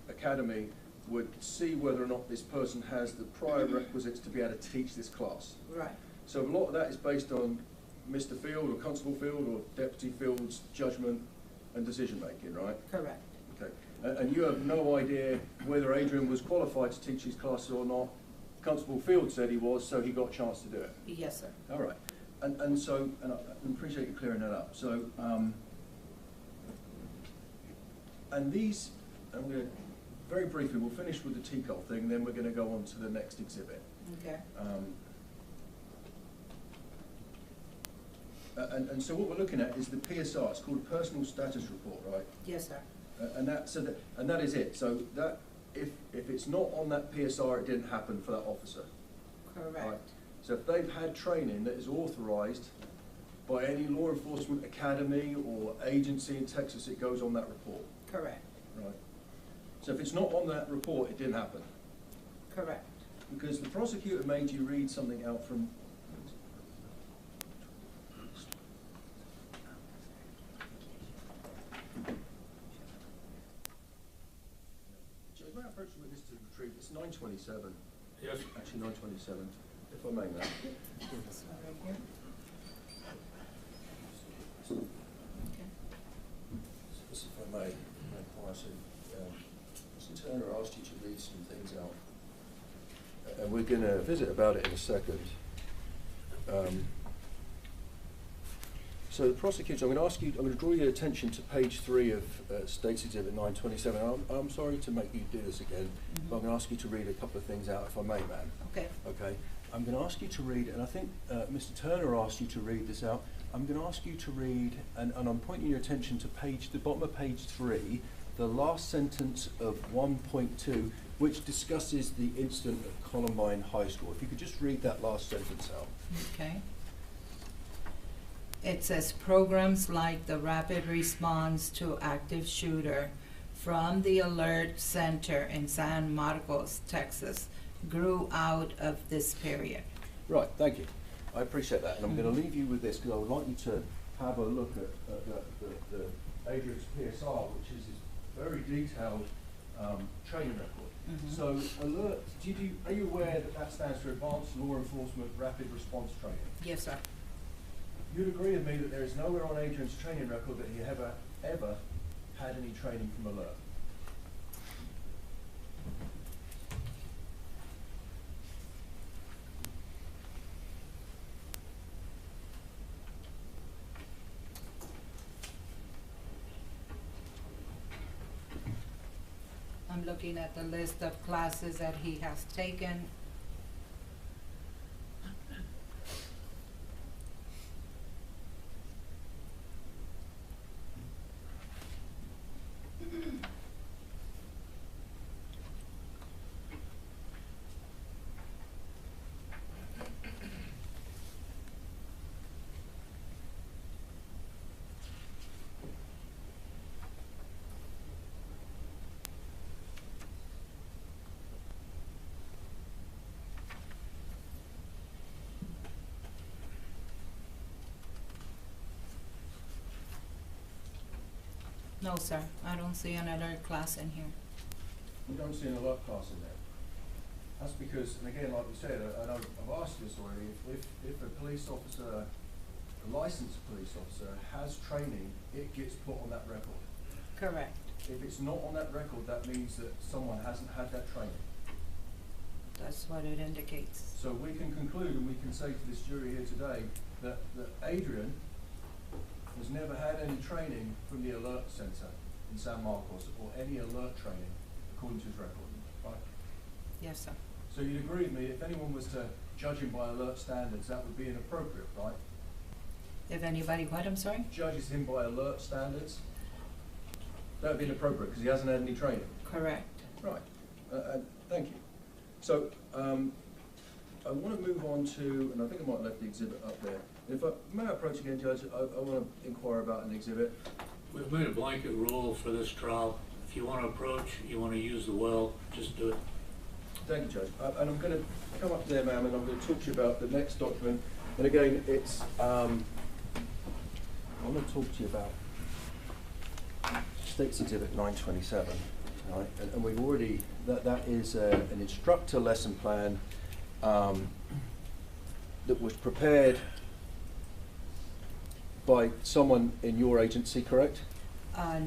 academy would see whether or not this person has the prior requisites to be able to teach this class. Right. So a lot of that is based on Mr. Field or Constable Field or Deputy Field's judgment and decision making, right? Correct. Okay. And you have no idea whether Adrian was qualified to teach these classes or not. Constable Field said he was, so he got a chance to do it. Yes, sir. All right. And so, and I appreciate you clearing that up. So, and these, I'm going to, very briefly, we'll finish with the TCOL thing, then we're going to go on to the next exhibit. Okay. And so what we're looking at is the PSR. It's called a Personal Status Report, right? Yes, sir. And that is it. So that if it's not on that PSR, it didn't happen for that officer. Correct. Right. So if they've had training that is authorized by any law enforcement academy or agency in Texas, it goes on that report. Correct. Right. So if it's not on that report, it didn't happen. Correct. Because the prosecutor made you read something out from. Judge, may I approach the witness to retrieve? It's 927. Yes. Actually, 927, if I may, ma'am. This one right here. Okay. If I may, Mr. Turner asked you to read some things out. And we're going to visit about it in a second. So the prosecutor, I'm going to draw your attention to page 3 of State's Exhibit 927. I'm sorry to make you do this again, but I'm going to ask you to read a couple of things out, if I may, ma'am. Okay. Okay. I'm going to ask you to read, and I think Mr. Turner asked you to read this out. I'm going to ask you to read, and I'm pointing your attention to the bottom of page 3, the last sentence of 1.2, which discusses the incident at Columbine High School. If you could just read that last sentence out. Okay. It says programs like the Rapid Response to Active Shooter from the Alert Center in San Marcos, Texas, grew out of this period. Right, thank you. I appreciate that. And I'm going to leave you with this because I would like you to have a look at the Adrian's PSR, which is his very detailed training record. So alert, are you aware that stands for Advanced Law Enforcement Rapid Response Training? Yes, sir. You'd agree with me that there is nowhere on Adrian's training record that he ever had any training from Alert? I'm looking at the list of classes that he has taken. No, sir, I don't see an alert class in here. You don't see an alert class in there. That's because, and again, like we said, and I've asked this already, if a police officer, a licensed police officer has training, it gets put on that record. Correct. If it's not on that record, that means that someone hasn't had that training. That's what it indicates. So we can conclude and we can say to this jury here today that Adrian has never had any training from the alert center in San Marcos or any alert training according to his record, right? Yes, sir. So you'd agree with me, if anyone was to judge him by alert standards, that would be inappropriate, right? If anybody, what, I'm sorry? Judges him by alert standards, that would be inappropriate because he hasn't had any training. Correct. Right, thank you. So I want to move on to, and I think I might have left the exhibit up there. If may I approach again, Judge, I want to inquire about an exhibit. We've made a blanket rule for this trial. If you want to approach, you want to use the well, just do it. Thank you, Judge. And I'm going to come up there, ma'am, and I'm going to talk to you about the next document. And again, it's, I want to talk to you about State's Exhibit 927, right? And we've already, that is an instructor lesson plan that was prepared by someone in your agency, correct?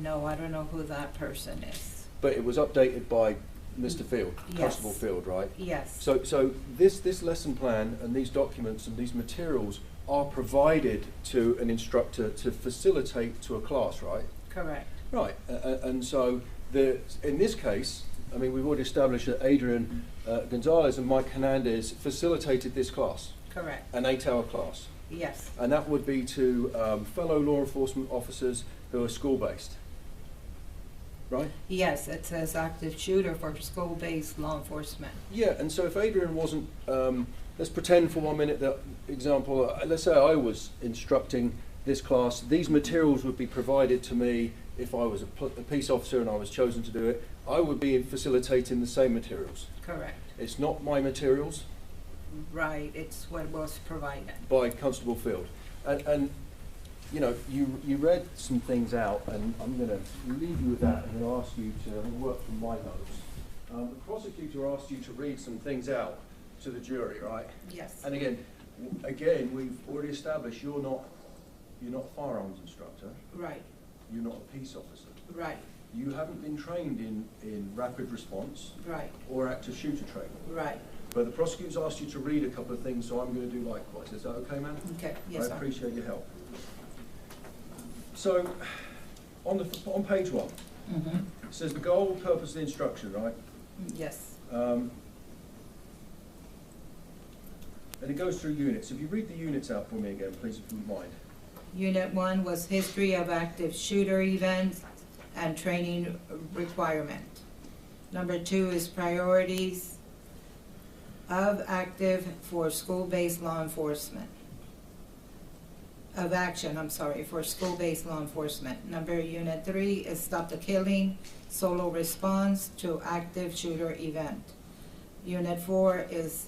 No, I don't know who that person is. But it was updated by Mr. Field, Yes. Constable Field, right? Yes. So this lesson plan and these documents and these materials are provided to an instructor to facilitate to a class, right? Correct. Right, and so in this case, I mean, we've already established that Adrián Gonzales and Mike Hernandez facilitated this class. Correct. An 8-hour class. Yes. And that would be to fellow law enforcement officers who are school-based, right? Yes, it says active shooter for school-based law enforcement. Yeah, and so if Adrián wasn't, let's pretend for 1 minute that example, let's say I was instructing this class, these materials would be provided to me if I was a peace officer and I was chosen to do it. I would be facilitating the same materials. Correct. It's not my materials. Right, it's what was provided. By Constable Field. And you know, you read some things out, and I'm going to leave you with that and then ask you to work from my notes. The prosecutor asked you to read some things out to the jury, right? Yes. And again, we've already established you're not a firearms instructor. Right. You're not a peace officer. Right. You haven't been trained in rapid response. Right. Or active shooter training. Right. But the prosecutor's asked you to read a couple of things, so I'm going to do likewise. Is that okay, ma'am? Okay. Yes, I appreciate your help. So, on page 1, Mm-hmm. it says the goal, purpose of the instruction, right? Yes. And it goes through units. If you read the units out for me again, please, if you would mind. Unit 1 was history of active shooter events and training requirement. Number 2 is priorities of active for school-based law enforcement. Of action, I'm sorry, for school-based law enforcement. Unit 3 is stop the killing, solo response to active shooter event. Unit 4 is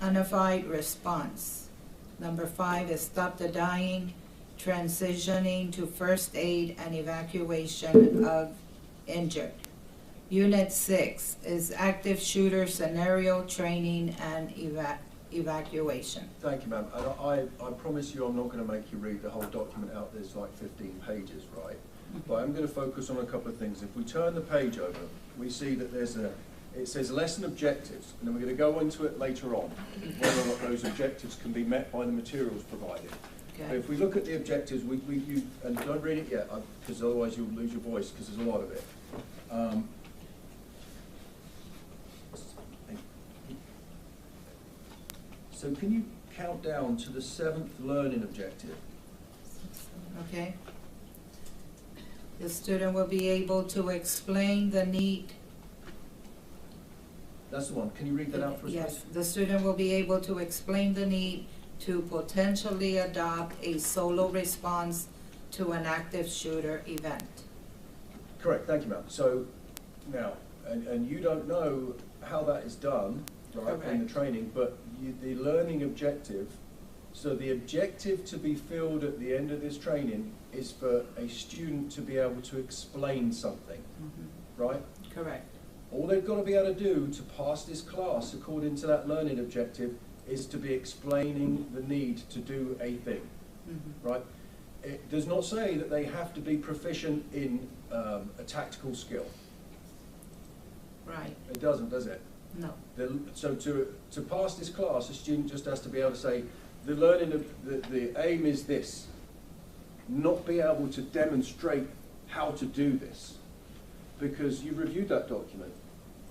unified response. Number 5 is stop the dying, transitioning to first aid and evacuation of injured. Unit 6 is active shooter scenario training and evacuation. Thank you, ma'am. And I promise you I'm not going to make you read the whole document out. There's like 15 pages, right? But I'm going to focus on a couple of things. If we turn the page over, we see that it says lesson objectives, and then we're going to go into it later on, whether or not those objectives can be met by the materials provided. Okay. But if we look at the objectives, and don't read it yet, because otherwise you'll lose your voice, because there's a lot of it. So can you count down to the 7th learning objective? Okay. The student will be able to explain the need. That's the one. Can you read that out for us, Yes, please? the student will be able to explain the need to potentially adopt a solo response to an active shooter event. Correct. Thank you, ma'am. So now, and you don't know how that is done, right, in the training, but the learning objective So the objective to be filled at the end of this training is for a student to be able to explain something, right? Correct. All they've got to be able to do to pass this class according to that learning objective is to be explaining the need to do a thing, right? It does not say that they have to be proficient in a tactical skill. Right. It doesn't, does it? No. So to pass this class, a student just has to be able to say, the learning of the aim is this, not be able to demonstrate how to do this, because you've reviewed that document,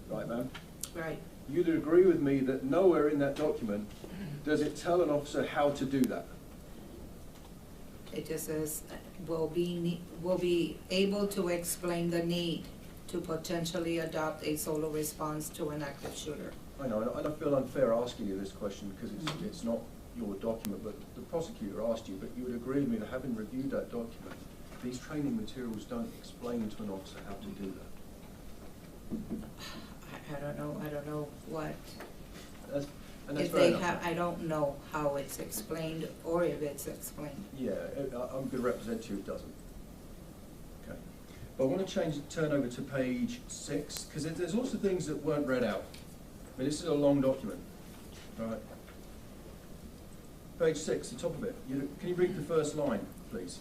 right, ma'am? Right. You'd agree with me that nowhere in that document does it tell an officer how to do that. It just says, will be able to explain the need to potentially adopt a solo response to an active shooter. I know, and I feel unfair asking you this question because it's not your document, but the prosecutor asked you, but you would agree with me that having reviewed that document, these training materials don't explain to an officer how to do that. I don't know what. That's If fair they enough. have, I don't know how it's explained or if it's explained. Yeah, I'm going to represent you, it doesn't. Okay. But I want to turn over to page 6, because there's also things that weren't read out. I mean, this is a long document, right? Page 6, the top of it. Can you read the first line, please?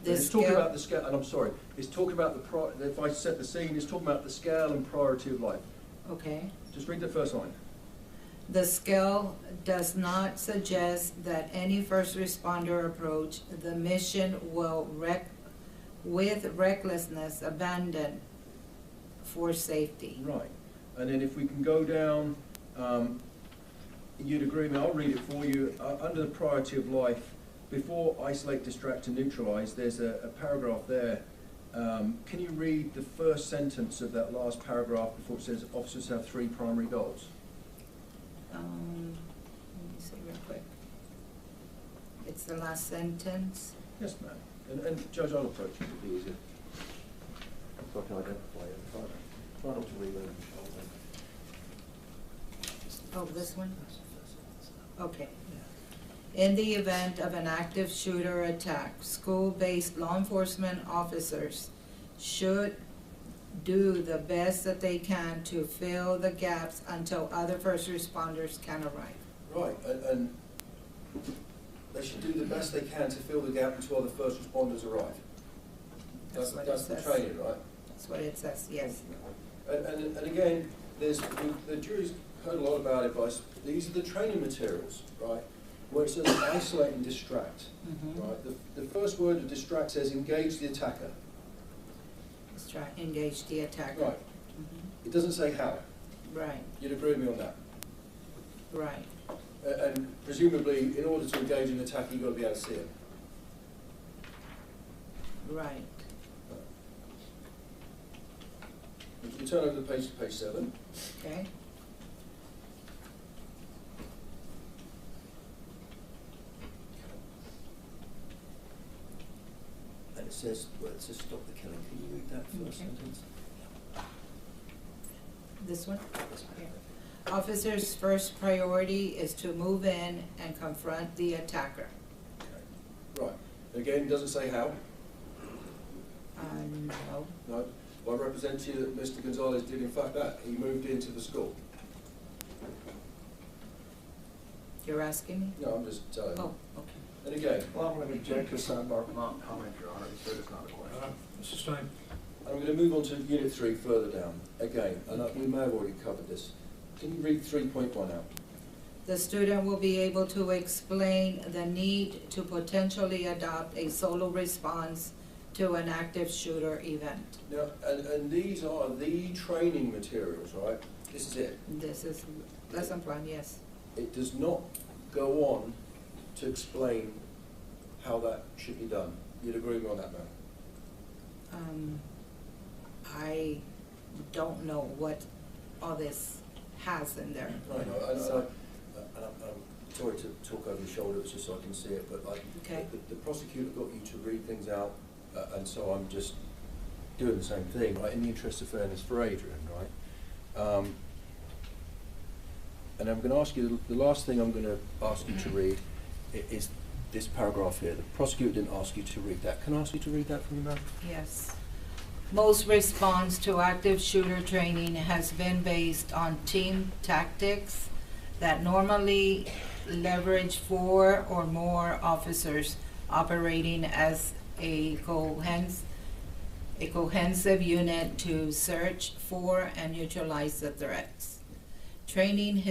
It's talking about the scale, and I'm sorry, it's talking about if I set the scene, it's talking about the scale and priority of life. Okay. Just read the first line. The scale does not suggest that any first responder approach the mission will with recklessness abandon for safety. Right. And then if we can go down, you'd agree with me, I'll read it for you. Under the priority of life, before isolate, distract, and neutralize, there's a paragraph there. Can you read the first sentence of that last paragraph before it says officers have 3 primary goals? Let me see real quick. It's the last sentence. Yes, ma'am. And Judge, I'll approach you to be easier. So I can identify it. Try not to read over the shoulder. Oh, this one? Okay. In the event of an active shooter attack, school-based law enforcement officers should do the best that they can to fill the gaps until other first responders can arrive. Right, and they should do the best they can to fill the gap until other first responders arrive. That's the training, right? That's what it says, yes. And again, the jury's heard a lot about it, but these are the training materials, right? Where it says isolate and distract, right? The first word of distract says engage the attacker. Engage the attacker. Right. It doesn't say how. Right. You'd agree with me on that? Right. And presumably, in order to engage an attacker, you've got to be able to see him. Right. If you turn over the page to page 7. Okay. And it says stop the killing. Can you read that first sentence? This one? Okay. Officers' first priority is to move in and confront the attacker. Okay. Right. Again, doesn't say how. No. No. Well, I represent to you that Mr. Gonzales did in fact that. He moved into the school. You're asking me? No, I'm just telling you. Oh, okay. And again, Well, I'm going to object to sidebar comment, Your Honor. He said it's not a question. Mr. Stein? I'm going to move on to Unit 3 further down. Again, and we may have already covered this. Can you read 3.1 out? The student will be able to explain the need to potentially adopt a solo response to an active shooter event. Now, and these are the training materials, right? This is it. This is lesson plan, yes. It does not go on to explain how that should be done. You'd agree with me on that, ma'am? I don't know what all this has in there. I know. I'm sorry to talk over your shoulder, it's just so I can see it, but Okay. the prosecutor got you to read things out, and so I'm just doing the same thing, right, in the interest of fairness for Adrian, right? And I'm going to ask you, the last thing I'm going to ask you to read is this paragraph here. The prosecutor didn't ask you to read that. Can I ask you to read that from your mouth? Yes. Most response to active shooter training has been based on team tactics that normally leverage 4 or more officers operating as a cohesive unit to search for and neutralize the threats. Training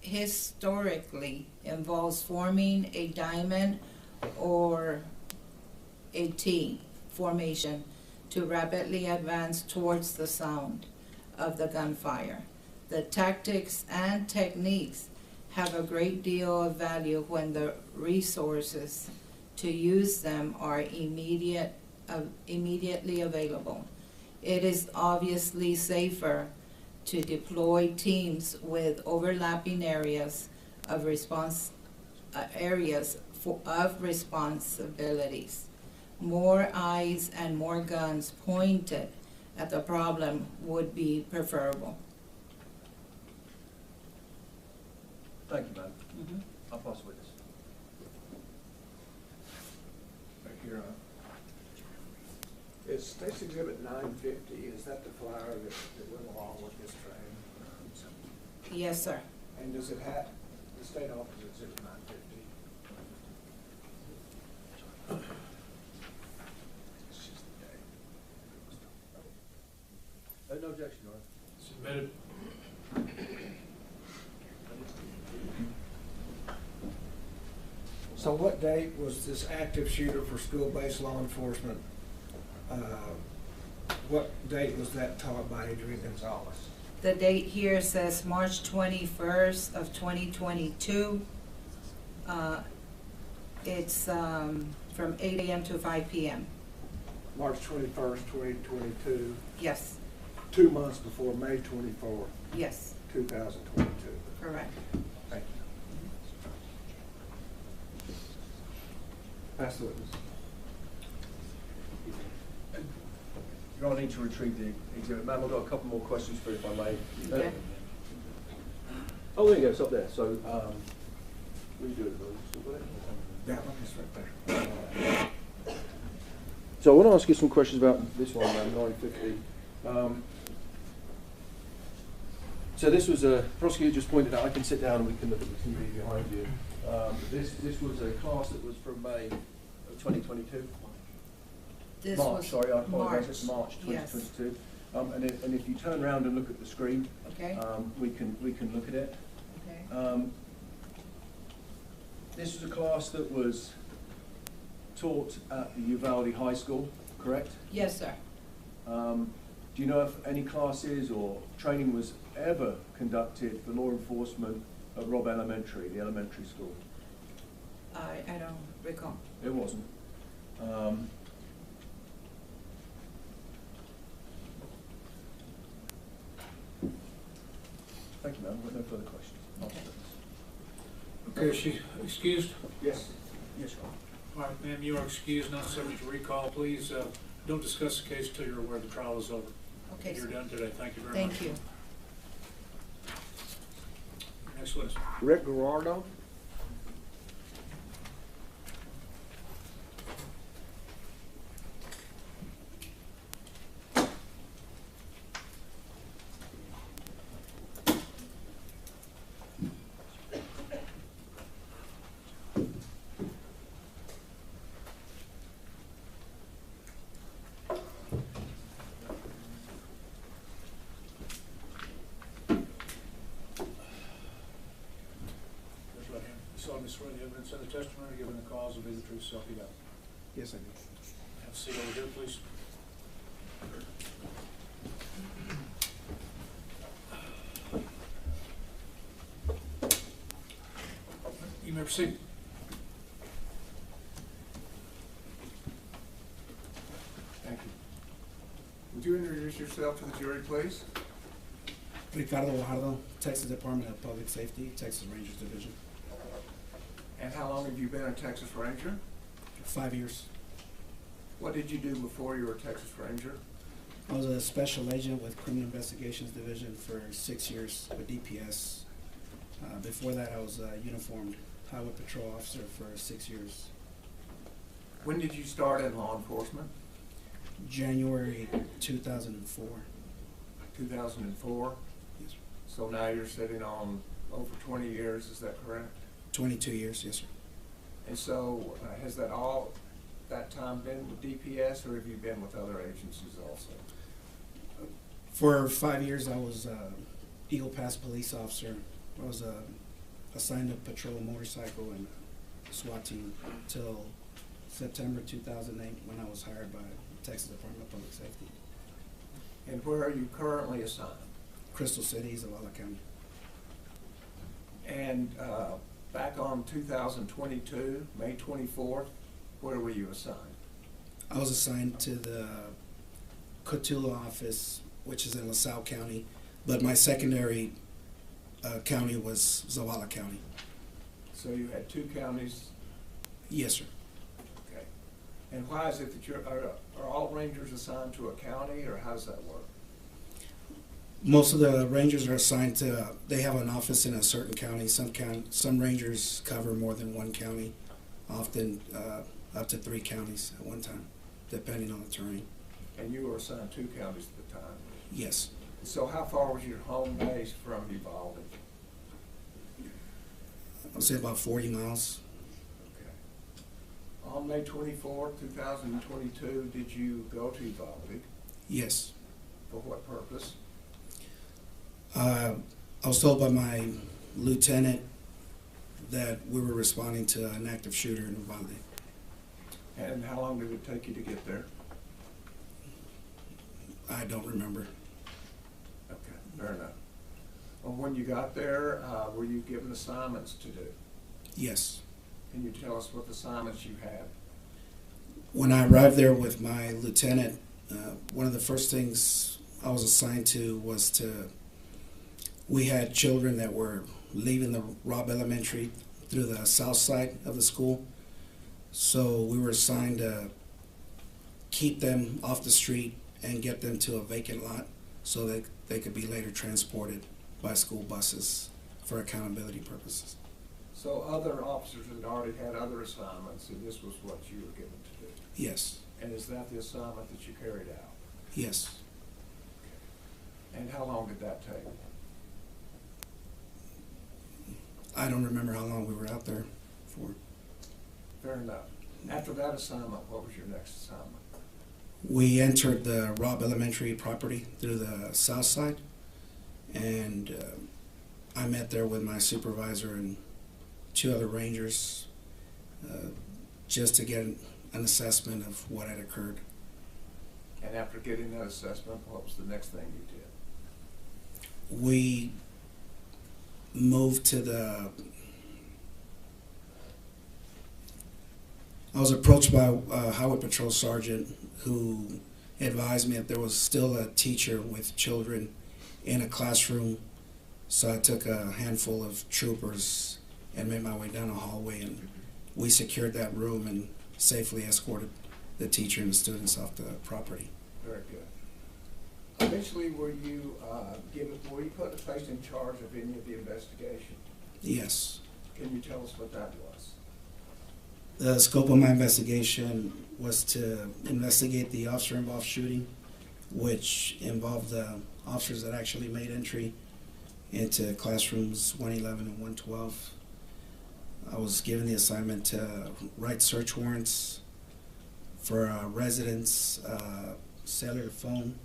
historically involves forming a diamond or a T formation to rapidly advance towards the sound of the gunfire. The tactics and techniques have a great deal of value when the resources to use them are immediately available. It is obviously safer to deploy teams with overlapping areas of responsibilities. More eyes and more guns pointed at the problem would be preferable. Thank you, ma'am. I'll pass the witness. Back here, is State's Exhibit 950, is that the flyer that went along with this training? Yes, sir. And does it have, the state office Exhibit 950? It's just the day. No objection, Your Honor. Submitted. So what date was this active shooter for school-based law enforcement? What date was that taught by Adrián Gonzales? The date here says March 21st of 2022. It's from 8 a.m. to 5 p.m. March 21st, 2022, Yes, 2 months before May 24th, yes, 2022. correct. Thank you. Pass the witness. You don't need to retrieve the exhibit. Ma'am, I've got a couple more questions for you, if I may. Okay. Oh, there you go, it's up there. So, will you do it? That one is right there. So I want to ask you some questions about this one, ma'am, 950. So this was a, prosecutor just pointed out, I can sit down and we can look at the TV behind you. This was a class that was from May of 2022. This March, was sorry, I apologize, it's March, March yes. 2022. And if you turn around and look at the screen, Okay. we can look at it. Okay. This was a class that was taught at the Uvalde High School, correct? Yes, sir. Do you know if any classes or training was ever conducted for law enforcement at Robb Elementary, the elementary school? I don't recall. It wasn't. Thank you, ma'am. We've got no further questions. Okay, is she excused? Yes. Yes, Your Honor. All right, ma'am, you are excused, not subject to recall. Please don't discuss the case until you're aware the trial is over. Okay, You're sir. done today. Thank you very much. Thank you. Next witness. Rick Gerardo. Solemnly swear the evidence in the testimony given the cause will be the truth, self you got. Yes, I do. Have a seat over here, please. You may proceed. Thank you. Would you introduce yourself to the jury, please? Ricardo Guajardo, Texas Department of Public Safety, Texas Rangers Division. And how long have you been a Texas Ranger? 5 years. What did you do before you were a Texas Ranger? I was a special agent with Criminal Investigations Division for 6 years with DPS. Before that, I was uniformed highway patrol officer for 6 years. When did you start in law enforcement? January 2004. 2004? Yes, sir. So now you're sitting on over 20 years, is that correct? 22 years, yes, sir. And so has that time been with DPS, or have you been with other agencies also? For 5 years, I was Eagle Pass police officer. I was assigned to patrol a motorcycle and SWAT team until September 2008 when I was hired by Texas Department of Public Safety. And where are you currently assigned? Crystal City, Uvalde County. And back on 2022, May 24th, where were you assigned? I was assigned to the Cotulla office, which is in LaSalle County, but my secondary county was Uvalde County. So you had 2 counties? Yes, sir. Okay. And why is it that are all rangers assigned to a county, or how does that work? Most of the rangers are assigned to, they have an office in a certain county. Some rangers cover more than one county, often up to 3 counties at one time, depending on the terrain. And you were assigned 2 counties at the time? Yes. So how far was your home base from Uvalde? I would say about 40 miles. Okay. On May 24th, 2022, did you go to Uvalde? Yes. For what purpose? I was told by my lieutenant that we were responding to an active shooter in Uvalde. And how long did it take you to get there? I don't remember. Okay, fair enough. Well, when you got there, were you given assignments to do? Yes. Can you tell us what assignments you had? When I arrived there with my lieutenant, one of the first things I was assigned to was we had children that were leaving the Robb Elementary through the south side of the school. So we were assigned to keep them off the street and get them to a vacant lot so that they could be later transported by school buses for accountability purposes. So other officers had already had other assignments, and this was what you were given to do? Yes. And is that the assignment that you carried out? Yes. And how long did that take? I don't remember how long we were out there for. Fair enough. After that assignment, what was your next assignment? We entered the Robb Elementary property through the south side, and I met there with my supervisor and 2 other rangers just to get an assessment of what had occurred. And after getting that assessment, what was the next thing you did? We moved to I was approached by a highway patrol sergeant who advised me that there was still a teacher with children in a classroom. So I took a handful of troopers and made my way down a hallway, and we secured that room and safely escorted the teacher and the students off the property. Very good. Eventually, were you placed in charge of any of the investigation? Yes. Can you tell us what that was? The scope of my investigation was to investigate the officer-involved shooting, which involved the officers that actually made entry into classrooms 111 and 112. I was given the assignment to write search warrants for residents, cellular phone,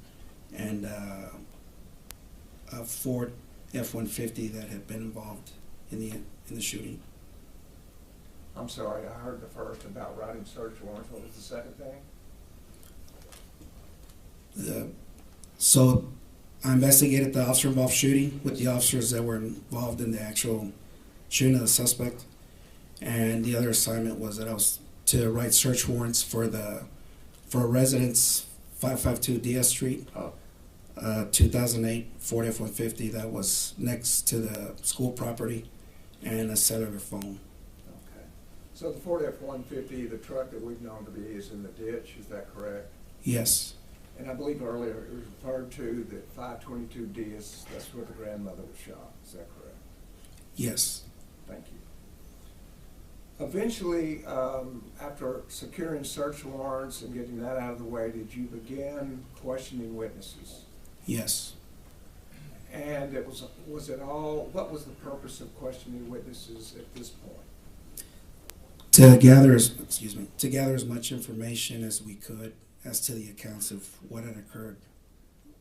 and a Ford F-150 that had been involved in the shooting. I'm sorry, I heard the first about writing search warrants. What was the second thing? So I investigated the officer-involved shooting with the officers that were involved in the actual shooting of the suspect. And the other assignment was that I was to write search warrants for residents 552 DS Street, 2008 Ford F-150 that was next to the school property, and a cellular phone. Okay. So the Ford F-150, the truck that we've known to be, is in the ditch, is that correct? Yes. And I believe earlier it was referred to that 522 DS, that's where the grandmother was shot, is that correct? Yes. Thank you. Eventually, after securing search warrants and getting that out of the way, did you begin questioning witnesses? Yes. And was it all, what was the purpose of questioning witnesses at this point? To gather as much information as we could as to the accounts of what had occurred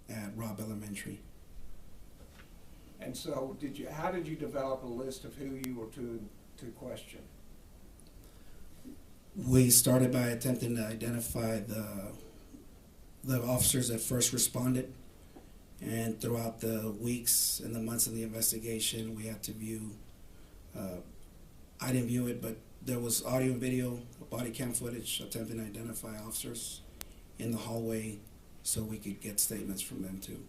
at Robb Elementary. And so how did you develop a list of who you were to question? We started by attempting to identify the officers that first responded, and throughout the weeks and the months of the investigation, we had to view, I didn't view it, but there was audio and video, body cam footage attempting to identify officers in the hallway so we could get statements from them too.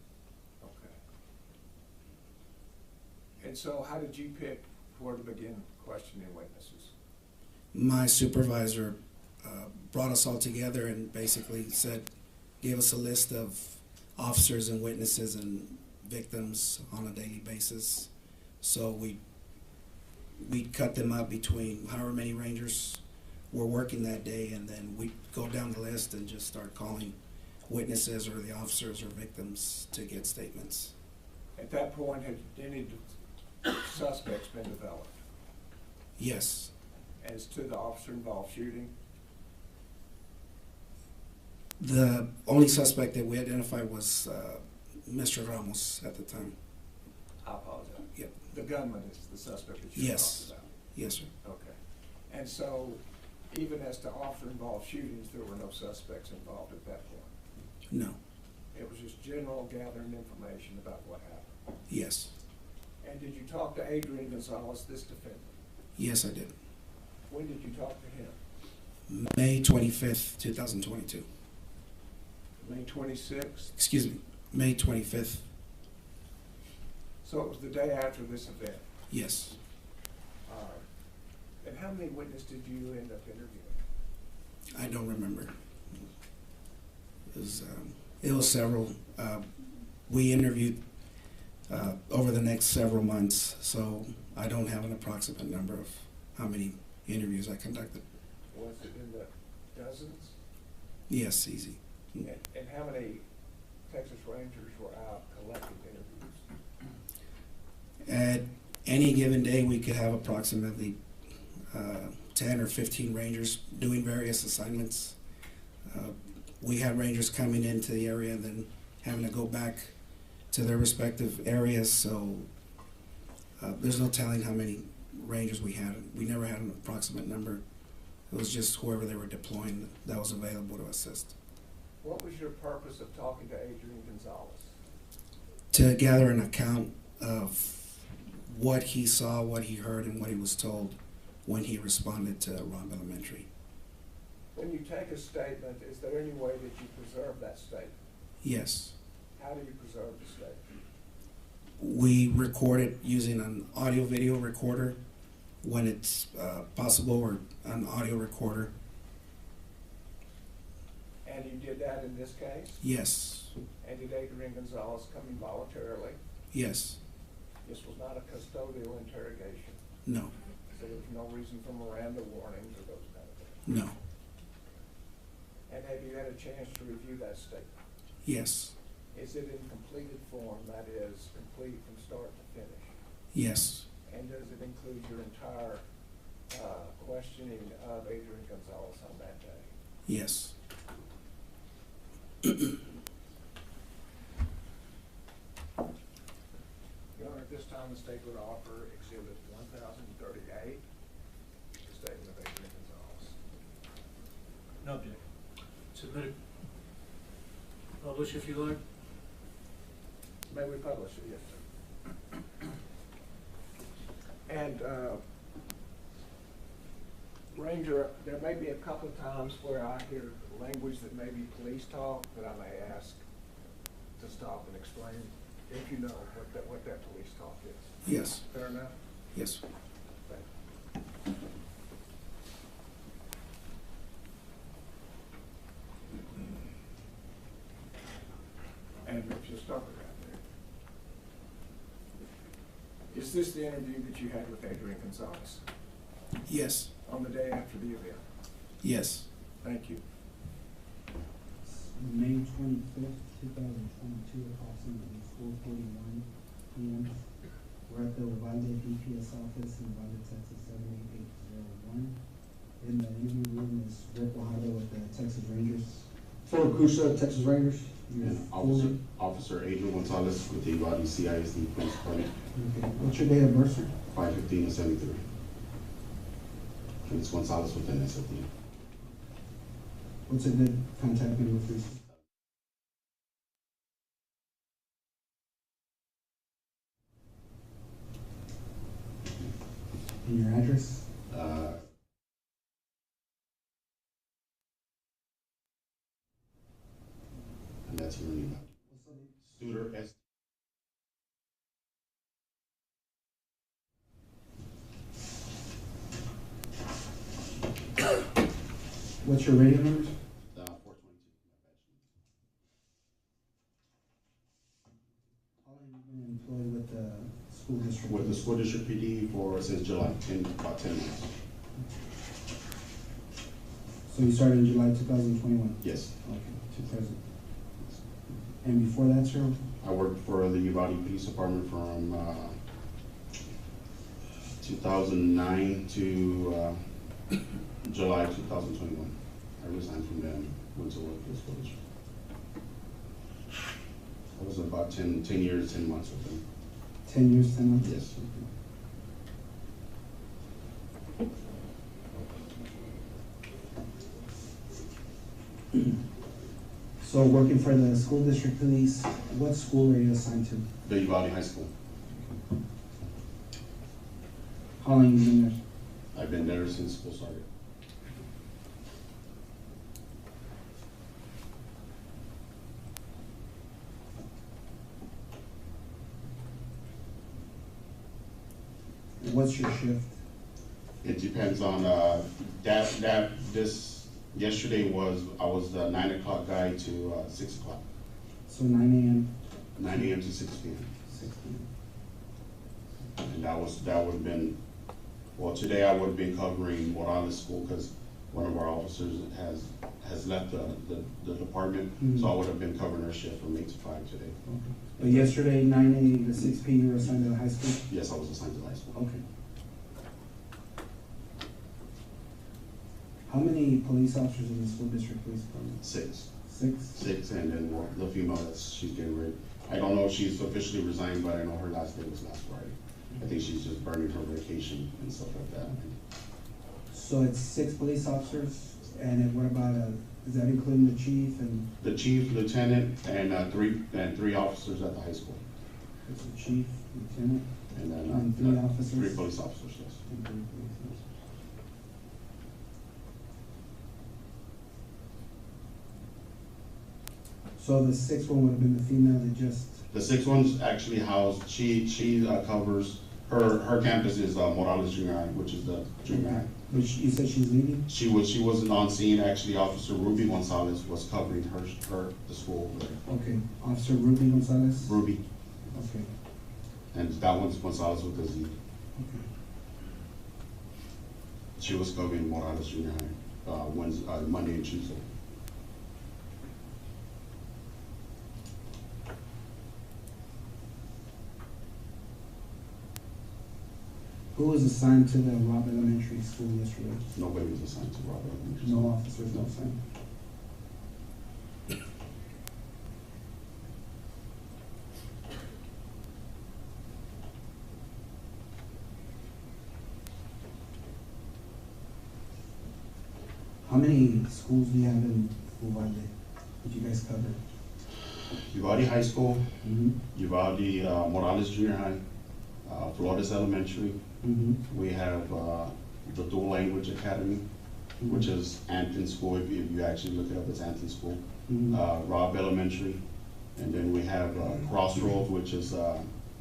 Okay. And so how did you pick where to begin questioning witnesses? My supervisor brought us all together and basically gave us a list of officers and witnesses and victims on a daily basis. So we cut them up between however many rangers were working that day, and then we go down the list and just start calling witnesses or the officers or victims to get statements. At that point, had any suspects been developed? Yes. As to the officer-involved shooting? The only suspect that we identified was Mr. Ramos at the time. I apologize. Yep. The gunman is the suspect that you're talking about? Yes, sir. Okay. And so, even as to officer-involved shootings, there were no suspects involved at that point? No. It was just general gathering information about what happened? Yes. And did you talk to Adrián Gonzales, this defendant? Yes, I did. When did you talk to him? May 25th, 2022. May 26th? Excuse me, May 25th. So it was the day after this event? Yes. All right. And how many witnesses did you end up interviewing? I don't remember. It was several. We interviewed over the next several months, so I don't have an approximate number of how many interviews I conducted. Was it in the dozens? Yes, easy. And how many Texas Rangers were out collecting interviews? At any given day, we could have approximately 10 or 15 Rangers doing various assignments. We had Rangers coming into the area and then having to go back to their respective areas, so there's no telling how many Rangers we had. We never had an approximate number. It was just whoever they were deploying that was available to assist. What was your purpose of talking to Adrián Gonzales? To gather an account of what he saw, what he heard, and what he was told when he responded to Robb Elementary. When you take a statement, is there any way that you preserve that statement? Yes. How do you preserve the statement? We record it using an audio-video recorder when it's possible, or an audio recorder. And you did that in this case? Yes. And did Adrián Gonzales come in voluntarily? Yes. This was not a custodial interrogation? No. So there was no reason for Miranda warnings or those kind of things? No. And have you had a chance to review that statement? Yes. Is it in completed form, that is, complete from start to finish? Yes. And does it include your entire questioning of Adrián Gonzales on that day? Yes. Your Honor, at this time, the state would offer Exhibit 1038, the statement of Adrián Gonzales. No objection. Submitted. Publish if you like. May we publish it? Yes, sir. And, Ranger, there may be a couple of times where I hear language that may be police talk that I may ask to stop and explain, if you know what that police talk is. Yes. Fair enough? Yes. Thank you. And if you'll stop it right there. Is this the interview that you had with Adrián Gonzales? Yes. On the day after the event? Yes. Thank you. May 25th, 2022, approximately 4:41 p.m. We're at the Uvalde DPS office in Uvalde, Texas 78801. In the interview room is Rick Wahada with the Texas Rangers. Full Crucia, Texas Rangers. And Officer Adrián Gonzales with the Uvalde CISD Police Department. Okay. What's your date of birth, sir? 5/15/73. And it's Gonzales with an SFD. What's a good contact number for you? And your address? And that's your name. Studer S. What's your radio number? 422. How long have you been employed with the school district? With the school district PD for since July, about 10 months. So you started in July 2021? Yes. Okay, to present. And before that, sir? I worked for the Uvalde Police Department from 2009 to July 2021. I resigned from them, went to work for the school district. I was about 10 years, 10 months with them. 10 years, 10 months? Yes. So working for the school district police, what school are you assigned to? The Uvalde High School. How long have you been there? I've been there since school started. What's your shift? It depends on yesterday I was the 9 o'clock guy to 6 o'clock. So 9 a.m. 9 a.m. to 6 p.m. 6 p.m. And that would have been, well, today I would have been covering Morales School because one of our officers has left the department, so I would have been covering her shift from 8 to 5 today. Okay. But yesterday, 9 a.m. to 6 p.m. you were assigned to the high school? Yes, I was assigned to the high school. Okay. How many police officers in the school district police department? 6. 6? And then the female she's getting ready. I don't know if she's officially resigned, but I know her last day was last Friday. I think she's just burning her vacation and stuff like that. So it's 6 police officers, and then what about, is that including the chief and? The chief, lieutenant, and three officers at the high school. It's the chief, lieutenant, And then and 3 officers? 3 police officers, yes. And 3 police officers. So the 6th one would have been the female that just? The 6th one's actually housed, she covers, her campus is Morales Junior High, which is the junior high. Which you said she's leaving? She wasn't on scene, actually. Officer Ruby Gonzales was covering the school over there. Okay, Officer Ruby Gonzales? Ruby, Okay, and that one's Gonzales with the Z. okay. She was covering Morales Junior High, Monday and Tuesday. Who was assigned to the Robb Elementary School yesterday? Nobody was assigned to Robert Elementary. No officers, no assigned. How many schools do you have in Uvalde that you guys cover? Uvalde High School, Mm-hmm. Uvalde Morales Junior High, Flores Elementary. Mm-hmm. We have the Dual Language Academy, which is Anton School. If you actually look it up, it's Anton School. Mm-hmm. Robb Elementary, and then we have Crossroads, which is the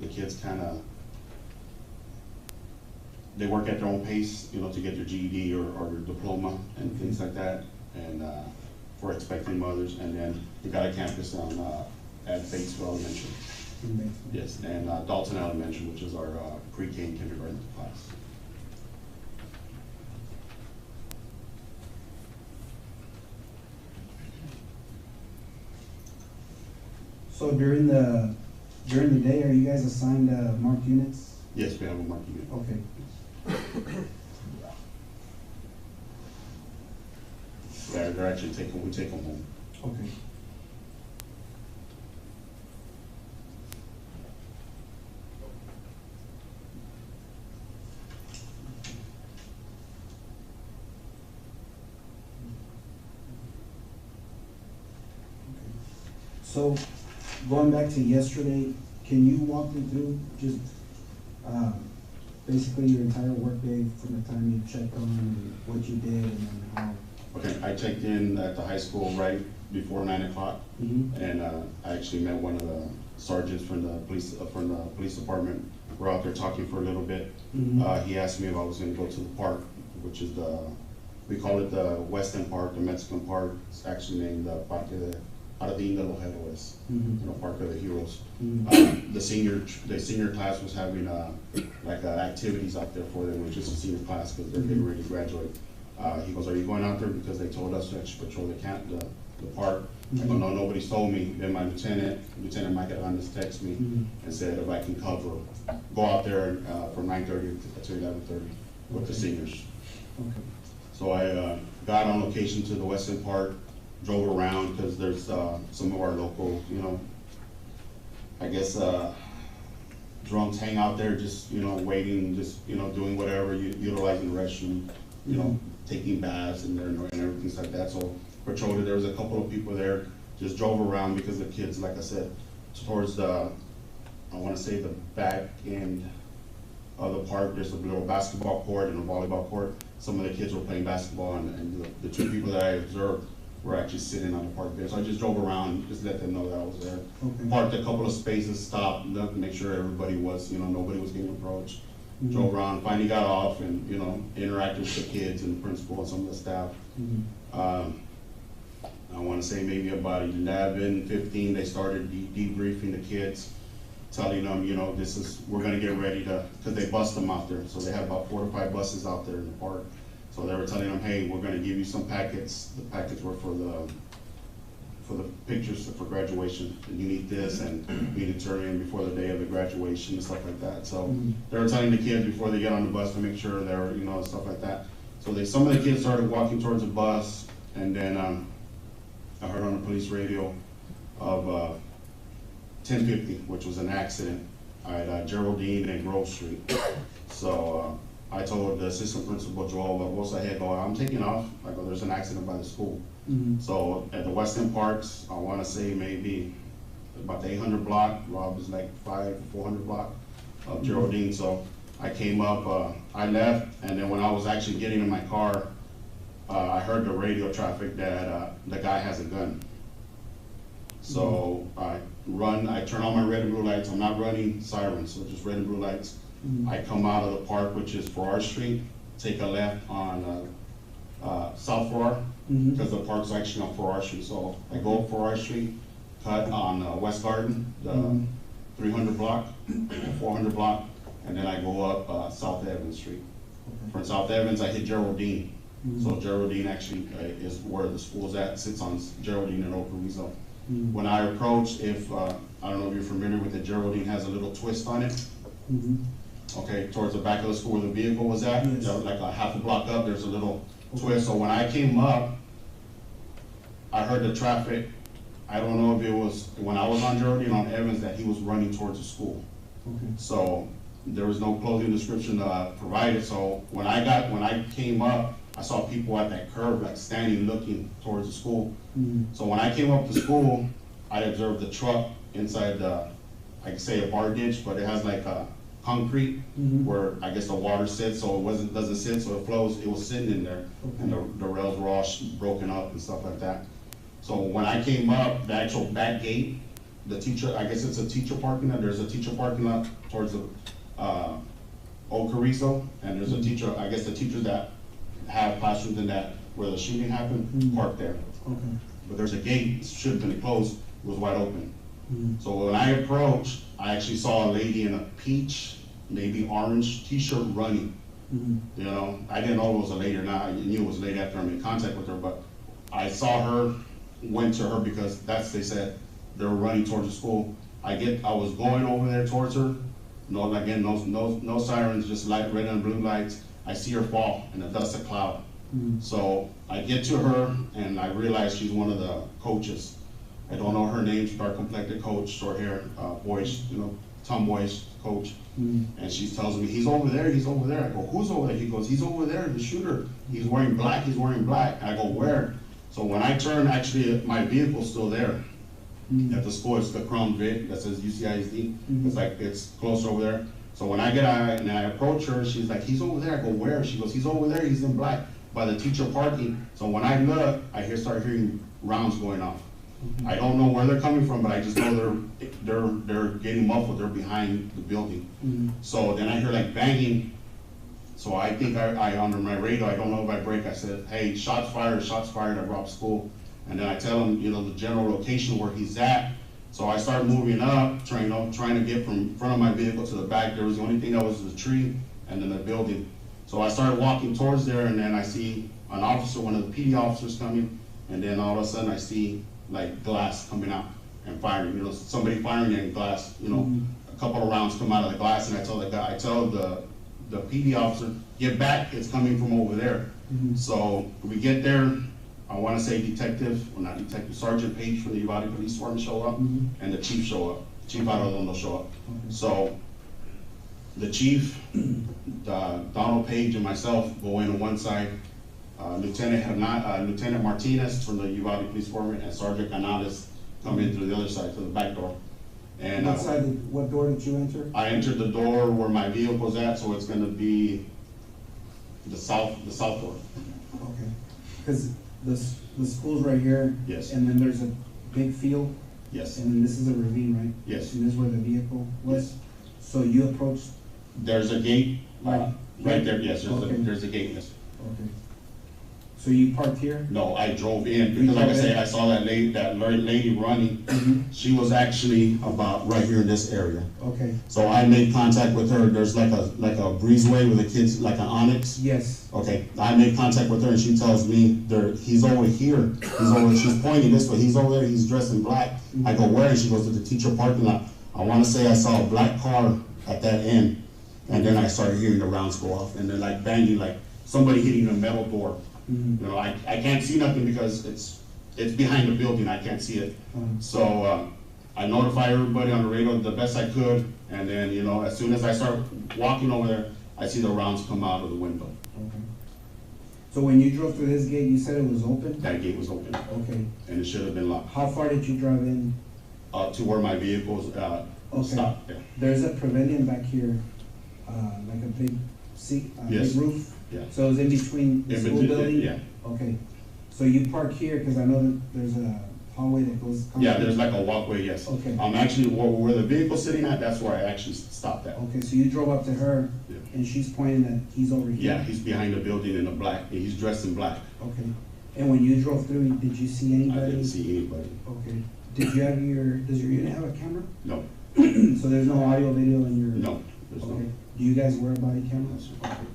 kids they work at their own pace, to get their GED or their diploma and things like that, and for expecting mothers. And then we got a campus at Batesville Elementary. Yes, and Dalton Elementary, which is our pre-K and kindergarten class. So during the day, are you guys assigned marked units? Yes, we have a marked unit. Okay. They're actually we take them home. Okay. So, going back to yesterday, can you walk me through just basically your entire workday from the time you checked on and what you did and then how? Okay, I checked in at the high school right before 9 o'clock, and I actually met one of the sergeants from the police department. We're out there talking for a little bit. He asked me if I was going to go to the park, which is we call it the Western Park, the Mexican Park. It's actually named Parque de Jardín de los Héroes, Park of the Heroes. The senior class was having activities out there for them, which is a senior class because they're getting ready to graduate. He goes, "Are you going out there?" Because they told us to actually patrol the park. I go, "No, nobody's told me." Then my Lieutenant Mike Hernandez texted me and said if I can go out there from 9:30 to 11:30 with the seniors. Okay. So I got on location to the Western Park, drove around because there's some of our local, I guess, drunks hang out there just, waiting, just, doing whatever, utilizing the restroom, taking baths and everything like that. So patrolled it. There was a couple of people there, just drove around because the kids, like I said, towards I want to say the back end of the park, there's a little basketball court and a volleyball court. Some of the kids were playing basketball, and the two people that I observed were actually sitting on the park bench. So I just drove around, just let them know that I was there. Okay. Parked a couple of spaces, stopped, to make sure everybody was, nobody was getting approached. Drove around, finally got off and, interacted with the kids and the principal and some of the staff. I want to say maybe about 11, 15, they started debriefing the kids, telling them, we're going to get ready because they bus them out there. So they have about 4 to 5 buses out there in the park. So they were telling them, hey, we're going to give you some packets. The packets were for the pictures for graduation. And you need this, and you need to turn in before the day of the graduation and stuff like that. So they were telling the kids before they get on the bus to make sure they're, stuff like that. So some of the kids started walking towards the bus, and then I heard on the police radio of 1050, which was an accident at Geraldine and Grove Street. So I told the assistant principal, Joel, what's ahead? I'm taking off. I go, there's an accident by the school. So at the Western Parks, I want to say maybe about the 800 block. Rob is like 400 block of Geraldine. So I came up, I left, and then when I was actually getting in my car, I heard the radio traffic that the guy has a gun. So I turn on my red and blue lights. I'm not running sirens, so just red and blue lights. I come out of the park, which is Farrar Street, take a left on South Farrar, because the park's actually on Farrar Street. So I go up Farrar Street, cut on West Garden, the 300 block, 400 block, and then I go up South Evans Street. From South Evans, I hit Geraldine. So Geraldine actually is where the school's at, sits on Geraldine and Old Carrizo. When I approach, I don't know if you're familiar with it, Geraldine has a little twist on it. Okay, towards the back of the school where the vehicle was at, like a half a block up, there's a little twist. So when I came up, I heard the traffic. I don't know if it was when I was on Geraldine on Evans that he was running towards the school. So there was no clothing description provided. So when I came up, I saw people at that curb, like standing, looking towards the school. So when I came up to school, I observed the truck inside I could say a bar ditch, but it has like a concrete where I guess the water sits, so it doesn't sit, so it flows. It was sitting in there, and the rails were all broken up and stuff like that. So when I came up, the actual back gate, the teacher, I guess it's a teacher parking lot. There's a teacher parking lot towards the Old Carrizo, and there's a teacher, I guess the teachers that have classrooms in that where the shooting happened, parked there. But there's a gate, it should have been closed, it was wide open. So when I approached, I actually saw a lady in a peach, maybe orange t-shirt running. I didn't know it was a lady or not. I knew it was a lady after I made contact with her, but I saw her, went to her because they said they were running towards the school. I was going over there towards her. No sirens, just light, red and blue lights. I see her fall in a dust of cloud. So I get to her and I realize she's one of the coaches. I don't know her name, dark complected coach, short hair, boyish, tomboyish coach. And she tells me, he's over there, he's over there. I go, who's over there? He goes, he's over there, the shooter. He's wearing black. And I go, where? So when I turn, actually, my vehicle's still there. At the school, it's the Crown Vic that says UCISD. It's close over there. So when I get out and I approach her, she's like, he's over there. I go, where? She goes, he's over there, he's in black, by the teacher parking. So when I look, I start hearing rounds going off. I don't know where they're coming from, but I just know they're getting muffled. They're behind the building. So then I hear like banging. So I think I under my radio, I don't know if I break. I said, hey, shots fired. I robbed school. And then I tell him, the general location where he's at. So I start moving up, trying to get from front of my vehicle to the back. There was the only thing that was the tree and then the building. So I started walking towards there, and then I see an officer, one of the PD officers coming, and then all of a sudden I see like glass coming out and firing. Somebody firing in glass. A couple of rounds come out of the glass, and I tell the PD officer, get back, it's coming from over there. So we get there. I want to say Sergeant Page from the Uvalde Police Department show up, and the chief show up. Chief Arredondo show up. So the chief, Donald Page, and myself go in on one side. Lieutenant Martinez from the Uvalde Police Department and Sergeant Canales come in through the other side, to the back door. And what door did you enter? I entered the door where my vehicle's at, so it's going to be the south door. Okay, because the school's right here. Yes. And then there's a big field. Yes. And then this is a ravine, right? Yes. And this is where the vehicle was. Yes. So you approached. There's a gate right there. Yes, there's a gate. Yes. Okay. So you parked here? No, I drove in because, like I said, I saw that lady running. She was actually about right here in this area. Okay. So I made contact with her. There's like a breezeway with the kids, like an Onyx. Yes. Okay. I made contact with her, and she tells me he's over here. She's pointing this way. He's over there. He's dressed in black. I go, where? And she goes to the teacher parking lot. I want to say I saw a black car at that end, and then I started hearing the rounds go off, and then like banging, like somebody hitting a metal door. I can't see nothing because it's behind the building. I can't see it. So I notify everybody on the radio the best I could, and then as soon as I start walking over there, I see the rounds come out of the window. Okay. So when you drove through this gate, you said it was open? That gate was open. Okay. And it should have been locked. How far did you drive in? To where my vehicles stopped. Yeah. There's a pavilion back here, like a big seat, Yes. big roof. Yeah. So it's in between the school building? Yeah. Okay. So you park here, because I know that there's a hallway that goes. Yeah, there's like a walkway, yes. Okay. I'm actually, where the vehicle's sitting at, that's where I actually stopped at. Okay, so you drove up to her, Yeah. and she's pointing that he's over here? Yeah, he's behind the building in the black, he's dressed in black. Okay. And when you drove through, did you see anybody? I didn't see anybody. Okay. Does your unit have a camera? No. So there's no audio, video in your? No, there's Okay. no. Do you guys wear body cameras? Okay.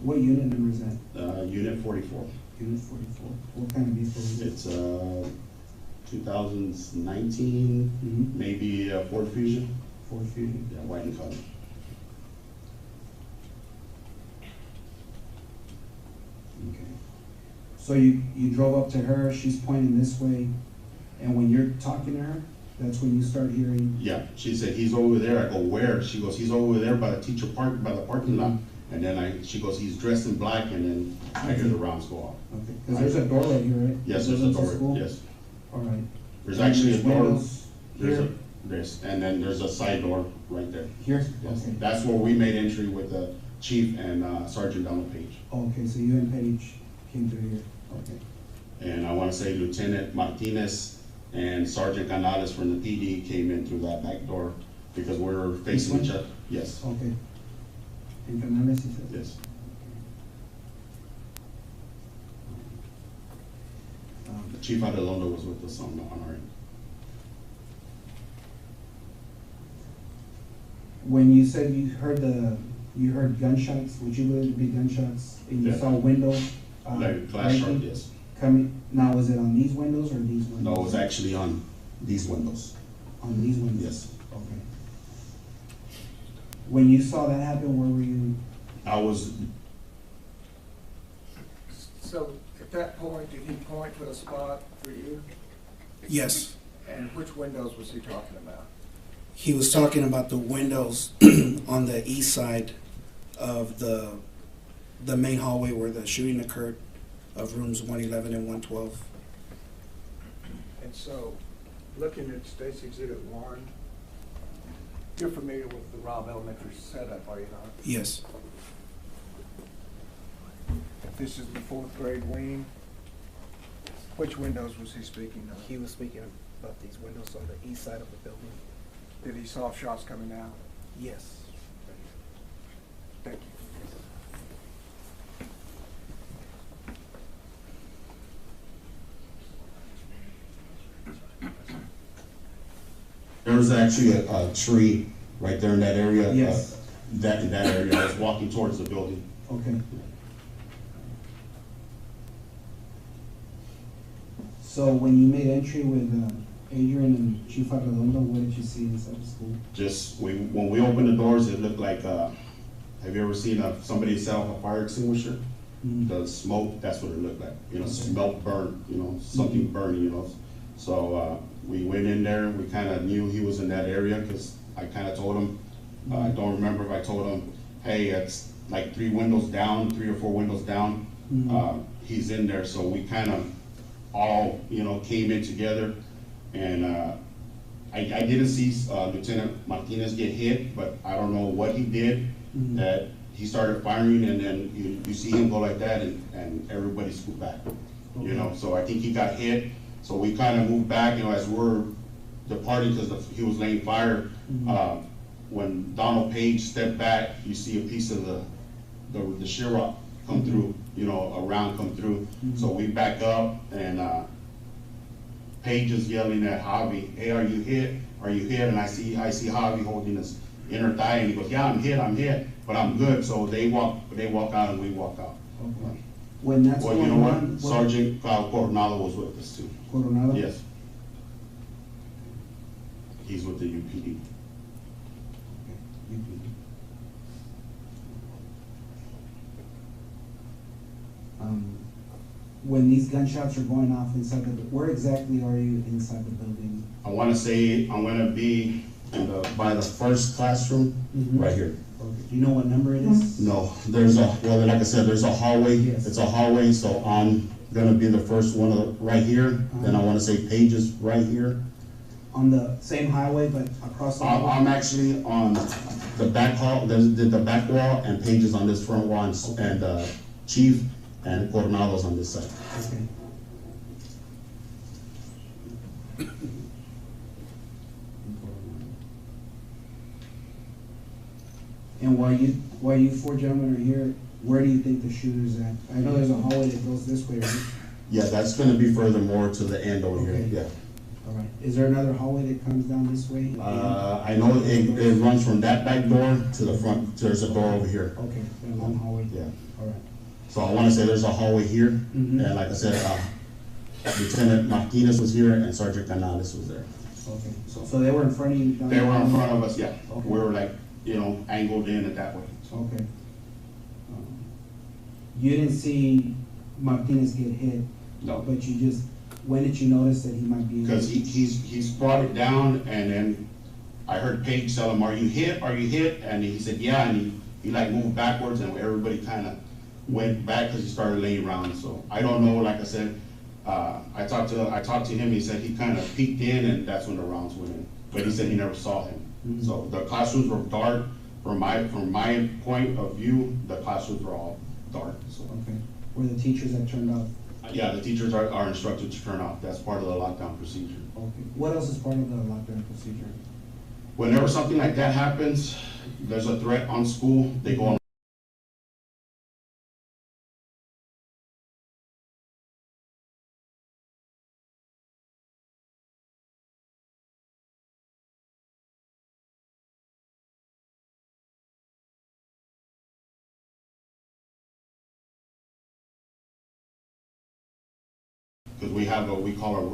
What unit number is that? Unit 44. Unit 44. What kind of vehicle is it? It's 2019, maybe Ford Fusion. Ford Fusion. Yeah, white in color. Okay. So you drove up to her, she's pointing this way, and when you're talking to her, that's when you start hearing? Yeah, she said, he's over there. I go, where? She goes, he's over there by the parking lot. And then she goes, he's dressed in black, and then I hear the rounds go off. Okay, because there's a door right here, right? Yes, there's a door, yes. All right. There's actually a door. Windows here? And then there's a side door right there. Here? Yes. Okay. That's where we made entry with the chief and Sergeant Donald Page. Okay, so you and Page came through here. Okay. And I want to say Lieutenant Martinez and Sergeant Canales from the PD came in through that back door because we were facing each other. Yes. Okay. And Canales, you said? Yes. Chief Arredondo was with us on our end. When you said you heard the You heard gunshots, would you believe to be gunshots, and you Yeah. saw a window? Like glass shard, breaking? yes. Coming, now was it on these windows or these windows? No, it was actually on these windows. On these windows? Yes. Okay. When you saw that happen, where were you? I was, So at that point, did he point to a spot for you? Yes. And which windows was he talking about? He was talking about the windows on the east side of the main hallway where the shooting occurred, of rooms 111 and 112. And so, looking at State's Exhibit 1, you're familiar with the Robb Elementary setup, are you not? Yes. This is the fourth grade wing. Which windows was he speaking of? He was speaking about these windows on the east side of the building. Did he saw shots coming out? Yes. Thank you. there was actually a tree right there in that area. Yes. In that area, I was walking towards the building. Okay. So when you made entry with Adrian and Chief Arredondo, what did you see inside the school? Just, when we opened the doors, it looked like, have you ever seen somebody set off a fire extinguisher? Mhm. The smoke, that's what it looked like, Okay. smoke burn, something burning. So, we went in there, we kinda knew he was in that area, cause I kinda told him, I don't remember if I told him, hey, it's like 3 or 4 windows down, Mhm. he's in there, so we kinda all, came in together, and, I didn't see, Lieutenant Martinez get hit, but I don't know what he did, Mhm. that he started firing, and then you see him go like that, and everybody scooped back, so I think he got hit, so we kinda moved back, as we're departing, cause he was laying fire, when Donald Page stepped back, you see a piece of the sheetrock come through, a round come through, so we back up, and, Page is yelling at Javi, hey, are you hit? Are you hit? And I see Javi holding his inner thigh, and he goes, yeah, I'm hit, but I'm good. So they walk out, and we walk out. Okay. When that's Well, going you know what? on, Sergeant Coronado was with us too. Coronado? Yes. He's with the UPD. UPD. When these gunshots are going off inside where exactly are you inside the building? I want to say I'm going to be by the first classroom, right here. Okay. Do you know what number it is? No, like I said, there's a hallway. Yes. It's a hallway, so I'm going to be the first one right here. Then I want to say Pages right here. On the same highway, but across the hallway? I'm actually on the back hall, the back wall, and Pages on this front wall, and Chief and Coronado's on this side. Okay. And while you 4 gentlemen are here, where do you think the shooter's at? I know there's a hallway that goes this way, right? Yeah, that's gonna be further more to the end over Okay. here, yeah. All right. Is there another hallway that comes down this way? I know it runs from that back door to the front, there's a door over here. Okay, that long hallway. Yeah. All right. So I wanna say there's a hallway here, Mhm. and like I said, Lieutenant Martinez was here and Sergeant Canales was there. Okay. So they were in front of you? down They were in there? front of us, yeah. Okay. We were like, angled in it that way. Okay. You didn't see Martinez get hit, No. but when did you notice that he might be? Because he's brought it down, and then I heard Paige tell him, are you hit? Are you hit? And he said, yeah, and he like moved backwards, and everybody kind of went back because he started laying around. So I don't know, like I said, I talked to him, he said he kind of peeked in, and that's when the rounds went in. But he said he never saw him. Mhm. So the classrooms were dark. From my point of view, the classrooms were all dark, so. Okay. Were the teachers that turned off? Yeah, the teachers are instructed to turn off. That's part of the lockdown procedure. Okay. What else is part of the lockdown procedure? Whenever something like that happens, there's a threat on school, they go on because we have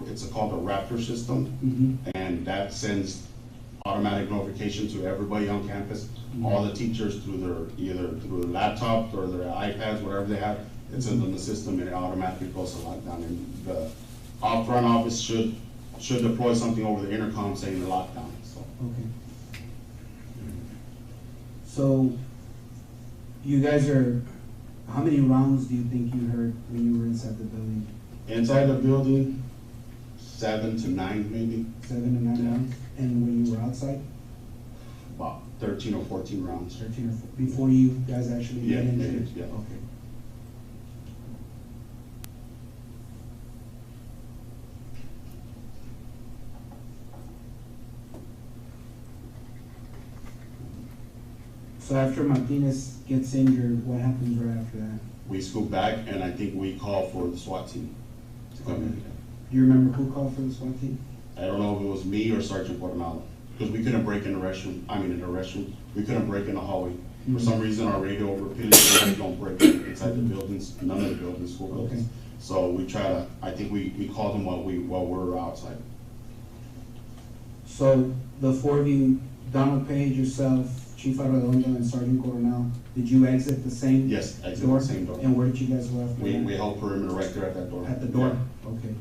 it's called a Raptor system, and that sends automatic notification to everybody on campus, all the teachers either through their laptops or their iPads, whatever they have. It sends them the system and it automatically goes to lockdown. And the front office should deploy something over the intercom saying the lockdown. So. Okay. So, you guys how many rounds do you think you heard when you were inside the building? Inside the building, 7 to 9 maybe. 7 to 9 rounds? And when you were outside? About 13 or 14 rounds. 13 or 14, before you guys actually Yeah, went in? yeah. Okay. So after Martinez gets injured, what happens right after that? We scoot back, and I think we call for the SWAT team to come in. Do you remember who called for the SWAT team? I don't know if it was me or Sergeant Coronado, because we couldn't break in the restroom. We couldn't break in the hallway. For some reason, our radio repeatedly don't break inside the buildings, none of the buildings, school buildings. Okay. So I think we called them while we were outside. So the four of you, Donald Page, yourself, Chief Arredondo, and Sergeant Coronel, did you exit the same Yes, exit door? the same door. And where did you guys go after that? We held perimeter right there at that door. At the door? Yeah. Okay.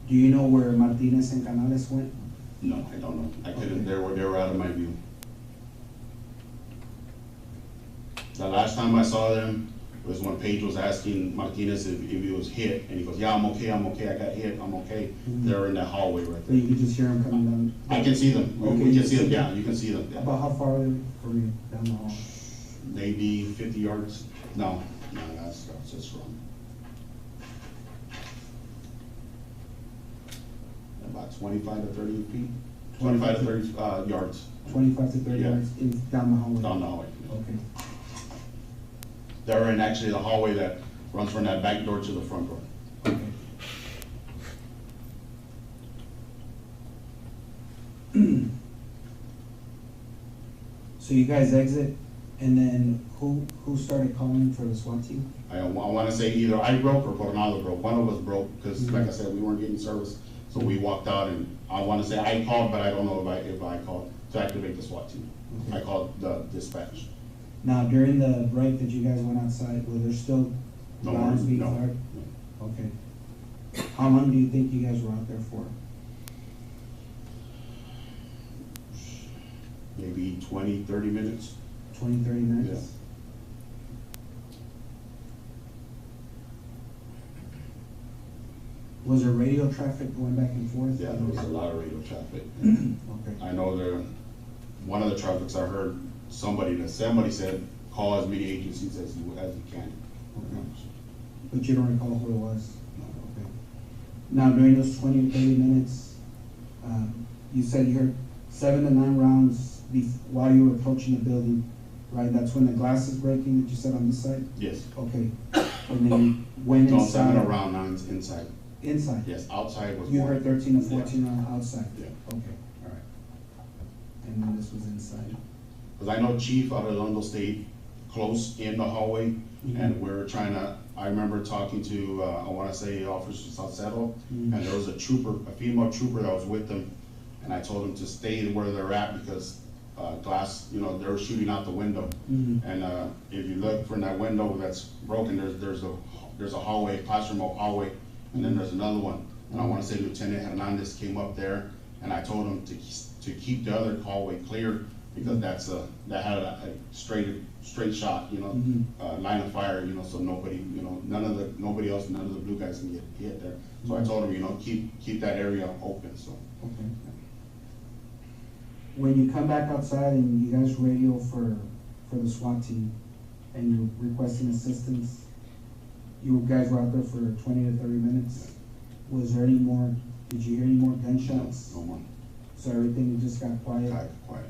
Do you know where Martinez and Canales went? No, I don't know. I couldn't. Okay. They were out of my view. The last time I saw them was when Page was asking Martinez if he was hit, and he goes, "Yeah, I'm okay. I got hit. I'm okay." They're in that hallway right So there. you could just hear them coming down? I can see them. Okay, We you can see them. them? Yeah, you can see them. Yeah. About how far are they from you down the hall? Maybe 50 yards. No, that's just wrong. About 25 to 30 feet. 25 to 30 yards 25 to 30 Yeah. yards down the hallway? down the hallway. Okay. They're in actually the hallway that runs from that back door to the front door. Okay. So you guys exit, and then who started calling for the SWAT team? I want to say either I broke or Coronado broke. One of us broke because, like I said, we weren't getting service. So we walked out, and I want to say I called, but I don't know if I called to activate the SWAT team. Okay. I called the dispatch. Now, during the break that you guys went outside, were there still No rounds more, being no. fired? Okay. How long do you think you guys were out there for? Maybe 20, 30 minutes. 20, 30 minutes? Was there radio traffic going back and forth? Yeah, there was a lot of radio traffic. Okay. I know one of the traffics I heard somebody said, call as many agencies as you can. Okay. But you don't recall who it was? Okay. Now, during those 20 or 30 minutes, you said you heard 7 to 9 rounds while you were approaching the building, right? That's when the glass is breaking that you said on this side? Yes. Okay. And then you went No, inside? 7 around 9 inside. Inside? Yes, outside was You more. heard 13 to 14 outside? Yeah. Okay, all right. And then this was inside? Because I know Chief Arredondo stayed close in the hallway, and we were trying to, I remember talking to, I want to say Officer Salcedo, and there was a female trooper that was with them, and I told them to stay where they're at because glass, they were shooting out the window. And if you look from that window that's broken, there's a hallway, classroom hallway, and then there's another one. And I want to say Lieutenant Hernandez came up there, and I told him to keep the other hallway clear because that had a straight shot, line of fire, so nobody, nobody else, none of the blue guys can get hit there. So I told him, keep that area open. So. Okay. When you come back outside and you guys radio for the SWAT team and you're requesting assistance, you guys were out there for 20 to 30 minutes. Was there any more, did you hear any more gunshots? No more. So everything just got quiet? Quiet.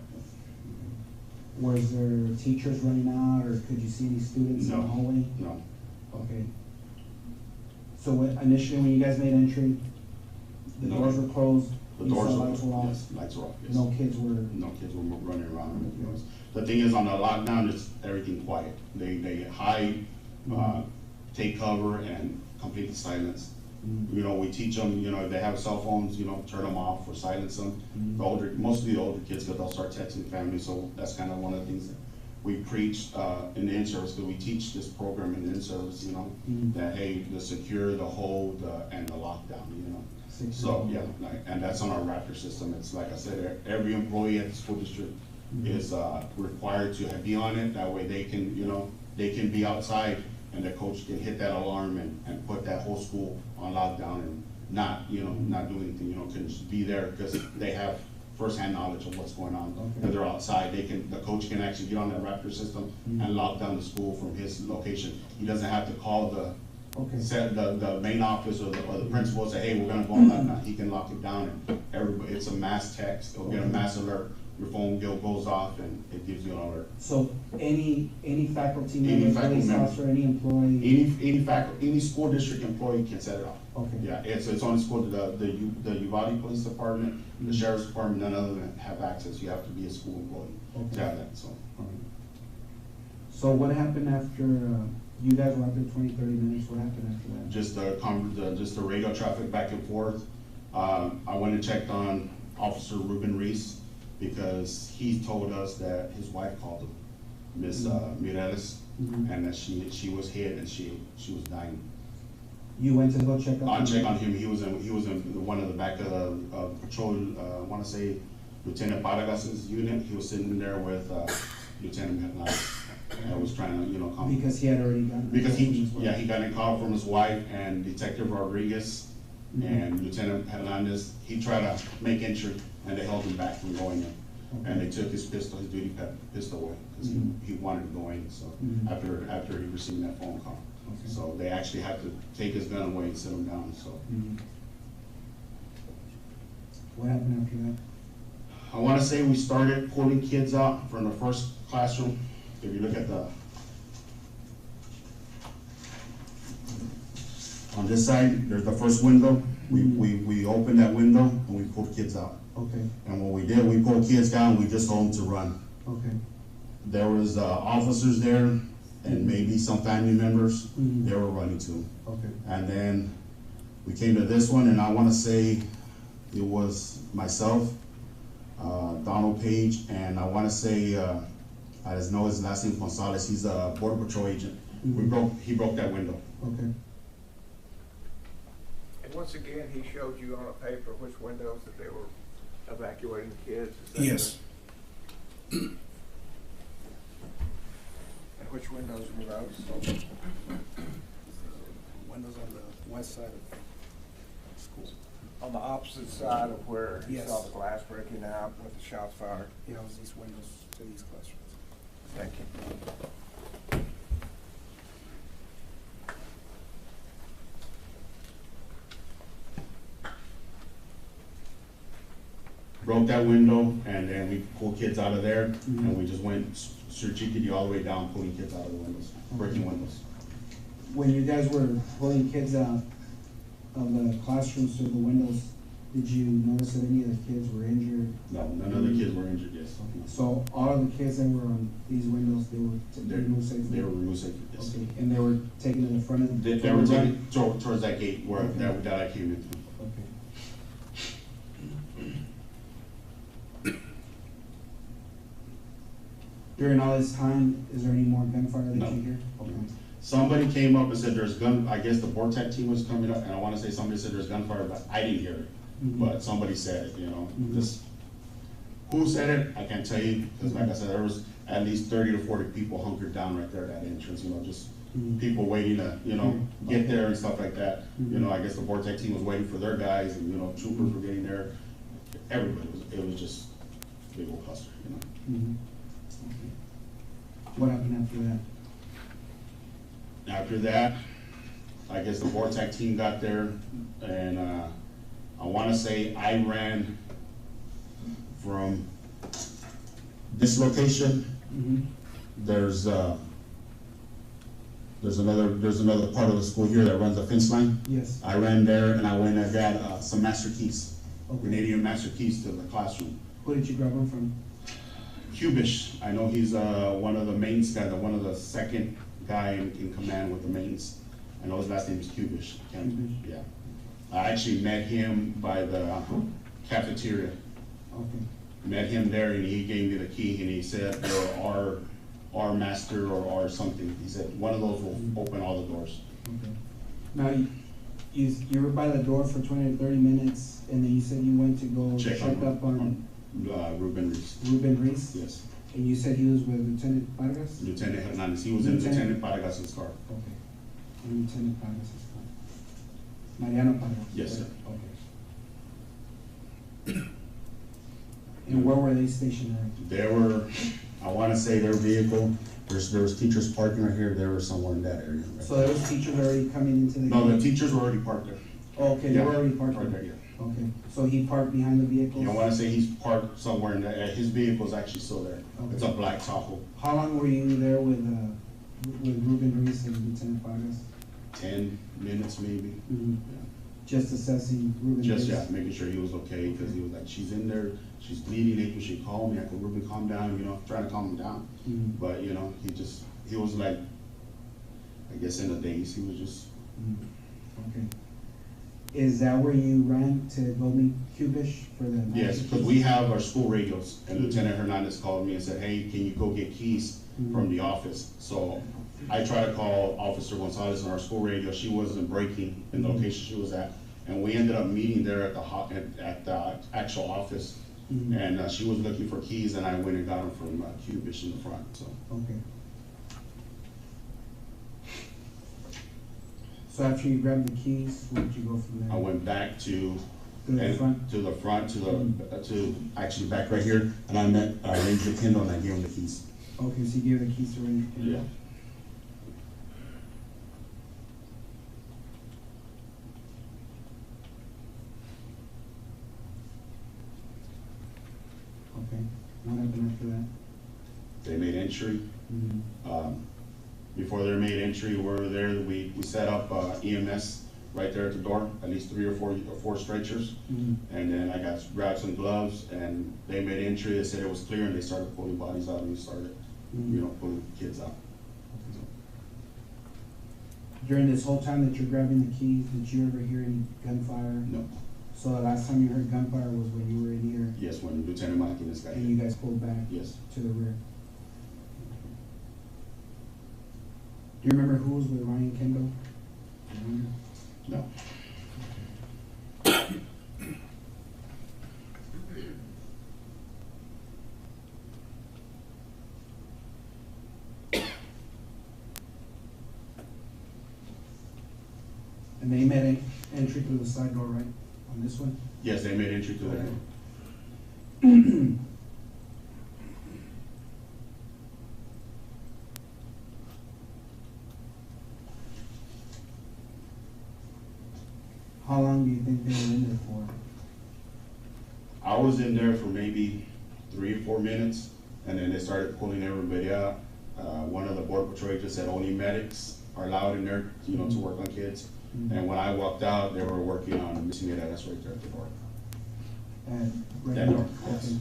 Was there teachers running out, or could you see any students in the hallway? No. Okay. So initially when you guys made entry, the doors were closed? The doors were lights were off? Yes, lights were off, yes. No kids were running around. The thing is, on the lockdown, it's everything quiet. They hide, take cover, and completely silenced. You know, we teach them, you know, if they have cell phones, you know, turn them off or silence them. Mostly the older kids, because they'll start texting family, so that's kind of one of the things that we preach in the in-service, because we teach this program in the in-service, you know, that, hey, the secure, the hold, and the lockdown, you know. So, yeah, and that's on our Raptor system. It's like I said, every employee at the school district is required to be on it. That way they can, you know, they can be outside and the coach can hit that alarm and put that whole school on lockdown and not, you know, not do anything, you know, can just be there because they have firsthand knowledge of what's going on. Because they're outside, the coach can actually get on that Raptor system and lock down the school from his location. He doesn't have to call the main office or the principal and say, hey, we're gonna go on lockdown. He can lock it down and everybody, it's a mass text. They'll get a mass alert. Your phone bill goes off and it gives you an alert. So any faculty member, police officer, any employee? Any school district employee can set it off. Okay. Yeah, it's on the school, the Uvalde Police Department, the Sheriff's Department, none of them have access. You have to be a school employee to have that, so. So what happened after, you guys were out there 20, 30 minutes, what happened after that? Just the radio traffic back and forth. I went and checked on Officer Ruben Reese, because he told us that his wife called him, Miss Mireles, and that she was hit and she was dying. You went to go check on him? I checked on him. He was in one of the back of the patrol. I want to say Lieutenant Paragas's unit. He was sitting there with Lieutenant Hernandez. I was trying to, you know, come because he had already gotten he got a call from his wife and Detective Rodriguez and Lieutenant Hernandez. He tried to make entry and they held him back from going in. And they took his pistol, his duty pistol away, because he wanted to go in, so after he received that phone call. So they actually had to take his gun away and sit him down, so. What happened after that? I want to say we started pulling kids out from the first classroom. If you look at on this side, there's the first window. We opened that window and we pulled kids out. Okay. And what we did, we pulled kids down, we just told them to run. Okay. There was officers there and maybe some family members, they were running too. Okay. And then we came to this one, and I want to say it was myself, Donald Page, and I want to say, I just know his last name, Gonzales. He's a Border Patrol agent. He broke that window. Okay. And once again, he showed you on a paper which windows that they were evacuating the kids. Yes. And which windows were those? Windows on the west side of school. On the opposite side of where you Yes. saw the glass breaking out with the shots fired? Yeah, it was these windows to these classrooms. Thank you. Broke that window, and then we pulled kids out of there, and we just went strategically all the way down, pulling kids out of the windows, breaking windows. When you guys were pulling kids out of the classrooms through the windows, did you notice that any of the kids were injured? No, none of the kids were injured, yes. So all of the kids that were on these windows, they were removed safely? They were removed safely, yes. Okay, and they were taken to the front of the... They were taken towards that gate where Okay. that I came into. Okay. During all this time, is there any more gunfire that No. you hear? Okay. Somebody came up and said there's I guess the Vortex team was coming up, and I want to say somebody said there's gunfire, but I didn't hear it. But somebody said it, you know. Who said it, I can't tell you, because like I said, there was at least 30 to 40 people hunkered down right there at that entrance, you know, just people waiting to, you know, get there and stuff like that. You know, I guess the Vortex team was waiting for their guys, and, you know, troopers were getting there. Everybody, it was just a big old cluster, you know. What happened after that? After that, I guess the Vortex team got there, and I want to say I ran from this location. There's another part of the school here that runs a fence line. Yes. I ran there, and I went and got some master keys, Canadian master keys to the classroom. Who did you grab them from? Cubish, I know he's one of the mains guys, one of the second guy in command with the mains. I know his last name is Kubish. Kubish. Yeah. I actually met him by the cafeteria. Okay. Met him there, and he gave me the key, and he said, "You're our master or our something." He said, "One of those will open all the doors." Okay. Now, you were by the door for 20 to 30 minutes, and then you said you went to go check up on Ruben Reese. Ruben Reese? Yes. And you said he was with Lieutenant Vargas? Lieutenant Hernandez. He was in Lieutenant Vargas' car. Okay. In Lieutenant Vargas' car. Mariano Vargas? Yes, sir. Okay. And where were they stationed at? There were, I want to say their vehicle, there was teachers parking right here, they were somewhere in that area. Right? So there was teachers already coming into the No, gate? the teachers were already parked there. Oh, okay, they were already parked right there? there, yeah. Okay, so he parked behind the vehicles? I want to say he's parked somewhere in there, his vehicle is actually still there. Okay. It's a black Tahoe. How long were you there with Ruben Reese and Lieutenant Vargas? 10 minutes maybe. Mm-hmm. Yeah. Just assessing Ruben Reese? Just, yeah, making sure he was okay, because he was like, she's in there, she's bleeding, April, she called me, I could, Ruben, calm down, you know, trying to calm him down. Mm-hmm. But, you know, he was like, I guess in a daze, he was just. Okay. Is that where you ran to go meet Kubish for the? Yes, because we have our school radios, and Lieutenant Hernandez called me and said, "Hey, can you go get keys from the office?" So I tried to call Officer Gonzales on our school radio. She wasn't breaking in the location she was at, and we ended up meeting there at the actual office. And she was looking for keys, and I went and got them from Kubish in the front. So. Okay. So after you grabbed the keys, where did you go from there? I went back to the front, to actually back right here, and I met Ranger Kendall, and I gave him the keys. Okay, so you gave the keys to Ranger Kendall? Yeah. Okay. What happened after that? They made entry. Before they made entry, we were there. We set up EMS right there at the door, at least 3 or 4 stretchers. And then I grabbed some gloves, and they made entry. They said it was clear, and they started pulling bodies out, and we started, you know, pulling kids out. During this whole time that you're grabbing the keys, did you ever hear any gunfire? No. So the last time you heard gunfire was when you were in here? Yes, when Lieutenant Martinez got and you guys pulled back? Yes. To the rear? Do you remember who was with Ryan Kendall? No. And they made entry through the side door, right? On this one? Yes, they made entry to the door. How long do you think they were in there for? I was in there for maybe 3 or 4 minutes, and then they started pulling everybody out. One of the border patrol agents said only medics are allowed in there, you know, to work on kids. And when I walked out, they were working on missing it. That's right there at the door. And right That here? door, yes. Okay.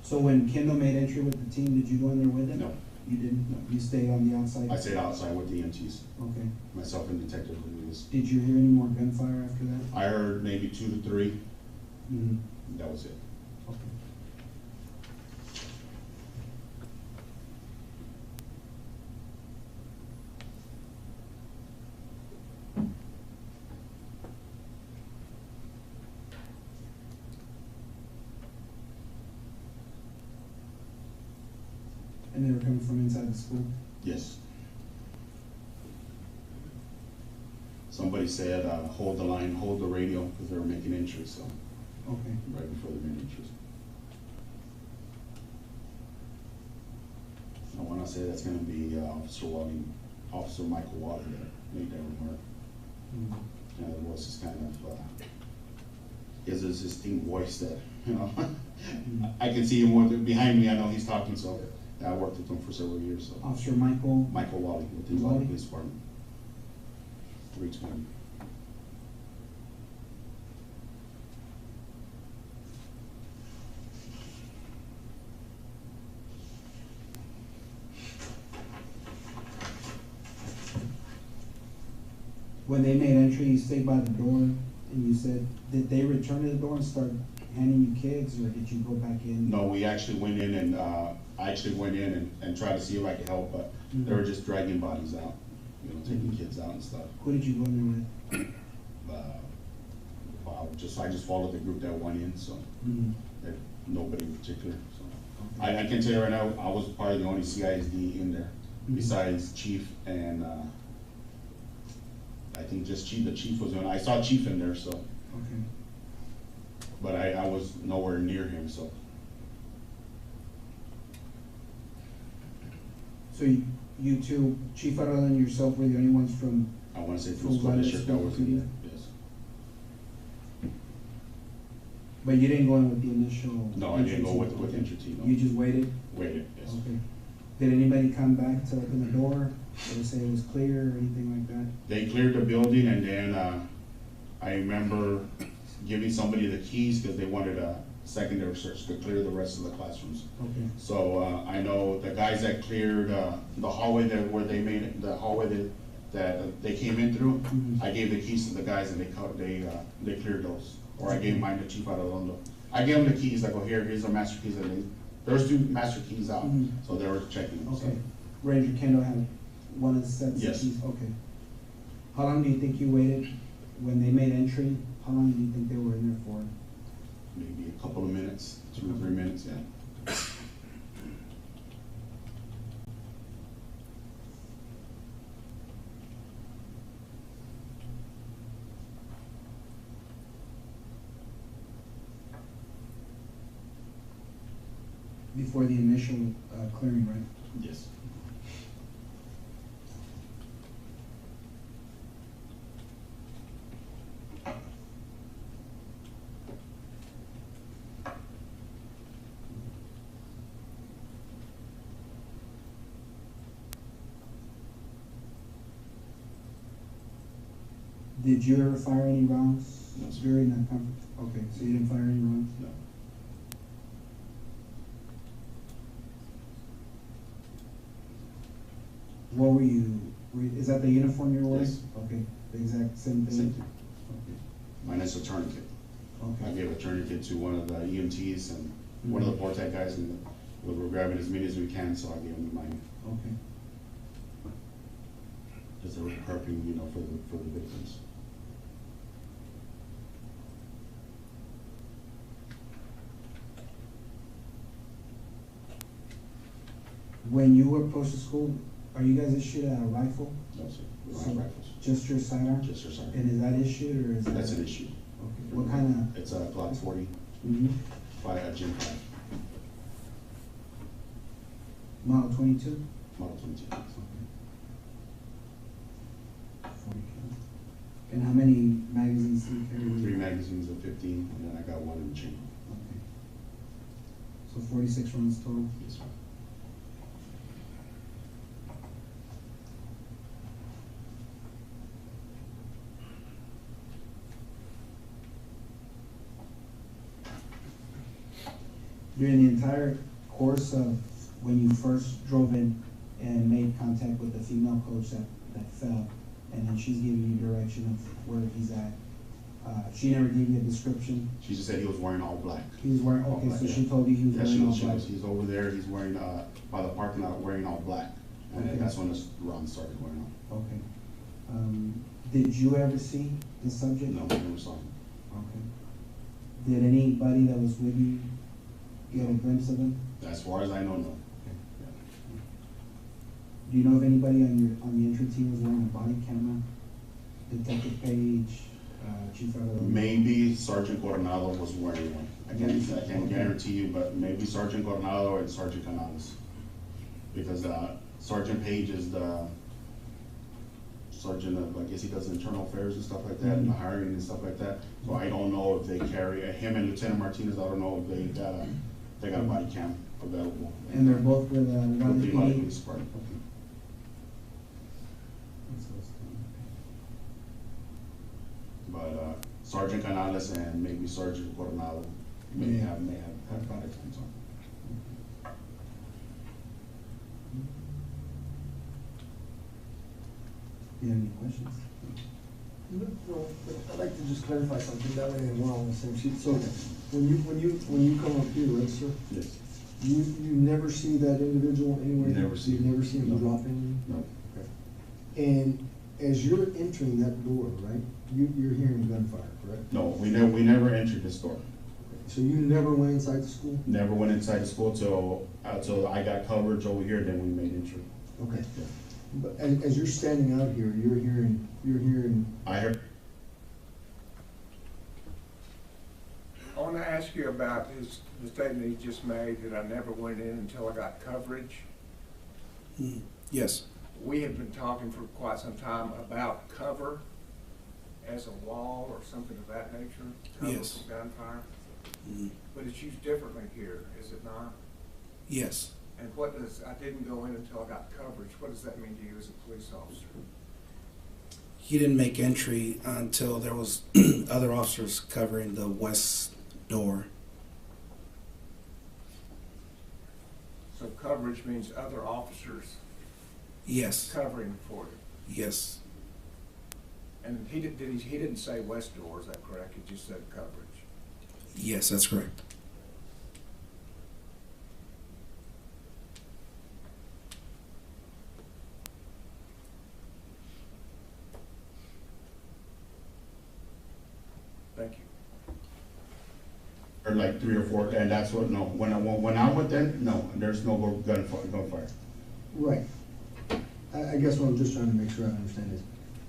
So when Kendall made entry with the team, did you go in there with him? No. You didn't? No. You stayed on the outside? I stayed outside with the EMTs. Okay. Myself and Detective Luis. Did you hear any more gunfire after that? I heard maybe 2 to 3. That was it. Okay. And they were coming from inside the school? Yes. Somebody said, hold the line, hold the radio, because they were making entry, so. Okay. Right before they made entry. I want to say that's going to be Officer Michael Water that made that remark. And the voice is kind of, his distinct voice that, you know, I can see him behind me. I know he's talking, so I worked with him for several years. So. Officer Michael Wally with the Uvalde Police Department. 320. When they made entry, you stayed by the door, and you said, did they return to the door and start handing you kids, or did you go back in? No, we actually went in and, I actually went in and tried to see if I could help, but they were just dragging bodies out, you know, taking kids out and stuff. Who did you go in there with? I just followed the group that went in, so, Mhm. that nobody in particular, so. I can tell you right now, I was probably the only CISD in there, besides Chief and, I think just Chief, the Chief was I saw Chief in there, so. Okay. But I was nowhere near him, so. So you two, Chief Arada and yourself, were the only ones from? I wanna say from from school Uvalde district that School was in Committee? there, yes. But you didn't go in with the initial? No, I didn't go entry with team? entry team, no. You just waited? Waited, yes. Okay. Did anybody come back to open the door, or say it was clear, or anything like that? They cleared the building and then, I remember giving somebody the keys because they wanted a secondary search to clear the rest of the classrooms. Okay. So, I know the guys that cleared, the hallway there where they made it, the hallway that they came in through, Mhm. I gave the keys to the guys and they cleared those. Or I gave mine to Chief Arredondo. I gave them the keys, I go, here's the master keys, and there's 2 master keys out, Mhm. so they were checking them, so. Okay. Ranger Kendall had one of the sets of Yes. keys? Okay. How long do you think you waited when they made entry? How long do you think they were in there for? Maybe a couple of minutes, 2 or 3 minutes, yeah. Before the initial clearing, right? Yes. Did you ever fire any rounds No, sir. during that conference? Okay, so you didn't fire any rounds? No. What were you, is that the uniform you were wearing? Yes. Okay, the exact same thing? Same thing. Okay. Mine is a tourniquet. I Okay. gave a tourniquet to one of the EMTs and one of the Portec guys, and we were grabbing as many as we can, so I gave them mine. Okay. Just a prepping, you know, for the victims. When you were posted to school, are you guys issued a rifle? No, sir. We don't have rifles. Just your sidearm? Just your sidearm. And is that issued, or is that? That's an issue. Okay, what kind It's a Glock 40, of, a Gen 5, model 22? Model 22. 40 cal. And how many magazines do you carry? 3 magazines of 15, and then I got 1 in the chamber. Okay. So 46 rounds total? Yes, sir. During the entire course of when you first drove in and made contact with the female coach that fell, and then she's giving you direction of where he's at, she never gave you a description? She just said he was wearing all black. He was wearing, All okay, black, so yeah. she told you he was Yeah, wearing all she black? was, he's over there, he's wearing, by the parking lot, wearing all black. And Okay. that's when the round started going on. Okay. Did you ever see the subject? No, I never saw him. Okay. Did anybody that was with you get a glimpse of him? As far as I know, no. Do you know if anybody on the entry team was wearing a body camera? Detective Page, Chief Arredondo? Maybe Sergeant Coronado was wearing one. I can't guarantee you, but maybe Sergeant Coronado and Sergeant Canales. Because Sergeant Page is the sergeant of, I guess he does internal affairs and stuff like that, and the hiring and stuff like that. So I don't know if they carry, him and Lieutenant Martinez, I don't know if they got a body cam available. And they're both with With the Uvalde PD? Police Department. Okay. That's what's But Sergeant Canales and maybe Sergeant Coronado may have body cams on. Do you have any questions? No, I'd like to just clarify something, that way we're all on the same sheet. So, when you come up here, right, sir? Yes. You never see that individual anywhere? Never see You him. never see him No. drop in? No. Okay. And as you're entering that door, right, you're hearing gunfire, correct? No, we never entered the store. So you never went inside the school? Never went inside the school till I got coverage over here, then we made entry. Okay. But as you're standing out here, you're hearing. I heard. I want to ask you about the statement he just made, that I never went in until I got coverage. Yes. We have been talking for quite some time about cover as a wall or something of that nature, cover Yes. from gunfire. Mm. But it's used differently here, is it not? Yes. And what does, I didn't go in until I got coverage, what does that mean to you as a police officer? He didn't make entry until there was other officers covering the west door. So coverage means other officers Yes. covering for you. Yes. And he didn't say west door, is that correct? He just said coverage. Yes, that's correct. Thank you. Or like 3 or 4, and that's what, no, when I went in, no, there's no gunfire. Right. I guess what I'm just trying to make sure I understand is,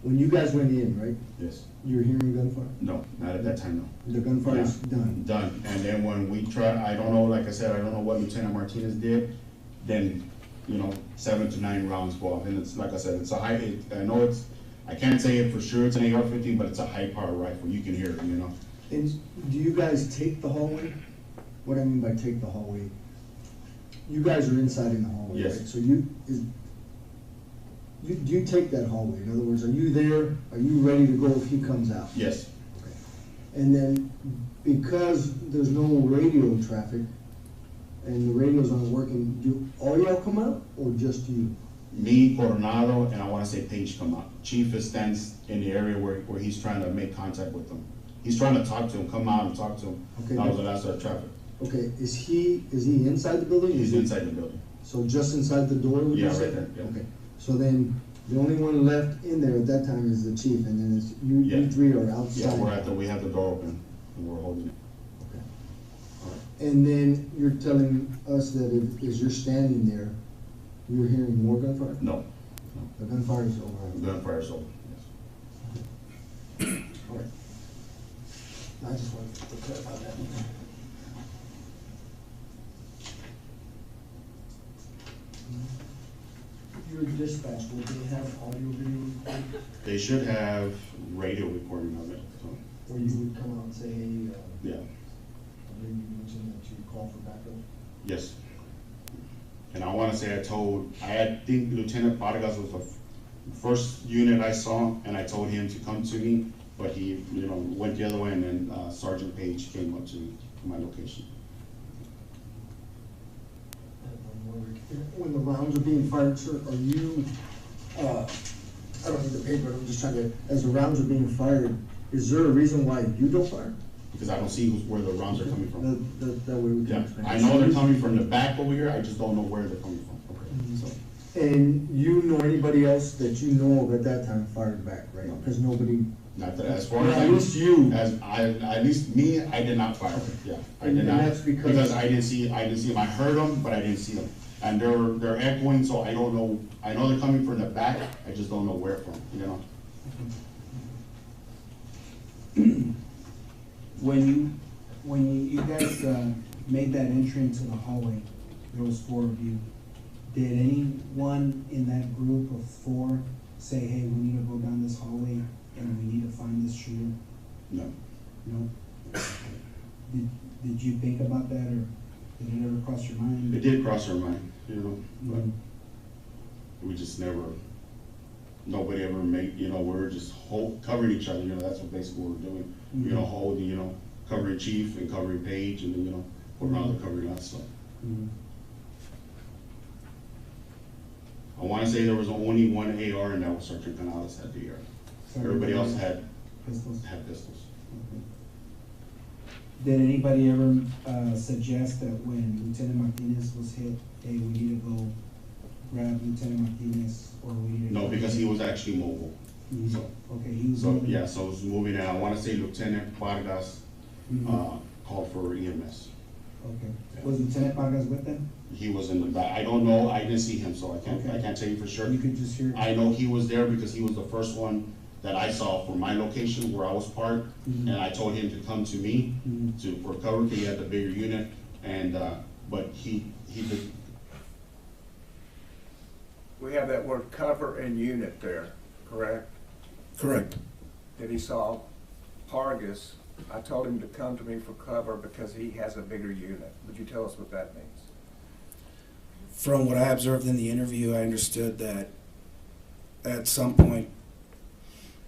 when you guys went in, right, Yes. you're hearing gunfire? No, not at that time, no. The gunfire is Yeah. done? Done, and then when we try, I don't know, like I said, I don't know what Lieutenant Martinez did, then, 7 to 9 rounds go off, and it's, like I said, it's a high, I know it's, I can't say it for sure, it's an AR-15, but it's a high-power rifle, you can hear it, And do you guys take the hallway? What I mean by take the hallway, you guys are inside in the hallway, Yes. right? So do you take that hallway? In other words, are you there? Are you ready to go if he comes out? Yes. Okay. And then, because there's no radio traffic, and the radios aren't working, do all y'all come out, or just you? Me, Coronado, and I wanna say Page come out. Chief stands in the area where he's trying to make contact with them. He's trying to talk to him, come out and talk to him. Okay. That was the last of traffic. Okay, is he inside the building? He's inside the building. So just inside the door, would you Yeah, say? right there, yeah. Okay, so then, the only one left in there at that time is the chief, and then it's, you Yeah. three are outside? Yeah, we have the door open, and we're holding it. Okay. And then you're telling us that as you're standing there, you're hearing more gunfire? No. The gunfire is over? Gunfire's over, yes. All right. I just wanted to clarify that. Your dispatch, will they have audio video recording? They should have radio recording of it, so, Or you would come out and say, hey, yeah, I believe you mentioned that you call for backup? yes. And I wanna say I think Lieutenant Vargas was the first unit I saw, and I told him to come to me, but he, went the other way, and then Sergeant Page came up to my location. When the rounds are being fired, sir, are you, I don't need the paper, I'm just trying to, as the rounds are being fired, is there a reason why you don't fire? Because I don't see where the rounds are coming from. That way we can Yeah, explain. I know they're coming from the back over here, I just don't know where they're coming from. Okay. So, And you know anybody else that you know of at that time fired back, right? Because nobody. not that, as far as Well, at least you. at least me, I did not fire. Yeah, I did And not. that's because- I didn't see them. I heard them, but I didn't see them. And they're echoing, so I don't know. I know they're coming from the back. I just don't know where from. When you guys made that entry into the hallway, there was 4 of you. Did anyone in that group of 4 say, hey, we need to go down this hallway and we need to find this shooter? No. No? Did you think about that, or did it ever cross your mind? It did cross our mind, but Mhm. we just never. Nobody ever made. We were just covering each other. That's what basically what we're doing. Mhm. Holding. Covering Chief and covering Page, and then Coronado covering us. So. Mhm. I want to say there was only one AR, and that was Sergeant Canales had the AR. So Everybody else had pistols? pistols. Okay. Did anybody ever suggest that when Lieutenant Martinez was hit, hey, we need to go grab Lieutenant Martinez, or we need to? No, because he was actually mobile. So, Okay, he was. so moving. yeah, so it was moving, and I want to say Lieutenant Vargas Mhm. called for EMS. Okay. Was Lieutenant Vargas with them? He was in the back. I don't know. I didn't see him, so I Okay. can't tell you for sure. You could just hear. I know he was there because he was the first one that I saw from my location where I was parked, Mhm. and I told him to come to me Mhm. for cover because he had the bigger unit, and but he did. We have that word cover and unit there, correct? Correct. That he saw Vargas, I told him to come to me for cover because he has a bigger unit. Would you tell us what that means? From what I observed in the interview, I understood that at some point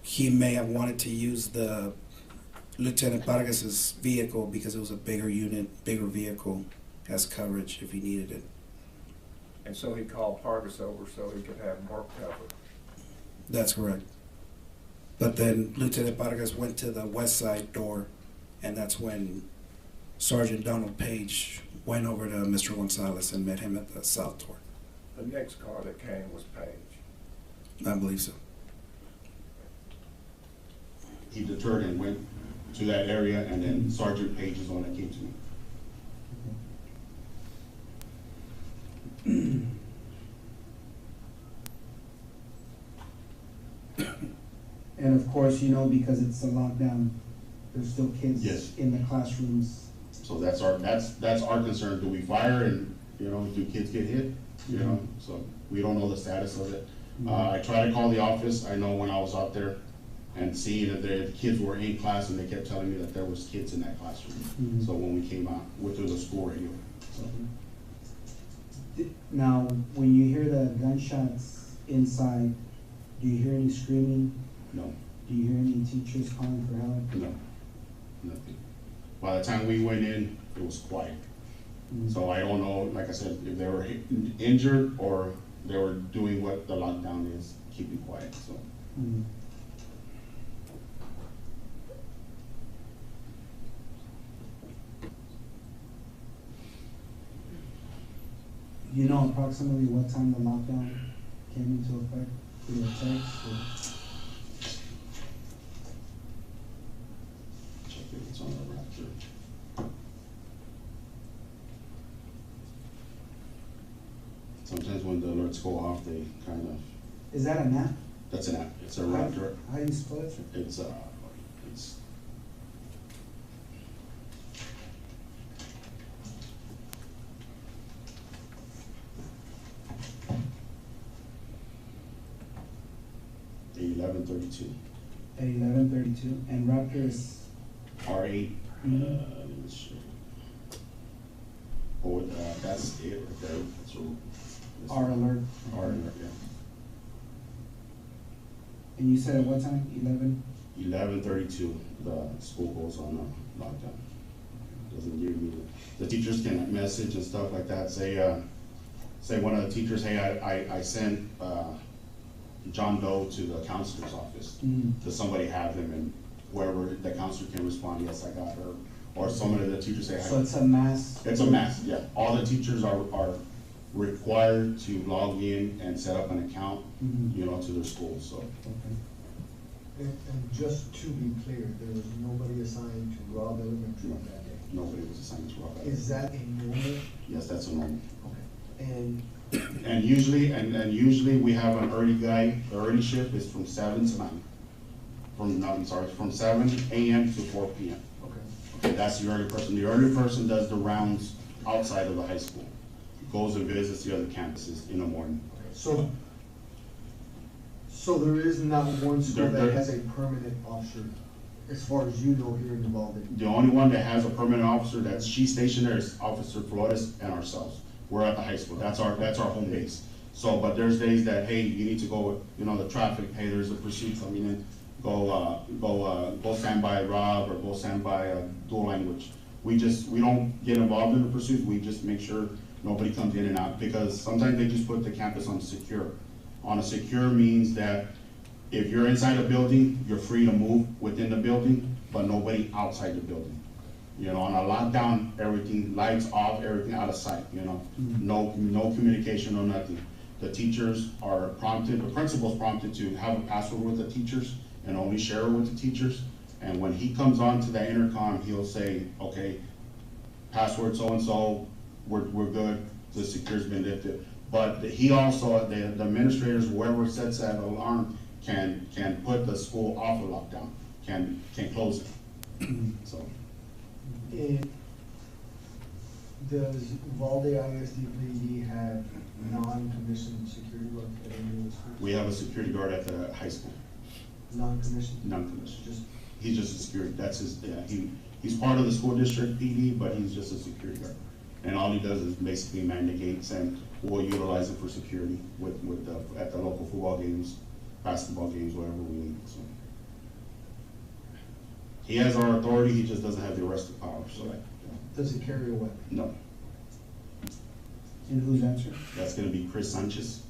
he may have wanted to use the Lieutenant Vargas's vehicle because it was a bigger unit, bigger vehicle as coverage if he needed it. And so he called Vargas over so he could have more cover. That's correct. But then Lieutenant Vargas went to the west side door, and that's when Sergeant Donald Page went over to Mr. Gonzales and met him at the south door. The next car that came was Page. I believe so. He deterred and went to that area, and then Sergeant Page is the one that came to me. And of course, you know, because it's a lockdown, there's still kids Yes. in the classrooms. So that's our concern. Do we fire and, do kids get hit? So we don't know the status of it. I try to call the office. I know when I was out there and seeing that the kids were in class, and they kept telling me that there was kids in that classroom. Mhm. So when we came out, we through the school radio. So, Now, when you hear the gunshots inside, do you hear any screaming? no, Do you hear any teachers calling for help? no, nothing. By the time we went in, it was quiet. Mhm. So I don't know, like I said, if they were injured or they were doing what the lockdown is, keeping quiet, so. Mhm. You know approximately what time the lockdown came into effect for your text? Check if it's on the Raptor. Sometimes when the alerts go off, they kind of, Is that an app? that's an app, it's a Raptor. How do you spell it, sir? It's $1132. At 11:32, and Raptor is R8, Mhm. let me show you. Oh, that's it right there. So, R alert. R alert, yeah. And you said at what time? 11? 11:32, the school goes on a lockdown. Doesn't give me, the teachers can message and stuff like that, say one of the teachers, hey, I sent, John Doe to the counselor's office. Mhm. Does somebody have them, and whoever the counselor can respond, yes, I got her. Or some of the teachers say, So it's a mass? it's a mass, yeah. All the teachers are required to log in and set up an account, Mhm. to their schools, so. Okay. And just to be clear, there was nobody assigned to Robb Elementary on that day. Nobody was assigned to Rob. Is that a normal? Yes, that's a normal. Okay. And And usually we have an early guy, the early shift is from 7 to 9. From 7 AM to 4 PM. okay. Okay, that's the early person. The early person does the rounds outside of the high school. Goes and visits the other campuses in the morning. So there is not one school There- that has a permanent officer, as far as you know, here in Uvalde. The only one that has a permanent officer she's stationed there is Officer Flores and ourselves. We're at the high school. That's our home base. So, but there's days that, hey, you need to go, the traffic, hey, there's a pursuit coming in. Go stand by Rob, or go stand by dual language. We don't get involved in the pursuit. We just make sure nobody comes in and out, because sometimes they just put the campus on secure. On a secure means that if you're inside a building, you're free to move within the building, but nobody outside the building. You know, on a lockdown, everything, lights off, everything out of sight, you know, no communication, no nothing. The teachers are prompted, the principal's prompted to have a password with the teachers and only share it with the teachers. And when he comes on to the intercom, he'll say, okay, password so-and-so, we're good, the secure's been lifted. But he also, the administrators, whoever sets that alarm, can put the school off of lockdown, can close it, so. Does Uvalde ISD have non-commissioned security guard at any of the schools? We have a security guard at the high school. Non-commissioned? Non-commissioned. Just He's just a security, that's his, yeah, he's part of the school district PD, but he's just a security guard. And all he does is basically man the gates, and we'll utilize it for security at the local football games, basketball games, whatever we need, so. He has our authority, he just doesn't have the arresting power, so. Yeah. Does it carry a weapon? No, And who's answering? that's gonna be Chris Sanchez.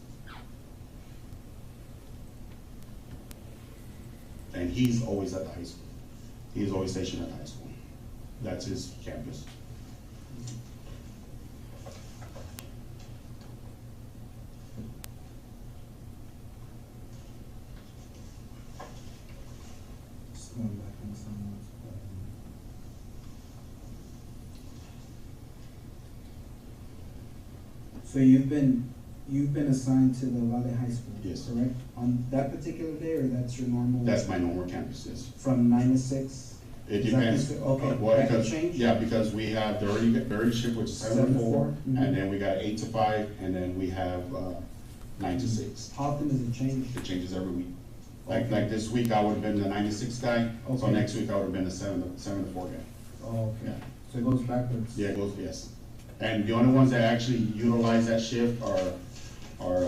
And he's always at the high school. He's always stationed at the high school. That's his campus. Just going back on someone's, so you've been assigned to the Uvalde High School, Yes. correct? On that particular day, or that's your normal? That's my normal campus, yes. From 9 to 6? It Is that depends. considered- okay, Well, that could because, change? yeah, because we have the early shift, which is 7 to 4, and then we got 8 to 5, and then we have 9 to 6. How often does it change? It changes every week. Like this week, I would have been the 9 to 6 guy, so Okay. next week I would have been the 7 to 4 guy. Oh, okay. Yeah. So it goes backwards? Yeah, it goes, yes. And the only ones that actually utilize that shift are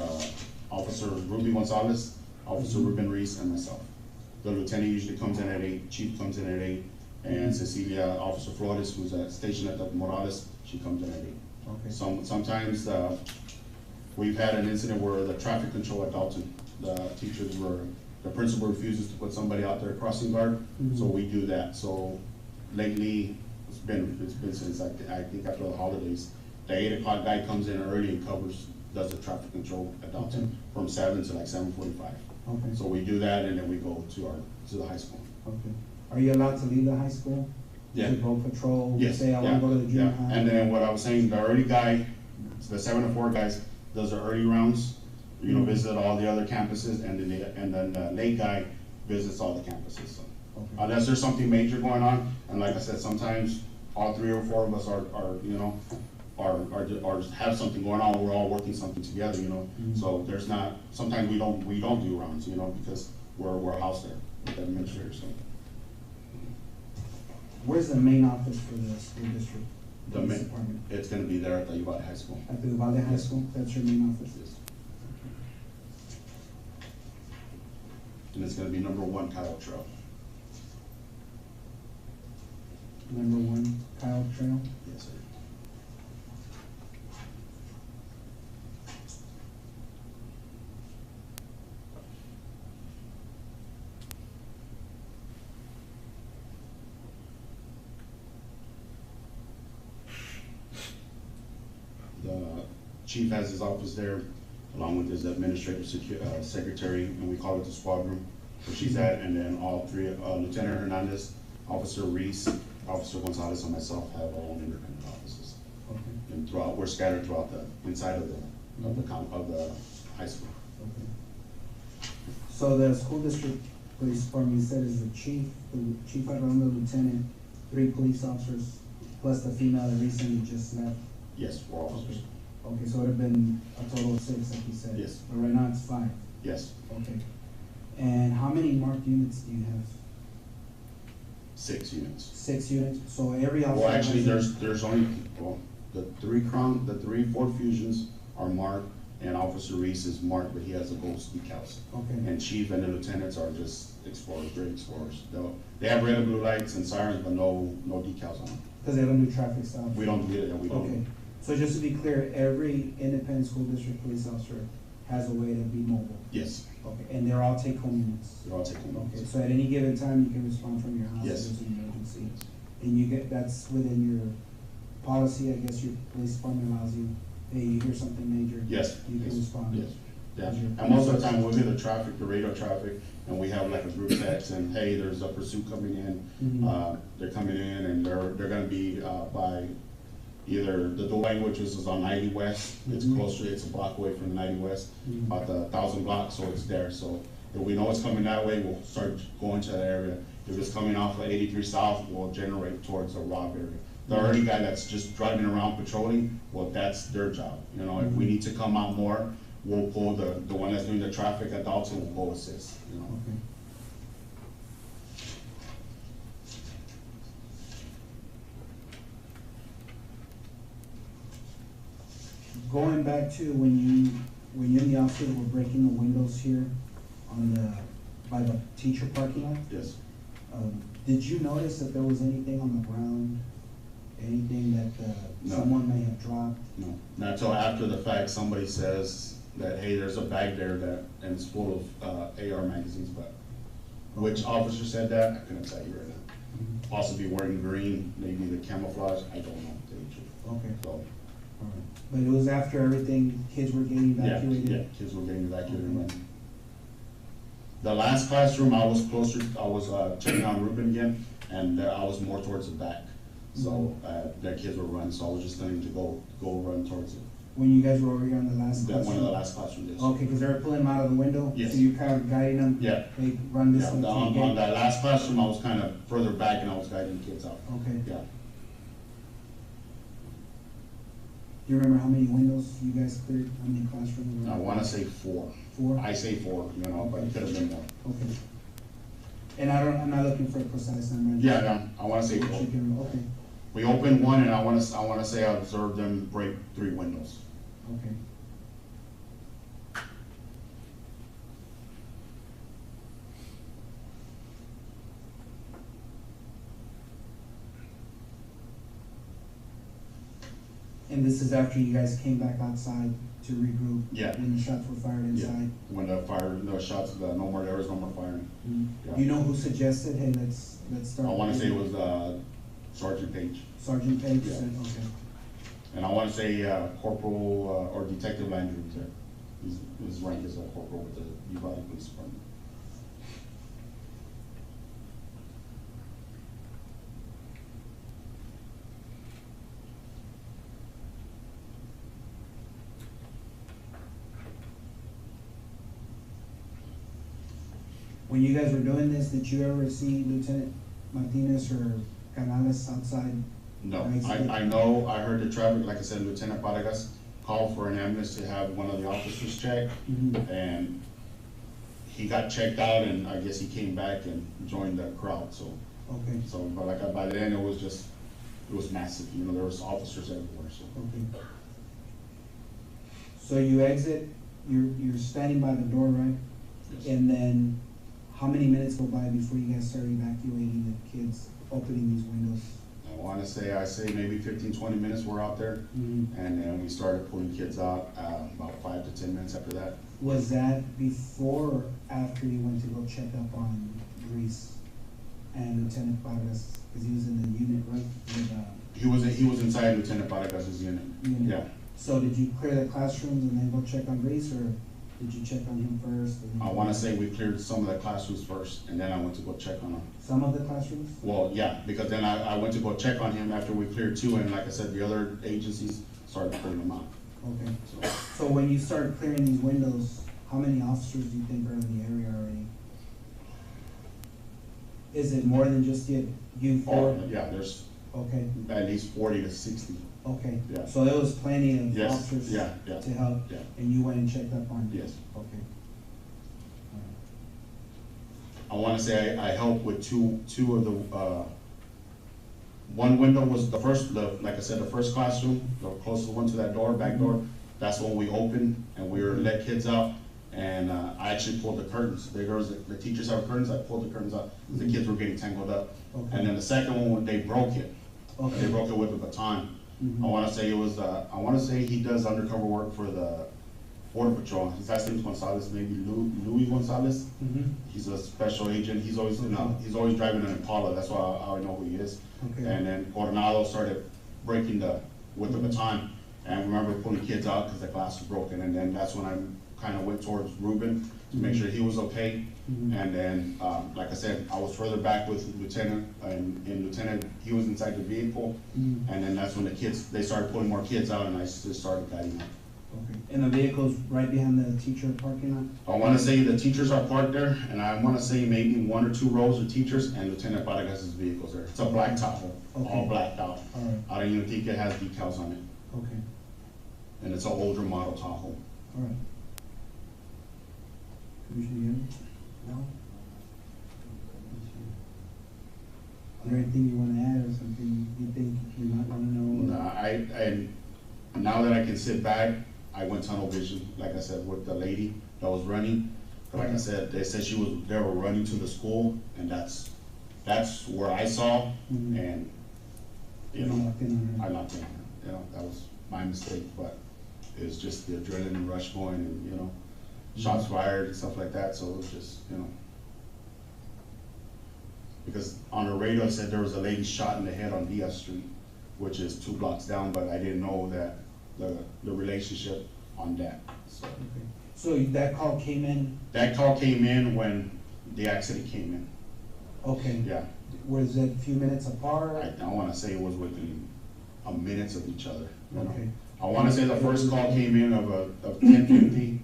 Officer Ruby Gonzales, Officer Ruben Reese, and myself. The lieutenant usually comes in at 8, chief comes in at 8, and Cecilia, Officer Flores, who's stationed at the Morales, she comes in at 8. Okay. Sometimes, we've had an incident where the traffic control at Dalton, the principal refuses to put somebody out there crossing guard, so we do that. So lately, it's been since I think after the holidays, the 8 o'clock guy comes in early and does the traffic control at Dalton from 7 to like 7:45. Okay. So we do that, and then we go to the high school. Okay. Are you allowed to leave the high school? Yeah. To go patrol? Yes, Say, I wanna go to the junior high? And then what I was saying, the early guy, the 7 to 4 guys, does the early rounds, visit all the other campuses, and then the late guy visits all the campuses, so. Okay. Unless there's something major going on, and like I said, sometimes all 3 or 4 of us are have something going on, we're all working something together, So there's not, sometimes we don't do rounds, because we're housed there with the administrators, so. Where's the main office for the school district? The police main, department? it's gonna be there at the Uvalde High School. At the Uvalde High School? That's your main office? Yes. And it's gonna be number 1 Kyle Trail. Number 1, Kyle Trail? Yes, sir. The chief has his office there, along with his administrative secretary, and we call it the squad room, where she's at, and then all 3, Lieutenant Hernandez, Officer Reese, Officer Gonzalez, and myself have our own independent offices. Okay. And we're scattered throughout the inside of the high school. Okay. So the school district police department, you said, is the chief Arredondo, lieutenant, 3 police officers, plus the female that recently just left? Yes, 4 officers. Okay, so it would have been a total of 6, like you said? Yes. But right now it's 5? Yes. Okay. And how many marked units do you have? 6 units. 6 units? So every officer? Well, actually, has there's only, the 3 Ford Fusions are marked, and Officer Reese is marked, but he has a ghost decals. Okay. And chief and the lieutenants are just explorers, great explorers. They have red and blue lights and sirens, but no decals on them. Because they don't do traffic stops? We don't do it, we don't. Okay. So just to be clear, every independent school district police officer has a way to be mobile. Yes, Okay, and they're all take-home units. they're all taking Okay, notes. so at any given time, you can respond from your house if Yes. there's an emergency. And you get, that's within your policy, I guess your police department allows you, hey, you hear something major. Yes. You can yes, respond. Yes, yeah. As your- And most of the time, we'll get the traffic, the radar traffic, and we have like a group text and, hey, there's a pursuit coming in. Mhm. They're coming in and they're gonna be, by either the dual language, which is on 90 West. It's Mhm. closer, it's a block away from the 90 West, Mhm. about the 1,000 block, so it's there. So if we know it's coming that way, we'll start going to that area. If it's coming off of 83 South, we'll generate towards the Rob area. The early guy that's just driving around patrolling, well, that's their job. You know, if we need to come out more, we'll pull the one that's doing the traffic at Dalton, will go assist, you know. Okay. Going back to when you and the officer were breaking the windows here on the, by the teacher parking lot, Yes. did you notice that there was anything on the ground? Anything that, No. someone may have dropped? No, not until after the fact, somebody says that, hey, there's a bag there that, and it's full of AR magazines, but which officer said that, I couldn't tell you right now. Possibly wearing green, maybe the camouflage, I don't know, to tell you the truth. Okay, So, all right. But it was after everything, kids were getting yeah, evacuated? yeah, kids were getting evacuated and running. The last classroom, I was closer, I was checking on Ruben again, and I was more towards the back. So, their kids were running, so I was just telling them to go run towards it. When you guys were over here on the last That classroom? one of the last classrooms, yes. Okay, because they were pulling them out of the window? Yes. So you kind of guiding them? Yeah. Hey, run this Yeah, way. on that last classroom, I was kind of further back and I was guiding the kids out. Okay. Yeah. Do you remember how many windows you guys cleared? How many classrooms? I wanna say 4. 4? I say 4, you know, but it could have been more. Okay. And I'm not looking for a precise number. Yeah, no, I wanna say 4. Okay, We opened one and I wanna say I observed them break 3 windows. okay. And this is after you guys came back outside to regroup? Yeah. When the shots were fired inside? When the shots, there was no more firing. Mhm. Yeah. Do you know who suggested, hey, let's start? I wanna say it was, Sergeant Page. Sergeant Page Yeah. said, okay. And I wanna say, Corporal, or Detective Landry was there. His rank is a corporal with the Uvalde Police Department. When you guys were doing this, did you ever see Lieutenant Martinez or Canales outside? No, Right, so- I know, I heard the traffic, like I said, Lieutenant Vargas called for an ambulance to have one of the officers check, Mhm. and he got checked out, and I guess he came back and joined the crowd, so. Okay, So, but like, by then, it was massive, you know, there was officers everywhere, so. okay. So you exit, you're standing by the door, right? Yes. And then, how many minutes go by before you guys start evacuating the kids, opening these windows? I say maybe 15, 20 minutes we're out there, Mhm. and then we started pulling kids out, about 5 to 10 minutes after that. Was that before or after you went to go check up on Grease and Lieutenant Vargas? Because he was in the unit, right? With, He was inside Lieutenant Vargas' unit, unit. yeah. So did you clear the classrooms and then go check on Grease, or did you check on him first? and then- I wanna say we cleared some of the classrooms first, and then I went to go check on them. Some of the classrooms? Well, yeah, because then I went to go check on him after we cleared 2, and like I said, the other agencies started clearing them out. Okay. So, So when you started clearing these windows, how many officers do you think are in the area already? Is it more than just you four? yeah, there's Okay, at least 40 to 60. okay. Yeah. So there was plenty of Yes, officers yeah, yeah, to help, yeah. and you went and checked up on? Yes. Okay. I wanna say I helped with two of the, one window was like I said, the first classroom, the closest one to that door, back door. That's when we opened and we were let kids out, and I actually pulled the curtains. The teachers have curtains, I pulled the curtains out, the kids were getting tangled up. Okay. And then the second one, they broke it. Okay. They broke it with a baton. Mhm. I wanna say he does undercover work for the Border Patrol. His last name's Gonzales, maybe Louis Gonzales. Mm-hmm. He's a special agent. He's always he's always driving an Impala. That's why I know who he is. Okay. And then Coronado started breaking with the baton, and I remember pulling kids out because the glass was broken. And then that's when I kind of went towards Ruben to make sure he was okay. And then, like I said, I was further back with Lieutenant, and Lieutenant, he was inside the vehicle. And then that's when the kids, they started pulling more kids out, and I just started guiding them. Okay. And the vehicle's right behind the teacher parking lot? I want to say the teachers are parked there, and I want to say maybe 1 or 2 rows of teachers, and Lieutenant Vargas' vehicle's there. It's a black Tahoe, all blacked out. All right. I don't even think it has decals on it. Okay. And it's an older model Tahoe. All right. Commissioner Young? No? Is there anything you want to add or something you think you might want to know? No, now that I can sit back, I went tunnel vision, like I said, with the lady that was running. But like I said, they said they were running to the school, and that's where I saw, and you know, I knocked in on her. You know, that was my mistake, but it was just the adrenaline rush going, and you know, shots fired and stuff like that. So it was just, you know, because on the radio it said there was a lady shot in the head on Diaz Street, which is 2 blocks down, but I didn't know that the relationship on that. So, Okay. So that call came in? That call came in when the accident came in. Okay. Yeah. Was it a few minutes apart? I want to say it was within minutes of each other. You know? Okay. I want to say the first call came in of 10:50.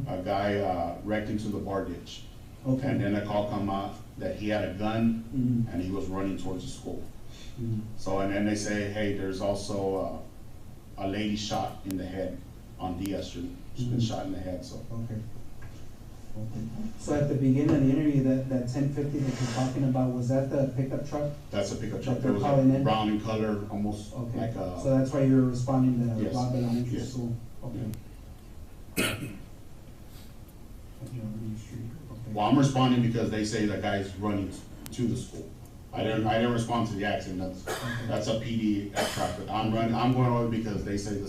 A guy wrecked into the bar ditch. Okay. And then a call come out that he had a gun and he was running towards the school. So, and then they say, hey, there's also a lady shot in the head on Diaz Street. She's been shot in the head, so. Okay. Okay. So at the beginning of the interview, that 1050 that you're talking about, was that the pickup truck? That's a pickup truck. That There they're was calling a in? brown in color, almost Okay. like a. So that's why you're responding to Yes. Bob Elementary Yes. School? Okay. Well, I'm responding because they say the guy's running to the school. I didn't respond to the accident. That's a PD traffic. I'm going over because they say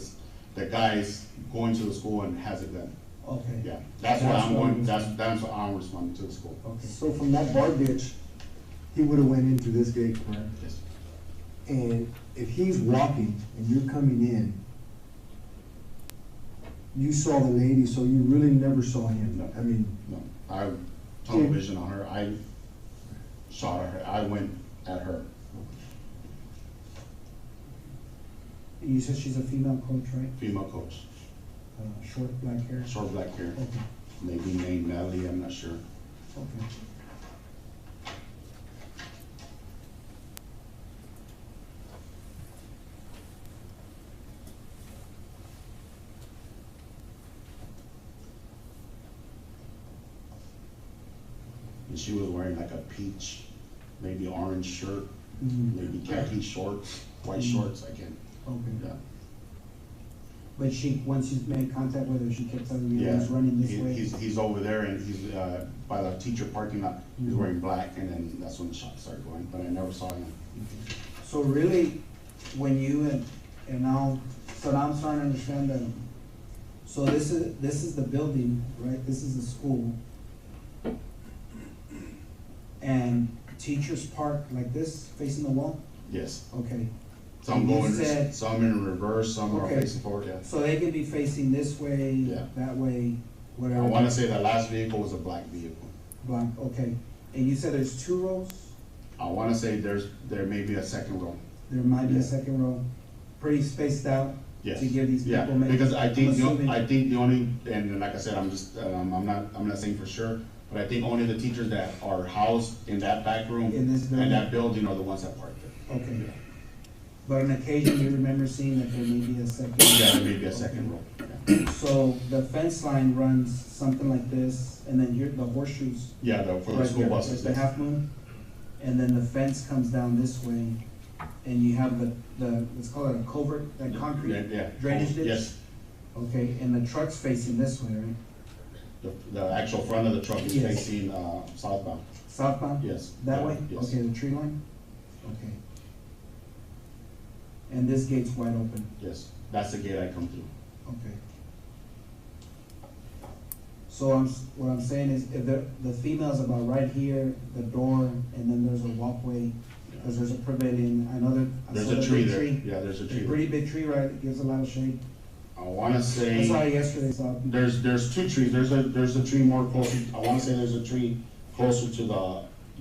the guy's going to the school and has a gun. Okay. Yeah, that's what I'm going. That's what I'm responding to the school. Okay. So from that bar ditch, he would have went into this gate, correct? Yes. And if he's walking and you're coming in, you saw the lady, so you really never saw him. No. I mean, No, I tunnel vision on her. I shot at her. I went at her. You said she's a female coach, right? Female coach. Short black hair? Short black hair. Okay. Maybe named Natalie. I'm not sure. Okay. And she was wearing like a peach, maybe orange shirt, maybe khaki shorts, white shorts. I can't. Okay. Yeah. But once you made contact with her, she kept telling you he was running this way? He's over there, and he's by the teacher parking lot. He's wearing black, and then that's when the shots started going. But I never saw him. So really, when you and now, so now I'm starting to understand that. So this is the building, right? This is the school, and teachers park like this, facing the wall. Yes. Okay. Some going, some in reverse, some are facing forward. Yeah. So they could be facing this way, that way, whatever. I want to say the last vehicle was a black vehicle. Black. Okay. And you said there's 2 rows. I want to say there may be a second row. There might be a second row, pretty spaced out. Yes. To give these people. Yeah. Maybe, Because I think I'm the only, and like I said, I'm just I'm not saying for sure, but I think only the teachers that are housed in that back room In this building? and that building are the ones that park there. Okay. Yeah. But on occasion, you remember seeing that there may be a second. Yeah, there may be a second row. Yeah. So the fence line runs something like this, and then here the horseshoes. Yeah, for the school buses. The half moon, and then the fence comes down this way, and you have the let's call it a culvert, that concrete drainage ditch. Yes. Okay, and the truck's facing this way, right? The actual front of the truck is facing southbound. Southbound. Yes. That way. Yes. Okay, the tree line. Okay. And this gate's wide open. Yes, that's the gate I come through. Okay. So what I'm saying is, if the female's about right here, the door, and then there's a walkway, because there's a pavilion, I know that. I There's saw a the tree big there. Yeah, there's a tree A there. pretty big tree, right, it gives a lot of shade. I wanna say. I saw it yesterday, so. There's two trees, there's a tree more closer, I wanna say there's a tree closer to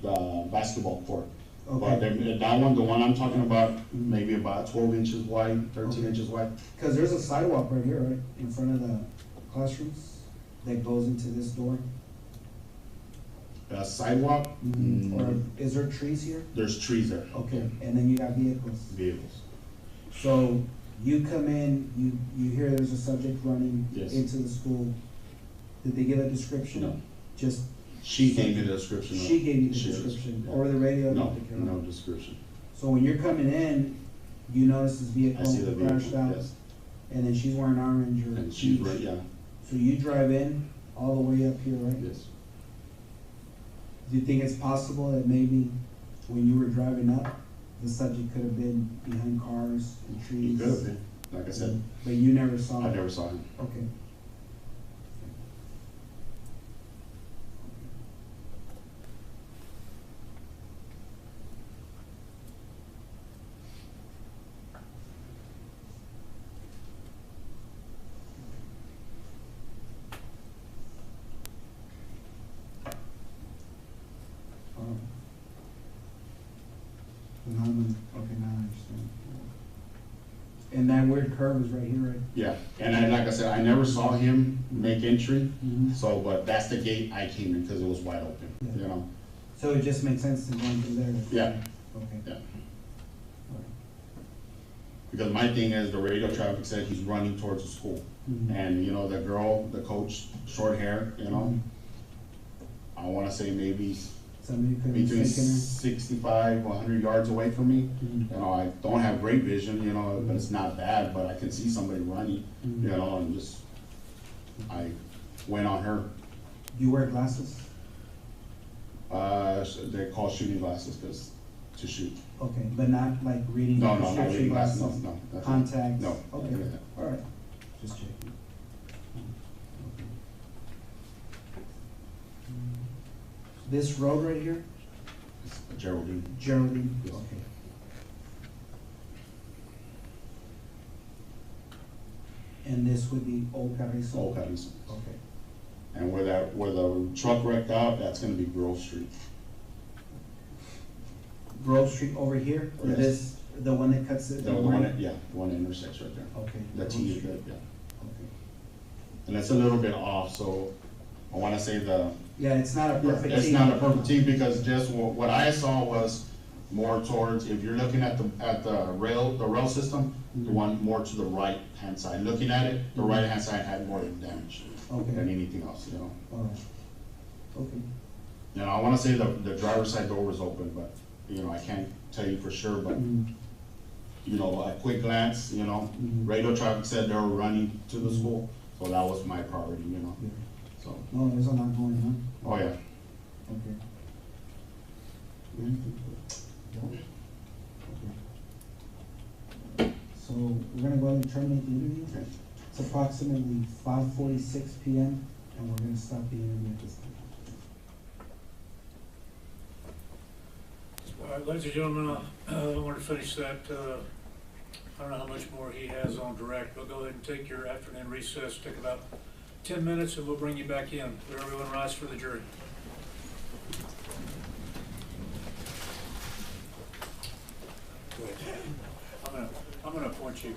the basketball court. But that one, the one I'm talking about, maybe about 12 inches wide, 13 inches wide. Because there's a sidewalk right here, right, in front of the classrooms, that goes into this door. A sidewalk? Or is there trees here? There's trees there. Okay, and then you got vehicles. Vehicles. So you come in, you hear there's a subject running Yes. into the school. Did they give a description? No. Just. She gave me the description. She gave you the She- description, yeah. over the radio? No, nothing came no out? description. So when you're coming in, you notice this vehicle I see the crashed vehicle, out? yes. And then she's wearing orange or? And she's peach. right, yeah, So you drive in all the way up here, right? yes. Do you think it's possible that maybe when you were driving up, the subject could have been behind cars and He trees? could have been, like I said, But you never saw I it? never saw him. Okay. Okay, now I understand. And that weird curve is right here, right? Yeah, and I, like I said, I never saw him make entry, Mhm. so, but that's the gate I came in, because it was wide open, Yeah. you know? So it just makes sense to go into there? Yeah. Okay. Yeah. Because my thing is, the radio traffic said he's running towards the school. Mhm. And, you know, the girl, the coach, short hair, you know, Mhm. I wanna say maybe Somebody could have between mistaken her? 65, 100 yards away from me. Mhm. You know, I don't have great vision, you know, but it's not bad, but I can see somebody running, Mhm. you know, and just, I went on her. Do you wear glasses? They call shooting glasses, because, to shoot. Okay, but not like reading No, no, not prescription reading glasses, glasses? no, no. Contacts? No, Okay, nothing like that. all right, just checking. This road right here, Geraldine. Geraldine? Yes. Okay. And this would be Old Carrizo? Old Carrizo. Okay. And where the truck wrecked out, that's gonna be Grove Street. Grove Street over here, or Yes. this, the one that cuts it? The one, yeah, the one that intersects right there. Okay. The Grove T is Street. good, yeah. Okay. And it's a little bit off, so I wanna say Yeah, it's not a perfect it's team. not a perfect team, because just what I saw was more towards, if you're looking at the rail system, the one more to the right hand side. Looking at it, the right hand side had more damage Okay. than anything else, you know. All right. Okay. You know, I wanna say the driver's side door was open, but, you know, I can't tell you for sure, but, Mhm. you know, a quick glance, you know, Mhm. radio traffic said they were running to the school, so that was my priority, you know, Yeah. so, No, there's a lot going on. oh, yeah. Okay. Okay. So we're gonna go ahead and terminate the interview. Okay. It's approximately 5:46 PM, and we're gonna stop the interview at this time. All right, ladies and gentlemen, I want to finish that, I don't know how much more he has on direct, but go ahead and take your afternoon recess, take about 10 minutes, and we'll bring you back in. Will everyone rise for the jury? Good. I'm gonna appoint you.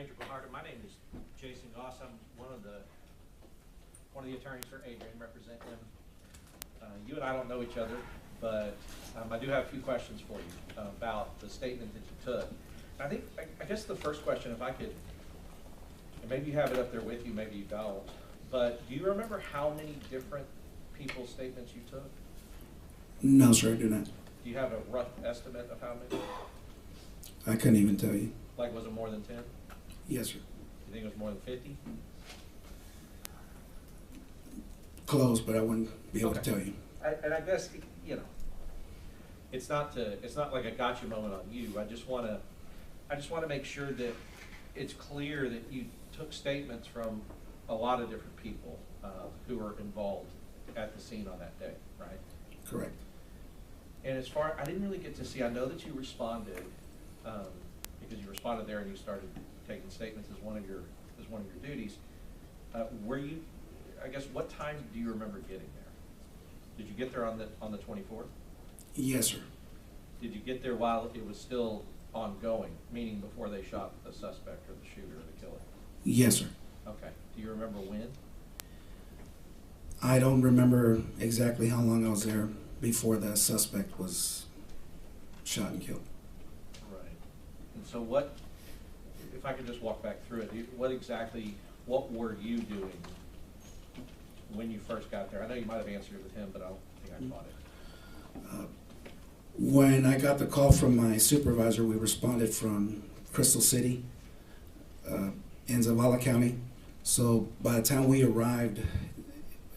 Ranger Guajardo. My name is Jason Goss. I'm one of the attorneys for Adrian, represent him. You and I don't know each other, but I do have a few questions for you about the statement that you took. I guess the first question, if I could, and maybe you have it up there with you, maybe you don't, but do you remember how many different people's statements you took? No, sir, I do not. Do you have a rough estimate of how many? I couldn't even tell you. Like, was it more than 10? Yes, sir. You think it was more than 50? Close, but I wouldn't be able to tell you. And I guess, you know, it's not like a gotcha moment on you. I just want to make sure that it's clear that you took statements from a lot of different people who were involved at the scene on that day, right? Correct. And as far, I didn't really get to see, I know that you responded, because you responded there and you started taking statements as one of your duties. Were you, I guess, what time do you remember getting there? Did you get there on the 24th? Yes, sir. Did you get there while it was still ongoing, meaning before they shot the suspect or the shooter or the killer? Yes, sir. Okay. Do you remember when? I don't remember exactly how long I was there before the suspect was shot and killed. Right. And so what, if I could just walk back through it, what were you doing when you first got there? I know you might have answered it with him, but I don't think I caught it. When I got the call from my supervisor, we responded from Crystal City in Zavala County. So by the time we arrived,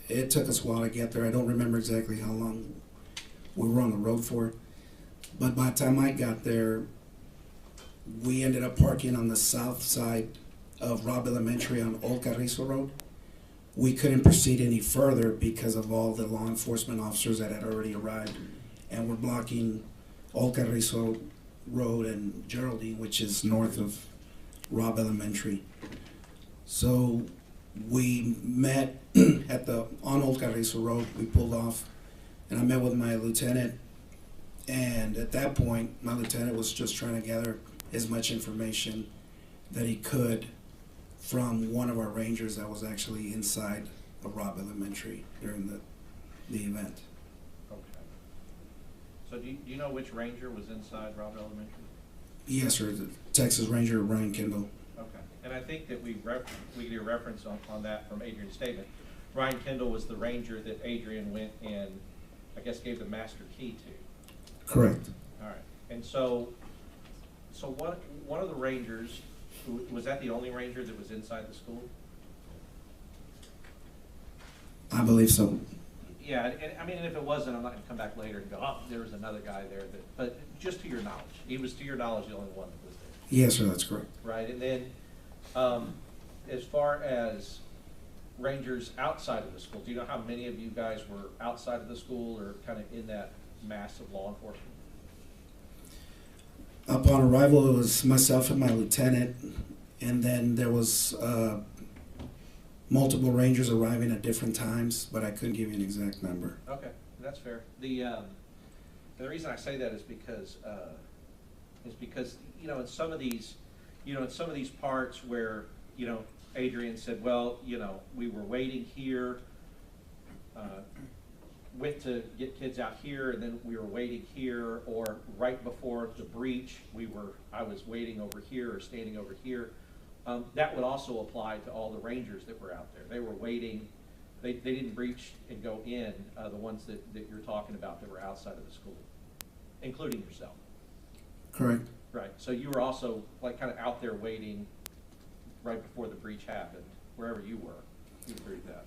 it took us a while to get there. I don't remember exactly how long we were on the road for. But by the time I got there, we ended up parking on the south side of Robb Elementary on Old Carrizo Road. We couldn't proceed any further because of all the law enforcement officers that had already arrived and were blocking Old Carrizo Road and Geraldine, which is north of Robb Elementary. So we met on Old Carrizo Road. We pulled off, and I met with my lieutenant. And at that point, my lieutenant was just trying to gather as much information that he could from one of our rangers that was actually inside of Robb Elementary during the event. Okay. So do you know which ranger was inside Robb Elementary? Yes, sir. The Texas Ranger Ryan Kendall. Okay. And I think that we get a reference on that from Adrian's statement. Ryan Kendall was the ranger that Adrian went and, I guess, gave the master key to. Correct. All right. And so one of the rangers, was that the only ranger that was inside the school? I believe so. Yeah, and I mean, if it wasn't, I'm not going to come back later and go, oh, there was another guy there. But just to your knowledge, he was, to your knowledge, the only one that was there. Yes, sir, that's correct. Right, and then as far as rangers outside of the school, do you know how many of you guys were outside of the school or kind of in that mass of law enforcement? Upon arrival, it was myself and my lieutenant, and then there was multiple rangers arriving at different times, but I couldn't give you an exact number. Okay, that's fair. The reason I say that is because you know, in some of these parts where, you know, Adrian said, well, you know, we were waiting here, went to get kids out here, and then we were waiting here, or right before the breach, I was waiting over here or standing over here. That would also apply to all the rangers that were out there. They were waiting. They didn't breach and go in, the ones that you're talking about that were outside of the school, including yourself. Correct. Right. So you were also like kind of out there waiting right before the breach happened, wherever you were. You agree with that?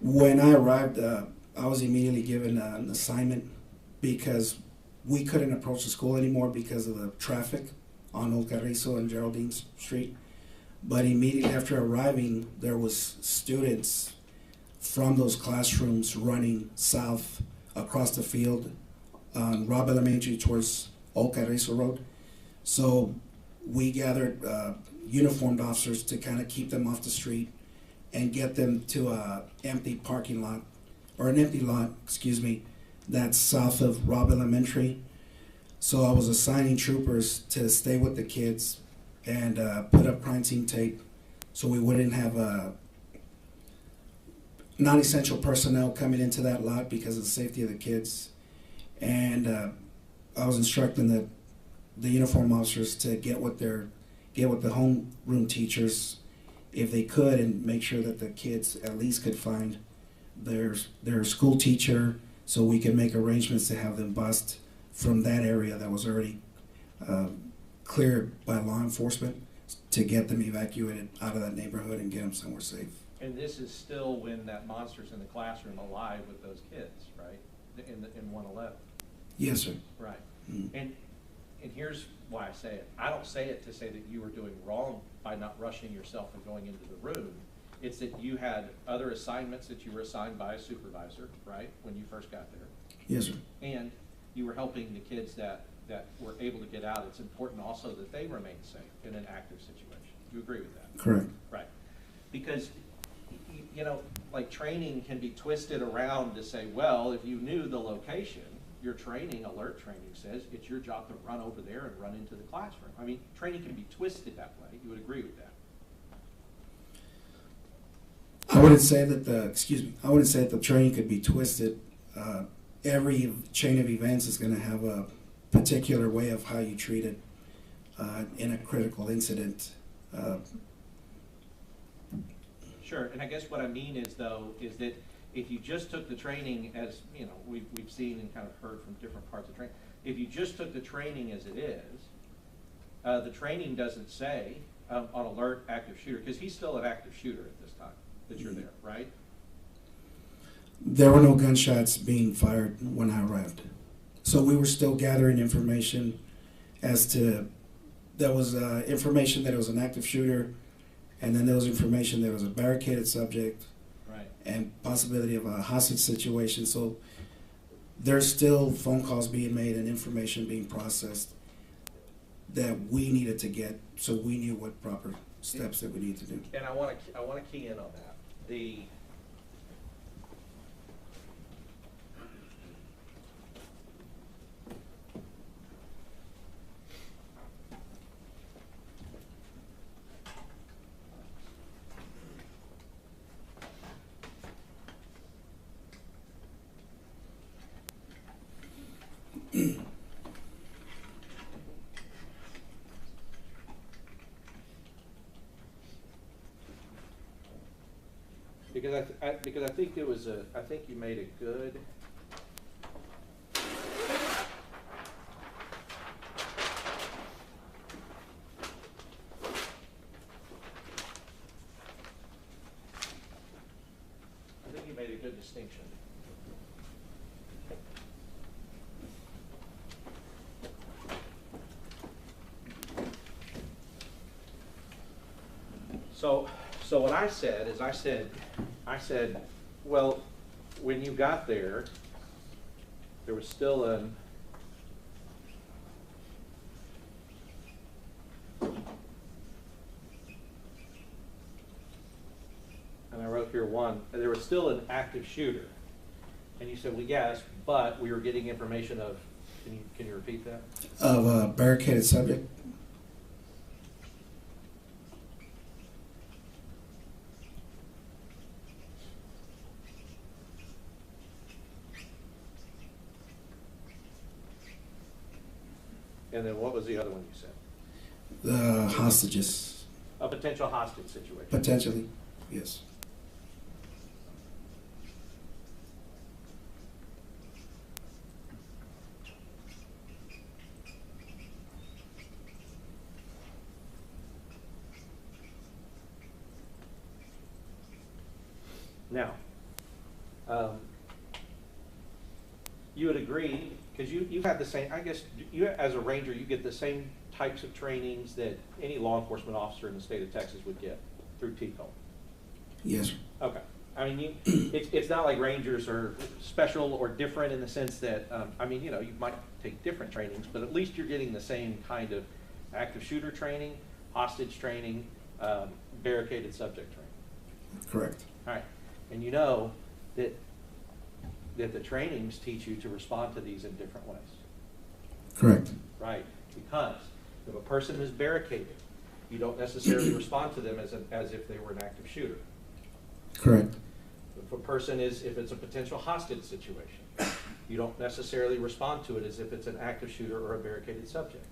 When I arrived, I was immediately given an assignment because we couldn't approach the school anymore because of the traffic on Old Carrizo and Geraldine Street. But immediately after arriving, there was students from those classrooms running south across the field on Robb Elementary towards Old Carrizo Road. So we gathered uniformed officers to kind of keep them off the street and get them to an empty parking lot, or an empty lot, excuse me, that's south of Robb Elementary. So I was assigning troopers to stay with the kids and put up crime scene tape so we wouldn't have non-essential personnel coming into that lot because of the safety of the kids. And I was instructing the uniform officers to get with the homeroom teachers if they could, and make sure that the kids at least could find their school teacher, so we could make arrangements to have them bused from that area that was already cleared by law enforcement, to get them evacuated out of that neighborhood and get them somewhere safe. And this is still when that monster's in the classroom alive with those kids, right? In 111. Yes, sir. Right. Mm-hmm. And here's why I say it. I don't say it to say that you were doing wrong by not rushing yourself and going into the room. It's that you had other assignments that you were assigned by a supervisor, right, when you first got there. Yes, sir. And you were helping the kids that were able to get out. It's important also that they remain safe in an active situation. You agree with that? Correct. Right. Because, you know, like training can be twisted around to say, well, if you knew the location, your training, alert training says it's your job to run over there and run into the classroom. I mean, training can be twisted that way. You would agree with that? I wouldn't say that the training could be twisted. Every chain of events is going to have a particular way of how you treat it in a critical incident. Sure, and I guess what I mean is, though, is that if you just took the training as, you know, we've seen and kind of heard from different parts of training, if you just took the training as it is, the training doesn't say on alert active shooter, because he's still an active shooter at this time that you're there, right? There were no gunshots being fired when I arrived. So we were still gathering information as to, there was information that it was an active shooter, and then there was information that it was a barricaded subject, right, and possibility of a hostage situation. So there's still phone calls being made and information being processed that we needed to get, so we knew what proper steps that we need to do. And I want to key in on that. Because I think it was I think you made a good. I think you made a good distinction. So what I said is, I said, well, when you got there, there was still an and I wrote here one, there was still an active shooter. And you said, well, yes, but we were getting information of, can you repeat that? Of a barricaded subject. And then what was the other one you said? The hostages. A potential hostage situation. Potentially, yes. Now, you would agree, because you have the same, I guess, you as a ranger, you get the same types of trainings that any law enforcement officer in the state of Texas would get through TCO. Yes, sir. Okay. I mean, it's not like rangers are special or different in the sense that, I mean, you know, you might take different trainings, but at least you're getting the same kind of active shooter training, hostage training, barricaded subject training. Correct. All right. And you know that the trainings teach you to respond to these in different ways. Correct. Right. Because if a person is barricaded You don't necessarily respond to them as if they were an active shooter. Correct. If a person is, if it's a potential hostage situation, you don't necessarily respond to it as if it's an active shooter or a barricaded subject.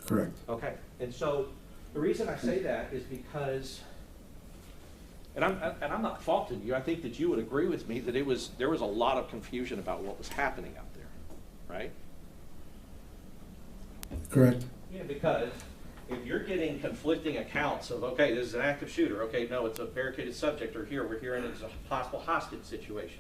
Correct. Okay, and so the reason I say that is because, and I'm not faulting you, I think that you would agree with me that there was a lot of confusion about what was happening out there, right? Correct. Yeah, because if you're getting conflicting accounts of, okay, this is an active shooter, okay, no, it's a barricaded subject, or here, we're hearing it's a possible hostage situation.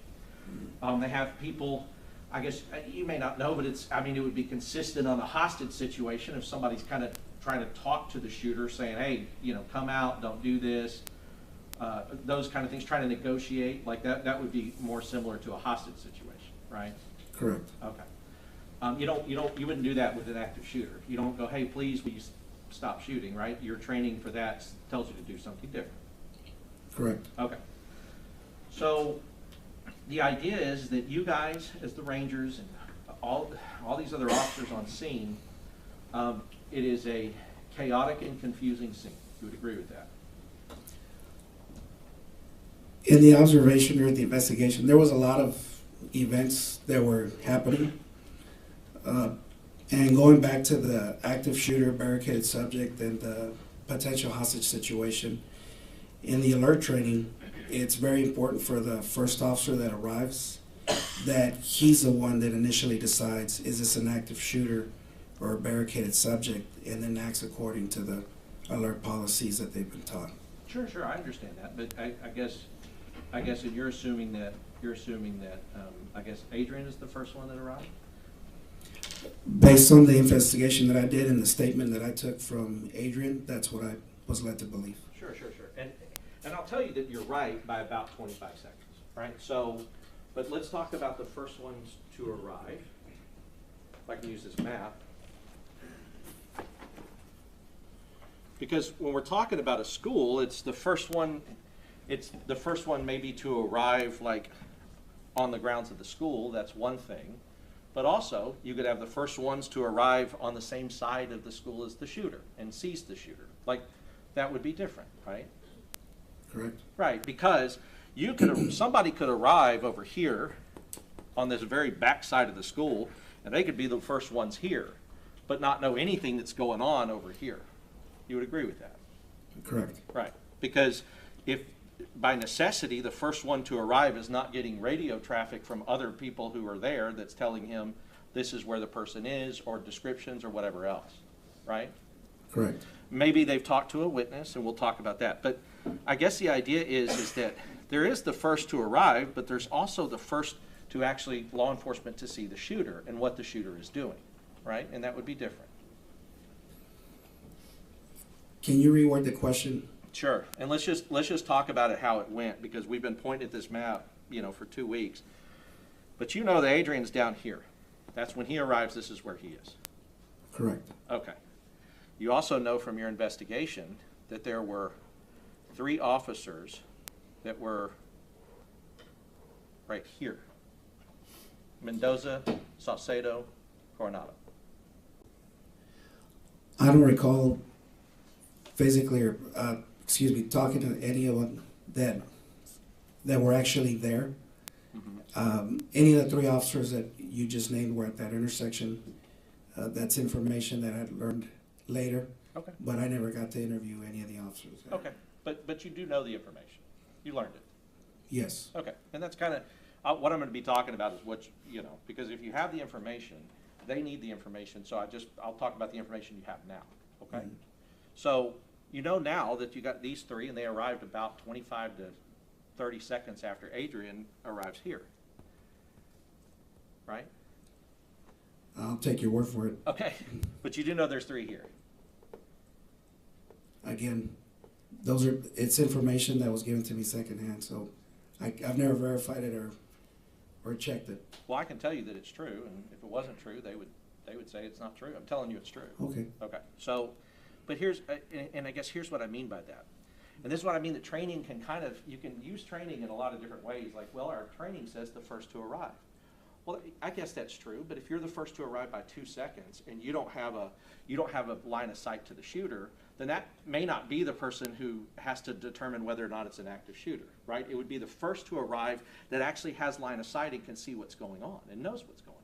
They have people, I guess, you may not know, but it would be consistent on a hostage situation if somebody's kind of trying to talk to the shooter, saying, hey, come out, don't do this, those kind of things, trying to negotiate, like that would be more similar to a hostage situation, right? Correct. Okay. You wouldn't do that with an active shooter. You don't go, hey, please, will you stop shooting, right? Your training for that tells you to do something different. Correct. Okay. So the idea is that you guys, as the Rangers and all these other officers on scene, it is a chaotic and confusing scene. You would agree with that? In the observation or the investigation, there was a lot of events that were happening. And going back to the active shooter, barricaded subject, and the potential hostage situation, in the alert training, it's very important for the first officer that arrives that he's the one that initially decides, is this an active shooter or a barricaded subject, and then acts according to the alert policies that they've been taught. Sure, I understand that, but I guess that you're assuming that I guess Adrian is the first one that arrived? Based on the investigation that I did and the statement that I took from Adrian, that's what I was led to believe. Sure. And I'll tell you that you're right by about 25 seconds, right? So, but let's talk about the first ones to arrive. If I can use this map. Because when we're talking about a school, it's the first one maybe to arrive like on the grounds of the school, that's one thing. But also, you could have the first ones to arrive on the same side of the school as the shooter and seize the shooter. Like, that would be different, right? Correct. Right, because somebody could arrive over here on this very back side of the school, and they could be the first ones here, but not know anything that's going on over here. You would agree with that? Correct. Right, because if by necessity, the first one to arrive is not getting radio traffic from other people who are there that's telling him this is where the person is, or descriptions or whatever else, right? Correct. Maybe they've talked to a witness, and we'll talk about that. But I guess the idea is that there is the first to arrive, but there's also the first to actually law enforcement to see the shooter and what the shooter is doing, right? And that would be different. Can you reword the question? Sure, and let's just talk about it how it went, because we've been pointing at this map, for 2 weeks. But you know that Adrian's down here. That's when he arrives, this is where he is. Correct. Okay. You also know from your investigation that there were 3 officers that were right here. Mendoza, Saucedo, Coronado. I don't recall physically or talking to any of them that were actually there. Mm-hmm. Any of the 3 officers that you just named were at that intersection. That's information that I learned later. Okay. But I never got to interview any of the officers. Okay, but you do know the information. You learned it. Yes. Okay, and that's kind of what I'm going to be talking about is what because if you have the information, they need the information. So I'll talk about the information you have now. Okay. Mm-hmm. So you know now that you got these 3, and they arrived about 25 to 30 seconds after Adrian arrives here, right? I'll take your word for it. Okay, but you do know there's 3 here. Again, it's information that was given to me secondhand, so I've never verified it or checked it. Well, I can tell you that it's true, and if it wasn't true, they would say it's not true. I'm telling you it's true. Okay. Okay. So, but I guess here's what I mean by that. And this is what I mean that training can you can use training in a lot of different ways. Like, well, our training says the first to arrive. Well, I guess that's true, but if you're the first to arrive by 2 seconds and you don't have a line of sight to the shooter, then that may not be the person who has to determine whether or not it's an active shooter, right? It would be the first to arrive that actually has line of sight and can see what's going on and knows what's going on.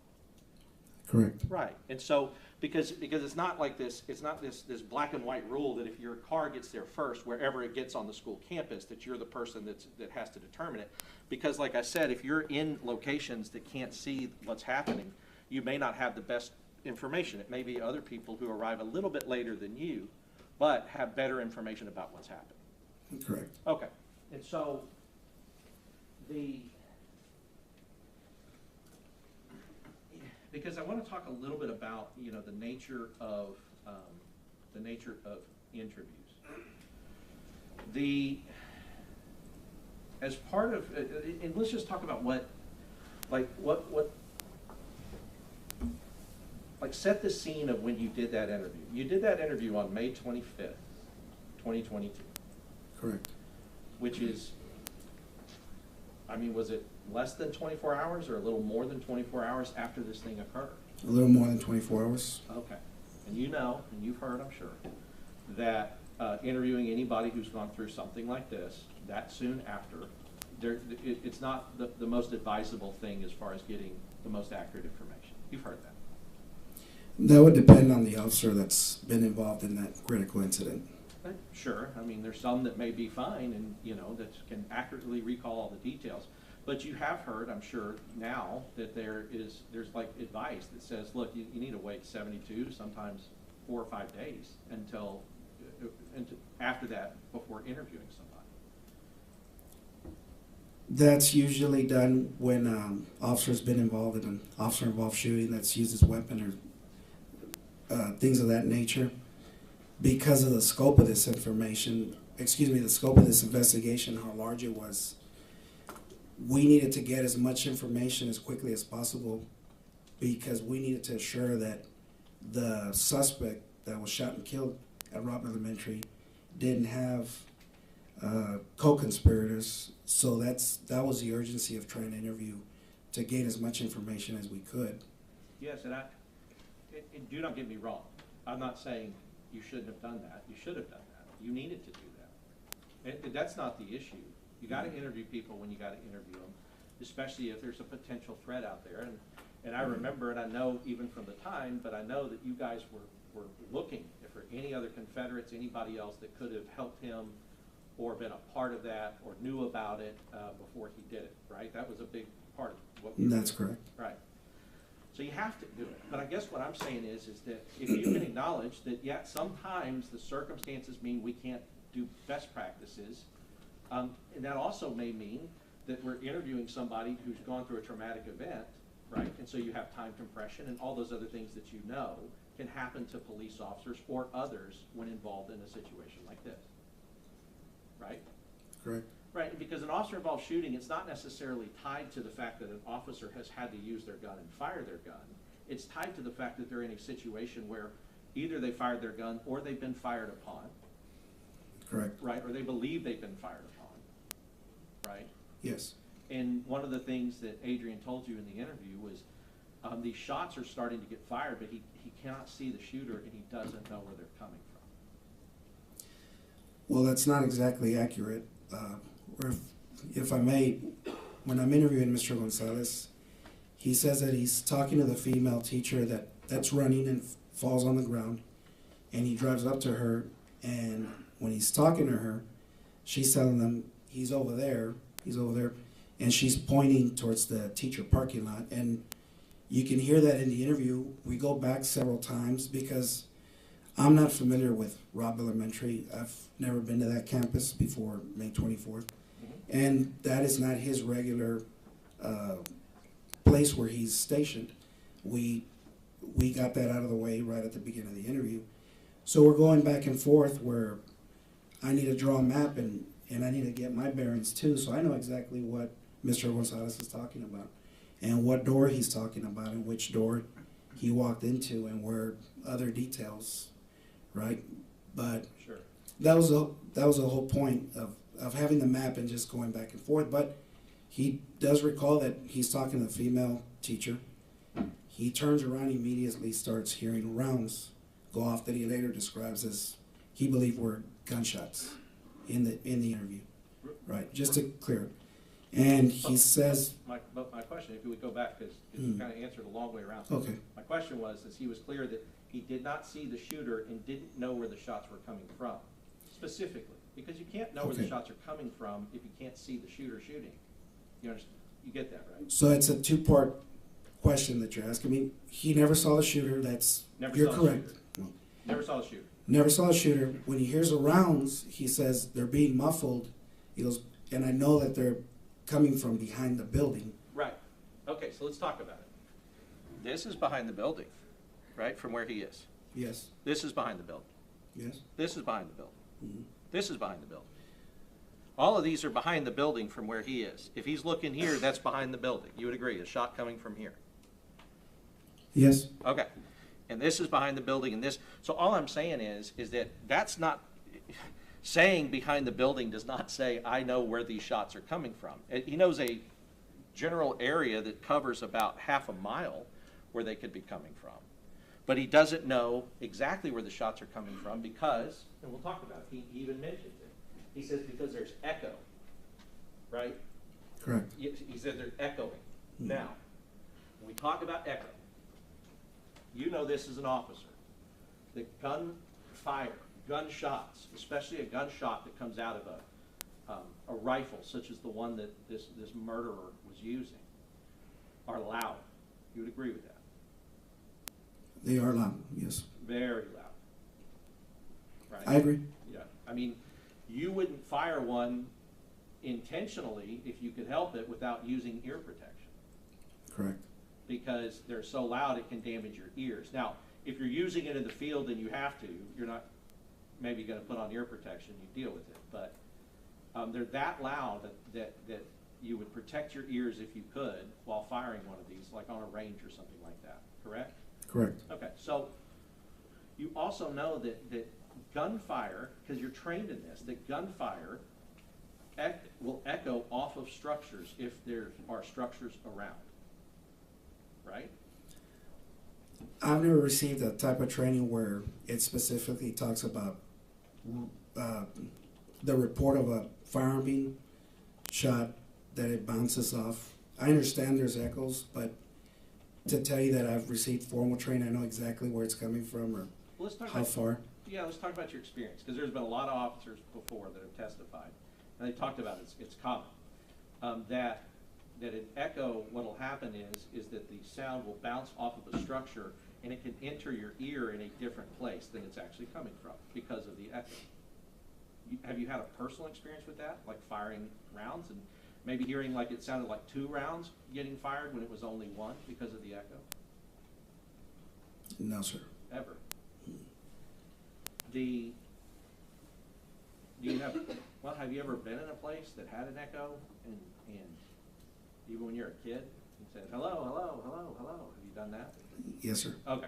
Correct. Right, and so, because it's not like this, it's not this black and white rule that if your car gets there first, wherever it gets on the school campus, that you're the person that has to determine it. Because like I said, if you're in locations that can't see what's happening, you may not have the best information. It may be other people who arrive a little bit later than you, but have better information about what's happening. Correct. Okay, and so because I want to talk a little bit about, you know, the nature of interviews. As part of, and let's just talk about set the scene of when you did that interview. You did that interview on May 25th, 2022. Correct. Which is, I mean, was it less than 24 hours or a little more than 24 hours after this thing occurred? A little more than 24 hours. Okay. And you know, and you've heard, I'm sure, that interviewing anybody who's gone through something like this, that soon after, it's not the most advisable thing as far as getting the most accurate information. You've heard that. That would depend on the officer that's been involved in that critical incident. Sure. I mean, there's some that may be fine and, you know, that can accurately recall all the details. But you have heard, I'm sure, now that there's like advice that says, look, you need to wait 72, sometimes 4 or 5 days until after that before interviewing somebody. That's usually done when officer's been involved in an officer-involved shooting that's used his weapon or things of that nature. Because of the scope of this information, the scope of this investigation, how large it was, we needed to get as much information as quickly as possible because we needed to assure that the suspect that was shot and killed at Robb Elementary didn't have co-conspirators. So that was the urgency of trying to interview to gain as much information as we could. Yes, and do not get me wrong. I'm not saying you shouldn't have done that. You should have done that. You needed to do that. That's not the issue. You got to interview people when you got to interview them, especially if there's a potential threat out there. And I remember, and I know even from the time, but I know that you guys were looking for any other Confederates, anybody else that could have helped him or been a part of that or knew about it before he did it, right? That was a big part of what we That's correct. Right. So you have to do it. But I guess what I'm saying is that if you can acknowledge that, yeah, sometimes the circumstances mean we can't do best practices, and that also may mean that we're interviewing somebody who's gone through a traumatic event, right? And so you have time compression and all those other things that you know can happen to police officers or others when involved in a situation like this, right? Correct. Right, because an officer-involved shooting, it's not necessarily tied to the fact that an officer has had to use their gun and fire their gun. It's tied to the fact that they're in a situation where either they fired their gun or they've been fired upon. Correct. Right, or they believe they've been fired upon, right? Yes. And one of the things that Adrian told you in the interview was these shots are starting to get fired, but he cannot see the shooter and he doesn't know where they're coming from. Well, that's not exactly accurate. If I may, when I'm interviewing Mr. Gonzales, he says that he's talking to the female teacher that's running and falls on the ground, and he drives up to her, and when he's talking to her, she's telling him he's over there, and she's pointing towards the teacher parking lot, and you can hear that in the interview. We go back several times because I'm not familiar with Robb Elementary. I've never been to that campus before May 24th. And that is not his regular place where he's stationed. We got that out of the way right at the beginning of the interview. So we're going back and forth where I need to draw a map and I need to get my bearings too, so I know exactly what Mr. Gonzales is talking about and what door he's talking about and which door he walked into and where other details, right? But sure. That was the whole point of having the map and just going back and forth. But he does recall that he's talking to the female teacher. He turns around, immediately starts hearing rounds go off that he later describes as he believed were gunshots in the interview. Right, just to clear it. And he says, But my question, if you would go back, because you kind of answered a long way around. Okay. My question was, is he was clear that he did not see the shooter and didn't know where the shots were coming from, specifically. Because you can't know where the Okay. shots are coming from if you can't see the shooter shooting. You understand? You get that, right? so it's a two-part question that you're asking me. He never saw the shooter, you're correct. No. Never saw the shooter. Never saw the shooter. When he hears the rounds, he says they're being muffled. He goes, and I know that they're coming from behind the building. Right. Okay, so let's talk about it. This is behind the building, right, from where he is. Yes. This is behind the building. Yes. This is behind the building. Mm-hmm. This is behind the building. All of these are behind the building from where he is. If he's looking here, that's behind the building. You would agree, a shot coming from here. Yes. Okay. And this is behind the building, and this. So all I'm saying is that that's not, saying behind the building does not say, I know where these shots are coming from. He knows a general area that covers about half a mile where they could be coming from. But he doesn't know exactly where the shots are coming from because, and we'll talk about it, he even mentions it. He says because there's echo, right? Correct. He said they're echoing. Now, when we talk about echo, you know this as an officer. The gunfire, gunshots, especially a gunshot that comes out of a rifle, such as the one that this murderer was using, are loud. You would agree with that? They are loud, yes. Very loud. Right? I agree. Yeah. I mean, you wouldn't fire one intentionally if you could help it without using ear protection. Correct. Because they're so loud it can damage your ears. Now, if you're using it in the field and you have to, you're not maybe going to put on ear protection, you deal with it. But they're that loud that you would protect your ears if you could while firing one of these, like on a range or something like that, correct? Correct. Okay, so you also know that gunfire, because you're trained in this, that gunfire will echo off of structures if there are structures around, right? I've never received a type of training where it specifically talks about the report of a firearm being shot, that it bounces off. I understand there's echoes, but to tell you that I've received formal training, I know exactly where it's coming from or how far. Yeah, let's talk about your experience, because there's been a lot of officers before that have testified, and they talked about it's common, that an echo, what will happen is that the sound will bounce off of a structure and it can enter your ear in a different place than it's actually coming from because of the echo. Have you had a personal experience with that, like firing rounds and maybe hearing like it sounded like 2 rounds getting fired when it was only 1 because of the echo? No, sir. Ever. Have you ever been in a place that had an echo and even when you're a kid and said, hello, hello, hello, hello? Have you done that? Yes, sir. Okay.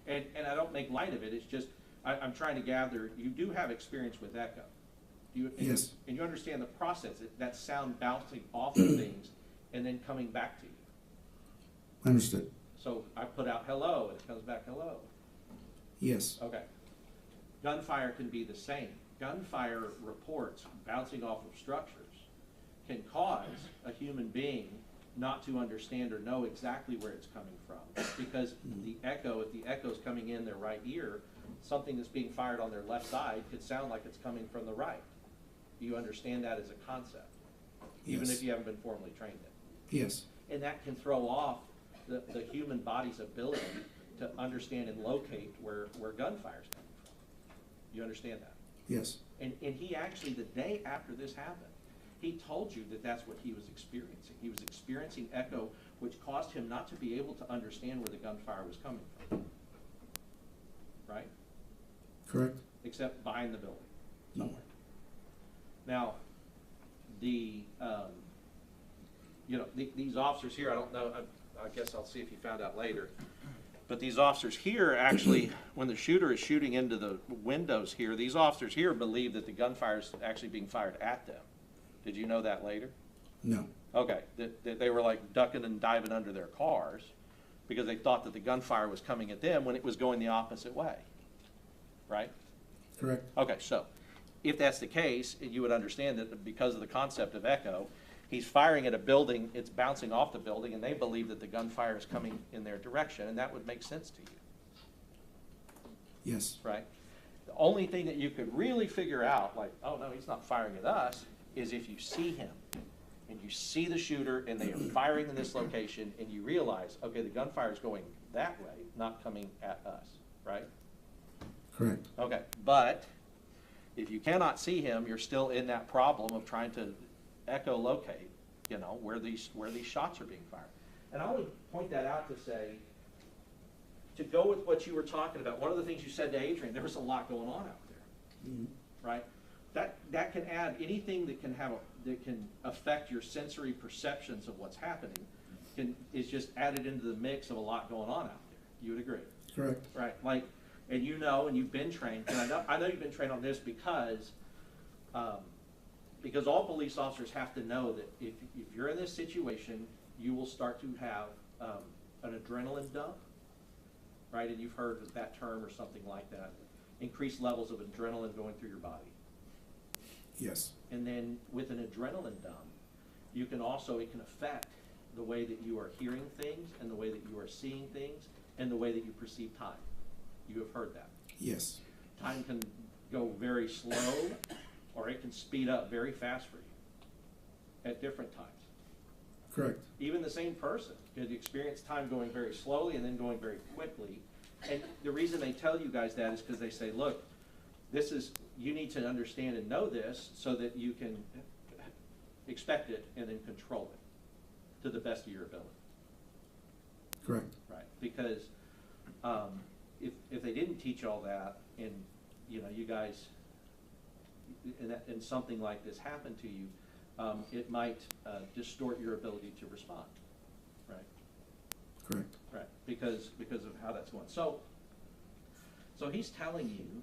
And I don't make light of it. It's just I'm trying to gather, you do have experience with echo. Yes. And you understand the process, that sound bouncing off of things and then coming back to you. Understood. So I put out hello and it comes back hello. Yes. Okay. Gunfire can be the same. Gunfire reports bouncing off of structures can cause a human being not to understand or know exactly where it's coming from. Because the echo, if the echo's coming in their right ear, something that's being fired on their left side could sound like it's coming from the right. Do you understand that as a concept? Even Yes. if you haven't been formally trained in it. Yes. And that can throw off the human body's ability to understand and locate where gunfire is coming from. You understand that? Yes. And he actually, the day after this happened, he told you that that's what he was experiencing. He was experiencing echo, which caused him not to be able to understand where the gunfire was coming from. Right? Correct. Except behind the building somewhere. Now, these officers here, I don't know, I guess I'll see if you found out later, but these officers here actually, when the shooter is shooting into the windows here, these officers here believe that the gunfire is actually being fired at them. Did you know that later? No. Okay, that they were like ducking and diving under their cars because they thought that the gunfire was coming at them when it was going the opposite way, right? Correct. Okay, so if that's the case, you would understand that because of the concept of echo, he's firing at a building, it's bouncing off the building, and they believe that the gunfire is coming in their direction, and that would make sense to you, Yes. right? The only thing that you could really figure out, like, oh no, he's not firing at us, is if you see him, and you see the shooter, and they are firing in this location, and you realize, okay, the gunfire is going that way, not coming at us, right? Correct. Okay, but if you cannot see him, you're still in that problem of trying to echolocate, you know, where these shots are being fired. And I would point that out to say, to go with what you were talking about, one of the things you said to Adrian, there was a lot going on out there, right? That can add anything that can affect your sensory perceptions of what's happening is just added into the mix of a lot going on out there. You would agree? Correct. Right, like, and you know, and you've been trained, and I know you've been trained on this because all police officers have to know that if you're in this situation, you will start to have an adrenaline dump, right? And you've heard that term or something like that. Increased levels of adrenaline going through your body. Yes. And then with an adrenaline dump, it can affect the way that you are hearing things and the way that you are seeing things and the way that you perceive time. You have heard that. Yes. Time can go very slow or it can speed up very fast for you at different times. Correct. Even the same person could experience time going very slowly and then going very quickly. And the reason they tell you guys that is because they say, look, you need to understand and know this so that you can expect it and then control it to the best of your ability. Correct. Right, because if they didn't teach all that, and you know, you guys, and something like this happened to you, it might distort your ability to respond. Right. Correct. Right, because of how that's going. So he's telling you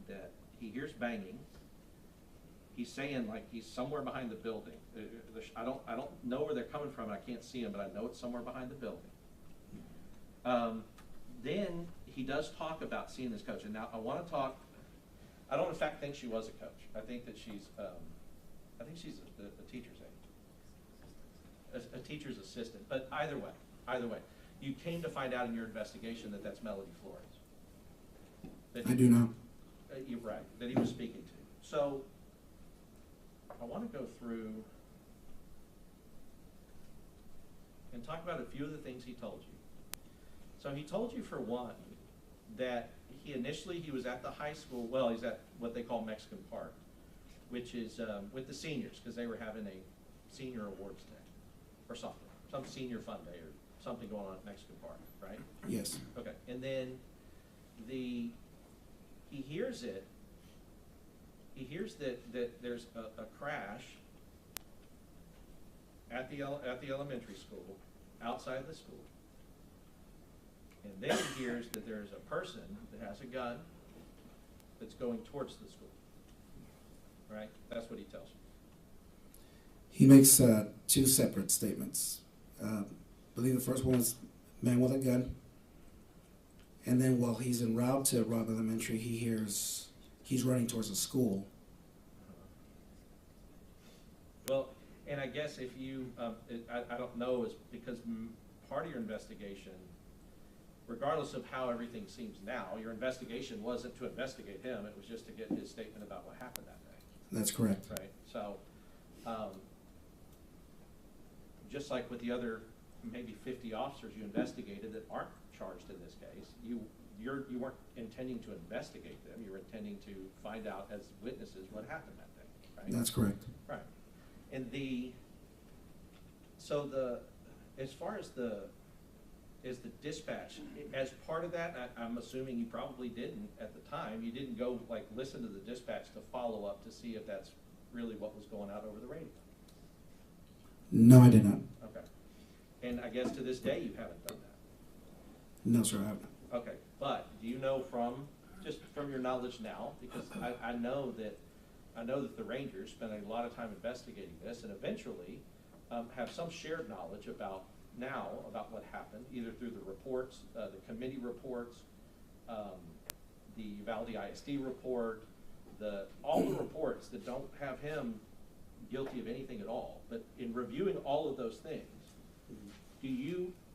that he hears banging. He's saying like he's somewhere behind the building. I don't know where they're coming from. I can't see him, but I know it's somewhere behind the building. Then he does talk about seeing this coach. And now I want to talk. I don't in fact think she was a coach. I think that she's a teacher's aide, a teacher's assistant. But either way, you came to find out in your investigation that that's Melody Flores. I do know. You're right, that he was speaking to. So I want to go through and talk about a few of the things he told you. So he told you, for one, that he was at the high school, well, he's at what they call Mexican Park, which is with the seniors, because they were having a senior awards day or something, some senior fun day or something going on at Mexican Park, right? Yes. Okay, and then he hears it. He hears that there's a crash at the elementary school, outside the school. And then he hears that there's a person that has a gun that's going towards the school. Right? That's what he tells you. He makes two separate statements. I believe the first one is man with a gun. And then while he's en route to Robb Elementary, he hears he's running towards a school. Well, and I guess if you, I don't know, is because part of your investigation, regardless of how everything seems now, your investigation wasn't to investigate him, it was just to get his statement about what happened that day. That's correct. Right, so, just like with the other maybe 50 officers you investigated that aren't charged in this case, you weren't intending to investigate them, you were intending to find out as witnesses what happened that day, right? That's correct. Right. And as far as the dispatch, as part of that, I'm assuming you probably didn't at the time, you didn't go like listen to the dispatch to follow up to see if that's really what was going out over the radio. No, I did not. Okay. And I guess to this day you haven't done that. No, sir, I haven't. Okay, but do you know from your knowledge now, because I know that the Rangers spent a lot of time investigating this and eventually have some shared knowledge about what happened, either through the reports, the committee reports, the Uvalde ISD report, all the reports that don't have him guilty of anything at all. But in reviewing all of those things,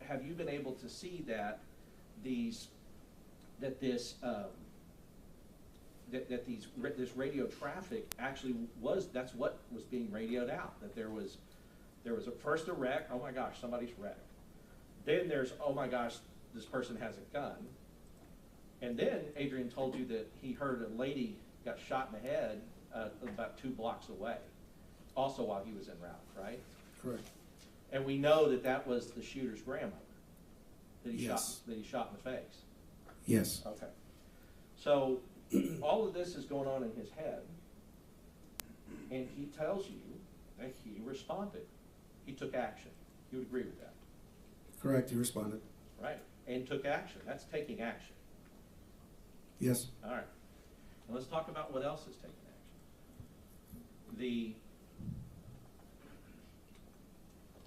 have you been able to see that this radio traffic actually that's what was being radioed out, that there was first a wreck, oh my gosh, somebody's wrecked. Then there's, oh my gosh, this person has a gun. And then Adrian told you that he heard a lady got shot in the head about 2 blocks away, also while he was en route, right? Correct. And we know that was the shooter's grandmother that he Yes. shot in the face. Yes. Okay. So all of this is going on in his head, and he tells you that he responded. He took action. You would agree with that? Correct, he responded. Right. And took action. That's taking action. Yes. All right. And let's talk about what else is taking action.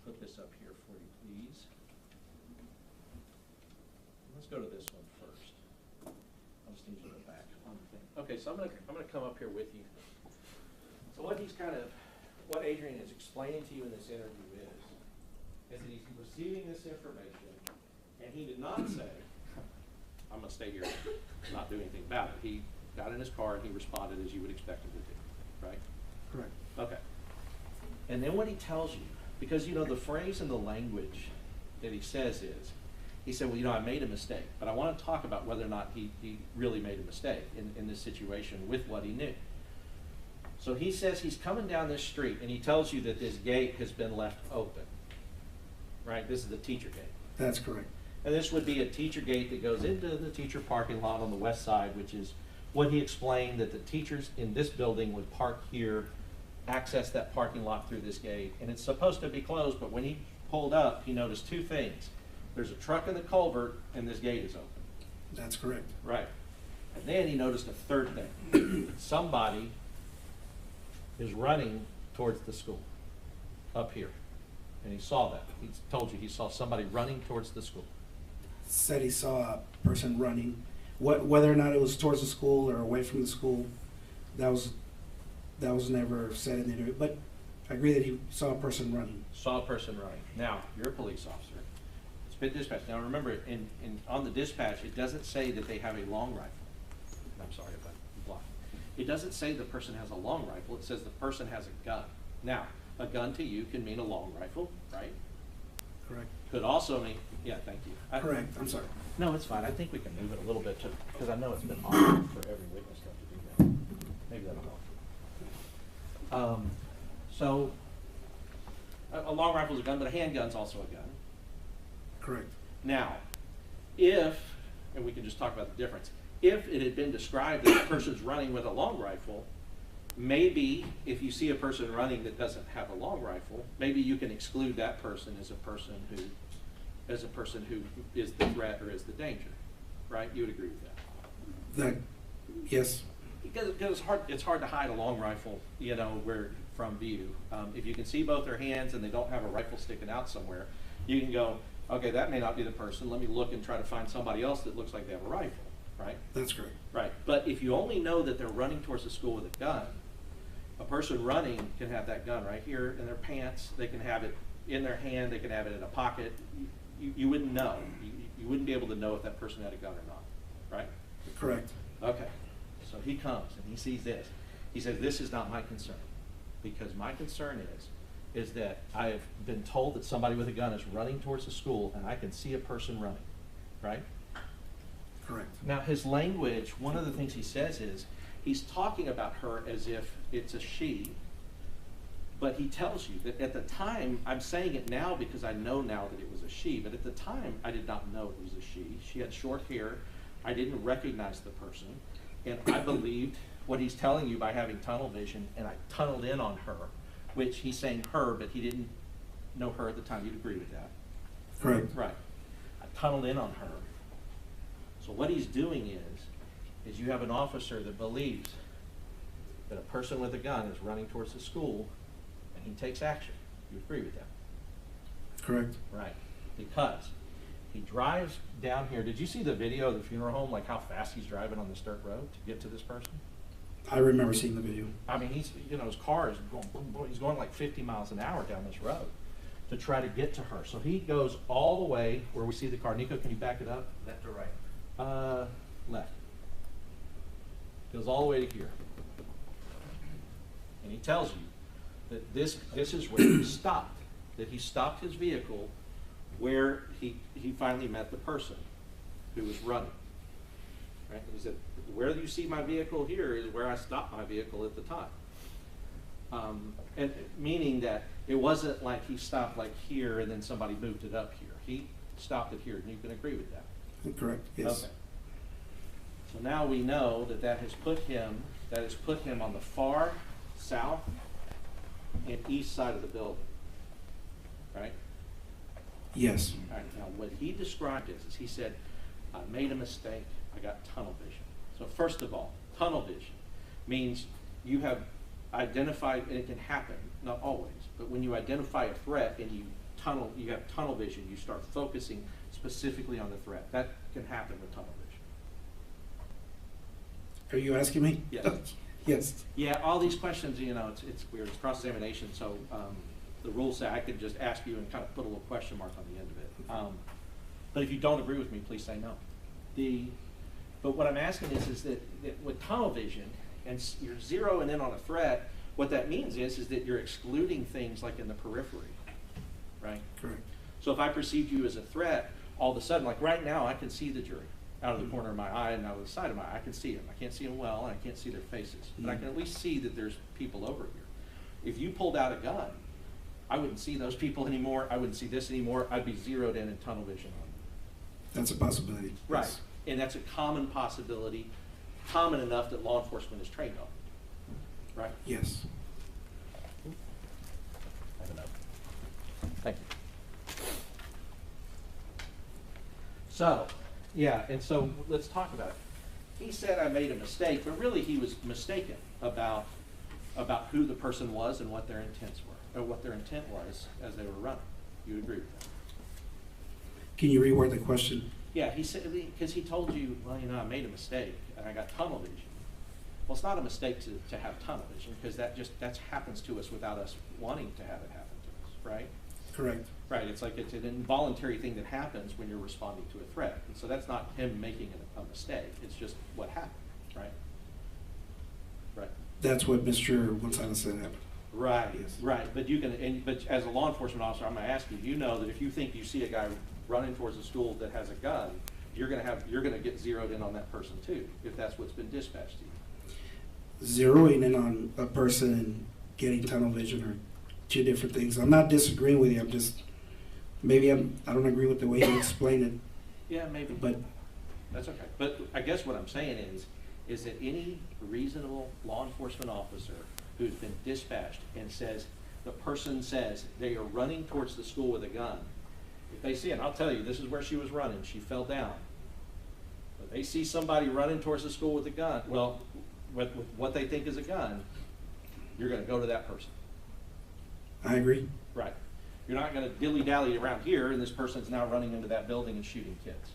Put this up here for you, please. Let's go to this one first. I'll just need you to go back on the thing. Okay, so I'm gonna come up here with you. So what Adrian is explaining to you in this interview is that he's receiving this information, and he did not say, I'm gonna stay here, not do anything about it. He got in his car and he responded as you would expect him to do, right? Correct. Okay. And then what he tells you, because the phrase and the language that he says is, he said, well, I made a mistake, but I want to talk about whether or not he really made a mistake in this situation with what he knew. So he says he's coming down this street and he tells you that this gate has been left open, right? This is the teacher gate. That's correct. And this would be a teacher gate that goes into the teacher parking lot on the west side, which is what he explained, that the teachers in this building would park here, access that parking lot through this gate, and it's supposed to be closed, but when he pulled up, he noticed 2 things. There's a truck in the culvert, and this gate is open. That's correct. Right. And then he noticed a third thing. Somebody is running towards the school up here, and he saw that. He told you he saw somebody running towards the school. Said he saw a person running. Whether or not it was towards the school or away from the school, that was never said in the interview. But I agree that he saw a person running. Saw a person running. Now, you're a police officer. It's been dispatched. Now remember, on the dispatch, it doesn't say that they have a long rifle. I'm sorry if I blocked. It doesn't say the person has a long rifle. It says the person has a gun. Now, a gun to you can mean a long rifle, right? Correct. Could also mean, yeah, thank you. Correct. I'm sorry. No, it's fine. I think we can move it a little bit because I know it's been awkward for every witness to have to do that. Maybe that'll help. So a long rifle is a gun, but a handgun's also a gun. Correct. Now, and we can just talk about the difference, if it had been described that a person's running with a long rifle, maybe if you see a person running that doesn't have a long rifle, maybe you can exclude that person as a person who is the threat or is the danger, right? You would agree with that? Yes. Because it's hard to hide a long rifle, from view. If you can see both their hands and they don't have a rifle sticking out somewhere, you can go, okay, that may not be the person. Let me look and try to find somebody else that looks like they have a rifle, right? That's correct. Right. But if you only know that they're running towards the school with a gun, a person running can have that gun right here in their pants. They can have it in their hand. They can have it in a pocket. You wouldn't know. You wouldn't be able to know if that person had a gun or not, right? Correct. Okay. So he comes and he sees this. He says, this is not my concern, because my concern is that I have been told that somebody with a gun is running towards the school and I can see a person running, right? Correct. Now his language, one of the things he says is, he's talking about her as if it's a she, but he tells you that at the time, I'm saying it now because I know now that it was a she, but at the time I did not know it was a she. She had short hair. I didn't recognize the person, and I believed what he's telling you by having tunnel vision, and I tunneled in on her, which he's saying her, but he didn't know her at the time. You'd agree with that? Correct. Right. I tunneled in on her. So what he's doing is you have an officer that believes that a person with a gun is running towards the school, and he takes action. You agree with that? Correct. Right. Because He drives down here. Did you see the video of the funeral home, like how fast he's driving on this dirt road to get to this person? I remember seeing the video. I mean, he's, you know, his car is going, boom, boom, he's going like 50 miles an hour down this road to try to get to her. So he goes all the way where we see the car. Nico, can you back it up? Left or right? Left. Goes all the way to here. And he tells you that this is where he stopped, that he stopped his vehicle where he finally met the person who was running. Right? He said, where you see my vehicle here is where I stopped my vehicle at the time. And meaning that it wasn't like he stopped like here and then somebody moved it up here. He stopped it here, and you can agree with that. Correct, yes. Okay. So now we know that that has put him on the far south and east side of the building, right? Yes. All right, now what he described is he said, I made a mistake, I got tunnel vision. So first of all, tunnel vision means you have identified, and it can happen, not always, but when you identify a threat and you have tunnel vision, you start focusing specifically on the threat. That can happen with tunnel vision. Are you asking me? Yes. Yes. Yeah, all these questions, you know, it's weird. It's cross-examination, so the rules say I could just ask you and kind of put a little question mark on the end of it. But if you don't agree with me, please say no. But what I'm asking is that with tunnel vision, and you're zeroing in on a threat, what that means is that you're excluding things like in the periphery, right? Correct. So if I perceived you as a threat, all of a sudden, like right now, I can see the jury out of the corner of my eye and out of the side of my eye. I can see them. I can't see them well, and I can't see their faces. But I can at least see that there's people over here. If you pulled out a gun, I wouldn't see those people anymore. I wouldn't see this anymore. I'd be zeroed in tunnel vision on them. That's a possibility. Right. Yes. And that's a common possibility, common enough that law enforcement is trained on. Right? Yes. I have enough. Thank you. So, yeah, and so let's talk about it. He said I made a mistake, but really he was mistaken about who the person was and what their intents were, or what their intent was as they were running. You agree with that? Can you reword the question? Yeah, he said, because he told you, well, you know, I made a mistake and I got tunnel vision. Well, it's not a mistake to have tunnel vision, because that happens to us without us wanting to have it happen to us, right? Correct. Right, it's like it's an involuntary thing that happens when you're responding to a threat. And so that's not him making a mistake, it's just what happened, right? Right. That's what Mr. Gonzales said happened. Right, Yes. right, but but as a law enforcement officer, I'm gonna ask you, you know that if you think you see a guy running towards a school that has a gun, you're gonna get zeroed in on that person too, if that's what's been dispatched to you. Zeroing in on a person and getting tunnel vision are two different things. I'm not disagreeing with you. I'm just, maybe I don't agree with the way you explain it. Yeah, maybe. But that's okay. But I guess what I'm saying is that any reasonable law enforcement officer who's been dispatched and the person says they are running towards the school with a gun, if they see it, and I'll tell you, this is where she was running, she fell down. But they see somebody running towards the school with a gun, well, with what they think is a gun, you're gonna go to that person. I agree. Right. You're not gonna dilly-dally around here and this person's now running into that building and shooting kids.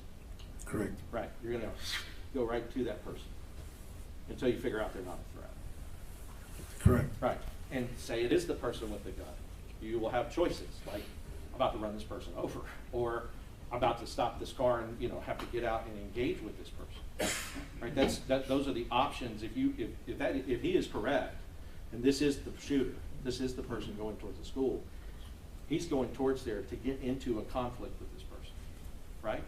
Correct. Right. You're gonna go right to that person until you figure out they're not a threat. Correct. Right. And say it is the person with the gun. You will have choices, like I'm about to run this person over, or I'm about to stop this car and, you know, have to get out and engage with this person. Right? Those are the options. If he is correct, and this is the shooter, this is the person going towards the school, he's going towards there to get into a conflict with this person. Right?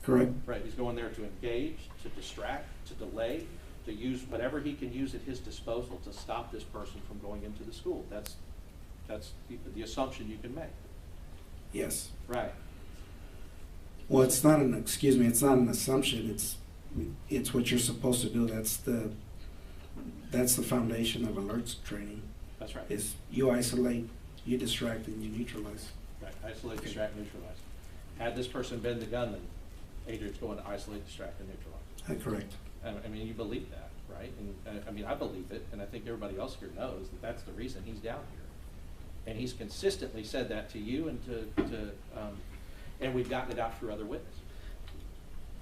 Correct. Right. He's going there to engage, to distract, to delay, to use whatever he can use at his disposal to stop this person from going into the school. That's the assumption you can make. Yes. Right. Well, it's not an assumption. It's what you're supposed to do. That's the foundation of alerts training. That's right. Is you isolate, you distract, and you neutralize. Right. Isolate, distract, neutralize. Had this person been the gunman, Adrian's going to isolate, distract, and neutralize. Correct. I mean, you believe that, right? And I mean, I believe it, and I think everybody else here knows that that's the reason he's down here. And he's consistently said that to you and and we've gotten it out through other witnesses.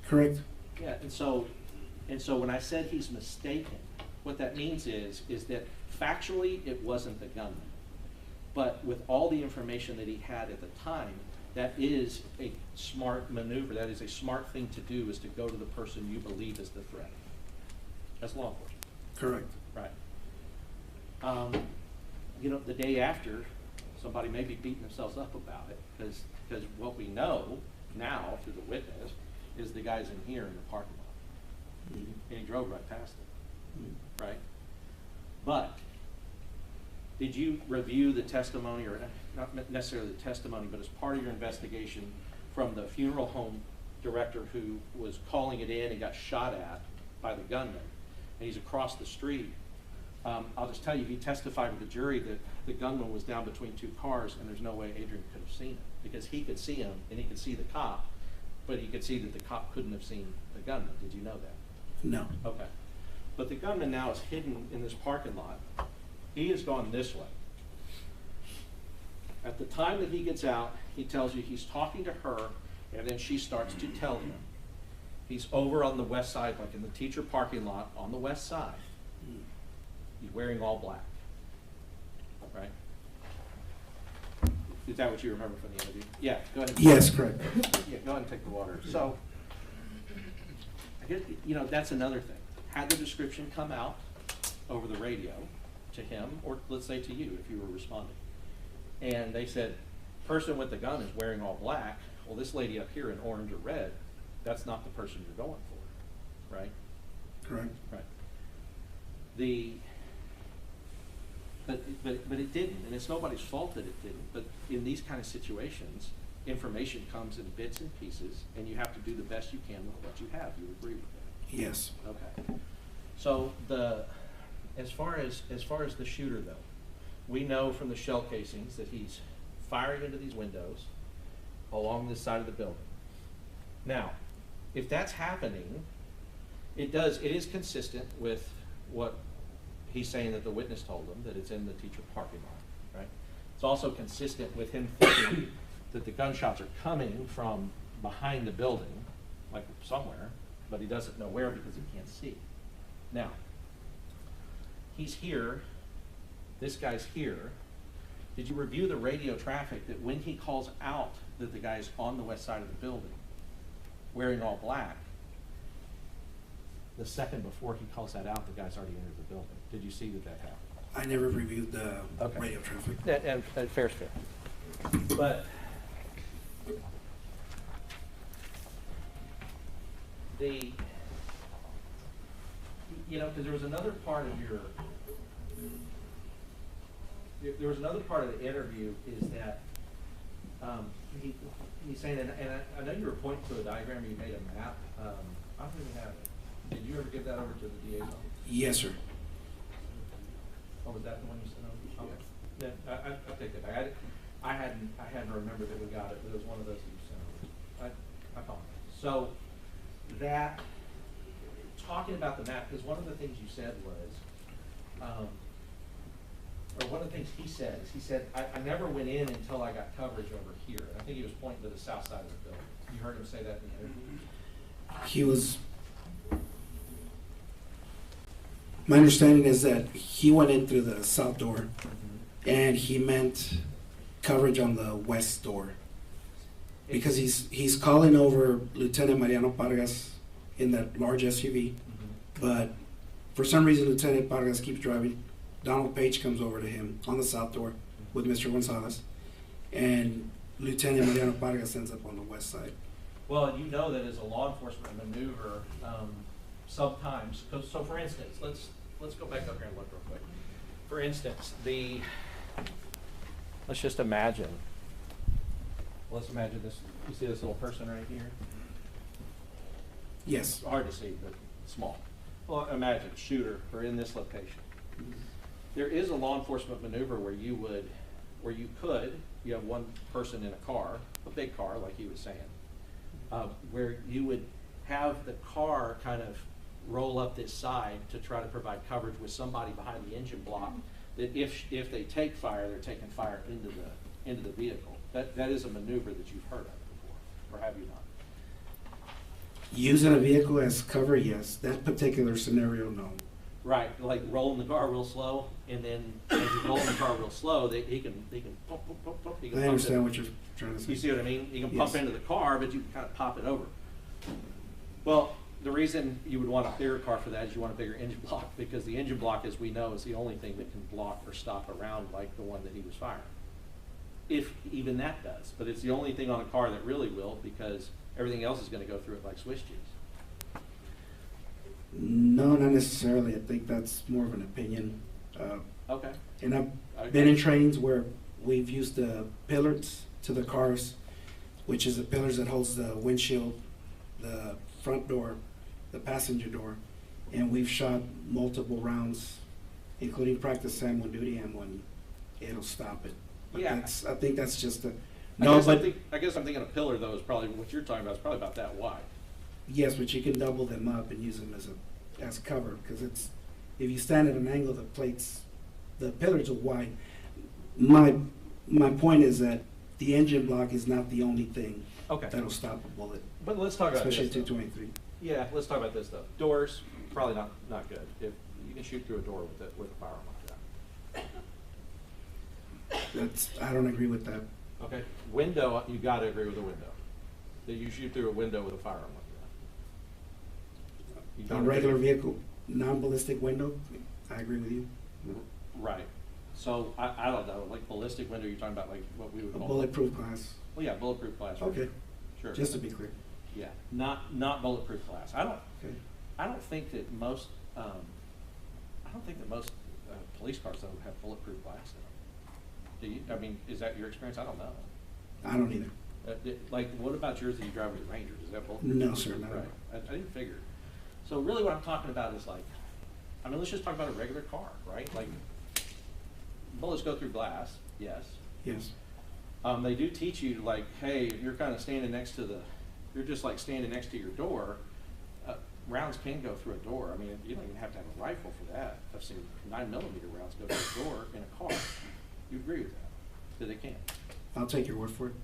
Correct. Yeah, and so when I said he's mistaken, what that means is that factually it wasn't the gunman. But with all the information that he had at the time, that is a smart maneuver. That is a smart thing to do, is to go to the person you believe is the threat. That's law enforcement. Correct. Right. You know, the day after, somebody may be beating themselves up about it, because what we know now through the witness is the guy's in here in the parking lot. Mm-hmm. And he drove right past it. Mm-hmm. Right? But did you review the testimony, or not necessarily the testimony, but as part of your investigation from the funeral home director who was calling it in and got shot at by the gunman, and he's across the street? I'll just tell you, he testified with the jury that the gunman was down between two cars, and there's no way Adrian could have seen him, because he could see him and he could see the cop, but he could see that the cop couldn't have seen the gunman. Did you know that? No. Okay. But the gunman now is hidden in this parking lot. He has gone this way. At the time that he gets out, he tells you he's talking to her, and then she starts to tell him. He's over on the west side, like in the teacher parking lot on the west side. He's wearing all black, right? Is that what you remember from the interview? Yeah, go ahead. Yes, correct. Yeah, go ahead and take the water. So, I guess, you know, that's another thing. Had the description come out over the radio to him, or let's say to you if you were responding, and they said, person with the gun is wearing all black, well, this lady up here in orange or red, that's not the person you're going for, right? Correct. Right. But it didn't, and it's nobody's fault that it didn't, but in these kind of situations, information comes in bits and pieces, and you have to do the best you can with what you have. You agree with that? Yes. Okay. So as far as the shooter though, we know from the shell casings that he's firing into these windows along this side of the building. Now, if that's happening, it is consistent with what he's saying that the witness told him, that it's in the teacher parking lot, right? It's also consistent with him thinking that the gunshots are coming from behind the building, like somewhere, but he doesn't know where because he can't see. Now, he's here, this guy's here. Did you review the radio traffic that when he calls out that the guy's on the west side of the building, wearing all black, the second before he calls that out, the guy's already entered the building? Did you see that happened? I never reviewed the radio traffic. And fair's fair. But because there was another part of the interview is that he's saying, and I know you were pointing to a diagram, you made a map. I don't even have it. Did you ever give that over to the DA's office? Yes, sir. Oh, was that the one you sent over? Okay. Yeah, I'll take that back. I hadn't remembered that we got it, but it was one of those that you sent over. I apologize. So that, talking about the map, because one of the things you said was, or one of the things he said is, he said, I never went in until I got coverage over here. And I think he was pointing to the south side of the building. You heard him say that in the interview? He was. My understanding is that he went in through the south door, and he meant coverage on the west door, because he's calling over Lieutenant Mariano Pargas in that large SUV, but for some reason Lieutenant Pargas keeps driving. Donald Page comes over to him on the south door with Mr. Gonzales, and Lieutenant Mariano Pargas ends up on the west side. Well, you know that as a law enforcement maneuver, sometimes, so for instance, let's go back up here and look real quick. For instance, let's just imagine, let's imagine this, you see this little person right here? Yes. It's hard to see, but small. Well, imagine, shooter, we're in this location. There is a law enforcement maneuver where you have one person in a car, a big car, like he was saying, where you would have the car kind of roll up this side to try to provide coverage with somebody behind the engine block, that if they take fire, they're taking fire into the vehicle. That is a maneuver that you've heard of before. or have you not? Using a vehicle as cover, yes. That particular scenario, no. Right, like rolling the car real slow, and then as you're rolling the car real slow, he can pump, pump, pump, pump. He can I pump understand it. what you're trying to say. You see what I mean? You can pump Yes. into the car, but you can kind of pop it over. Well, the reason you would want a bigger car for that is you want a bigger engine block, because the engine block, as we know, is the only thing that can block or stop a round like the one that he was firing. If even that does, but it's the only thing on a car that really will, because everything else is going to go through it like Swiss cheese. No, not necessarily. I think that's more of an opinion. Okay. And I've been in trains where we've used the pillars to the cars, which is the pillars that holds the windshield, the front door, the passenger door, and we've shot multiple rounds, including practice ammo and duty ammo, and it'll stop it. But Yeah. I think that's just a, I guess I'm thinking a pillar, though, is probably what you're talking about. Is probably about that wide. yes, but you can double them up and use them as cover, because it's, if you stand at an angle, the pillars are wide. My point is that the engine block is not the only thing Okay. that'll stop a bullet, But let's talk about especially this, though. 223. Yeah, let's talk about this though. Doors, probably not good. If you can shoot through a door with a firearm like that. I don't agree with that. Okay. Window, you got to agree with the window. That you shoot through a window with a firearm like that. You A don't agree? regular vehicle, non-ballistic window, I agree with you. Right. So I don't know, like ballistic window. You're talking about like what we would A call bulletproof glass. Well, yeah, bulletproof glass. Right? Okay, Sure. just to be clear. Yeah, not bulletproof glass. Okay. I don't think that most police cars though have bulletproof glass in them. Do you? I mean, is that your experience? I don't know. I don't either. Like, what about yours that you drive with your Rangers? Is that bulletproof? No, sir, not at Right. I didn't figure. So really, what I'm talking about is like, I mean, let's just talk about a regular car, right? Like, bullets go through glass. Yes. Yes. They do teach you like, hey, if you're kind of standing next to you're just like standing next to your door. Rounds can go through a door. I mean, you don't even have to have a rifle for that. I've seen 9mm rounds go through a door in a car. You agree with that? That they can? I'll take your word for it.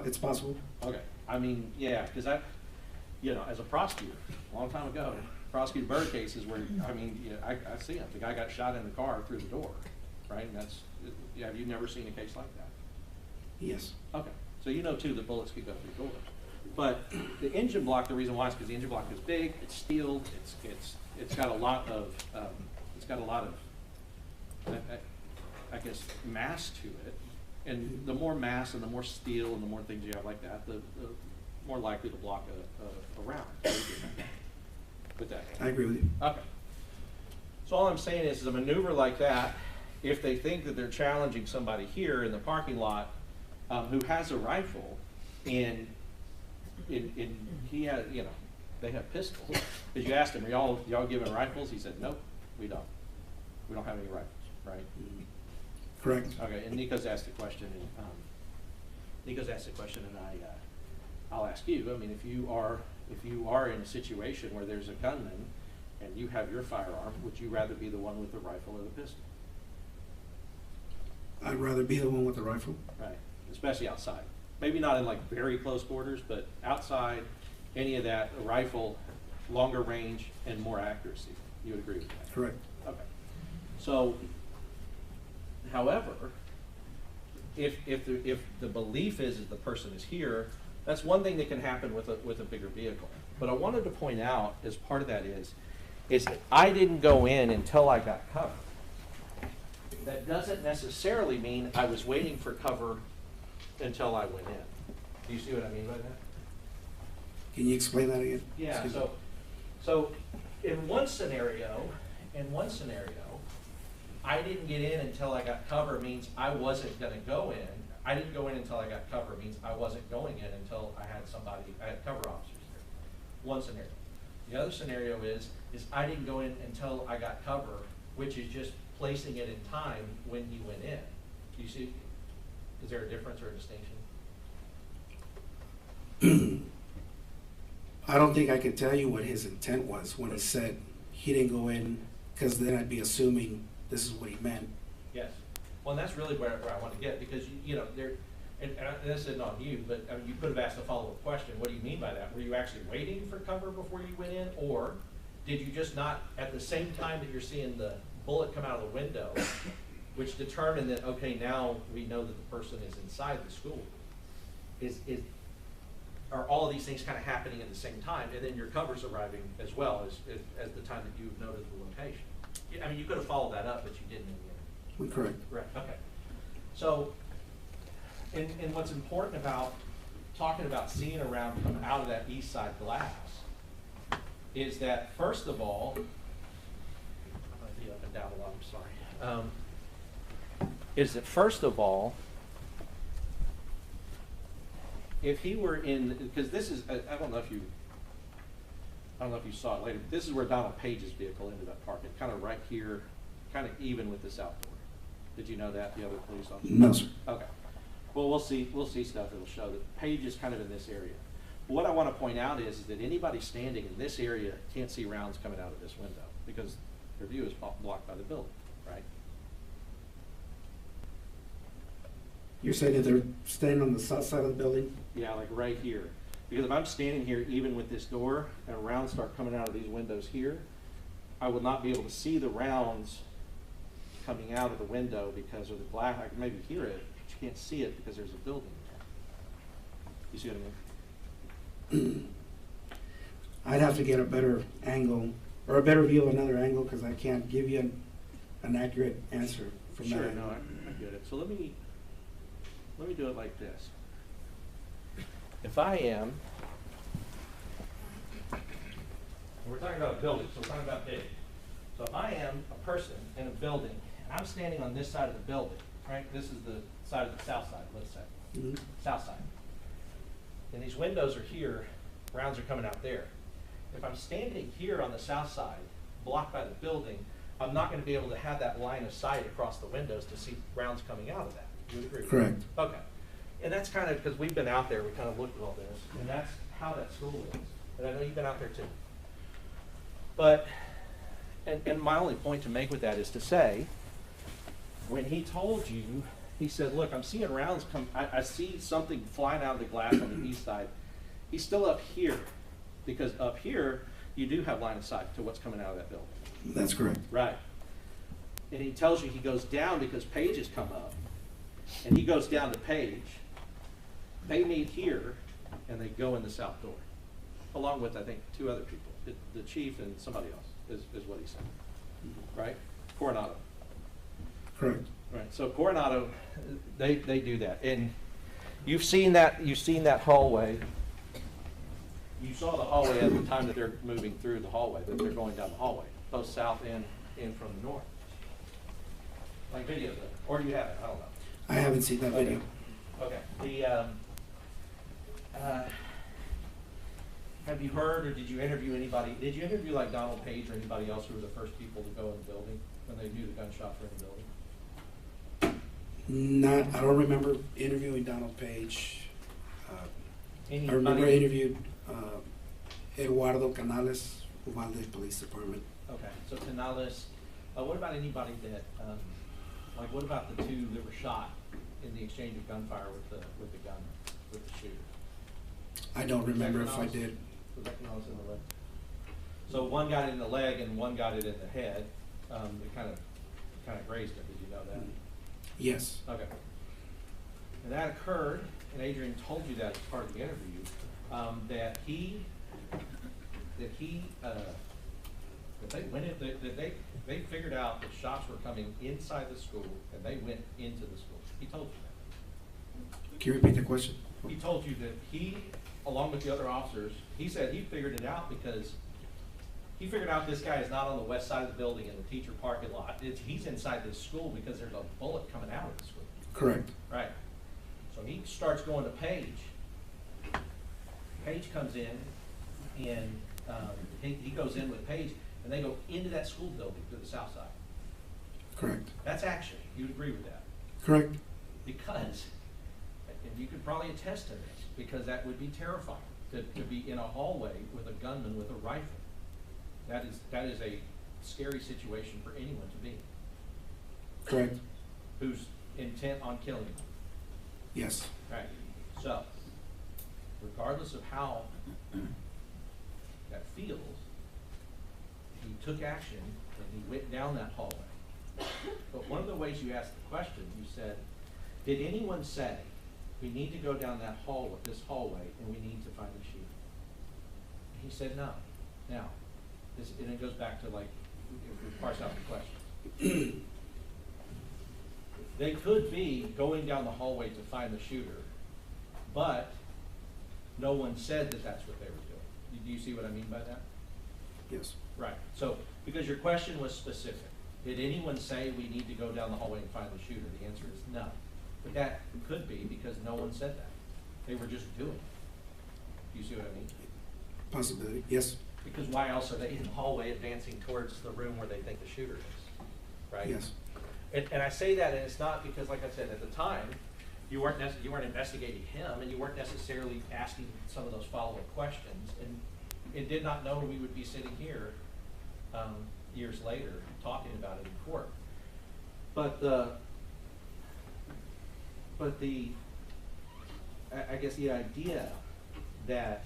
It's possible. Okay. I mean, yeah, because as a prosecutor, a long time ago, prosecuted murder cases where, I mean, I see them. The guy got shot in the car through the door, right? And have you never seen a case like that? Yes. Okay. So you know, too, that bullets can go through doors. But the engine block, the reason why is because the engine block is big, it's steel, it's got a lot of, I guess, mass to it. And the more mass and the more steel and the more things you have like that, the more likely to block a round. With that. I agree with you. Okay. So all I'm saying is a maneuver like that, if they think that they're challenging somebody here in the parking lot who has a rifle, and he has, they have pistols. Because you asked him, are y'all giving rifles? He said, nope, we don't. We don't have any rifles, right? Correct. Okay, and Nico's asked the question, and I'll ask you. I mean, if you are in a situation where there's a gunman and you have your firearm, would you rather be the one with the rifle or the pistol? I'd rather be the one with the rifle. Right, especially outside. Maybe not in like very close quarters, but outside, any of that, a rifle, longer range and more accuracy. You would agree with that? Correct. Okay. So, however, if the belief is that the person is here, that's one thing that can happen with a bigger vehicle. But I wanted to point out, as part of that is that I didn't go in until I got cover. That doesn't necessarily mean I was waiting for cover until I went in. Do you see what I mean by that? Can you explain that again? Yeah. Excuse me. So in one scenario, I didn't get in until I got cover means I wasn't going to go in. I didn't go in until I got cover means I wasn't going in until I had cover officers there. One scenario. The other scenario is I didn't go in until I got cover, which is just placing it in time when he went in. Do you see? Is there a difference or a distinction? I don't think I can tell you what his intent was when he said he didn't go in, because then I'd be assuming this is what he meant. Yes. Well, and that's really where I want to get, because and this isn't on you, but I mean, you could have asked a follow-up question. What do you mean by that? Were you actually waiting for cover before you went in, or did you just not, at the same time that you're seeing the bullet come out of the window, which determined that, okay, now we know that the person is inside the school? Are all of these things kind of happening at the same time, and then your cover's arriving as well as the time that you noted the location? I mean, you could have followed that up, but you didn't in the end. Correct. Right, okay. So, and what's important about talking about seeing a round come out of that east side glass is that, first of all, I'm going to be up and down a lot, I'm sorry. Is that, first of all, if he were in, because this is, I don't know if you saw it later, but this is where Donald Page's vehicle ended up parking, kind of right here, kind of even with this outdoor. Did you know that, the other police officer? No, sir. Okay. Well, we'll see stuff that'll show that Page is kind of in this area. What I want to point out is that anybody standing in this area can't see rounds coming out of this window because their view is blocked by the building, right? You're saying that they're standing on the south side of the building? Yeah, like right here. Because if I'm standing here, even with this door, and rounds start coming out of these windows here, I will not be able to see the rounds coming out of the window because of the glass. I can maybe hear it, but you can't see it because there's a building there. You see what I mean? I'd have to get a better angle, or a better view of another angle, because I can't give you an accurate answer from Sure, that no, angle. I get it. So let me do it like this. If I am, we're talking about a building, so we're talking about big. So if I am a person in a building, and I'm standing on this side of the building, right? This is the side of the south side, let's say. Mm-hmm. South side. And these windows are here, rounds are coming out there. If I'm standing here on the south side, blocked by the building, I'm not going to be able to have that line of sight across the windows to see rounds coming out of that. You would agree with Correct. that? Okay. And that's kind of, because we've been out there, we kind of looked at all this, and that's how that school is. And I know you've been out there too. But, and my only point to make with that is to say, when he told you, he said, look, I'm seeing rounds come, I see something flying out of the glass on the east side. He's still up here, because up here, you do have line of sight to what's coming out of that building. That's correct. Right. And he tells you he goes down because Page has come up, and he goes down to Page. They meet here, and they go in the south door, along with, I think, two other people, the chief and somebody else, is what he said. Right? Coronado. Correct. Right. So Coronado, they do that, and you've seen that hallway. You saw the hallway at the time that they're moving through the hallway, that they're going down the hallway, both south and in from the north. Like video, or you haven't? I don't know. I haven't seen that video. Okay. Have you heard, or did you interview anybody? Did you interview like Donald Page or anybody else who were the first people to go in the building when they knew the gunshots were in the building? I don't remember interviewing Donald Page. I remember I interviewed Eduardo Canales, Uvalde Police Department. Okay, so Canales. What about anybody that, like, what about the two that were shot in the exchange of gunfire with the gun, with the shooter? I don't remember if I did. Was that Canales in the leg? So one got it in the leg and one got it in the head. It kind of grazed him. Did you know that? Yes. Okay. And that occurred, and Adrian told you that as part of the interview, that they figured out that shots were coming inside the school, and they went into the school. He told you that. Can you repeat the question? He told you that he, along with the other officers, he said he figured it out because he figured out this guy is not on the west side of the building in the teacher parking lot. He's inside this school because there's a bullet coming out of the school. Correct. Right. So he starts going to Page. Page comes in, and he goes in with Page, and they go into that school building to the south side. Correct. That's action. You'd agree with that? Correct. Because, and you could probably attest to this, because that would be terrifying to be in a hallway with a gunman with a rifle. That is a scary situation for anyone to be in. Correct. Who's intent on killing you. Yes. Right. So, regardless of how that feels, he took action and he went down that hallway. But one of the ways you asked the question, you said, did anyone say, we need to go down that hallway, this hallway, and we need to find the shooter? He said no. Now, this, and it goes back to like, if we parse out the question. They could be going down the hallway to find the shooter, but no one said that that's what they were doing. Do you see what I mean by that? Yes. Right. So, because your question was specific. Did anyone say we need to go down the hallway and find the shooter? The answer is no. But that could be because no one said that. They were just doing it. Do you see what I mean? Possibility, yes. Because why else are they in the hallway advancing towards the room where they think the shooter is? Right? Yes. And I say that, and it's not because, like I said, at the time, you weren't investigating him, and you weren't necessarily asking some of those follow-up questions, and it did not know we would be sitting here years later talking about it in court. But I guess the idea that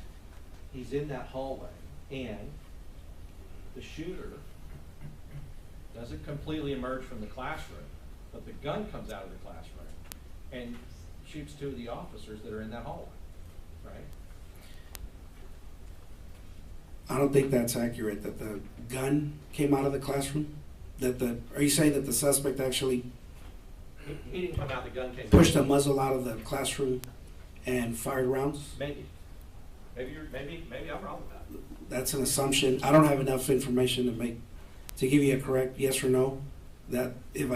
he's in that hallway and the shooter doesn't completely emerge from the classroom, but the gun comes out of the classroom and shoots two of the officers that are in that hallway, right? I don't think that's accurate, that the gun came out of the classroom? Are you saying that the suspect actually He didn't come out, the gun came out. pushed the muzzle out of the classroom and fired rounds? Maybe. Maybe I'm wrong with that. That's an assumption. I don't have enough information to give you a correct yes or no. That if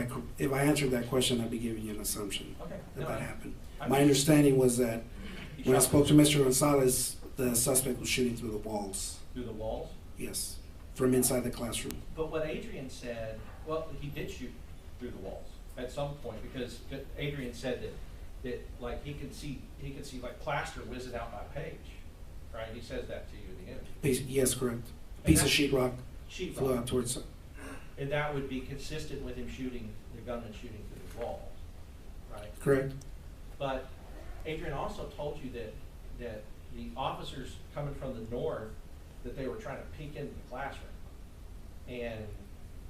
I answered that question, I'd be giving you an assumption Okay. that happened. My understanding was that when I spoke to Mr. Gonzales, the suspect was shooting through the walls. Through the walls? Yes, from inside the classroom. But what Adrian said, well, he did shoot through the walls at some point, because Adrian said that like he could see like plaster whizzing out my page, right? He says that to you in the interview. Yes, correct. Piece of sheetrock Sheetrock. flew out towards. And that would be consistent with him shooting, the gunman shooting through the walls, right? Correct. But Adrian also told you that the officers coming from the north, that they were trying to peek into the classroom. And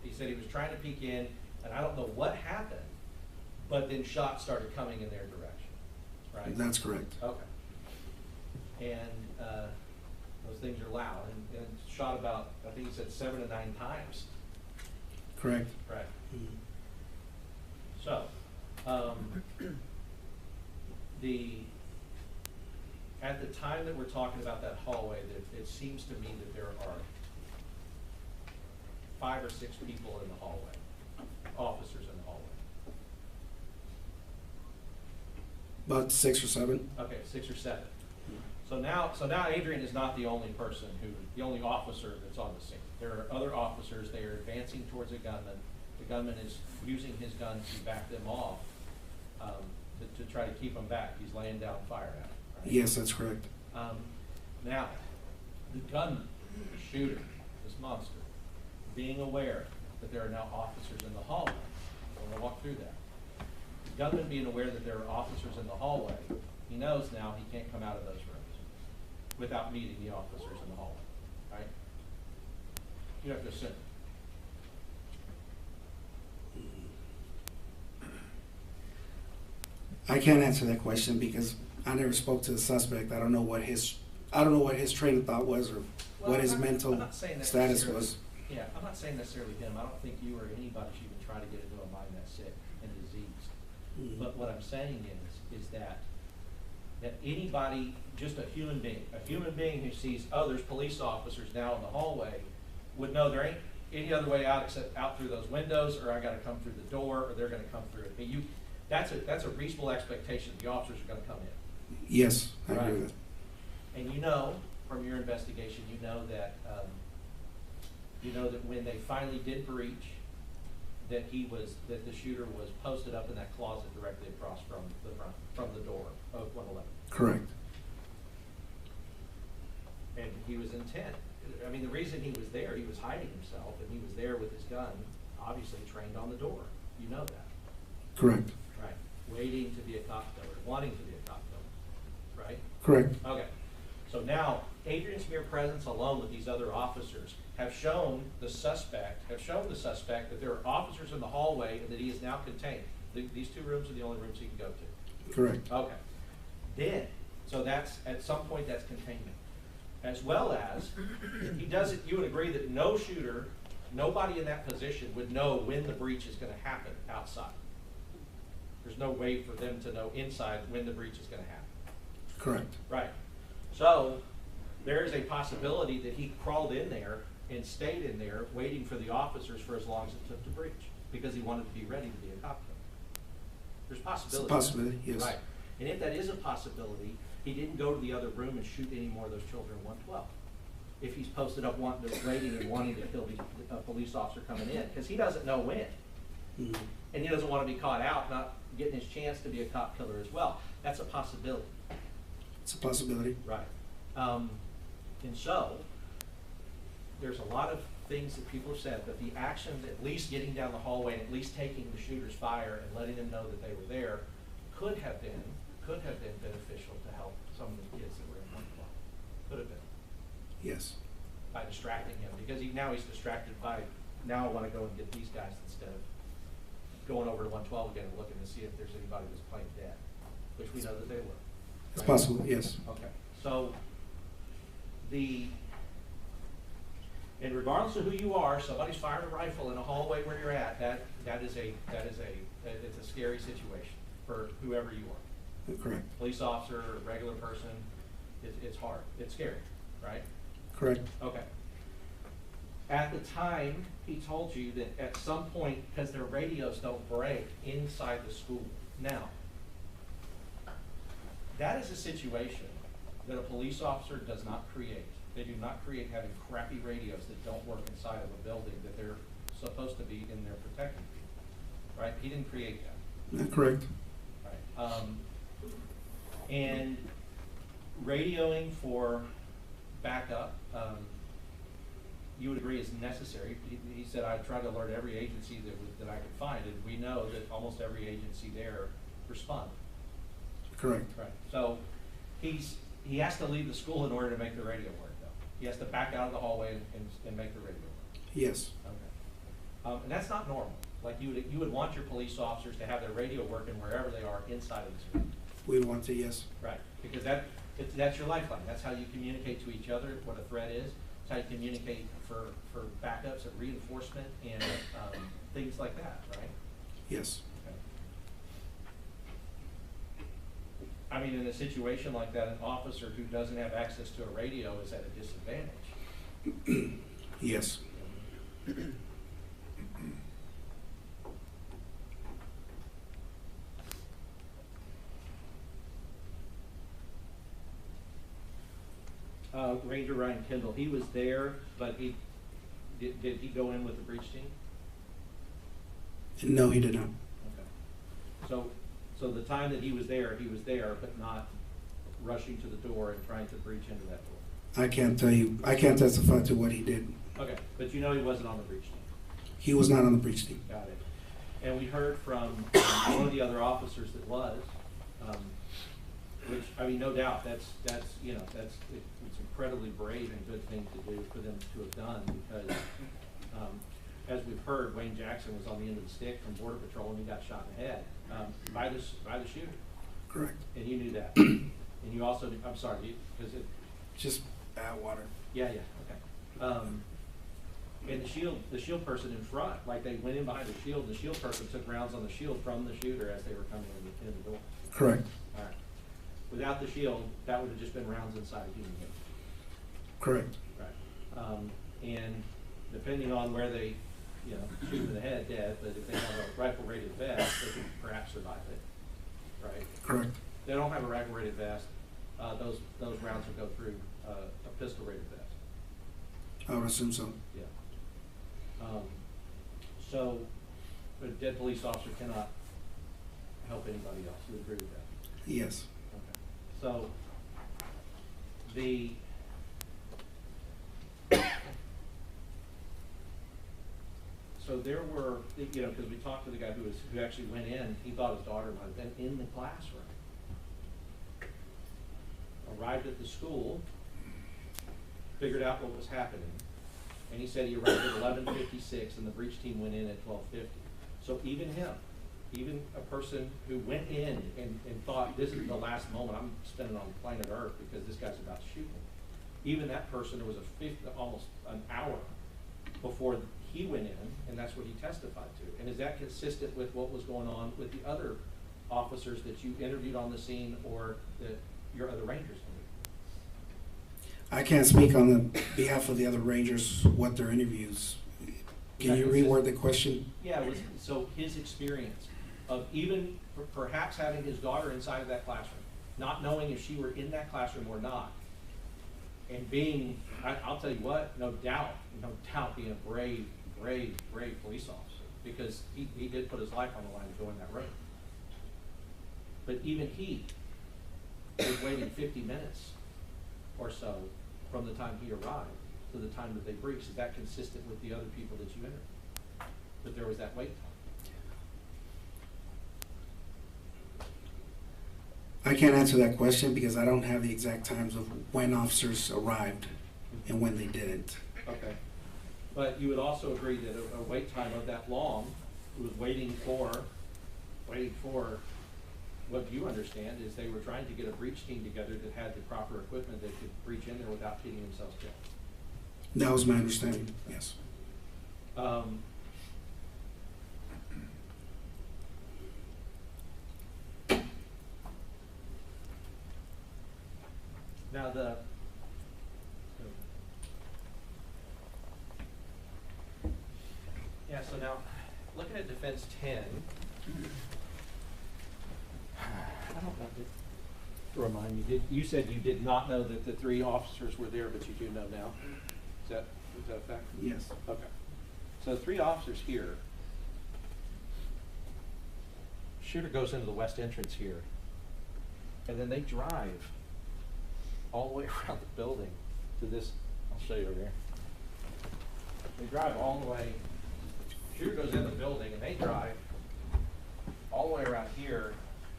he said he was trying to peek in, and I don't know what happened, but then shots started coming in their direction, right? That's correct. Okay. And those things are loud, and shot about, I think he said 7 to 9 times. Correct. Right. Mm-hmm. So, at the time that we're talking about that hallway, that it seems to me that there are 5 or 6 people in the hallway, officers in the hallway. About 6 or 7. Okay, 6 or 7. So now Adrian is not the only person the only officer that's on the scene. There are other officers. They are advancing towards a gunman. The gunman is using his gun to back them off, to try to keep them back. He's laying down fire at them. Right? Yes, that's correct. Now, the gunman, the shooter, this monster, being aware that there are now officers in the hallway. I'm going to walk through that. The gunman being aware that there are officers in the hallway, he knows now he can't come out of those rooms without meeting the officers in the hallway, right? You have to assume. I can't answer that question because I never spoke to the suspect. I don't know what his train of thought was or what his mental status was. Yeah, I'm not saying necessarily him. I don't think you or anybody should even try to get into a mind that's sick and diseased. Mm-hmm. But what I'm saying is that anybody, just a human being who sees, oh, there's police officers now in the hallway, would know there ain't any other way out except out through those windows, or I got to come through the door, or they're going to come through it. That's a reasonable expectation. The officers are going to come in. Yes, I agree with that. And you know from your investigation, you know that when they finally did breach, that the shooter was posted up in that closet directly across from the door of 111. Correct. And he was intent. I mean, the reason he was there, he was hiding himself, and he was there with his gun, obviously trained on the door. You know that. Correct. Right. waiting to be a cop killer, wanting to be a cop killer, right? Correct. Okay. So now, Adrian's mere presence alone with these other officers have shown the suspect that there are officers in the hallway and that he is now contained. These two rooms are the only rooms he can go to. Correct. Okay. Then, so that's, at some point, that's containment. As well as, he doesn't, you would agree that no shooter, nobody in that position would know when the breach is gonna happen outside. There's no way for them to know inside when the breach is gonna happen. Correct. Right. So, there is a possibility that he crawled in there and stayed in there waiting for the officers for as long as it took to breach, because he wanted to be ready to be a cop killer. There's possibility. It's a possibility, yes. Right. And if that is a possibility, he didn't go to the other room and shoot any more of those children in 112. If he's posted up wanting to, waiting and wanting to kill a police officer coming in, because he doesn't know when. Mm-hmm. And he doesn't want to be caught out, not getting his chance to be a cop killer as well. That's a possibility. It's a possibility. Right. And so, there's a lot of things that people have said, but the actions, at least getting down the hallway and at least taking the shooter's fire and letting them know that they were there, could have been beneficial to help some of the kids that were in 112. Could have been. Yes. By distracting him, because now he's distracted by, now I want to go and get these guys instead of going over to 112 again and looking to see if there's anybody that's playing dead, which we know that they were. It's Right? possible, yes. Okay. So, and regardless of who you are, somebody's firing a rifle in a hallway where you're at. It's a scary situation for whoever you are. Correct. Police officer, regular person. It's hard. It's scary, right? Correct. Okay. At the time, he told you that at some point, because their radios don't break inside the school. Now, that is a situation that a police officer does not create. They do not create having crappy radios that don't work inside of a building that they're supposed to be in there protecting people, right? He didn't create that. Not correct. Right. And radioing for backup, you would agree is necessary. He said, I tried to alert every agency that I could find, and we know that almost every agency there responded. Correct. Right. So he has to leave the school in order to make the radio work, though. He has to back out of the hallway and make the radio work. Yes. Okay. And that's not normal. Like you would want your police officers to have their radio working wherever they are inside of the school. We want to, yes. Right. Because that's your lifeline. That's how you communicate to each other what a threat is. It's how you communicate for backups and reinforcement and things like that, right? Yes. I mean, in a situation like that, an officer who doesn't have access to a radio is at a disadvantage. Yes. Ranger Ryan Kendall, he was there, but did he go in with the breach team? No, he did not. Okay. So the time that he was there, but not rushing to the door and trying to breach into that door. I can't tell you. I can't testify to what he did. Okay, but you know he wasn't on the breach team. He was not on the breach team. Got it. And we heard from one of the other officers that was, which, I mean, no doubt, it's incredibly brave and good thing to do for them to have done, because as we've heard, Wayne Jackson was on the end of the stick from Border Patrol and he got shot in the head by the shooter. Correct. And you knew that. And you also, I'm sorry, because it... Just bad water. Yeah, okay. And the shield person in front, like they went in behind the shield person took rounds on the shield from the shooter as they were coming in the door. Correct. All right. Without the shield, that would have just been rounds inside a human being. Correct. Right. And depending on where they, shoot in the head, dead, but if they have a rifle-rated vest, they can perhaps survive it. Right? Correct. If they don't have a rifle-rated vest, those rounds will go through a pistol-rated vest. I would assume so. Yeah. So, a dead police officer cannot help anybody else. You agree with that? Yes. Okay. So, So there were, you know, because we talked to the guy who actually went in, he thought his daughter might have been in the classroom. Arrived at the school, figured out what was happening, and he said he arrived at 11:56 and the breach team went in at 12:50. So even him, even a person who went in and thought this is the last moment I'm spending on planet Earth because this guy's about to shoot me, even that person, there was almost an hour before he went in, and that's what he testified to. And is that consistent with what was going on with the other officers that you interviewed on the scene or that your other Rangers interviewed? I can't speak on the behalf of the other Rangers, what their interviews. Can you reword the question? Yeah, so his experience of even perhaps having his daughter inside of that classroom, not knowing if she were in that classroom or not, and being, I'll tell you what, no doubt being a brave police officer, because he did put his life on the line to go in that room. But even he was waiting 50 minutes or so from the time he arrived to the time that they breached. Is that consistent with the other people that you interviewed? That there was that wait time? I can't answer that question because I don't have the exact times of when officers arrived and when they didn't. Okay. But you would also agree that a wait time of that long, was waiting for what you understand is they were trying to get a breach team together that had the proper equipment that could breach in there without getting themselves killed. That was my understanding, yes. Now so now looking at defense 10, I don't know. Remind me, you said you did not know that the 3 officers were there, but you do know now? Is that a fact? Yes. Okay. So 3 officers here. Shooter goes into the west entrance here, and then they drive all the way around the building to this. I'll show you over here. They drive all the way. Shooter goes in the building, and they drive all the way around here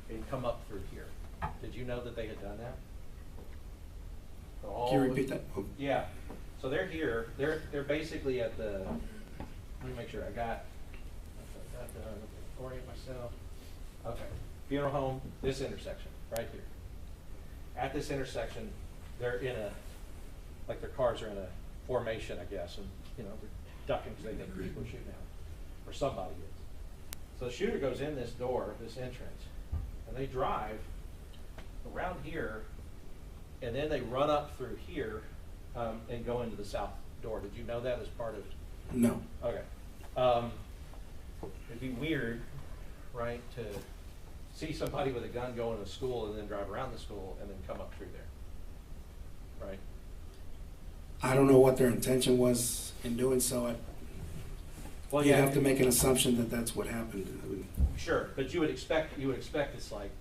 and come up through here. Did you know that they had done that? So Can you repeat that? Yeah. So they're here. They're basically at the. Let me make sure I got orient myself. Okay. Funeral home. This intersection right here. At this intersection, they're in a, like their cars are in a formation, I guess, and they're ducking because they think people are shooting at them, or somebody is. So the shooter goes in this door, this entrance, and they drive around here, and then they run up through here and go into the south door. Did you know that as part of? No. Okay. It'd be weird, right, to see somebody with a gun go into a school and then drive around the school and then come up through there, right? I don't know what their intention was in doing so. Well, you yeah, have to make an assumption that that's what happened. Sure, but you would expect it's like,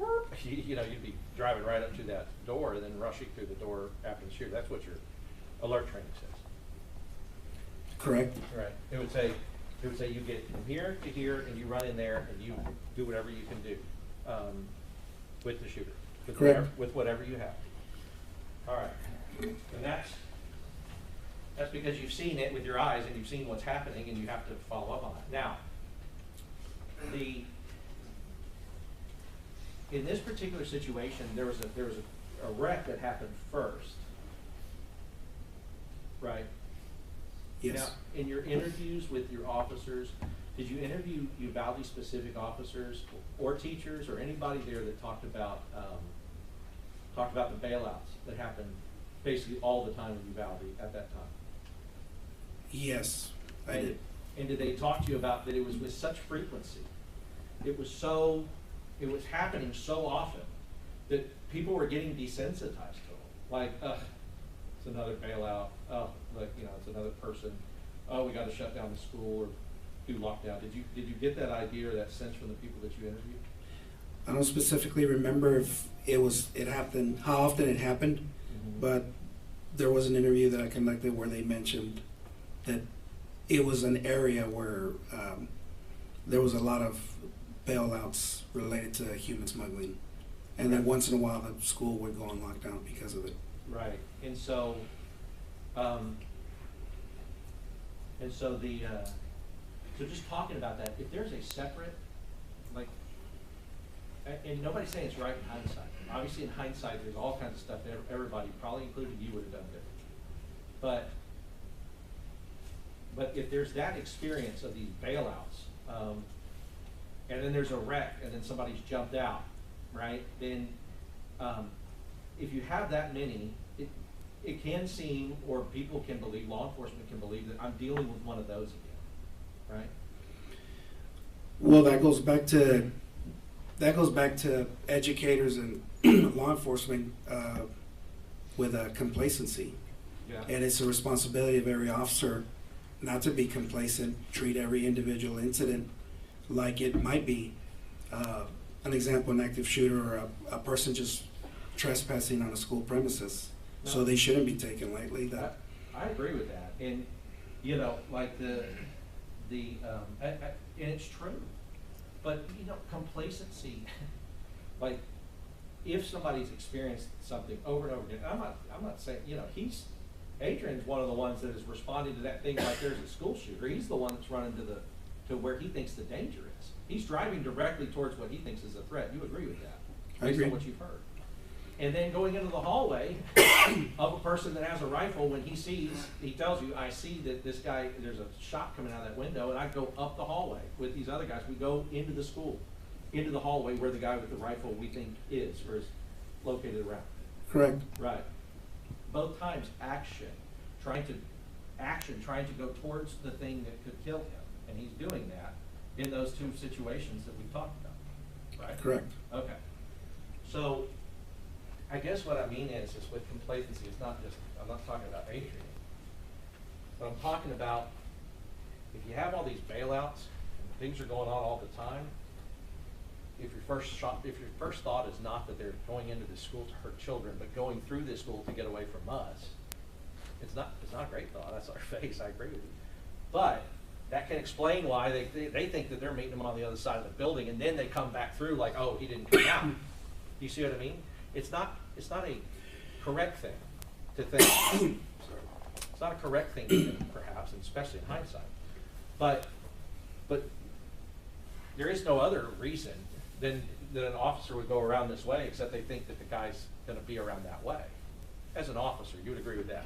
you'd be driving right up to that door and then rushing through the door after the shooter. That's what your alert training says. Correct. Right. It would say you get from here to here and you run in there and you do whatever you can do with the shooter. Correct. With whatever you have. All right. And that's because you've seen it with your eyes and you've seen what's happening and you have to follow up on it. Now, in this particular situation, there was a wreck that happened first, right? Yes. Now, in your interviews with your officers, did you interview Uvalde specific officers or teachers or anybody there that talked about the bailouts that happened basically all the time in Uvalde at that time? Yes, I did. And did they talk to you about that it was with such frequency? It was happening so often that people were getting desensitized to it. Like, it's another bailout. Oh, look, it's another person. Oh, we got to shut down the school or do lockdown. Did you get that idea or that sense from the people that you interviewed? I don't specifically remember if it happened, how often it happened, but there was an interview that I conducted where they mentioned that it was an area where there was a lot of bailouts related to human smuggling. And then once in a while, the school would go on lockdown because of it. Right, and so, so just talking about that, if there's a separate, like, and nobody's saying it's right in hindsight. Obviously, in hindsight, there's all kinds of stuff that everybody, probably including you, would have done different. But if there's that experience of these bailouts, and then there's a wreck, and then somebody's jumped out, right? Then, if you have that many, it can seem, or people can believe, law enforcement can believe that I'm dealing with one of those again, right? Well, that goes back to educators and law enforcement with complacency. Yeah. And it's a responsibility of every officer not to be complacent, treat every individual incident like it might be an example, an active shooter or a person just trespassing on a school premises. No. So they shouldn't be taken lightly. That I agree with that, and you know, like and it's true, but you know, complacency, like if somebody's experienced something over and over again, I'm not saying, you know, Adrian's one of the ones that is responding to that thing like there's a school shooter. He's the one that's running to where he thinks the danger is. He's driving directly towards what he thinks is a threat. You agree with that? I Based agree. on what you've heard. And then going into the hallway of a person that has a rifle, when he tells you, I see that this guy, there's a shot coming out of that window, and I go up the hallway with these other guys. We go into the school, into the hallway where the guy with the rifle we think is, or is located around. correct. Right. Both times trying to go towards the thing that could kill him. And he's doing that in those two situations that we talked about, right? Correct. Okay. So I guess what I mean is with complacency, I'm not talking about Adrian, but I'm talking about if you have all these bailouts and things are going on all the time, if your first thought is not that they're going into the school to hurt children, but going through this school to get away from us, it's not a great thought. That's our face. I agree with you. But that can explain why they think that they're meeting them on the other side of the building, and then they come back through like, oh, he didn't come out. You see what I mean? It's not a correct thing to think. It's not a correct thing to think, perhaps, and especially in hindsight. But there is no other reason than that an officer would go around this way, except they think that the guy's going to be around that way. As an officer, you would agree with that?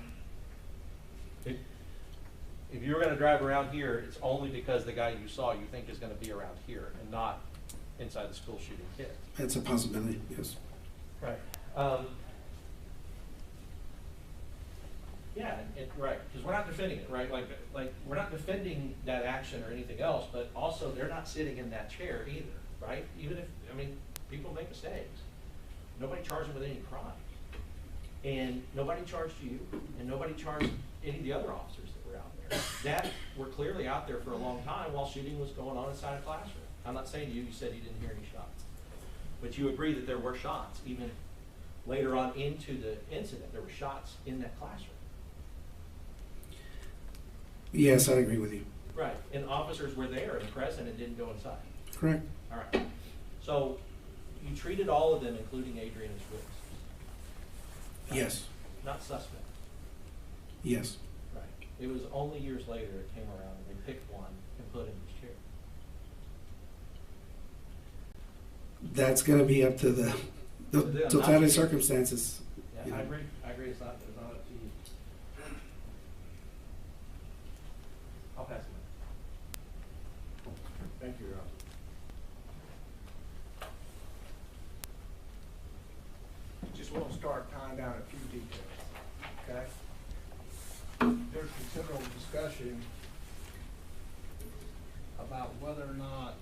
If you're going to drive around here, it's only because the guy you saw you think is going to be around here and not inside the school shooting kids. It's a possibility, yes. Right. Yeah, right, because we're not defending it, right? Like we're not defending that action or anything else, but also they're not sitting in that chair either, right? Even if, people make mistakes. Nobody charged them with any crime. And nobody charged you, and nobody charged any of the other officers that were out there. That were clearly out there for a long time while shooting was going on inside a classroom. I'm not saying you said you didn't hear any shots. But you agree that there were shots, even later on into the incident, there were shots in that classroom. Yes, I agree with you. Right, and officers were there and present and didn't go inside. Correct. All right. So you treated all of them, including Adrian, as witnesses? Yes. Not suspect? Yes. Right. It was only years later it came around and they picked one and put in his chair. That's going to be up to the totality of circumstances. Yeah, You know. I agree. It's not up to you. I'll pass it on. Thank you, Your Honor. Just want to start tying down a few details, okay? There's considerable discussion about whether or not,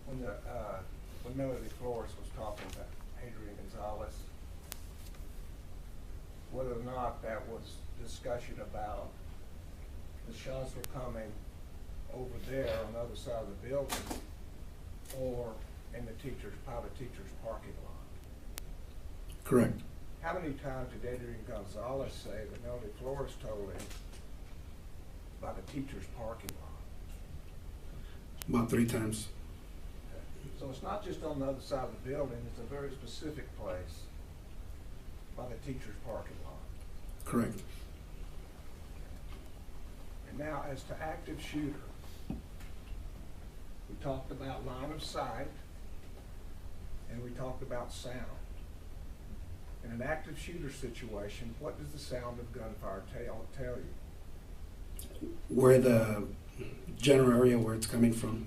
when Melody Flores was talking to Adrián Gonzales, whether or not that was discussion about the shots were coming over there on the other side of the building or in the private teacher's parking lot. Correct. How many times did Adrián Gonzales say that Melody Flores told him by the teacher's parking lot? About 3 times. So it's not just on the other side of the building, it's a very specific place by the teacher's parking lot. Correct. And now, as to active shooter, we talked about line of sight, and we talked about sound. In an active shooter situation, what does the sound of gunfire tell you? Where the general area where it's coming from.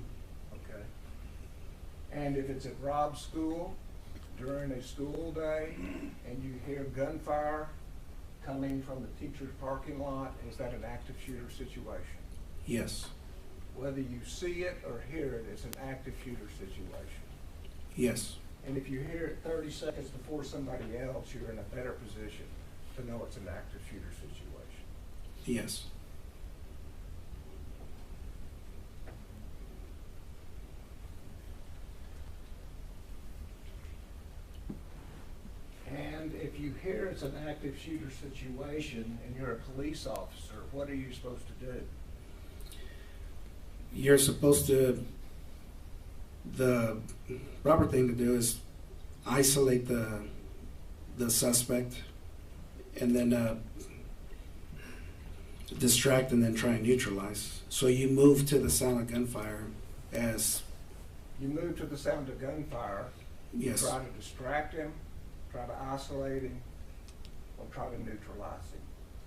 Okay. And if it's at Rob's school during a school day and you hear gunfire coming from the teacher's parking lot, is that an active shooter situation? Yes. Whether you see it or hear it, it's an active shooter situation. Yes. And if you hear it 30 seconds before somebody else, you're in a better position to know it's an active shooter situation. Yes. And if you hear it's an active shooter situation and you're a police officer, what are you supposed to do? You're supposed to, the proper thing to do is isolate the suspect and then distract and then try and neutralize. So you move to the sound of gunfire as... You move to the sound of gunfire, Yes. try to distract him, try to isolate him, or try to neutralize him,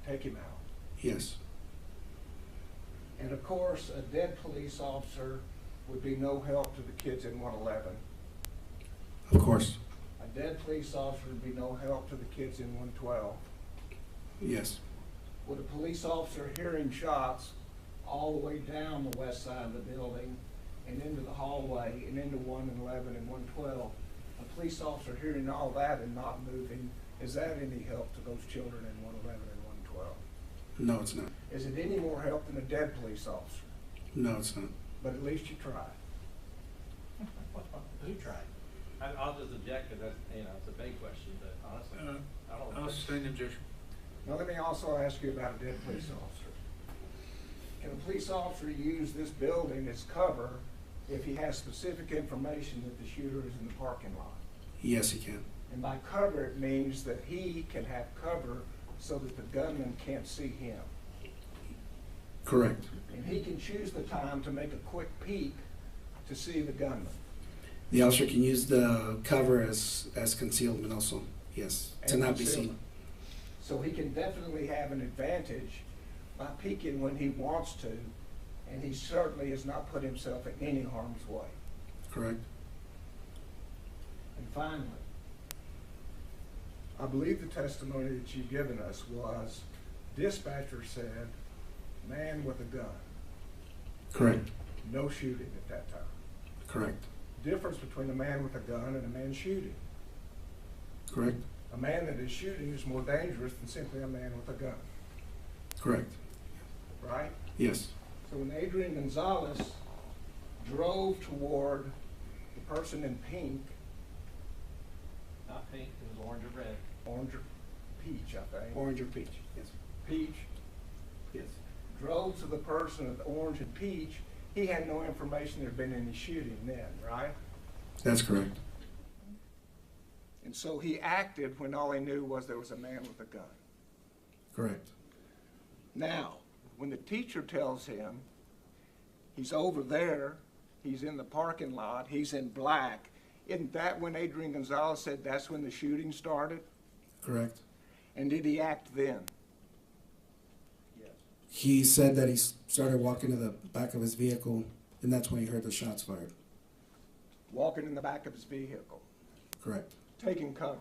take him out. Yes. And of course, a dead police officer would be no help to the kids in 111. Of course. A dead police officer would be no help to the kids in 112. Yes. With a police officer hearing shots all the way down the west side of the building and into the hallway and into 111 and 112, a police officer hearing all that and not moving, is that any help to those children in 111 and 112? No, it's not. Is it any more help than a dead police officer? No, it's not. But at least you tried. Who tried? I'll just object because that's, it's a big question, but honestly, I don't. I'll sustain the objection. Now let me also ask you about a dead police officer. Can a police officer use this building as cover if he has specific information that the shooter is in the parking lot? Yes, he can. And by cover, it means that he can have cover so that the gunman can't see him. Correct. And he can choose the time to make a quick peek to see the gunman. The officer can use the cover as concealment also, yes, to And not be concealment. seen. So he can definitely have an advantage by peeking when he wants to, and he certainly has not put himself in any harm's way. Correct. And finally, I believe the testimony that you've given us was dispatcher said, man with a gun. Correct. No shooting at that time. Correct. Difference between a man with a gun and a man shooting. Correct. A man that is shooting is more dangerous than simply a man with a gun, Correct. right? Yes. So when Adrián Gonzales drove toward the person in pink, Not pink, it was orange or red. orange or peach, I think. Orange or peach, yes. Peach, Yes. drove to the person with orange and peach, he had no information there'd been any shooting then, right? That's correct. And so he acted when all he knew was there was a man with a gun. Correct. Now, when the teacher tells him he's over there, he's in the parking lot, he's in black, isn't that when Adrián Gonzales said that's when the shooting started? Correct. And did he act then? Yes. He said that he started walking to the back of his vehicle, and that's when he heard the shots fired. Walking in the back of his vehicle, Correct. taking cover.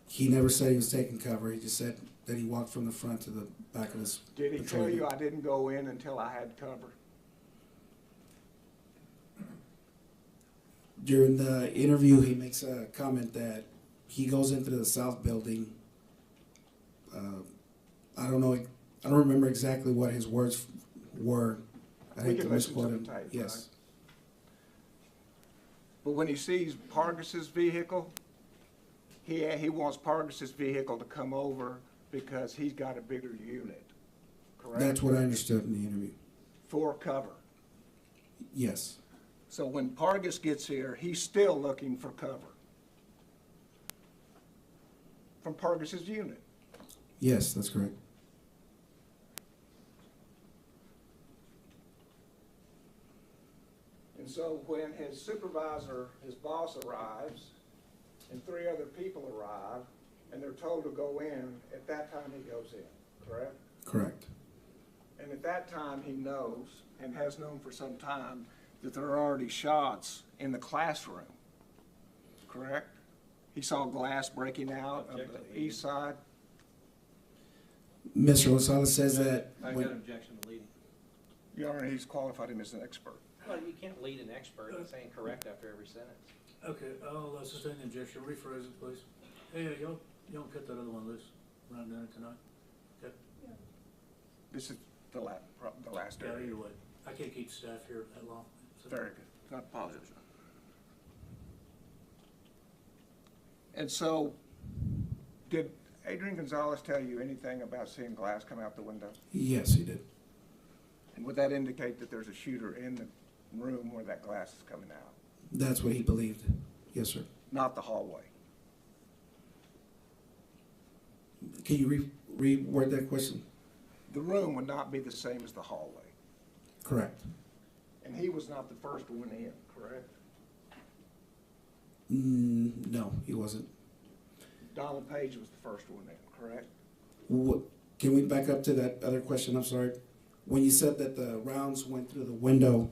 He never said he was taking cover. He just said that he walked from the front to the back of his Did he patrol tell you vehicle. I didn't go in until I had cover? During the interview, he makes a comment that he goes into the south building. I don't know. I don't remember exactly what his words were. I We hate to can listen to misquote the him. tape, Yes. But when he sees Pargas's vehicle, he wants Pargas's vehicle to come over because he's got a bigger unit. correct? That's what I understood in the interview. For cover. Yes, So when Pargas gets here, he's still looking for cover from Pargas's unit. yes, that's correct. And so when his supervisor, his boss arrives, and 3 other people arrive, and they're told to go in, at that time he goes in, correct? Correct. And at that time, he knows, and has known for some time, that there are already shots in the classroom, correct? He saw glass breaking out of the east side. Mr. Gonzalez says that I've got an objection to leading. Your Honor, he's qualified him as an expert. Well, you can't lead an expert in saying correct after every sentence. Okay, I'll sustain the objection. Rephrase it, please. Hey, y'all cut that other one loose. We're not doing it tonight. Okay? This is the last Yeah, area. either way. I can't keep staff here that long. So- Very good. Not apologize. And so, did Adrián Gonzales tell you anything about seeing glass come out the window? yes, he did. And would that indicate that there's a shooter in the room where that glass is coming out? That's what he believed. Yes, sir. Not the hallway? Can you reword that question? The room would not be the same as the hallway. Correct. And he was not the first one in, correct? No, he wasn't. Donald Page was the first one in, correct? What, can we back up to that other question? I'm sorry. When you said that the rounds went through the window,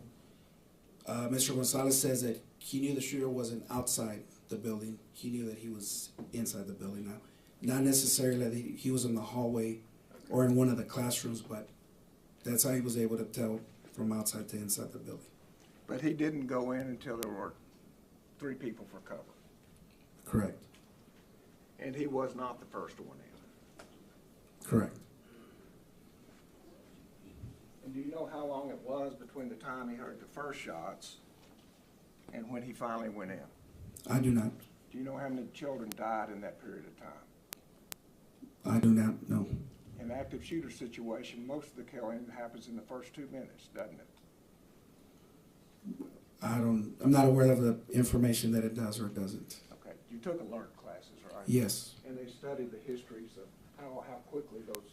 Mr. Gonzalez says that he knew the shooter wasn't outside the building. He knew that he was inside the building now. Not necessarily that he was in the hallway or in one of the classrooms, but that's how he was able to tell from outside to inside the building. But he didn't go in until there were 3 people for cover. Correct. And he was not the first one in. Correct. And do you know how long it was between the time he heard the first shots and when he finally went in? I do not. Do you know how many children died in that period of time? I do not know. In an active shooter situation, most of the killing happens in the first 2 minutes, doesn't it? I'm not aware of the information that it does or doesn't. Okay, you took alert classes, right? Yes. And they studied the histories of how quickly those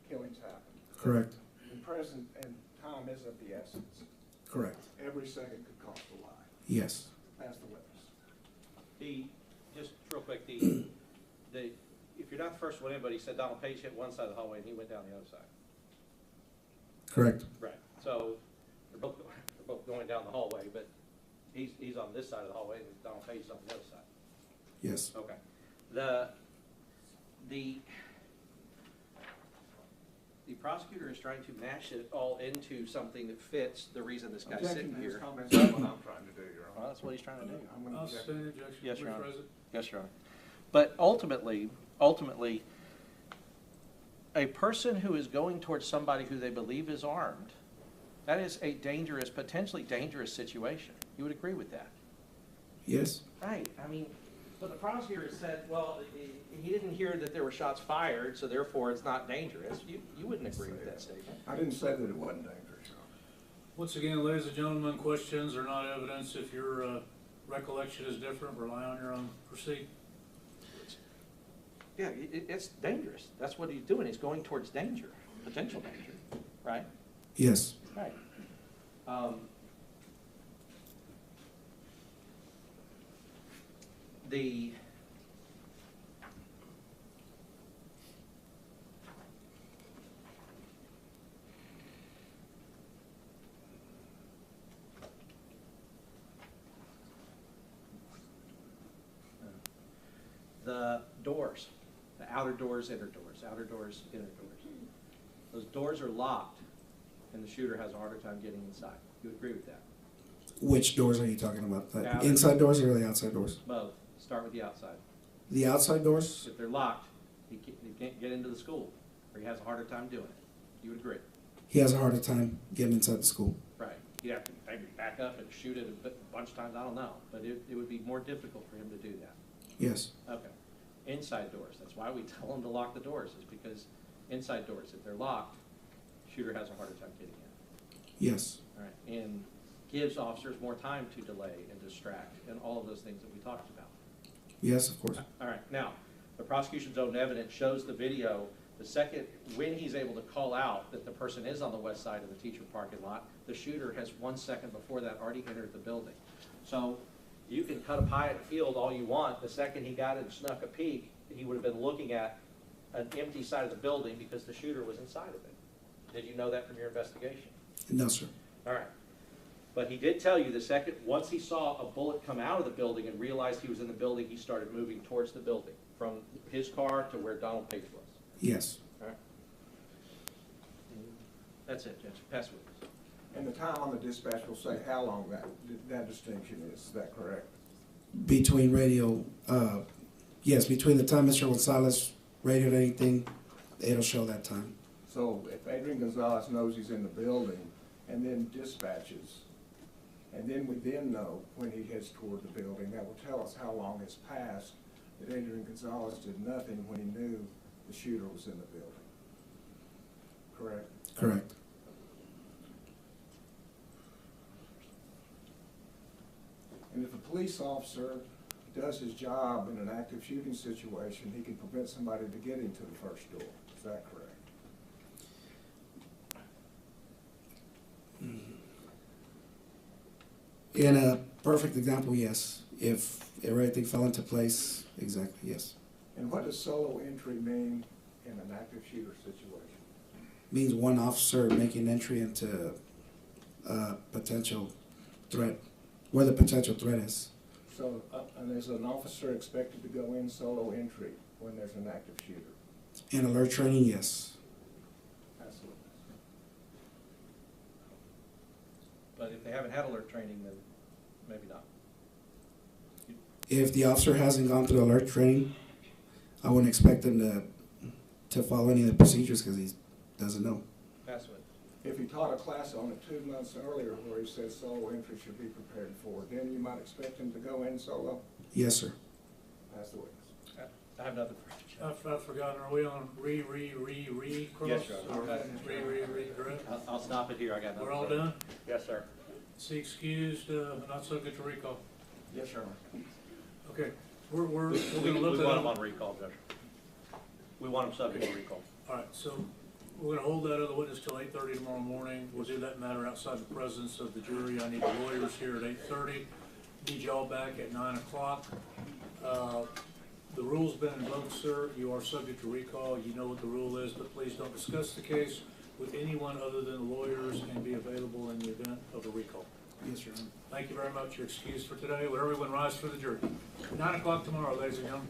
killings happen. Correct. And present and time is of the essence. Correct. Every second could cost a life. Yes. Ask the witness. Just real quick, if you're not the first one in, but he said Donald Page hit one side of the hallway and he went down the other side. Correct. Right. So they're both going down the hallway, but he's on this side of the hallway and Donald Page is on the other side. Yes. Okay. The prosecutor is trying to mash it all into something that fits the reason this guy's Objection sitting to his here. comments. That's what I'm trying to do, Your Honor. Well, that's what he's trying to do. I'm gonna I'll object. sustain the objection. Yes, Your Honor. Rephrase it. Yes, Your Honor. But ultimately, a person who is going towards somebody who they believe is armed, that is a dangerous, potentially dangerous situation. You would agree with that? Yes. Right. I mean, but the prosecutor said, well, he didn't hear that there were shots fired, so therefore it's not dangerous. You wouldn't agree with that statement. I didn't say that it wasn't dangerous, Your Honor. Once again, ladies and gentlemen, questions are not evidence. If your recollection is different, rely on your own. Proceed. Yeah, it's dangerous. That's what he's doing. He's going towards danger, potential danger, right? Yes. Right. The doors, the outer doors, inner doors, outer doors, inner doors. Those doors are locked, and the shooter has a harder time getting inside. You would agree with that? Which doors are you talking about? The Outer. inside doors or the outside doors? Both. Start with the outside. The outside doors? If they're locked, he can't get into the school, or he has a harder time doing it. You would agree? He has a harder time getting inside the school. Right. He'd have to maybe back up and shoot it a bunch of times, I don't know. But it would be more difficult for him to do that. Yes. Okay. Inside doors, that's why we tell them to lock the doors, is because inside doors, if they're locked, shooter has a harder time getting in. Yes. All right, and gives officers more time to delay and distract and all of those things that we talked about. Yes, of course. All right, now, the prosecution's own evidence shows the video, the second, when he's able to call out that the person is on the west side of the teacher parking lot, the shooter has 1 second before that already entered the building. So you can cut a pie at the field all you want. The second he got it and snuck a peek, he would have been looking at an empty side of the building because the shooter was inside of it. Did you know that from your investigation? No, sir. All right. But he did tell you the second, once he saw a bullet come out of the building and realized he was in the building, he started moving towards the building, from his car to where Donald Page was. Yes. All right. That's it, Judge. Pass witness. And the time on the dispatch will say how long that distinction is that correct? Between radio, yes, between the time Mr. Gonzalez radioed anything, it'll show that time. So if Adrián Gonzales knows he's in the building and then dispatches, and then we then know when he heads toward the building, that will tell us how long has passed that Adrián Gonzales did nothing when he knew the shooter was in the building. Correct? Correct. And if a police officer does his job in an active shooting situation, he can prevent somebody to get into the first door. Is that correct? In a perfect example, yes. If everything fell into place, exactly, yes. And what does solo entry mean in an active shooter situation? Means one officer making entry into a potential threat, where the potential threat is. So, and is an officer expected to go in solo entry when there's an active shooter? In alert training, yes. Absolutely. But if they haven't had alert training, then maybe not. If the officer hasn't gone through alert training, I wouldn't expect him to follow any of the procedures because he doesn't know. Pass witness. If he taught a class on it 2 months earlier where he said solo entry should be prepared for, then you might expect him to go in solo? Yes, sir. Pass the witness. I have nothing for you. I've forgotten, are we on cross? Yes, sir. Or correct? I'll stop it here. I got nothing. We're all for you. done? Yes, sir. See excused, not subject to recall. Yes, sir. Okay, we're We gonna look want at them on recall, Judge. We want them subject to recall. All right, so we're gonna hold that other witness till 8:30 tomorrow morning. We'll do that matter outside the presence of the jury. I need the lawyers here at 8:30. Need y'all back at 9 o'clock. The rule's been invoked, sir. You are subject to recall. You know what the rule is, but please don't discuss the case with anyone other than the lawyers and be available in the event of a recall. Yes, Your Honor. Thank you very much. You're excused for today. Would everyone rise for the jury? 9 o'clock tomorrow, ladies and gentlemen.